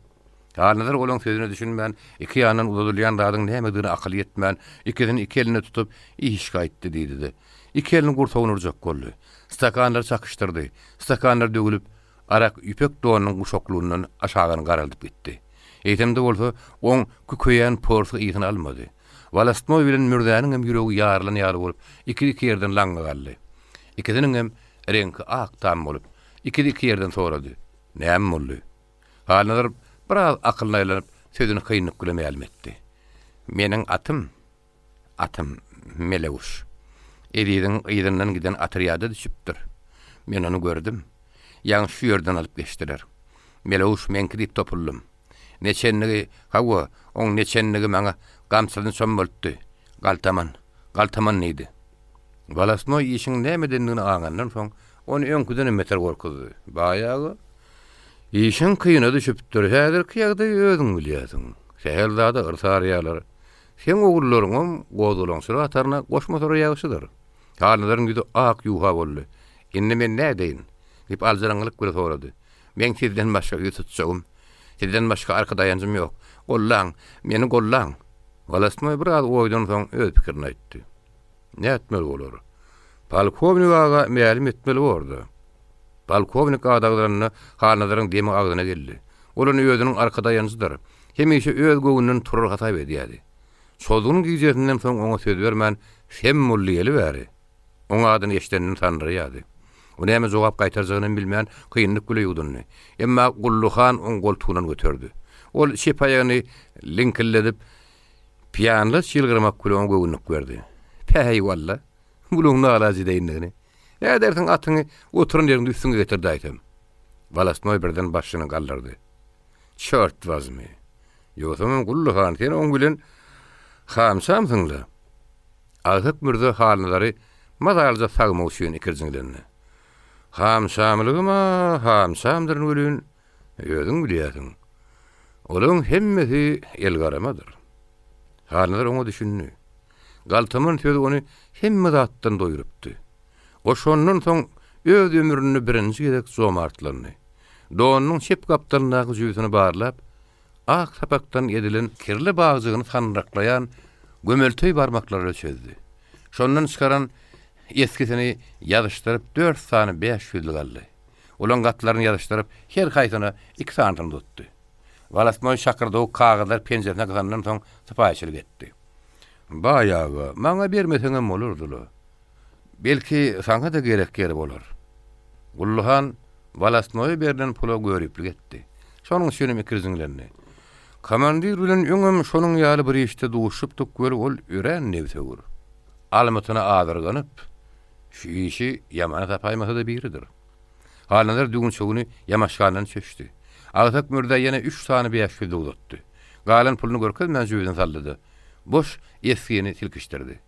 Halnalar olaň sözüne düşünmän, iki ýandan uzadylýan dadyň nämedigini akyl etmän, ikiden iki eline tutup iş gaýtdy diýdi. İki elini gurtawyny urjak boldy. Stakanlar çakışdyrdy. Stakanlar dögülüp arak ýüpek dowanyň guşoklugyndan aşagyna garaldyp gitdi. Eýtemde bolsa oň küköýän porsy ýygyny almady. Walasnoý bilen mürdäniň hem ýüregi ýarlan ýaly bolup, iki ýerden laňga galdy. İkidiniň hem rengi ak tam bolup, iki ýerden sorady. Näme boldy? Halnalar biraz akyllylanıp sözüni kıyınıp gülemeýälim etdi. Meniň atym Melewuş. Eridiň ýerden giden atryada düşüpdir. Men onu gördüm. Ýaňy şu ýerden alyp geçdiler. Melewuş menki diýip topuldum. Neçenligi hawa, oň neçenligi maňa gamsyny somboltdy. Galtaman neydi? Walasnoý işiň nämedenligini aňandan soň onu öňküden meter gorkudy. Bayağı işin kıyına düşüpdir. Häzir kıyagda özüň bilýärsiň. Şäherdäde ırtarýalar. Sen ogurlaryň gozalyň atarna goşma soru ýagşydyr. Halnaryň ýüzü ak ýuha boldy. Indi men nädeýin? Dip aljaranlyk bir sorady. Men sizden başga ýüz tutjagym. Sizden başga arkadaşym ýok. Gollaň, meni gollaň. Walasnoý biraz oýdan soň öz pikirini aýtdy. Näetmeli bolar? Polkovnik aga meýalim etmeli boldy. Polkovnik adaglaryny halnalaryň demi agdyna geldi. Olany özüniň arkadaşydyr. Hemişe öz göwünden turur hata edýärdi. Şolduň gijerinden soň oňa söz bermän, "Sen mullyly bäri." Oňa adyny eşitenden tanyrýardy. O näme jogap gaýtarjagyny bilmän kıyynlyk güleýüdünni. Emma Gulluhan oň goltugyny götürdü. Ol şepaýany linkilledip piýanly şylgyrmak bilen göwünlik berdi. "Päý walla, buluň nalazy diýindigini. Nädersiň atyny oturan ýerinde üstüne getirdi aýtym." Walasnoý birden başyny gallardy. "Çört wazmy. Ýogsa Gulluhan sen oň bilen hamsamsyňla." Azak mürde halnalary mazalja sagma üçin ikirjiňlerini. Hamsamlygyma hamsamdyryň welin özüň bilýärsiň. Olaryň hemmesi elgaramadyr. Halalar oňa düşündi. Galtamyň sözü ony hemme zatdan doýurypdy. Oşondan soň öz ömrüni birinji gezek zomartlaryny. Doğanyň şep gapdalynyň jüýsüni barlap, ak sapakdan edilen kirli bagzygyny sanraklayan gömeltöý barmaklary çözdi. Şondan çıkaran eskisini ýazyşdyryp 4 sany 500 galdy. Ulan gatlaryny ýazyşdyryp her haýsyna 2 sanyny tutdy. Walasmoy şakyrdy o kagazlar penjerine gazandan soň sypaýçylyk etdi. Baýagy, maňa bermeseňem bolardylar. Belki saňa da gerek bolar. Gulluhan Walasmoy berden pula görüplik etdi. Şonuň şönümi kirziňlerini. Komandir bilen öňüm şonuň ýaly bir işte duşup tökwer ol ören nebsegur. Almatyna adyrganyp, şu işi ýamana tapaýmasa da biridir. Halalar dügün çoguny ýamaşgandan çöşdi. Agtak mürde ýene 3 sany 500 uzatdy. Galan pulunu görkezmän jüýden saldydy. Boş eskiyini silkişdirdi.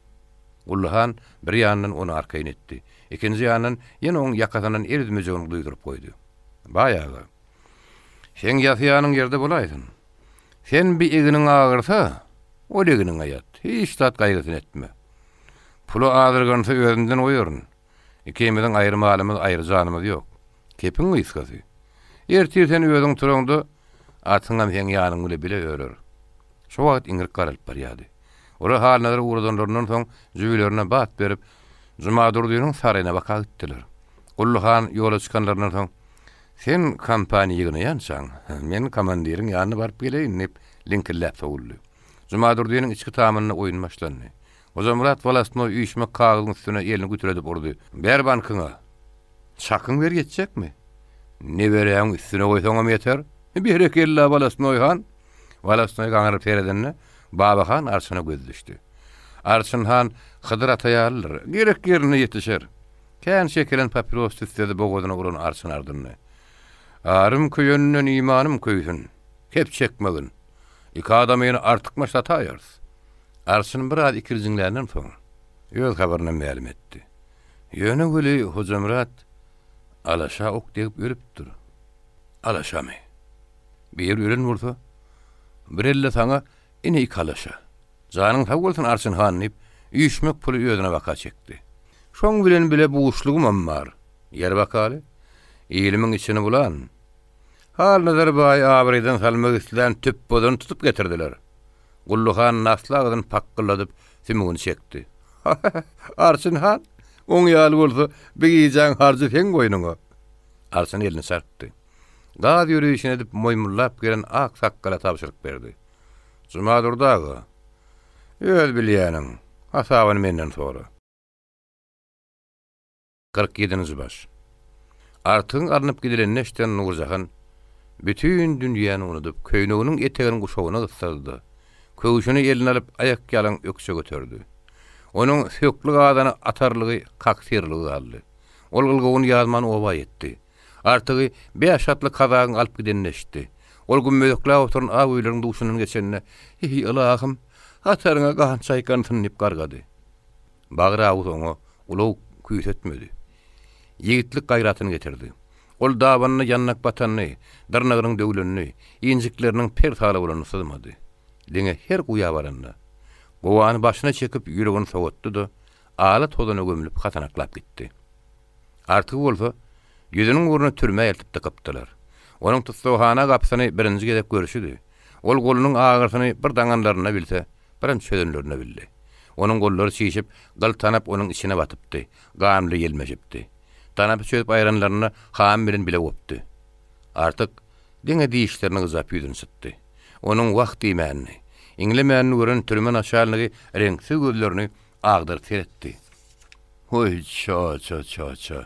Gulluhan bir ýandan onu arkaýyn etdi. Ikinji ýandan ýene oň ýakasynyň erizmejegini duýdurup goýdy. Baýagy. Sen ýasyanyň ýerde bolaýsyn. Sen bir eginiň agyrsa, o eginiň aýat. Hiç tat gaýgysyn etme. Pulu adyrgansa özünden oýaryn. Ikimizin aýryma alymyz, aýry janymyz ýok. Kepiň ýysgasy. Ertir sen özüň turanda atyňam sen ýanyň bile örer. Şu wagt iňirip garalyp barýady. Ora halnary uradanlaryndan soň jüýlerine bat berip, Juma durdynyň saryna baka gitdiler. Gulluhan ýola çykanlaryndan soň sen kampaniýagyny ýansaň, men komandiriň ýanyna baryp geleýin dep linkillap sowuldy. Juma durdynyň içki tamamyny oýun başlandy. Ozamrat Walasmoy üýşme kagyzyň üstüne elini götüredip urdy. "Ber bankyňa. Çakyň ber geçjekmi? Ne bereň üstüne goýsaňam ýeter." "Berek ella Walasmoy han." Walasmoy gaňyryp teredenne Babahan arsyna göz düşdi. Arsyn han Hydyr ataýarlar, gerek ýerine ýetişer. Kän şekelen papiros tütsedi bogodyna uran arsyn ardyny. "Arym köýünden imanym köýsün. Hep çekmegin. Iki adam ýene artykmaş ataýar." Arsyn bir az ikirjiňlerden soň öz habaryny ma'lum etdi. "Ýöne güli Hojamrat alaşa ok diýip ýörüpdir." "Alaşamy? Bir ýören bolsa, birelle saňa ine ikalaşa." Janyň sag bolsun Arsyn han diýip üýşmek puly özüne baka çekdi. "Şoň bilen bile buğuşlugum bar. Ýer bakaly. Ýylymyň içini bulan. Hal nazar baý abrydan salmak islen tüp bodan tutup getirdiler." Gulluhan naslagdan pakkyladyp sümügini çekdi. "Arsyn han, oň ýaly bolsa, begijaň harjy sen goýnuňa." Arsyn elini sartdy. Gaz ýürüýüşine edip moýmullap gelen ak sakkala tapşyryk berdi. "Juma durdagy. Öz bilýäniň, hasabyny menden sonra." 47-nji baş. Artyň arnyp gidilen neşten Nurjahan bütün dünýäni unutup köýneginiň eteginiň guşagyna gysdyrdy. Köýüşini eline alyp ayak ýalan ökse götürdü. Onuň sökli gadany atarlygy, kaksyrlygy aldy. Ol gylgyny ýazmany oba etdi. Artygy 5 atly kazagyň alyp gidenleşdi. Ol gümmedekle oturun awylaryň duşunyň geçenine "Hi Allahym, ataryňa gahan çaýkanyň diýip gargady." Bagyra awuňa ulaw küýüt etmedi. Ýigitlik gaýratyny getirdi. Ol dawanyny ýannak batanyny, dyrnagynyň döwlenini, ýinjikleriniň pertala bolanyny sızmady. Diňe her guýa baranda. Gowany başyna çekip ýüregini sowatdy da ala tozana gömülüp hatanaklap gitdi. Artyk bolsa, ýüzüniň uruny türme eltip tıkypdylar. Onuň tutsuhana gapsyny birinji gezek görüşdi. Ol golunyň agyrysyny bir daňanlaryna bilse, birim çödenlerine bildi. Onuň gollary şişip, galtanap onuň içine batypdy. Gamly gelmejipdi. Tanap çöp aýranlaryny ham bilen bile gopdy. Artyk diňe diýişlerini gyzap ýüzüni sıtdy. Onuň wagt diýmänini, iňlemänini gören türmen aşalygy reňsiz gözlerini agdyr teretdi. "Hoy ça.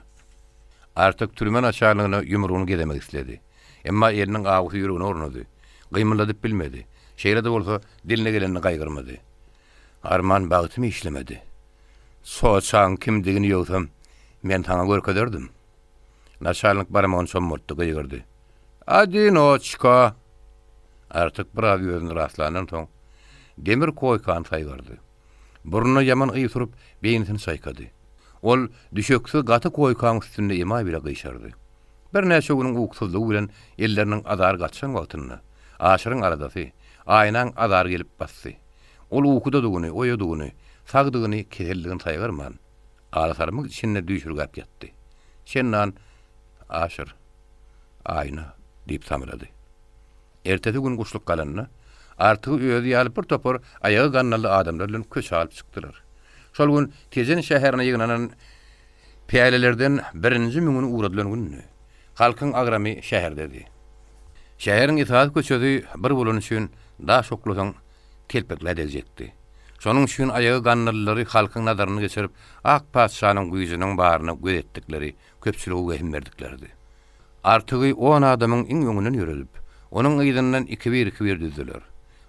Artyk türmen aşalygyny ýumrugyny gedemek isledi. Emma eliniň agy ýüregine ornady. Gymyladyp bilmedi. Şeýle de bolsa diline gelenini gaýgyrmady. Arman bagtymy işlemedi. "Soçaň kimdigini ýogsam, men taňa görkezerdim." Naşalyk baramagyny çomurtdy, gaýgyrdy. "Adinoçka." Artyk bir az ýözüni rastlanan soň demir koýkan saýgardy. Buruna ýaman ýysyryp beýnisini saýkady. Ol düşöksü gaty koýkan üstünde ema bile gyşardy. Bir näçe güniň uksuzlygy bilen elleriniň adar gatşan wagtyny, aşyryň aradasy, aýnaň adar gelip bassy. Ol ukuda duguny, oýadygyny, sagdygyny keselligini taýgarman. Arasarmyk içinde düşürgäp ýatdy. Şennan aşyr, aýna diýip samylady. Ertesi gün guşluk galanna, artygy öýüdi ýalyp bir topar aýagy gannaly adamlar bilen köç alyp çykdylar. Şol gün Tezen şäherine ýygnanan piýalelerden birinji müňüni uğradylan günni. Halkyň agramy şäherdedi. Şäheriň itaat köçedi bir bolan üçin daş oklasaň telpekle edecekdi. Şonuň üçin aýagy gannalylary halkyň nadaryny geçirip ak paçanyň güýjüniň baryny gözetdikleri köpçüligi gehim berdiklerdi. Artygy 10 adamyň iň öňünden ýöredip, onuň ýygynyň 2-1 düzdüler.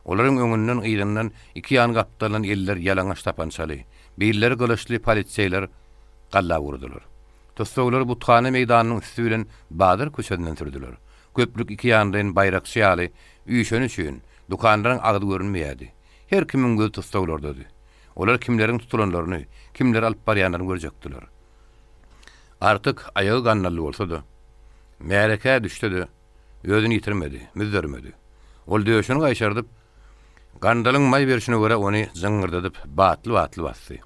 Olaryň öňünden ýygynyň 2 ýan gapdalan eller ýalaňaç tapançaly, beýilleri gylışly polisiýeler galla vurdular. Dostoglar buthane meýdanynyň üstü bilen Badyr köçedinden türdiler. Köplük 2 ýandan bayrak şýaly üýşen üçin dukanlaryň agdy görünmeýärdi. Her kimiň gözi dostoglardady. Olar kimleriň tutulanlaryny, kimler alyp barýanlaryny görjekdiler. Artyk aýagy gannaly bolsa-da, märeke düşdi, özüni ýitirmedi, müzdermedi. Ol döşüni gaýşardyp, gandalyň may berişine görä ony zyňgyrdadyp batly bassy.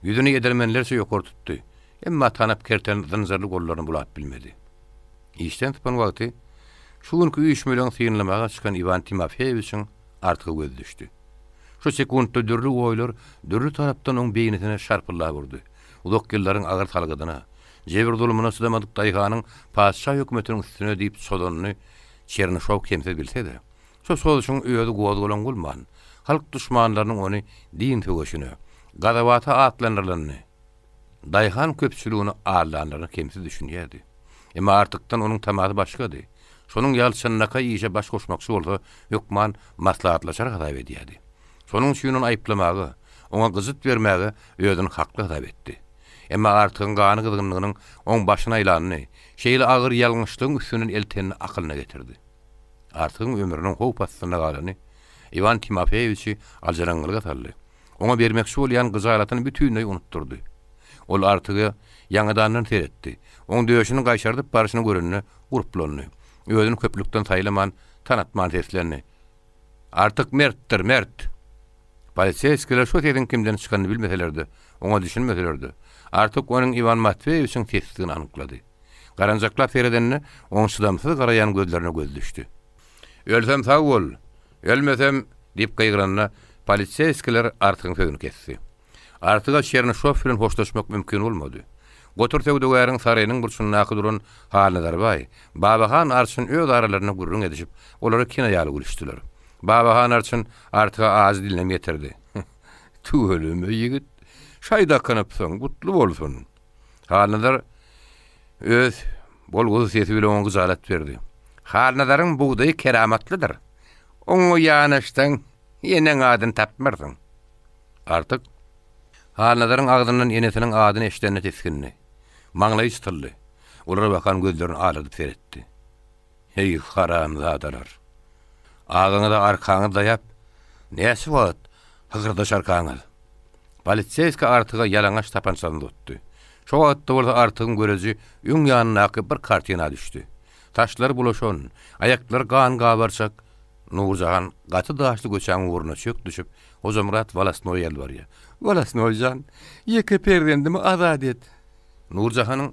Ýüzüni edermenlerse ýokary tutdy. Emma tanap kerten zynjyrly gollaryny bulap bilmedi. İşten tupan wagty şu günkü üýşmeleň syňlamaga çykan Ivan Timofeýewiçiň artygy göz düşdi. Şu sekundda dürli oýlar dürli tarapdan oň beýnine şarpyla vurdy. Ulak ýyllaryň agyr talgadyna, jebir zulmuna sydamadyk daýganyň paşa hökümetiniň üstüne diýip sodanyny Çernişov kemse bilse-de, şu sodyşyň öýüdi gowy bolan gulman, halk düşmanlarynyň ony din töweşine, gadawata atlanyrlaryny, daýhan köpçüligini ağırlanlaryny kemse düşünýärdi. Emma artykdan onuň tamaty başgady. Şonuň ýalçynlyka iýe baş goşmakçy bolsa, hökman maslahatlaşar gadap edýärdi. Şonuň üçin onu aýplamagy, oňa gyzyt bermäge öýüdini hakly gadap etdi. Emma artygyň gany gyzgynlygynyň oň başyna aýlanyny, şeýle agyr ýalňyşlygyň üstünden eltenini akylyna getirdi. Artygyň ömrüniň howp astyna galany Ivan Timofeýewiçi aljaranlyga saldy. Oňa bermekçi bolýan gyzalatyny bütünlüği unutturdy. Ol artygy ýangydan teretdi. Oň döşüni gaýşardyp barşyny görünni, uruplandy. Öýüdini köplükden taýlaman tanatman seslerini. Artyk mertdir, mert. Polisiýeskiler şu tedin kimden çykanyny bilmeselerdi, oňa düşünmeselerdi. Artyk onuň Ivan Matveýewiçiň tesdigini anyklady. Garanjaklar feredenini oň şydamsyz garaýan gözlerine göz düşdi. Ölsem sag bol, ölmesem diýip gaýgyranyna polisiýeskiler artygyň sözüni kesdi. Artyga Çernişov bilen hoşlaşmak mümkin bolmady. Gotur Tewdegäriň saraýynyň burçundaky duran Halnadar baý, Babahan arçyn öz aralaryna gurrun edişip, olary kina ýaly gülüşdiler. Babahan arçyn artyga az diline ýetirdi. Tu ölüme ýigit, şaýda kanypsaň, gutly bolsun. Halnadar öz bolguzy sesi bilen oňa gyzalat berdi. Halnadaryň buğdaýy keramatlydyr. Oňa ýanaşsaň, ýene adyny tapmarsyň. Artyk Halnadaryň agdyndan enesiniň adyny eşitende teskinni. Maňlaýy tutuldy. Olara bakan gözlerini aladyp seretdi. Hey haramzadalar. Agyňyza arkaňy daýap, näsi wagt? Hygyrda şarkaňyz. Polisiýeski artyga ýalaňaç tapançany tutdy. Şo wagtda bolsa artygyň görezi öň ýanynaky bir kartina düşdi. Taşlar bulaşon, aýaklar gan gabarçak, Nurjahan gaty daşly göçäň uğruna çök düşüp, Hozamrat Valasnoy ýelbarýa. Valasnoyjan, ýeke perdendimi azad et. Nurjahanyň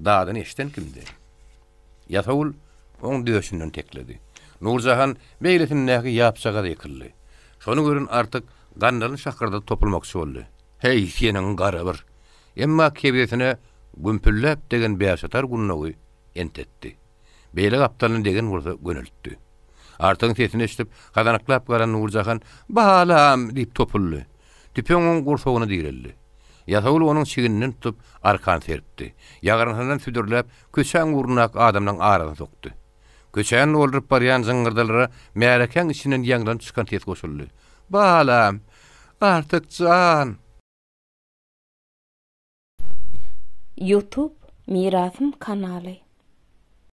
dadyny eşiten kimdi? Ýasaul oň döşünden tekledi. Nurjahan beýletin näki ýapşaga ýekildi. Şonu görün artyk gandalyň şahyrda topulmakçy boldy. Hey seniň garabir. Emma kebetine gümpüllep degen beýaşatar gunnagy entetdi. Beýle gapdalyň degen bolsa göneltdi. Artyň sesini eşitip, gazanaklap galan Nurjahan "Balam" diýip topuldy. Tüpeňiň gursogyny diýildi. Ýasaul onuň çigininden tutup arkan serpdi. Ýagaryndan südürläp, köçäň urnak adamyň arasyna sokdy. Köçäň oldurup barýan zyňgyrdalara märekeň içinden ýaňdan çykan ses goşuldy. "Balam, artyk jan." YouTube Mirasym kanaly.